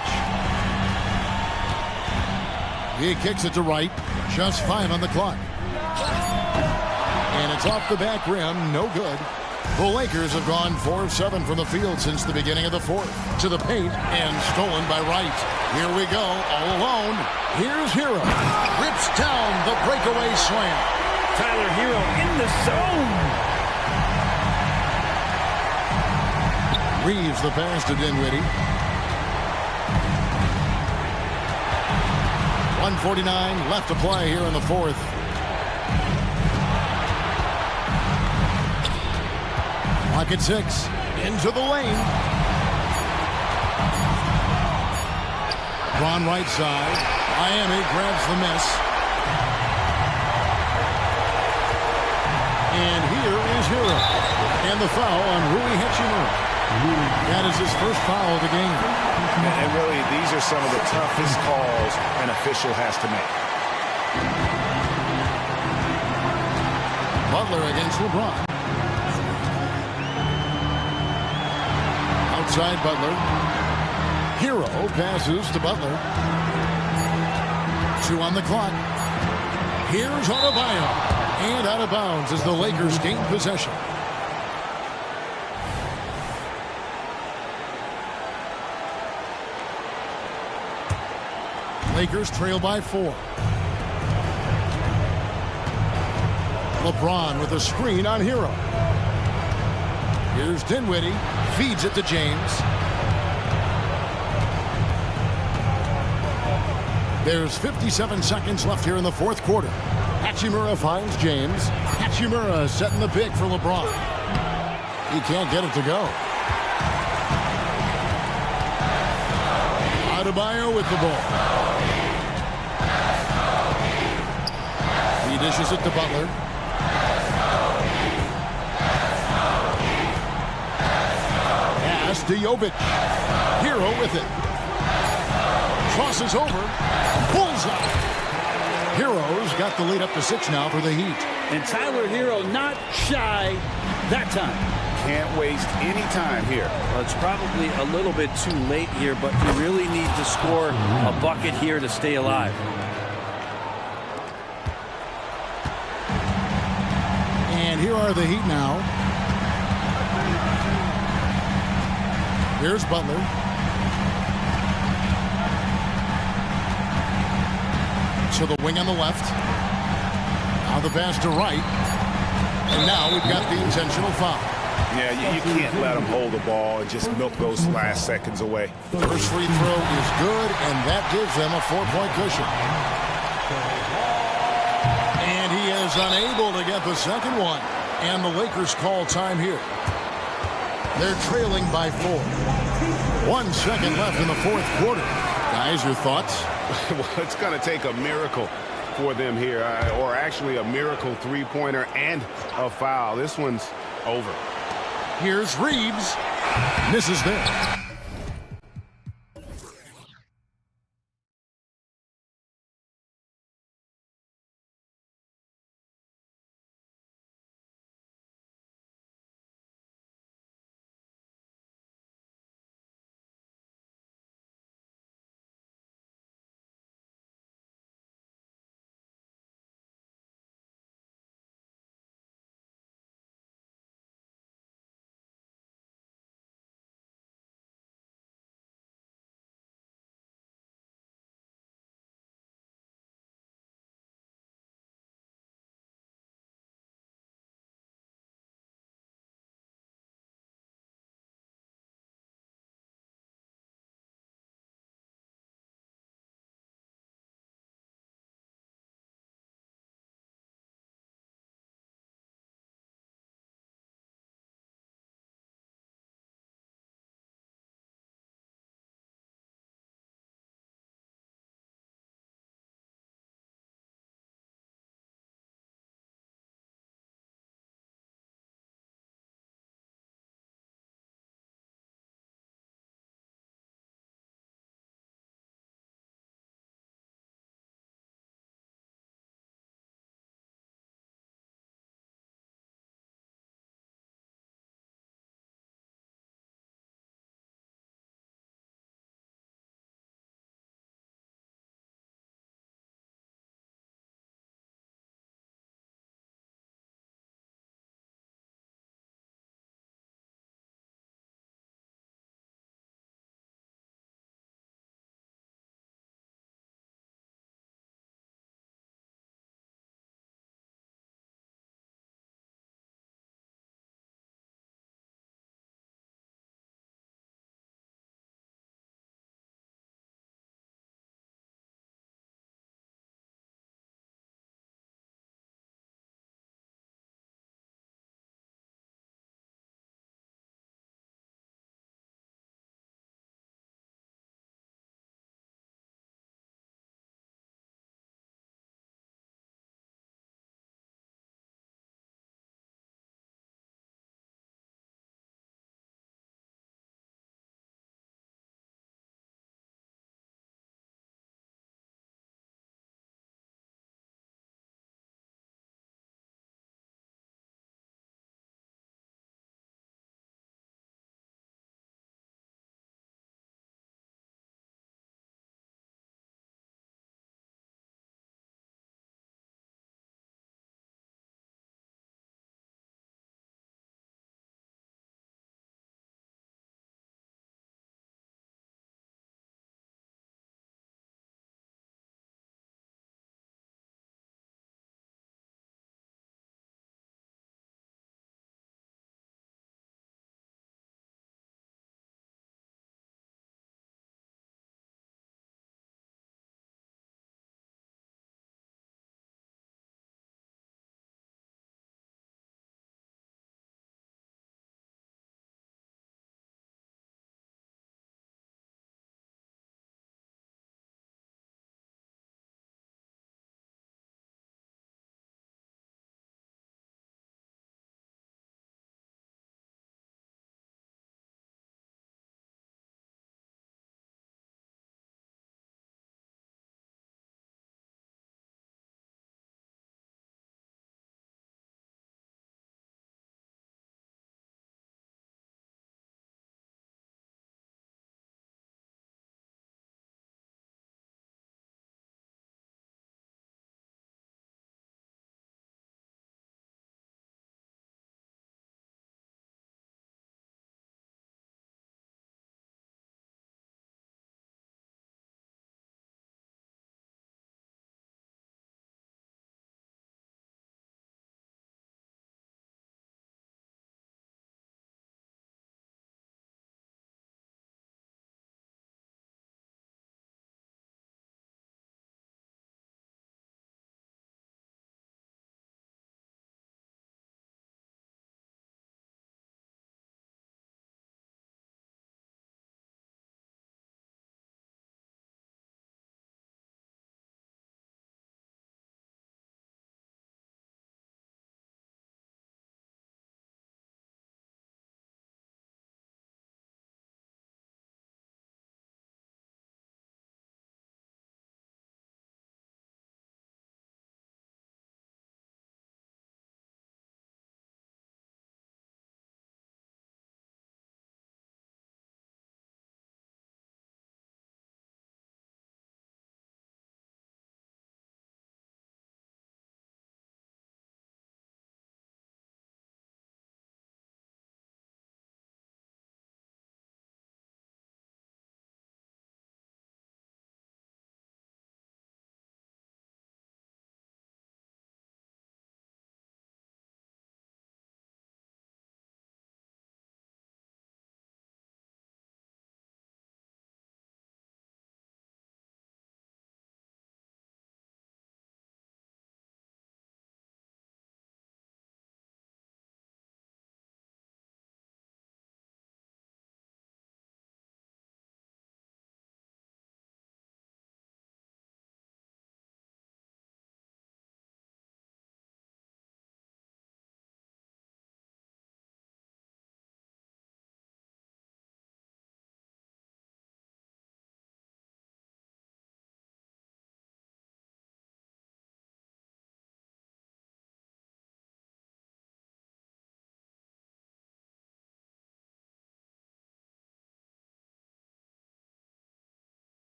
He kicks it to Wright. Just 5 on the clock. And it's off the back rim. No good. The Lakers have gone 4 of 7 from the field since the beginning of the fourth. To the paint and stolen by Wright. Here we go, all alone. Here's Hero. Rips down the breakaway slam. Tyler Hero in the zone. Reeves the pass to Dinwiddie. 1:49 left to play here in the fourth. Clock at 6. Into the lane. Ron right side. Miami grabs the miss. And here is Hero. And the foul on Rui Hachimura. That is his first foul of the game. And really, these are some of the toughest calls an official has to make. Butler against LeBron. Outside Butler. Hero passes to Butler. 2 on the clock. Here's Adebayo. And out of bounds as the Lakers gain possession. Lakers trail by 4. LeBron with a screen on Hero. Here's Dinwiddie. Feeds it to James. There's 57 seconds left here in the fourth quarter. Hachimura finds James. Hachimura setting the pick for LeBron. He can't get it to go. Adebayo with the ball. He dishes it to Butler. Pass to Jovic. Hero with it. Crosses over. Bullseye. Heroes got the lead up to 6 now for the Heat. And Tyler Hero not shy that time. Can't waste any time here. Well, it's probably a little bit too late here, but you really need to score a bucket here to stay alive. And here are the Heat now. Here's Butler. To the wing on the left. Now the pass to right. And now we've got the intentional foul. Yeah, you can't let them hold the ball and just milk those last seconds away. First free throw is good, and that gives them a 4-point cushion. And he is unable to get the second one. And the Lakers call time here. They're trailing by 4. 1 second left in the fourth quarter. Guys, your thoughts? Well, it's going to take a miracle for them here, or actually a miracle three-pointer and a foul. This one's over. Here's Reeves. Misses there.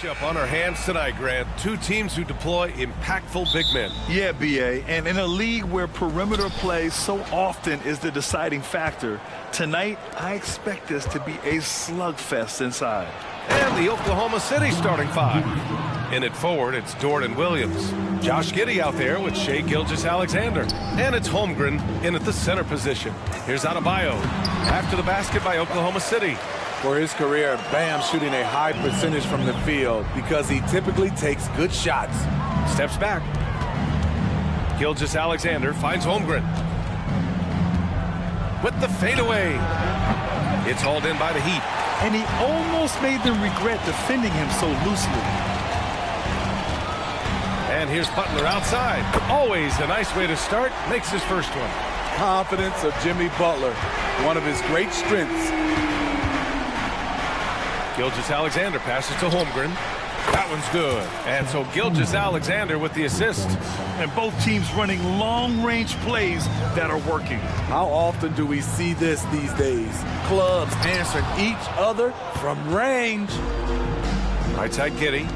matchup on our hands tonight, Grant. Two teams who deploy impactful big men. Yeah, BA, and in a league where perimeter play so often is the deciding factor, tonight I expect this to be a slugfest inside. And the Oklahoma City starting five. In it forward, it's Dort and Williams. Josh Giddey out there with Shai Gilgeous-Alexander. And it's Holmgren in at the center position. Here's Adebayo. After the basket by Oklahoma City. For his career, Bam shooting a high percentage from the field because he typically takes good shots. Steps back. Gilgeous-Alexander finds Holmgren. With the fadeaway. It's hauled in by the Heat. And he almost made them regret defending him so loosely. And here's Butler outside. Always a nice way to start. Makes his first one. Confidence of Jimmy Butler, one of his great strengths. Gilgeous-Alexander passes to Holmgren. That one's good. And so Gilgeous-Alexander with the assist. And both teams running long-range plays that are working. How often do we see this these days? Clubs answering each other from range. Right side Giddey.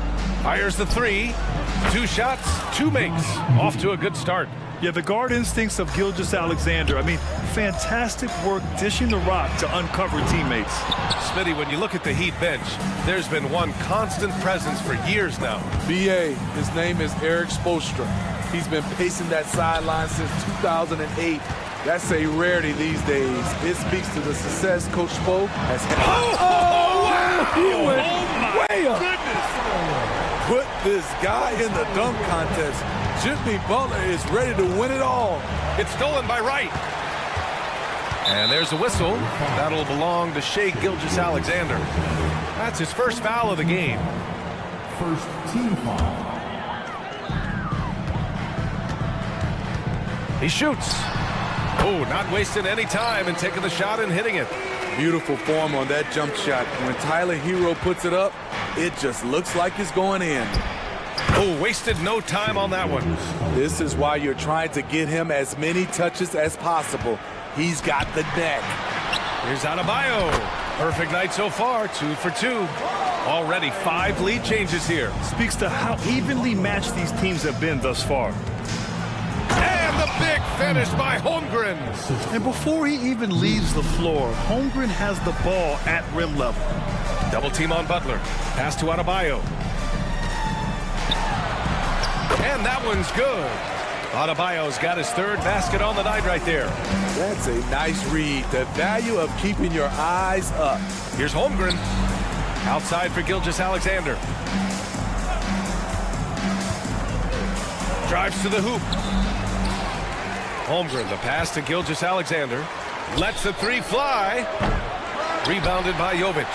Fires the three. 2 shots, 2 makes. Off to a good start. Yeah, the guard instincts of Gilgeous-Alexander. I mean, fantastic work dishing the rock to uncover teammates. Smitty, when you look at the Heat bench, there's been one constant presence for years now. BA, his name is Eric Spoelstra. He's been pacing that sideline since 2008. That's a rarity these days. It speaks to the success Coach Spo has had. Wow! He went way up. Goodness. Put this guy in the dunk contest. Jimmy Butler is ready to win it all. It's stolen by Wright. And there's a whistle. That'll belong to Shai Gilgeous-Alexander. That's his first foul of the game. First team foul. He shoots. Oh, not wasting any time and taking the shot and hitting it. Beautiful form on that jump shot. When Tyler Hero puts it up, it just looks like it's going in. Oh, wasted no time on that one. This is why you're trying to get him as many touches as possible. He's got the neck. Here's Adebayo. Perfect night so far, 2 for 2. Already 5 lead changes here. Speaks to how evenly matched these teams have been thus far. And the big finish by Holmgren. And before he even leaves the floor, Holmgren has the ball at rim level. Double team on Butler. Pass to Adebayo. And that one's good. Adebayo's got his 3rd basket on the night right there. That's a nice read. The value of keeping your eyes up. Here's Holmgren. Outside for Gilgeous-Alexander. Drives to the hoop. Holmgren, the pass to Gilgeous-Alexander. Lets the 3 fly. Rebounded by Jovic.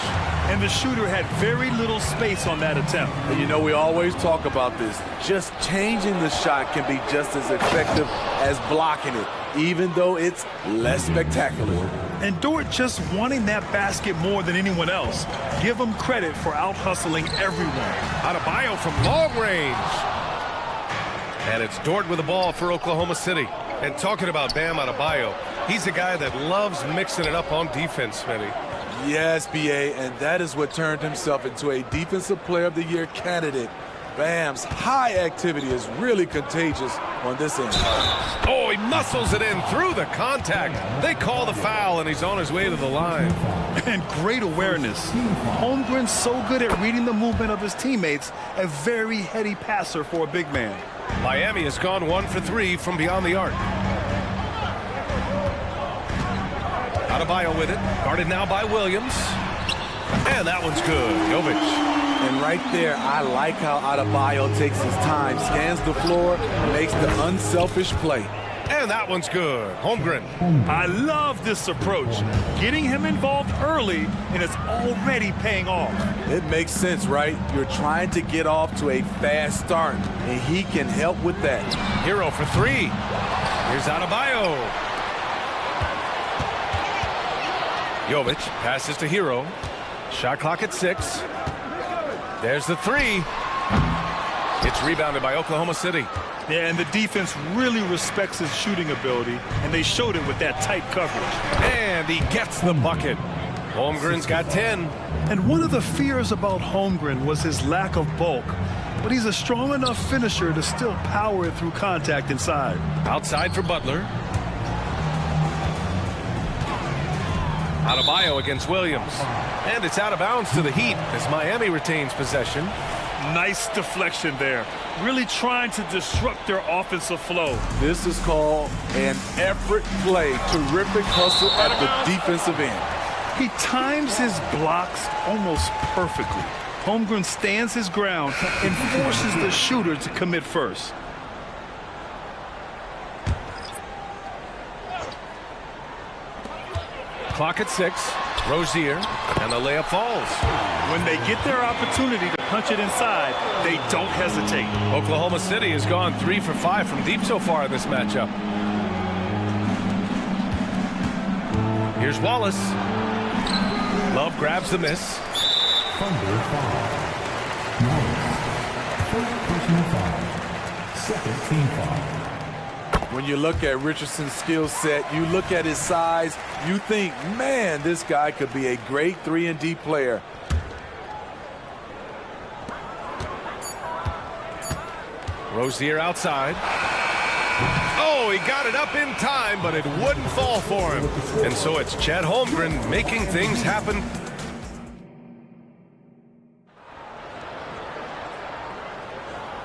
And the shooter had very little space on that attempt. And you know, we always talk about this. Just changing the shot can be just as effective as blocking it, even though it's less spectacular. And Dort just wanting that basket more than anyone else. Give him credit for out-hustling everyone. Adebayo from long range. And it's Dort with the ball for Oklahoma City. And talking about Bam Adebayo, he's a guy that loves mixing it up on defense, Smitty. Yes, BA, and that is what turned himself into a Defensive Player of the Year candidate. Bam's high activity is really contagious on this end. Oh, he muscles it in through the contact. They call the foul, and he's on his way to the line. And great awareness. Holmgren's so good at reading the movement of his teammates, a very heady passer for a big man. Miami has gone 1 for 3 from beyond the arc. Adebayo with it, guarded now by Williams. And that one's good, Jovic. And right there, I like how Adebayo takes his time, scans the floor, makes the unselfish play. And that one's good, Holmgren. I love this approach. Getting him involved early, and it's already paying off. It makes sense, right? You're trying to get off to a fast start, and he can help with that. Hero for 3. Here's Adebayo. Jovic passes to Hero. Shot clock at 6. There's the 3. It's rebounded by Oklahoma City. Yeah, and the defense really respects his shooting ability, and they showed it with that tight coverage. And he gets the bucket. Holmgren's got 10. And one of the fears about Holmgren was his lack of bulk. But he's a strong enough finisher to still power it through contact inside. Outside for Butler. Adebayo against Williams. And it's out of bounds to the Heat as Miami retains possession. Nice deflection there. Really trying to disrupt their offensive flow. This is called an effort play. Terrific hustle at the defensive end. He times his blocks almost perfectly. Holmgren stands his ground and forces the shooter to commit first. Clock at 6. Rozier, and the layup falls. When they get their opportunity to punch it inside, they don't hesitate. Oklahoma City has gone 3 for 5 from deep so far in this matchup. Here's Wallace. Love grabs the miss. Thunder foul. Wallace. First personal foul. Second team foul. When you look at Richardson's skill set, you look at his size, you think, man, this guy could be a great 3-and-D player. Rozier outside. Oh, he got it up in time, but it wouldn't fall for him. And so it's Chet Holmgren making things happen.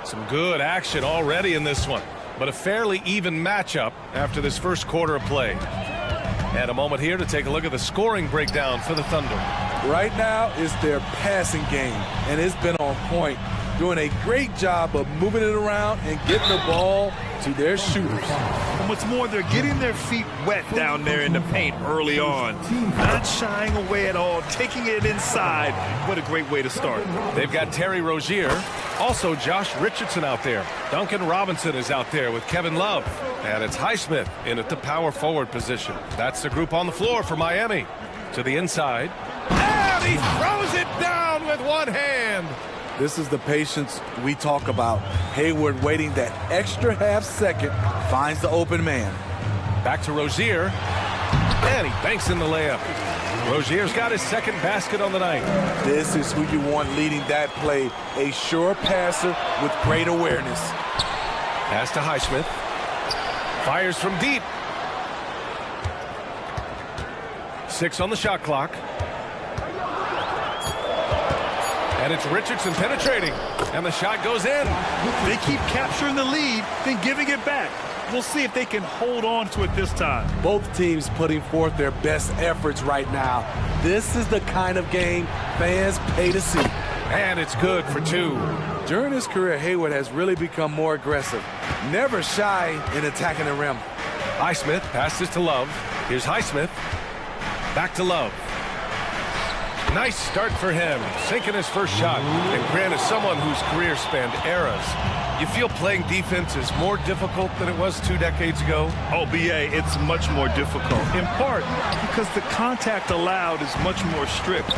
Some good action already in this one, but a fairly even matchup after this first quarter of play. And a moment here to take a look at the scoring breakdown for the Thunder. Right now is their passing game, and it's been on point, doing a great job of moving it around and getting the ball to their shooters. And what's more, they're getting their feet wet down there in the paint early on. Not shying away at all, taking it inside. What a great way to start. They've got Terry Rozier, also Josh Richardson out there. Duncan Robinson is out there with Kevin Love. And it's Highsmith in at the power forward position. That's the group on the floor for Miami. To the inside. And he throws it down with one hand. This is the patience we talk about. Hayward waiting that extra half second, finds the open man. Back to Rozier. And he banks in the layup. Rozier's got his second basket on the night. This is who you want leading that play. A sure passer with great awareness. Pass to Highsmith. Fires from deep. 6 on the shot clock. And it's Richardson penetrating. And the shot goes in. They keep capturing the lead, then giving it back. We'll see if they can hold on to it this time. Both teams putting forth their best efforts right now. This is the kind of game fans pay to see. And it's good for 2. During his career, Hayward has really become more aggressive. Never shy in attacking the rim. Highsmith passes to Love. Here's Highsmith. Back to Love. Nice start for him, sinking his first shot. And Grant is someone whose career spanned eras. You feel playing defense is more difficult than it was 2 decades ago? Oh, BA, it's much more difficult. In part because the contact allowed is much more strict.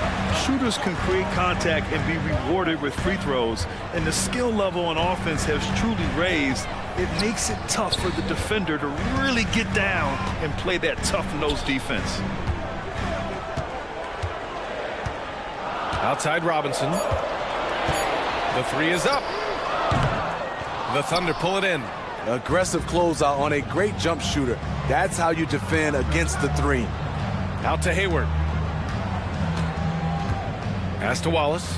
Shooters can create contact and be rewarded with free throws. And the skill level on offense has truly raised. It makes it tough for the defender to really get down and play that tough-nosed defense. Outside Robinson. The 3 is up. The Thunder pull it in. Aggressive closeout on a great jump shooter. That's how you defend against the 3. Out to Hayward. Pass to Wallace.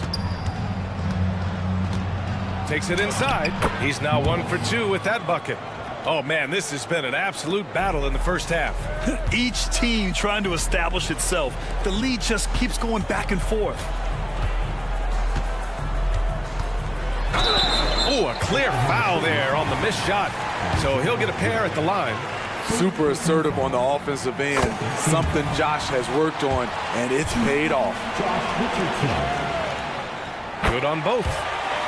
Takes it inside. He's now 1 for 2 with that bucket. Oh, man, this has been an absolute battle in the first half. Each team trying to establish itself. The lead just keeps going back and forth. Oh, a clear foul there on the missed shot. So he'll get a pair at the line. Super assertive on the offensive end. Something Josh has worked on, and it's paid off. Good on both.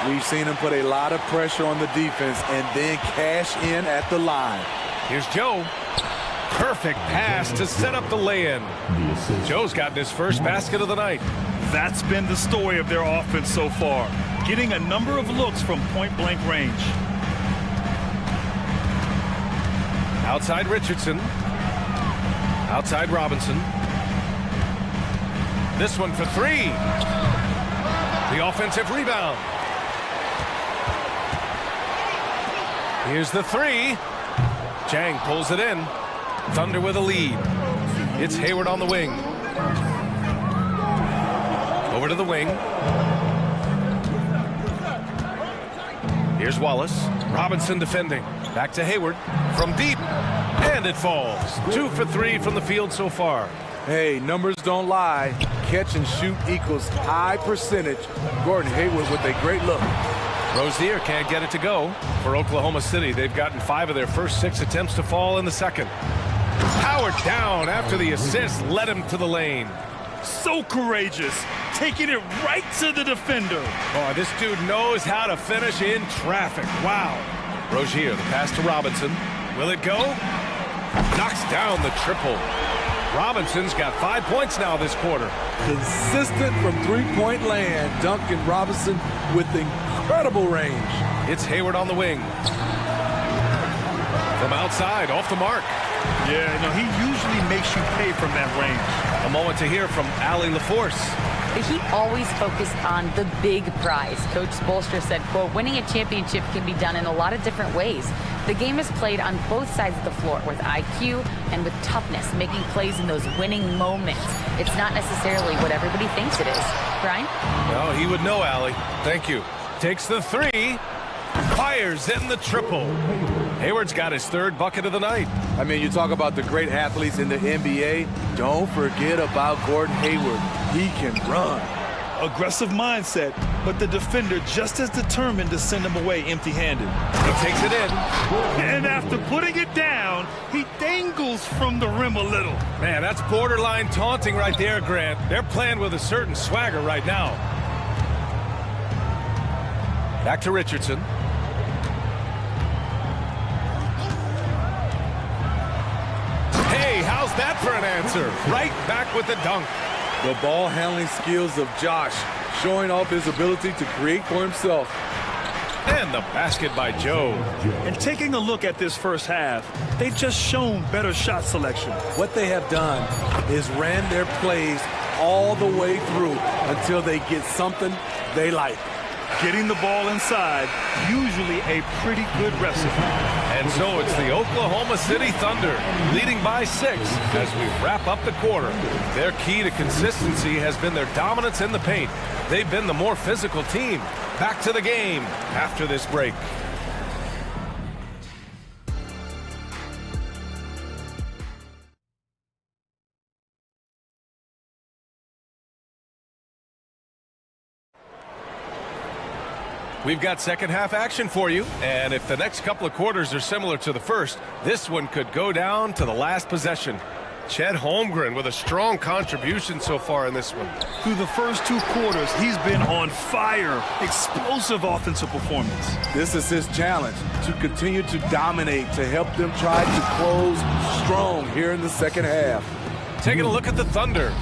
We've seen him put a lot of pressure on the defense and then cash in at the line. Here's Joe. Perfect pass to set up the lay-in. Joe's gotten his first basket of the night. That's been the story of their offense so far. Getting a number of looks from point-blank range. Outside Richardson. Outside Robinson. This one for three. The offensive rebound. Here's the three. Jang pulls it in. Thunder with a lead. It's Hayward on the wing. Over to the wing. Here's Wallace. Robinson defending. Back to Hayward. From deep. And it falls. 2 for 3 from the field so far. Hey, numbers don't lie. Catch and shoot equals high percentage. Gordon Hayward with a great look. Rozier can't get it to go. For Oklahoma City, they've gotten 5 of their first 6 attempts to fall in the second. Howard down after the assist led him to the lane. So courageous, taking it right to the defender. Oh, this dude knows how to finish in traffic. Wow. Rozier, the pass to Robinson. Will it go? Knocks down the triple. Robinson's got 5 points now this quarter. Consistent from three-point land. Duncan Robinson with incredible range. It's Hayward on the wing. From outside, off the mark. Yeah, no, he usually makes you pay from that range. A moment to hear from Allie LaForce. The Heat always focus on the big prize. Coach Spoelstra said, quote, winning a championship can be done in a lot of different ways. The game is played on both sides of the floor with IQ and with toughness, making plays in those winning moments. It's not necessarily what everybody thinks it is. Brian? No, he would know, Allie. Thank you. Takes the three. Fires in the triple. Hayward's got his 3rd bucket of the night. I mean, you talk about the great athletes in the NBA. Don't forget about Gordon Hayward. He can run. Aggressive mindset, but the defender just as determined to send him away empty-handed. He takes it in. And after putting it down, he dangles from the rim a little. Man, that's borderline taunting right there, Grant. They're playing with a certain swagger right now. Back to Richardson. Hey, how's that for an answer? Right back with the dunk. The ball handling skills of Josh, showing off his ability to create for himself. And the basket by Joe. And taking a look at this first half, they've just shown better shot selection. What they have done is ran their plays all the way through until they get something they like. Getting the ball inside, usually a pretty good recipe. And so it's the Oklahoma City Thunder leading by 6 as we wrap up the quarter. Their key to consistency has been their dominance in the paint. They've been the more physical team. Back to the game after this break. We've got second half action for you, and if the next couple of quarters are similar to the first, this one could go down to the last possession. Chet Holmgren with a strong contribution so far in this one. Through the first 2 quarters, he's been on fire. Explosive offensive performance. This is his challenge, to continue to dominate, to help them try to close strong here in the second half. Taking a look at the Thunder.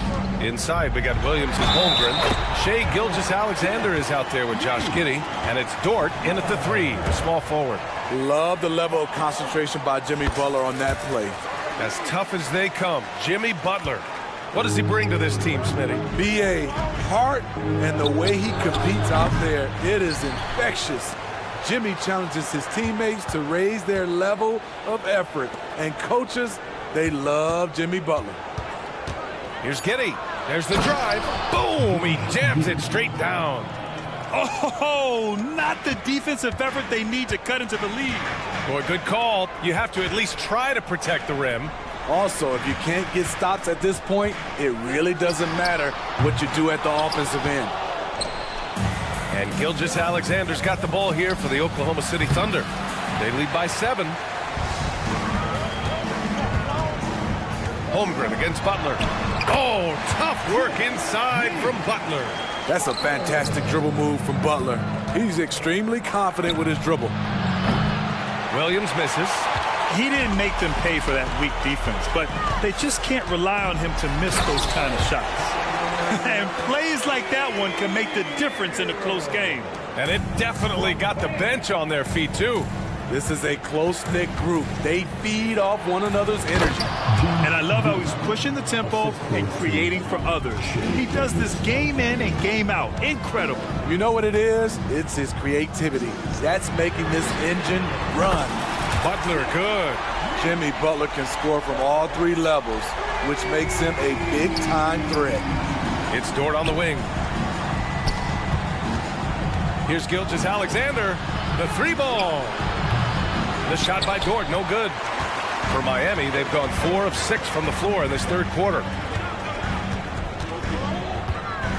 Inside, we got Williams and Holmgren. Shea Gilgeous-Alexander is out there with Josh Giddey, and it's Dort in at the 3, the small forward. Love the level of concentration by Jimmy Butler on that play. As tough as they come, Jimmy Butler. What does he bring to this team, Smitty? B.A. heart and the way he competes out there, it is infectious. Jimmy challenges his teammates to raise their level of effort, and coaches, they love Jimmy Butler. Here's Giddey. There's the drive. Boom! He jams it straight down. Oh, not the defensive effort they need to cut into the lead. Boy, good call. You have to at least try to protect the rim. Also, if you can't get stops at this point, it really doesn't matter what you do at the offensive end. And Gilgeous-Alexander's got the ball here for the Oklahoma City Thunder. They lead by 7. Holmgren against Butler. Oh, tough work inside from Butler. That's a fantastic dribble move from Butler. He's extremely confident with his dribble. Williams misses. He didn't make them pay for that weak defense, but they just can't rely on him to miss those kind of shots. And plays like that one can make the difference in a close game. And it definitely got the bench on their feet, too. This is a close-knit group. They feed off one another's energy. And I love how he's pushing the tempo and creating for others. He does this game in and game out. Incredible. You know what it is? It's his creativity. That's making this engine run. Butler, good. Jimmy Butler can score from all three levels, which makes him a big-time threat. It's Dort on the wing. Here's Gilgeous-Alexander, the three ball. The shot by Dort, no good. For Miami, they've gone 4 of 6 from the floor in this third quarter.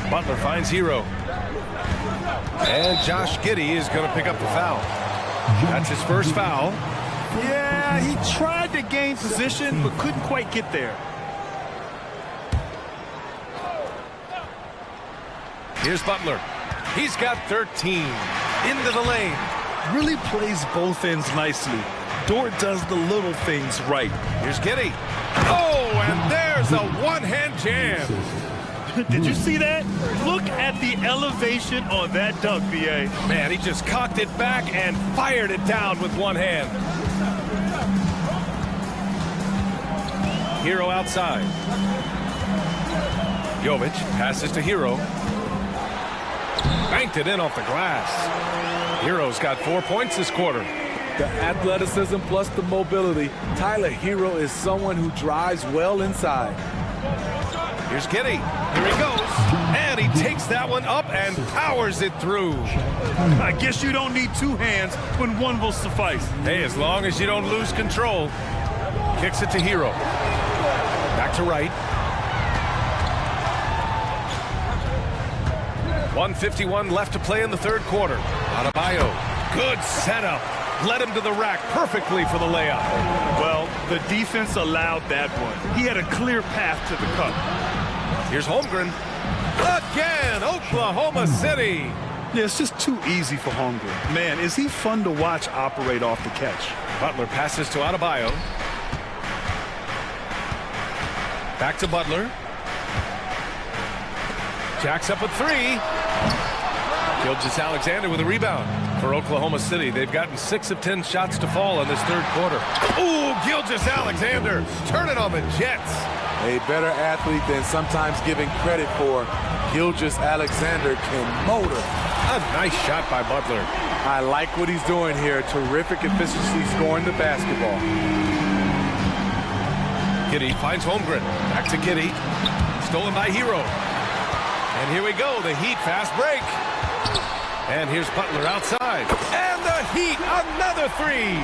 Butler finds Hero. And Josh Giddey is going to pick up the foul. That's his first foul. Yeah, he tried to gain position, but couldn't quite get there. Here's Butler. He's got 13. Into the lane. Really plays both ends nicely. Dort does the little things right. Here's Giddey. Oh, and there's a one-hand jam. Did you see that? Look at the elevation on that dunk, B.A. Man, he just cocked it back and fired it down with one hand. Hero outside. Jovic passes to Hero. Banked it in off the glass. Hero's got 4 points this quarter. The athleticism plus the mobility. Tyler Hero is someone who drives well inside. Here's Giddey. Here he goes. And he takes that one up and powers it through. I guess you don't need two hands when one will suffice. Hey, as long as you don't lose control. Kicks it to Hero. Back to right. 1:51 left to play in the third quarter. Adebayo. Good setup. Led him to the rack perfectly for the layup. Well, the defense allowed that one. He had a clear path to the cup. Here's Holmgren. Again, Oklahoma City. Yeah, it's just too easy for Holmgren. Man, is he fun to watch operate off the catch. Butler passes to Adebayo. Back to Butler. Jacks up with 3. Gilgeous-Alexander with a rebound for Oklahoma City. They've gotten 6 of 10 shots to fall in this third quarter. Ooh, Gilgeous-Alexander turning on the Jets. A better athlete than sometimes given credit for. Gilgeous-Alexander can motor. A nice shot by Butler. I like what he's doing here. Terrific efficiency scoring the basketball. Giddey finds Holmgren. Back to Giddey. Stolen by Hero. And here we go, the Heat fast break. And here's Butler outside. And the Heat, another 3.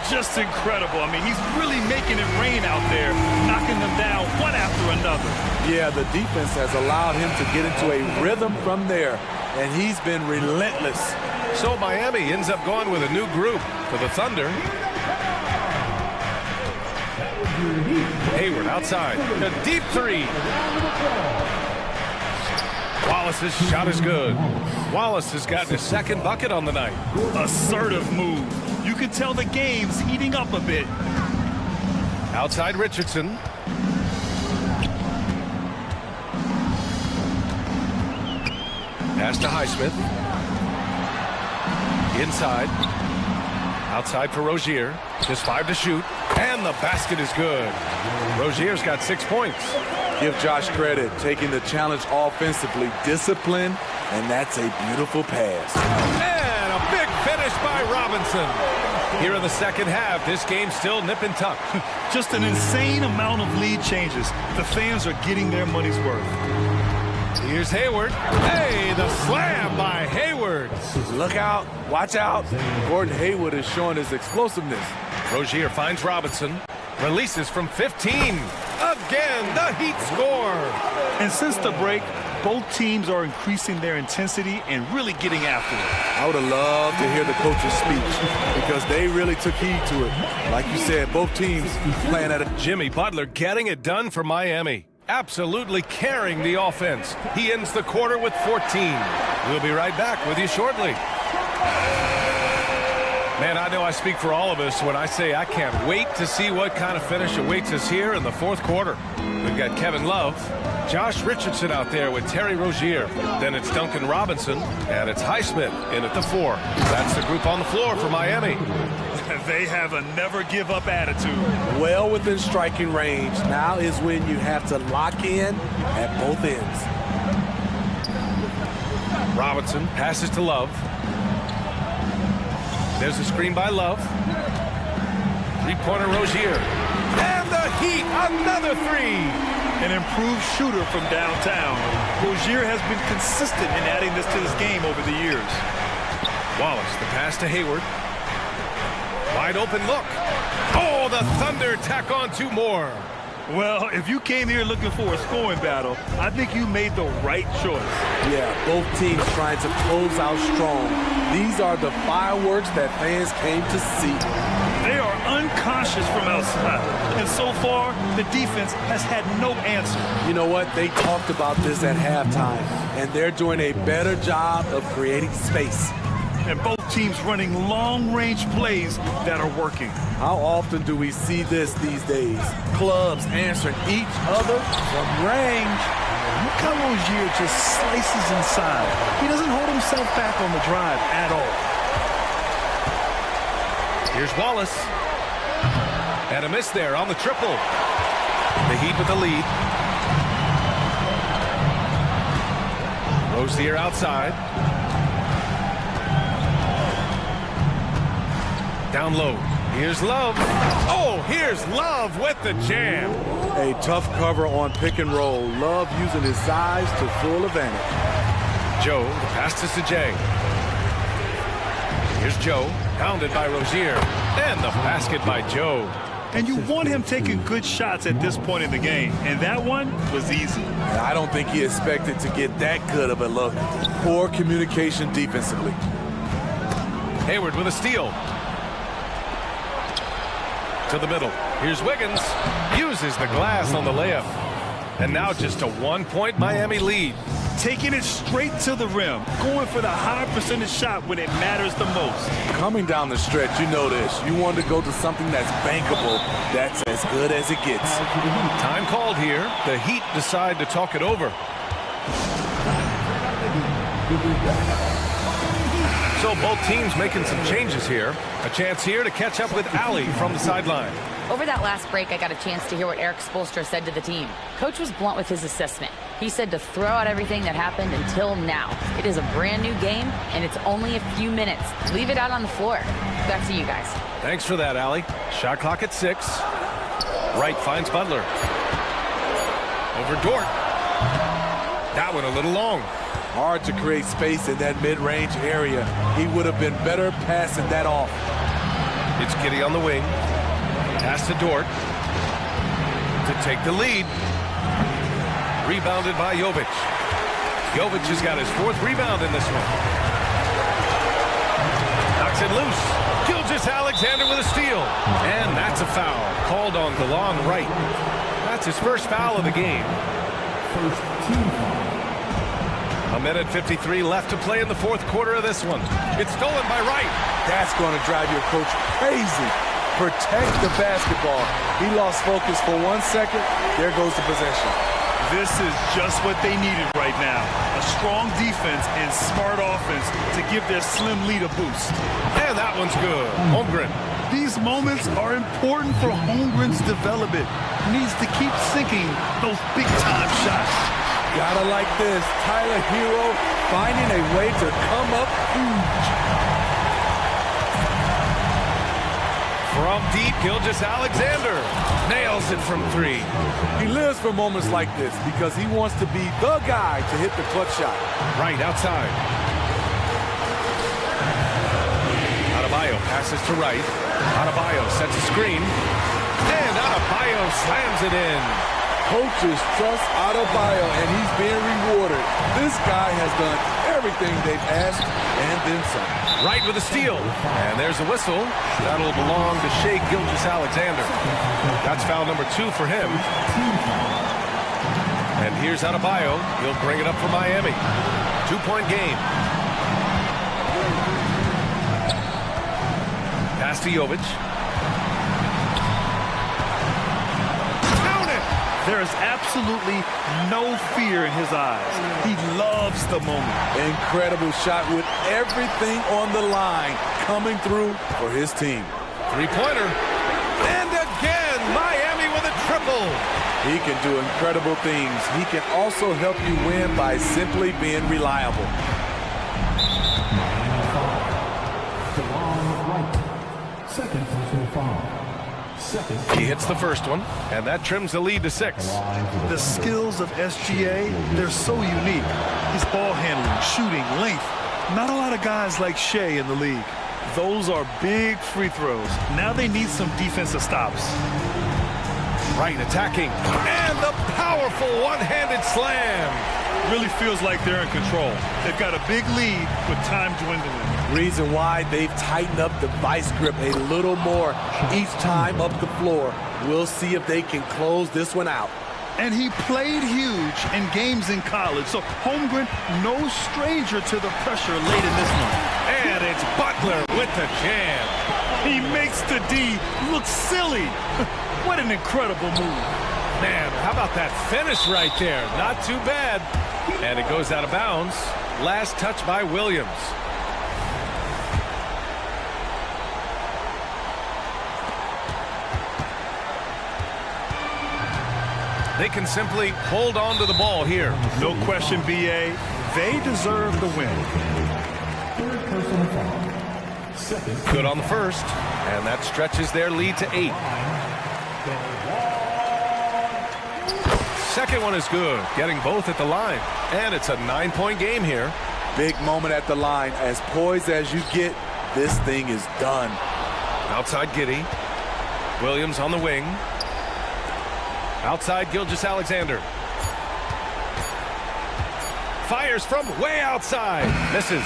Just incredible. I mean, he's really making it rain out there, knocking them down one after another. Yeah, the defense has allowed him to get into a rhythm from there, and he's been relentless. So Miami ends up going with a new group for the Thunder. Hayward outside. A deep 3. Wallace's shot is good. Wallace has gotten his second bucket on the night. Assertive move. You can tell the game's heating up a bit. Outside Richardson. Pass to Highsmith. Inside. Outside for Rozier. Just 5 to shoot. And the basket is good. Rozier's got 6 points. Give Josh credit, taking the challenge offensively, discipline, and that's a beautiful pass. And a big finish by Robinson. Here in the second half, this game's still nip and tuck. Just an insane amount of lead changes. The fans are getting their money's worth. Here's Hayward. Hey, the slam by Hayward. Look out, watch out. Gordon Hayward is showing his explosiveness. Rozier finds Robinson. Releases from 15. Again, the Heat score. And since the break, both teams are increasing their intensity and really getting after it. I would have loved to hear the coach's speech because they really took heed to it. Like you said, both teams playing at a... Jimmy Butler getting it done for Miami. Absolutely carrying the offense. He ends the quarter with 14. We'll be right back with you shortly. Man, I know I speak for all of us when I say I can't wait to see what kind of finish awaits us here in the fourth quarter. We've got Kevin Love, Josh Richardson out there with Terry Rozier. Then it's Duncan Robinson, and it's Highsmith in at the 4. That's the group on the floor for Miami. They have a never-give-up attitude. Well within striking range. Now is when you have to lock in at both ends. Robinson passes to Love. There's a screen by Love. Three-pointer Rozier. And the Heat, another three. An improved shooter from downtown. Rozier has been consistent in adding this to this game over the years. Wallace, the pass to Hayward. Wide open look. Oh, the Thunder tack on two more. Well, if you came here looking for a scoring battle, I think you made the right choice. Yeah, both teams trying to close out strong. These are the fireworks that fans came to see. They are unconscious from outside, and so far, the defense has had no answer. You know what? They talked about this at halftime, and they're doing a better job of creating space. And both teams running long-range plays that are working. How often do we see this these days? Clubs answering each other from range. Look how Rozier just slices inside. He doesn't hold himself back on the drive at all. Here's Wallace. And a miss there on the triple. The Heat with the lead. Rozier outside. Down low. Here's Love. Oh, here's Love with the jam. A tough cover on pick and roll. Love using his size to full advantage. Joe, the pass to Sajay. Here's Joe, pounded by Rozier. And the basket by Joe. And you want him taking good shots at this point in the game. And that one was easy. I don't think he expected to get that good of a look. Poor communication defensively. Hayward with a steal. To the middle. Here's Wiggins. Uses the glass on the layup. And now just a 1-point Miami lead. Taking it straight to the rim. Going for the high percentage shot when it matters the most. Coming down the stretch, you know this. You want to go to something that's bankable. That's as good as it gets. Time called here. The Heat decide to talk it over. So both teams making some changes here. A chance here to catch up with Allie from the sideline. Over that last break, I got a chance to hear what Eric Spoelstra said to the team. Coach was blunt with his assessment. He said to throw out everything that happened until now. It is a brand new game, and it's only a few minutes. Leave it out on the floor. Back to you guys. Thanks for that, Allie. Shot clock at 6. Wright finds Butler. Over Dort. That one a little long. Hard to create space in that mid-range area. He would have been better passing that off. It's Giddey on the wing. Pass to Dort. To take the lead. Rebounded by Jovic. Jovic has got his 4th rebound in this one. Knocks it loose. Gilgeous-Alexander with a steal. And that's a foul. Called on DeLon Wright. That's his first foul of the game. First team foul. A minute 53 left to play in the 4th quarter of this one. It's stolen by Wright. That's going to drive your coach crazy. Protect the basketball. He lost focus for 1 second. There goes the possession. This is just what they needed right now. A strong defense and smart offense to give their slim lead a boost. And that one's good. Holmgren. These moments are important for Holmgren's development. He needs to keep sinking those big-time shots. Gotta like this. Tyler Hero finding a way to come up huge. From deep, Gilgeous-Alexander nails it from 3. He lives for moments like this because he wants to be the guy to hit the clutch shot. Right outside. Adebayo passes to Wright. Adebayo sets a screen. And Adebayo slams it in. Coaches trust Adebayo, and he's being rewarded. This guy has done everything they've asked and then some. Right with a steal. And there's a whistle. That'll belong to Shai Gilgeous-Alexander. That's foul number 2 for him. And here's Adebayo. He'll bring it up for Miami. 2-point game. Pass to Jovic. There is absolutely no fear in his eyes. He loves the moment. Incredible shot with everything on the line coming through for his team. Three-pointer. And again, Miami with a triple. He can do incredible things. He can also help you win by simply being reliable. Second personal foul. He hits the first one, and that trims the lead to 6. The skills of SGA, they're so unique. His ball handling, shooting, length. Not a lot of guys like Shea in the league. Those are big free throws. Now they need some defensive stops. Right, attacking. And the powerful one-handed slam. Really feels like they're in control. They've got a big lead with time dwindling. Reason why they've tightened up the vice grip a little more each time up the floor. We'll see if they can close this one out. And he played huge in games in college, so Holmgren, no stranger to the pressure late in this one. And it's Butler with the jam. He makes the D look silly. What an incredible move. Man, how about that finish right there? Not too bad. And it goes out of bounds. Last touch by Williams. They can simply hold on to the ball here. No question, BA. They deserve the win. Third personal foul. Second. Good on the first, and that stretches their lead to 8. Second one is good, getting both at the line. And it's a 9-point game here. Big moment at the line. As poised as you get, this thing is done. Outside Giddey. Williams on the wing. Outside Gilgeous-Alexander. Fires from way outside. Misses.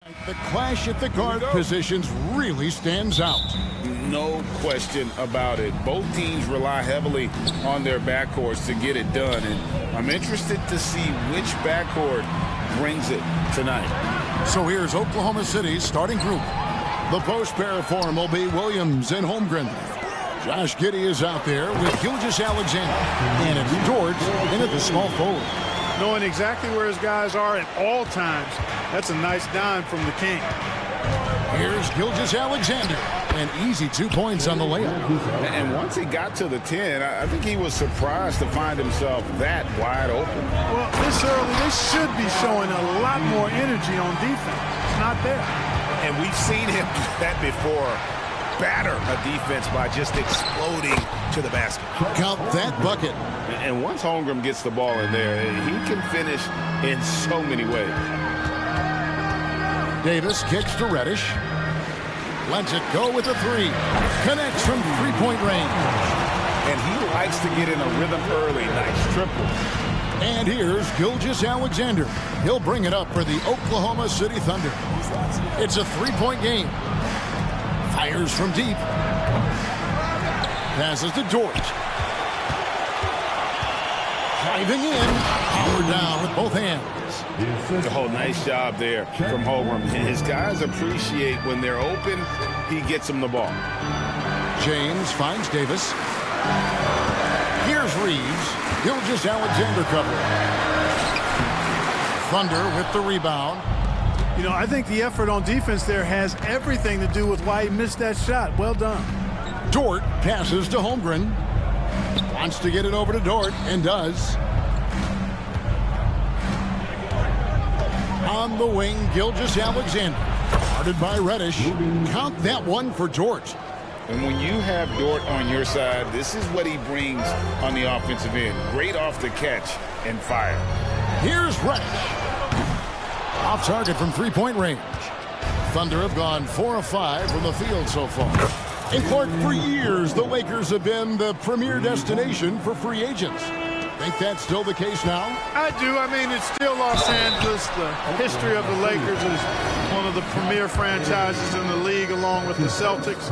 The clash at the guard positions really stands out. No question about it. Both teams rely heavily on their backcourts to get it done, and I'm interested to see which backcourt brings it tonight. So here's Oklahoma City's starting group. The post pair form will be Williams and Holmgren. Josh Giddey is out there with Gilgeous-Alexander. And it's George in at the small forward. Knowing exactly where his guys are at all times, that's a nice dime from the King. Here's Gilgeous-Alexander. An easy 2 points on the layup. And once he got to the 10, I think he was surprised to find himself that wide open. Well, this early, they should be showing a lot more energy on defense. It's not there. And we've seen him do that before. Batter a defense by just exploding to the basket. Count that bucket. And once Holmgren gets the ball in there, he can finish in so many ways. Davis kicks to Reddish. Lets it go with a three. Connects from three-point range. And he likes to get in a rhythm early. Nice triple. And here's Gilgeous-Alexander. He'll bring it up for the Oklahoma City Thunder. It's a three-point game. Fires from deep. Passes to George. Driving in. Power down with both hands. Oh, nice job there from Holmgren. His guys appreciate when they're open, he gets them the ball. James finds Davis. Here's Reeves. Gilgeous-Alexander cover. Thunder with the rebound. You know, I think the effort on defense there has everything to do with why he missed that shot. Well done. Dort passes to Holmgren. Wants to get it over to Dort, and does. On the wing, Gilgeous-Alexander. Guarded by Reddish. Count that one for Dort. And when you have Dort on your side, this is what he brings on the offensive end. Great off the catch and fire. Here's Reddish. Off target from three-point range. Thunder have gone 4 of 5 from the field so far. And Clark, for years, the Lakers have been the premier destination for free agents. Think that's still the case now? I do. I mean, it's still Los Angeles. The history of the Lakers is one of the premier franchises in the league, along with the Celtics.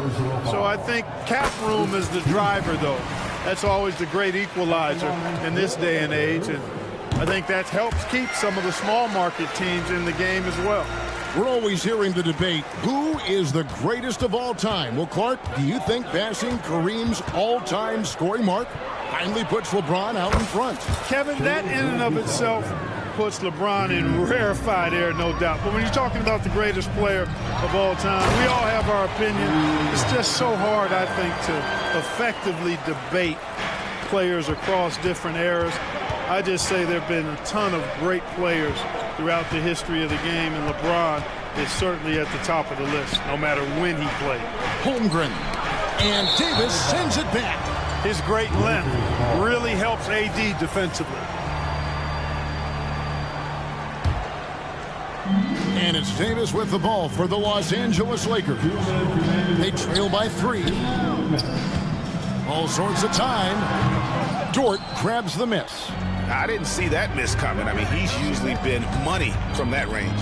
So I think cap room is the driver, though. That's always the great equalizer in this day and age. And I think that helps keep some of the small market teams in the game as well. We're always hearing the debate, who is the greatest of all time? Well, Clark, do you think passing Kareem's all-time scoring mark finally puts LeBron out in front? Kevin, that in and of itself puts LeBron in rarefied air, no doubt. But when you're talking about the greatest player of all time, we all have our opinion. It's just so hard, I think, to effectively debate players across different eras. I just say there have been a ton of great players throughout the history of the game, and LeBron is certainly at the top of the list, no matter when he played. Holmgren, and Davis sends it back. His great length really helps AD defensively. And it's Davis with the ball for the Los Angeles Lakers. They trail by 3. All sorts of time. Dort grabs the miss. I didn't see that miss coming. I mean, he's usually been money from that range.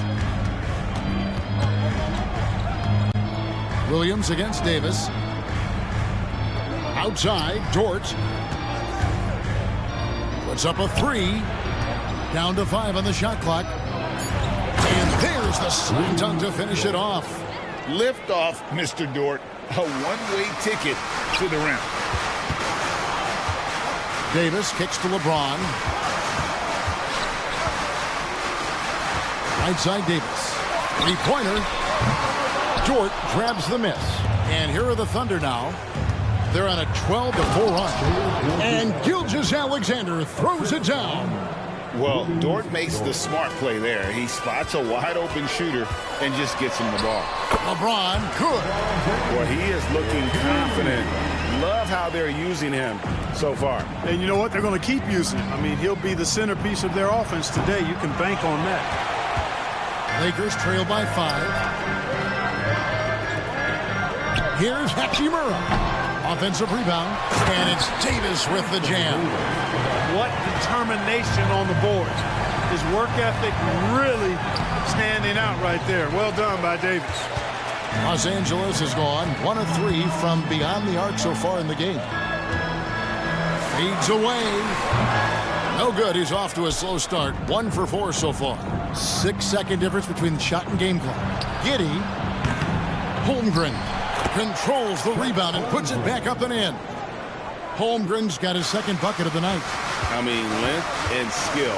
Williams against Davis. Outside, Dort. Puts up a 3. Down to 5 on the shot clock. And there's the slam dunk to finish it off. Lift off, Mr. Dort. A one-way ticket to the rim. Davis kicks to LeBron. Right side Davis. Three-pointer. Dort grabs the miss. And here are the Thunder now. They're on a 12-4 run. And Gilgeous-Alexander throws it down. Well, Dort makes the smart play there. He spots a wide-open shooter and just gets him the ball. LeBron, good. Well, he is looking confident. Love how they're using him so far. And you know what? They're going to keep using him. I mean, he'll be the centerpiece of their offense today. You can bank on that. Lakers trail by 5. Here's Hachimura. Offensive rebound. And it's Davis with the jam. What determination on the boards. His work ethic really standing out right there. Well done by Davis. Los Angeles has gone 1 of 3 from beyond the arc so far in the game. Fades away. No good. He's off to a slow start. 1 for 4 so far. 6-second difference between the shot and game clock. Giddy. Holmgren controls the rebound and puts it back up and in. Holmgren's got his second bucket of the night. I mean, length and skill.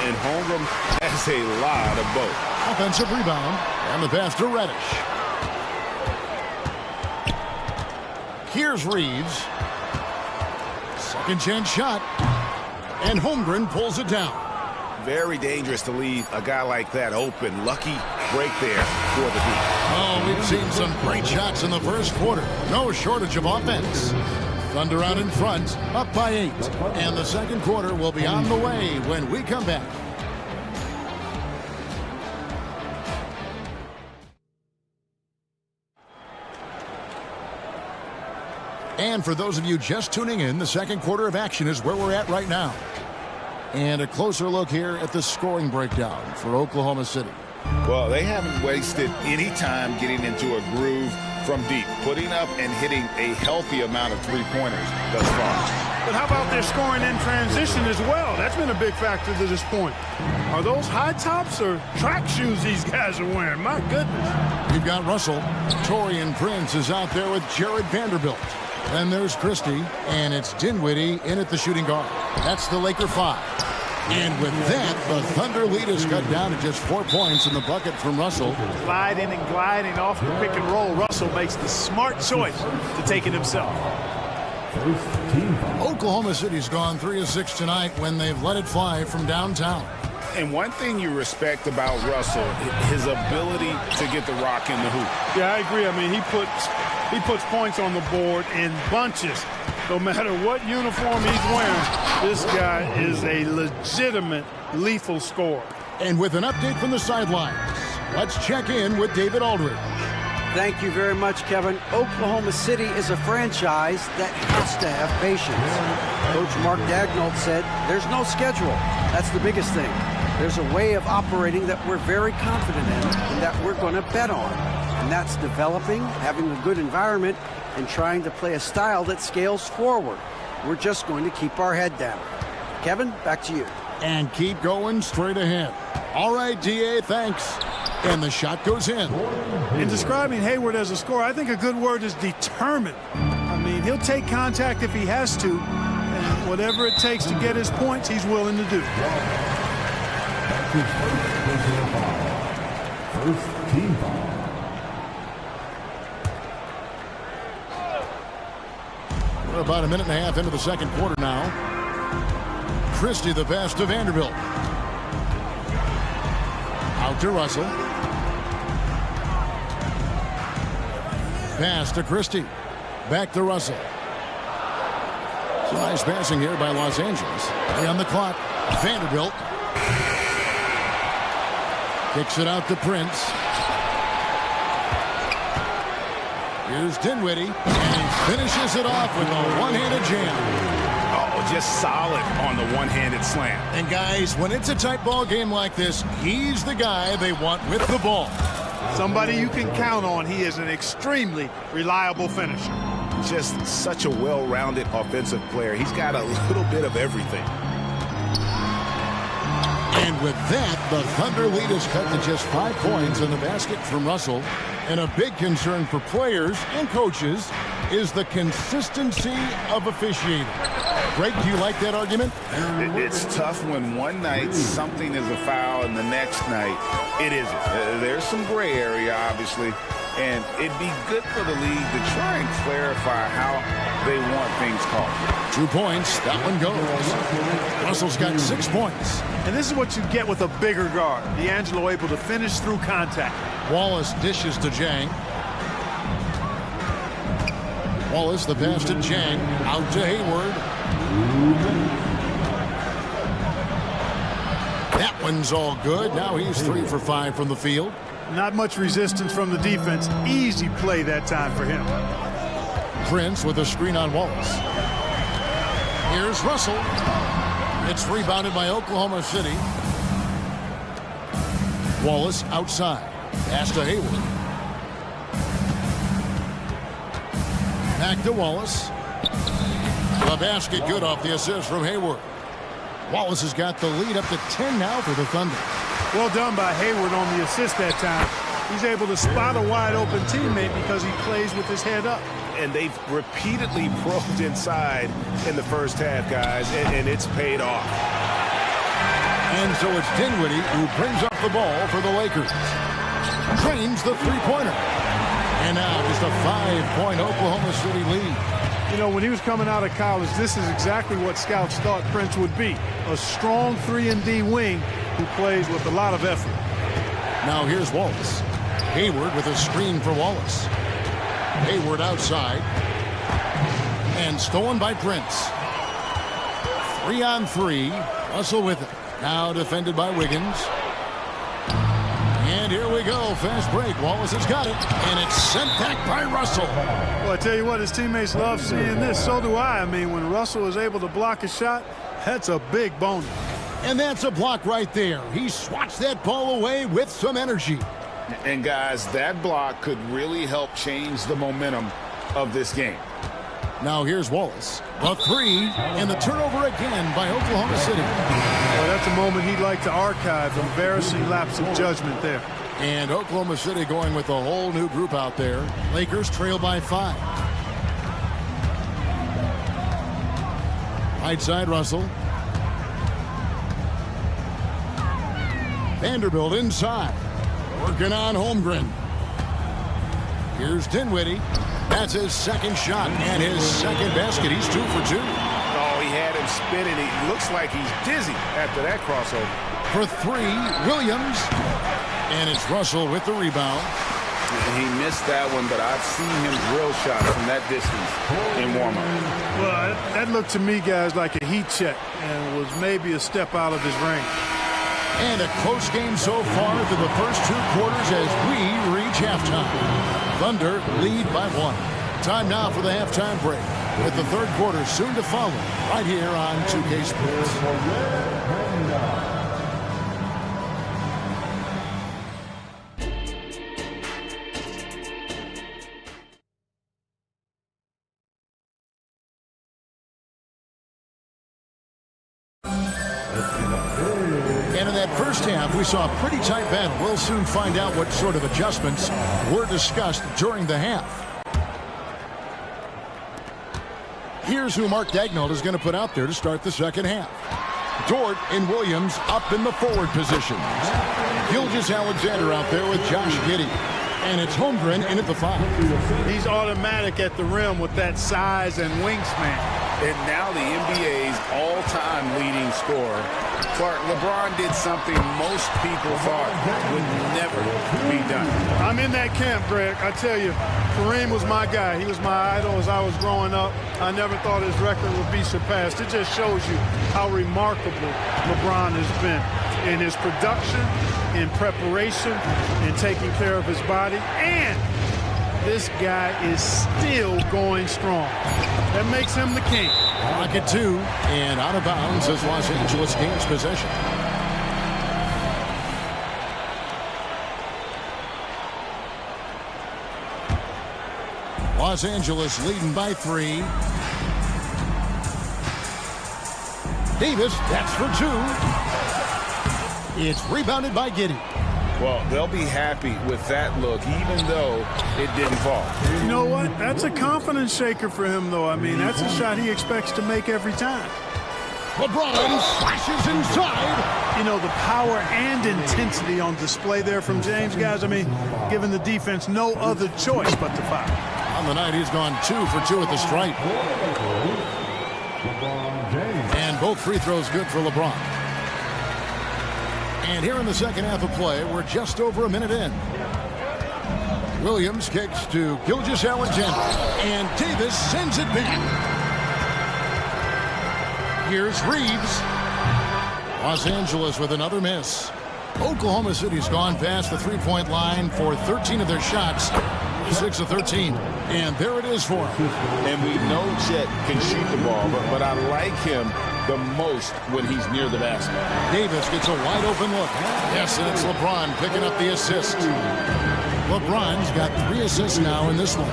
And Holmgren has a lot of both. Offensive rebound. And the pass to Reddish. Here's Reeves. Second chance shot. And Holmgren pulls it down. Very dangerous to leave a guy like that open. Lucky break there for the Heat. Oh, we've seen some great shots in the first quarter. No shortage of offense. Thunder out in front, up by 8. And the second quarter will be on the way when we come back. And for those of you just tuning in, the second quarter of action is where we're at right now. And a closer look here at the scoring breakdown for Oklahoma City. Well, they haven't wasted any time getting into a groove from deep, putting up and hitting a healthy amount of three-pointers thus far. But how about their scoring in transition as well? That's been a big factor to this point. Are those high tops or track shoes these guys are wearing? My goodness. We've got Russell. Torian Prince is out there with Jared Vanderbilt. Then there's Christie, and it's Dinwiddie in at the shooting guard. That's the Laker 5. And with that, the Thunder lead is cut down to just 4 points in the bucket from Russell. Gliding and gliding off the pick and roll. Russell makes the smart choice to take it himself. Oklahoma City's gone 3 of 6 tonight when they've let it fly from downtown. And one thing you respect about Russell, his ability to get the rock in the hoop. Yeah, I agree. I mean, he puts points on the board in bunches. No matter what uniform he's wearing, this guy is a legitimate lethal scorer. And with an update from the sidelines, let's check in with David Aldridge. Thank you very much, Kevin. Oklahoma City is a franchise that has to have patience. Coach Mark Daigneault said there's no schedule. That's the biggest thing. There's a way of operating that we're very confident in and that we're going to bet on. And that's developing, having a good environment, and trying to play a style that scales forward. We're just going to keep our head down. Kevin, back to you. And keep going straight ahead. All right, DA, thanks. And the shot goes in. In describing Hayward as a scorer, I think a good word is determined. I mean, he'll take contact if he has to, and whatever it takes to get his points, he's willing to do. First team foul. We're about a minute and a half into the second quarter now. Christie the pass to Vanderbilt. Out to Russell. Pass to Christie. Back to Russell. Some nice passing here by Los Angeles. 3 on the clock. Vanderbilt. Kicks it out to Prince. Here's Dinwiddie, and he finishes it off with a one-handed jam. Oh, just solid on the one-handed slam. And guys, when it's a tight ball game like this, he's the guy they want with the ball. Somebody you can count on. He is an extremely reliable finisher. Just such a well-rounded offensive player. He's got a little bit of everything. And with that, the Thunder lead is cut to just 5 points in the basket from Russell. And a big concern for players and coaches is the consistency of officiating. Greg, do you like that argument? It's tough when one night something is a foul and the next night it isn't. There's some gray area, obviously, and it'd be good for the league to try and clarify how they want things called. 2 points. That one goes. Russell's got 6 points. And this is what you get with a bigger guard. D'Angelo able to finish through contact. Wallace dishes to Jang. Wallace the pass to Jang. Out to Hayward. That one's all good. Now he's 3 for 5 from the field. Not much resistance from the defense. Easy play that time for him. Prince with a screen on Wallace. Here's Russell. It's rebounded by Oklahoma City. Wallace outside. Pass to Hayward. Back to Wallace. The basket good off the assist from Hayward. Wallace has got the lead up to 10 now for the Thunder. Well done by Hayward on the assist that time. He's able to spot a wide open teammate because he plays with his head up. And they've repeatedly probed inside in the first half, guys, and it's paid off. And so it's Dinwiddie who brings up the ball for the Lakers. Drains the three-pointer. And now just a 5-point Oklahoma City lead. You know, when he was coming out of college, this is exactly what scouts thought Prince would be. A strong 3-and-D wing who plays with a lot of effort. Now here's Wallace. Hayward with a screen for Wallace. Hayward outside. And stolen by Prince. 3-on-3. Russell with it. Now defended by Wiggins. And here we go. Fast break. Wallace has got it. And it's sent back by Russell. Well, I tell you what, his teammates love seeing this. So do I. I mean, when Russell is able to block a shot, that's a big bonus. And that's a block right there. He swats that ball away with some energy. And guys, that block could really help change the momentum of this game. Now here's Wallace. A three, and the turnover again by Oklahoma City. Well, that's a moment he'd like to archive. Embarrassing lapse of judgment there. And Oklahoma City going with a whole new group out there. Lakers trail by 5. Right side, Russell. Vanderbilt inside. Working on Holmgren. Here's Dinwiddie. That's his second shot and his second basket. He's 2 for 2. Oh, he had him spinning. He looks like he's dizzy after that crossover. For 3, Williams. And it's Russell with the rebound. He missed that one, but I've seen him drill shots from that distance in warm-up. Well, that looked to me, guys, like a heat check and was maybe a step out of his range. And a close game so far through the first 2 quarters as we reach halftime. Thunder lead by 1. Time now for the halftime break, with the third quarter soon to follow right here on 2K Sports. And in that first half, we saw a pretty tight battle. We'll soon find out what sort of adjustments were discussed during the half. Here's who Mark Daignault is going to put out there to start the second half. Dort and Williams up in the forward positions. Gilgeous-Alexander out there with Josh Giddey. And it's Holmgren in at the 5. He's automatic at the rim with that size and wingspan. And now the NBA's all-time leading scorer. Clark, LeBron did something most people thought would never be done. I'm in that camp, Greg. I tell you, Kareem was my guy. He was my idol as I was growing up. I never thought his record would be surpassed. It just shows you how remarkable LeBron has been in his production, in preparation, in taking care of his body, and this guy is still going strong. That makes him the king. Rocket 2, and out of bounds as Los Angeles gains possession. Los Angeles leading by 3. Davis, that's for 2. It's rebounded by Giddey. Well, they'll be happy with that look, even though it didn't fall. You know what? That's a confidence shaker for him, though. I mean, that's a shot he expects to make every time. LeBron flashes inside. You know, the power and intensity on display there from James, guys. I mean, giving the defense no other choice but to foul. On the night, he's gone 2 for 2 at the stripe. And both free throws good for LeBron. And here in the second half of play, we're just over a minute in. Williams kicks to Gilgeous-Alexander. And Davis sends it back. Here's Reeves. Los Angeles with another miss. Oklahoma City's gone past the three-point line for 13 of their shots. 6 of 13. And there it is for him. And we know Chet can shoot the ball, but I like him the most when he's near the basket. Davis gets a wide open look. Yes, and it's LeBron picking up the assist. LeBron's got 3 assists now in this one.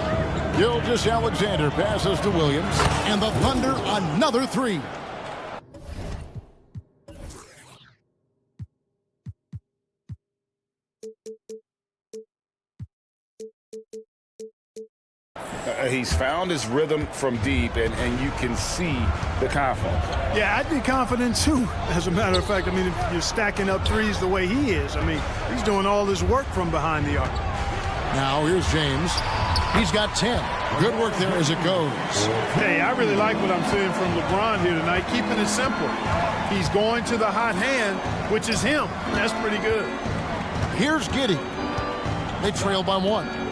Gilgeous-Alexander passes to Williams, and the Thunder another 3. He's found his rhythm from deep, and you can see the confidence. Yeah, I'd be confident too. As a matter of fact, I mean, if you're stacking up threes the way he is, I mean, he's doing all his work from behind the arc. Now here's James. He's got 10. Good work there as it goes. Hey, I really like what I'm seeing from LeBron here tonight, keeping it simple. He's going to the hot hand, which is him. That's pretty good. Here's Giddey. They trail by 1.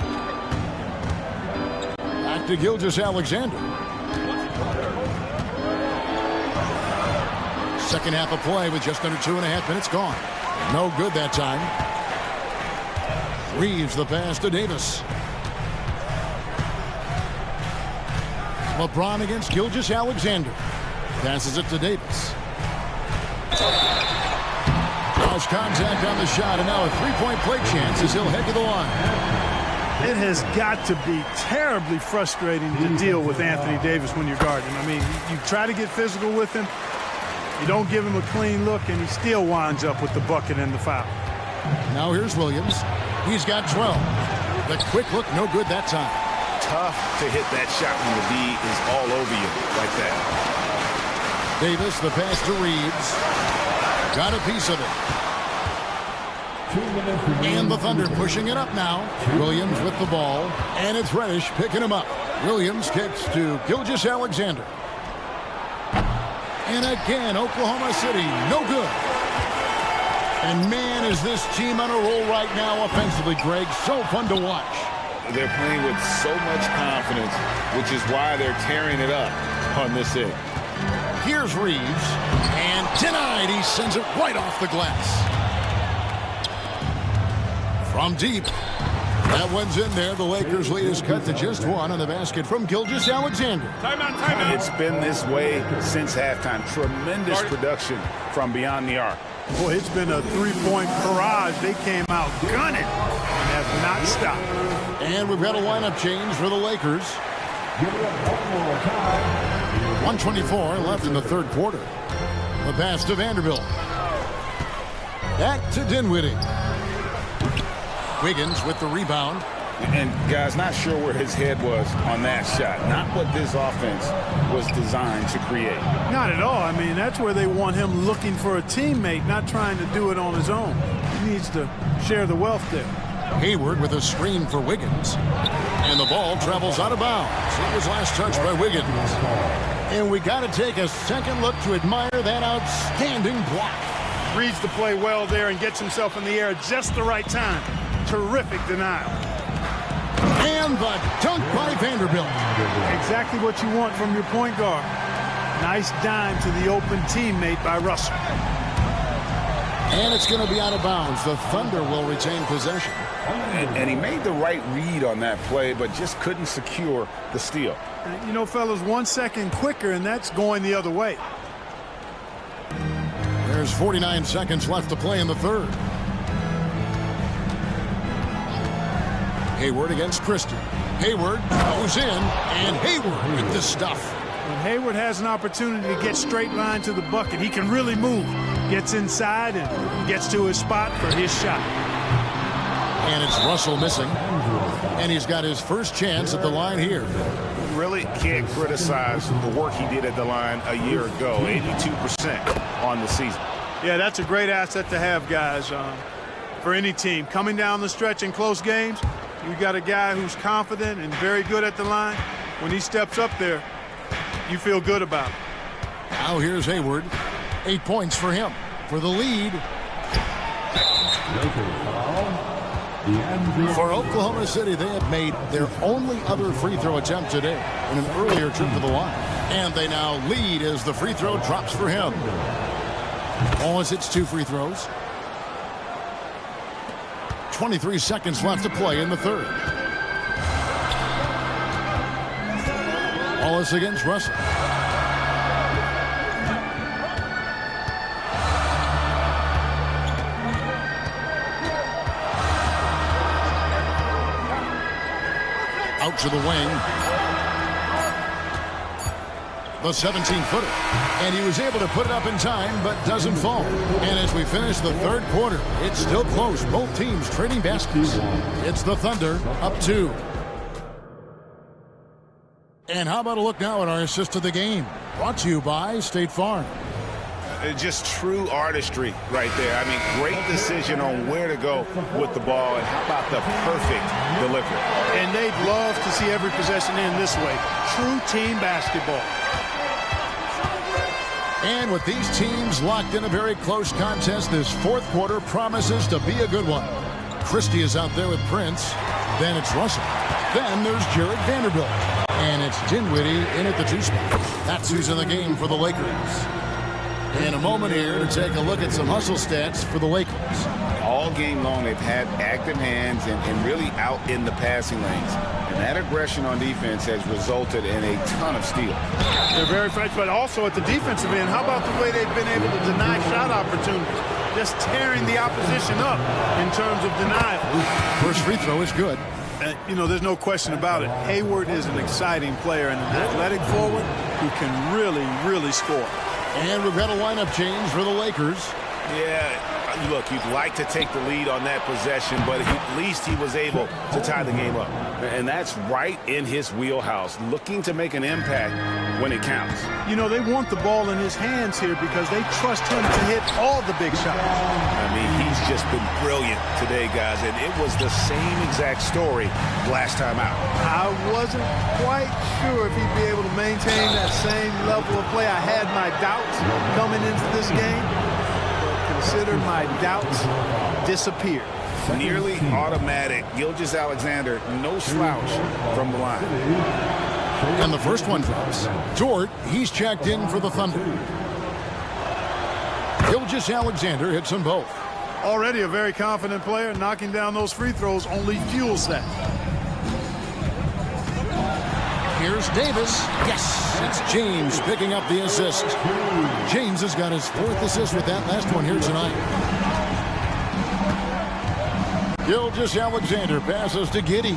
Back to Gilgeous-Alexander. Second half of play with just under 2.5 minutes gone. No good that time. Reeves the pass to Davis. LeBron against Gilgeous-Alexander. Passes it to Davis. Cross contact on the shot, and now a three-point play chance as he'll head to the line. It has got to be terribly frustrating to deal with Anthony Davis when you're guarding. I mean, you try to get physical with him, you don't give him a clean look, and he still winds up with the bucket and the foul. Now here's Williams. He's got 12. The quick look, no good that time. Tough to hit that shot when the D is all over you like that. Davis, the pass to Reeves. Got a piece of it. And the Thunder pushing it up now. Williams with the ball. And it's Reddish picking him up. Williams kicks to Gilgeous-Alexander. And again, Oklahoma City, no good. And man, is this team on a roll right now offensively, Greg. So fun to watch. They're playing with so much confidence, which is why they're tearing it up on this end. Here's Reeves. And denied. He sends it right off the glass. From deep. That one's in there. The Lakers' lead is cut to just 1 on the basket from Gilgeous-Alexander. Timeout. It's been this way since halftime. Tremendous production from beyond the arc. Boy, it's been a three-point barrage. They came out gunning and have not stopped. And we've got a lineup change for the Lakers. 1:24 left in the third quarter. The pass to Vanderbilt. Back to Dinwiddie. Wiggins with the rebound. And guys, not sure where his head was on that shot. Not what this offense was designed to create. Not at all. I mean, that's where they want him looking for a teammate, not trying to do it on his own. He needs to share the wealth there. Hayward with a screen for Wiggins. And the ball travels out of bounds. It was last touched by Wiggins. And we got to take a second look to admire that outstanding block. Reads the play well there and gets himself in the air at just the right time. Terrific denial. And the dunk by Vanderbilt. Exactly what you want from your point guard. Nice dime to the open teammate by Russell. And it's going to be out of bounds. The Thunder will retain possession. And he made the right read on that play, but just couldn't secure the steal. You know, fellas, 1 second quicker, and that's going the other way. There's 49 seconds left to play in the third. Hayward against Christie. Hayward goes in, and Hayward with the stuff. When Hayward has an opportunity to get straight line to the bucket, he can really move. Gets inside and gets to his spot for his shot. And it's Russell missing. And he's got his first chance at the line here. Really can't criticize the work he did at the line a year ago. 82% on the season. Yeah, that's a great asset to have, guys, for any team. Coming down the stretch in close games, you got a guy who's confident and very good at the line. When he steps up there, you feel good about it. Now here's Hayward. 8 points for him. For the lead. For Oklahoma City, they have made their only other free throw attempt today in an earlier trip to the line. And they now lead as the free throw drops for him. Wallace hits 2 free throws. 23 seconds left to play in the third. Wallace against Russell. Out to the wing. The 17-footer. And he was able to put it up in time, but doesn't fall. And as we finish the third quarter, it's still close. Both teams trading baskets. It's the Thunder up 2. And how about a look now at our assist of the game? Brought to you by State Farm. Just true artistry right there. I mean, great decision on where to go with the ball, and how about the perfect delivery. And they'd love to see every possession in this way. True team basketball. And with these teams locked in a very close contest, this fourth quarter promises to be a good one. Christie is out there with Prince. Then it's Russell. Then there's Jared Vanderbilt. And it's Dinwiddie in at the 2 spot. That's who's in the game for the Lakers. In a moment here to take a look at some hustle stats for the Lakers. All game long, they've had active hands and really out in the passing lanes. And that aggression on defense has resulted in a ton of steals. They're very fresh, but also at the defensive end, how about the way they've been able to deny shot opportunities? Just tearing the opposition up in terms of denial. First free throw is good. You know, there's no question about it. Hayward is an exciting player and an athletic forward who can really, really score. And we've got a lineup change for the Lakers. Yeah, look, you'd like to take the lead on that possession, but at least he was able to tie the game up. And that's right in his wheelhouse, looking to make an impact when it counts. You know, they want the ball in his hands here because they trust him to hit all the big shots. I mean, he's just been brilliant today, guys, and it was the same exact story last time out. I wasn't quite sure if he'd be able to maintain that same level of play. I had my doubts coming into this game, but consider my doubts disappeared. Nearly automatic. Gilgeous-Alexander, no slouch from the line. And the first one drops. Dort, he's checked in for the Thunder. Gilgeous-Alexander hits them both. Already a very confident player. Knocking down those free throws only fuels that. Here's Davis. Yes, it's James picking up the assist. James has got his 4th assist with that last one here tonight. Gilgeous-Alexander passes to Giddey.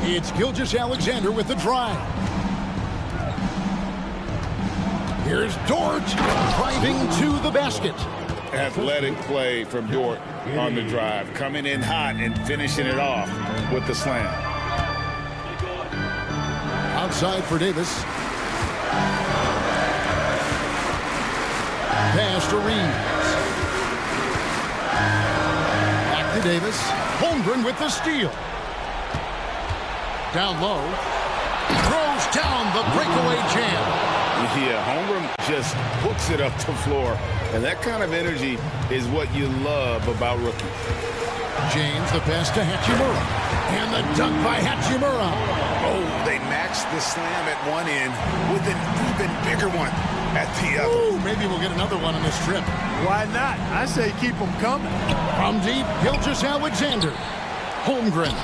It's Gilgeous-Alexander with the drive. Here's Dort driving to the basket. Athletic play from Dort on the drive, coming in hot and finishing it off with the slam. Outside for Davis. Pass to Reeves. Back to Davis. Holmgren with the steal. Down low. Throws down the breakaway jam. Yeah, Holmgren just hooks it up the floor. And that kind of energy is what you love about rookies. James, the pass to Hachimura. And the dunk by Hachimura. Oh, they matched the slam at one end with an even bigger one at the other. Ooh, maybe we'll get another one on this trip. Why not? I say keep them coming. From deep, Gilgeous-Alexander. Holmgren.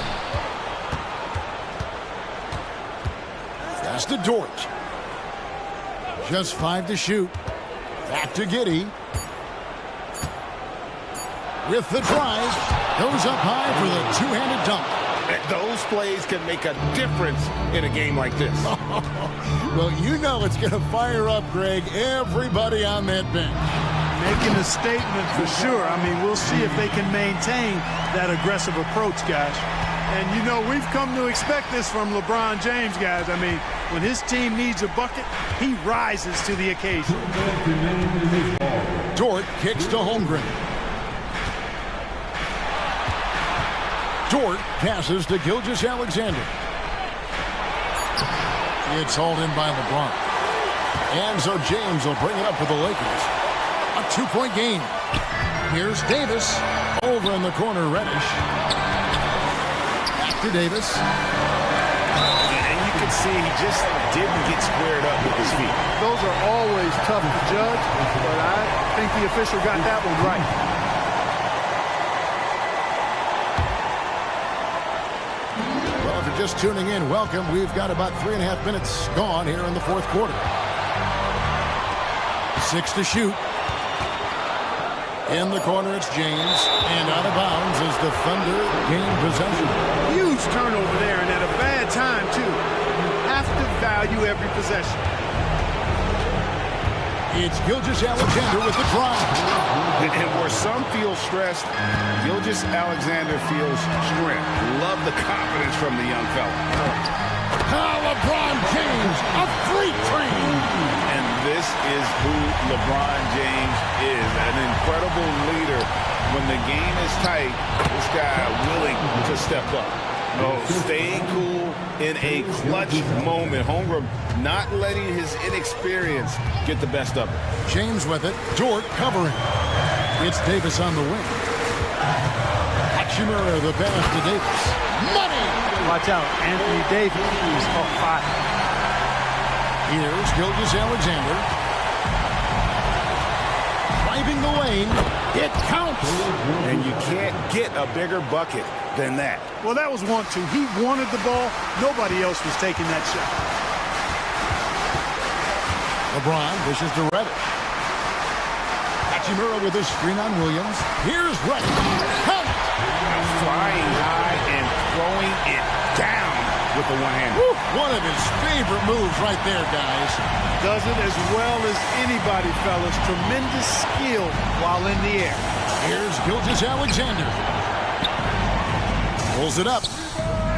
That's to Dort. Just 5 to shoot. Back to Giddey. With the drive. Goes up high for the two-handed dunk. Those plays can make a difference in a game like this. Well, you know it's going to fire up, Greg, everybody on that bench. Making a statement for sure. I mean, we'll see if they can maintain that aggressive approach, guys. And, you know, we've come to expect this from LeBron James, guys. I mean, when his team needs a bucket, he rises to the occasion. Dort kicks to Holmgren. Dort passes to Gilgeous-Alexander. It's hauled in by LeBron. And so James will bring it up for the Lakers. A 2-point game. Here's Davis. Over in the corner, Reddish. Back to Davis. And you can see he just didn't get squared up with his feet. Those are always tough to judge, but I think the official got that one right. Just tuning in, welcome. We've got about 3.5 minutes gone here in the fourth quarter. 6 to shoot. In the corner, it's James. And out of bounds as the Thunder gain possession. Huge turnover there, and at a bad time, too. You have to value every possession. It's Gilgeous-Alexander with the drive. And where some feel stressed, Gilgeous-Alexander feels strength. Love the confidence from the young fella. LeBron James, a freak train. And this is who LeBron James is, an incredible leader. When the game is tight, this guy willing to step up. Staying cool in a clutch moment. Holmgren not letting his inexperience get the best of him. James with it. Dort covering. It's Davis on the wing. Hachimura the pass to Davis. Money! Watch out, Anthony Davis is caught fire. Here's Gilgeous-Alexander. Driving the lane. It counts. And you can't get a bigger bucket than that. Well, that was 1-2. He wanted the ball. Nobody else was taking that shot. LeBron dishes to Reddish. Hachimura with his screen on Williams. Here's Reddish. Flying high and throwing it down with the one-hander. One of his favorite moves right there, guys. Does it as well as anybody, fellas. Tremendous skill while in the air. Here's Gilgeous-Alexander. Pulls it up.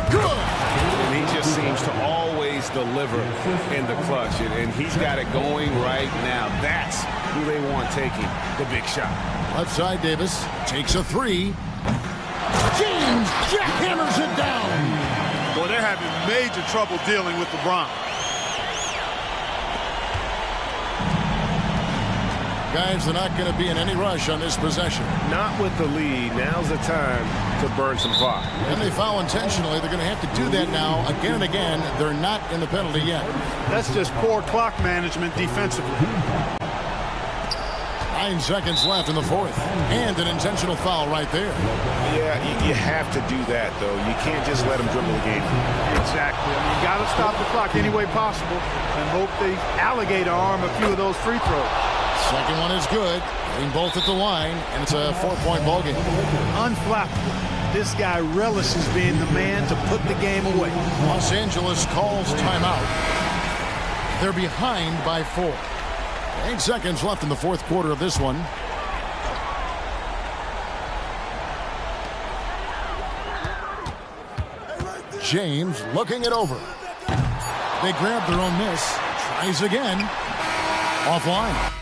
Good! And he just seems to always deliver in the clutch. And he's got it going right now. That's who they want taking the big shot. Left side, Davis takes a three. James jackhammers it down. Boy, they're having major trouble dealing with LeBron. Guys, they're not going to be in any rush on this possession. Not with the lead. Now's the time to burn some clock. And they foul intentionally. They're going to have to do that now again and again. They're not in the penalty yet. That's just poor clock management defensively. 9 seconds left in the fourth. And an intentional foul right there. Yeah, you have to do that, though. You can't just let them dribble the game. Exactly. I mean, you got to stop the clock any way possible and hope they alligator arm a few of those free throws. Second one is good. Hitting both at the line, and it's a 4-point ball game. Unflappable. This guy relishes being the man to put the game away. Los Angeles calls timeout. They're behind by 4. 8 seconds left in the fourth quarter of this one. James looking it over. They grab their own miss. Tries again. Offline.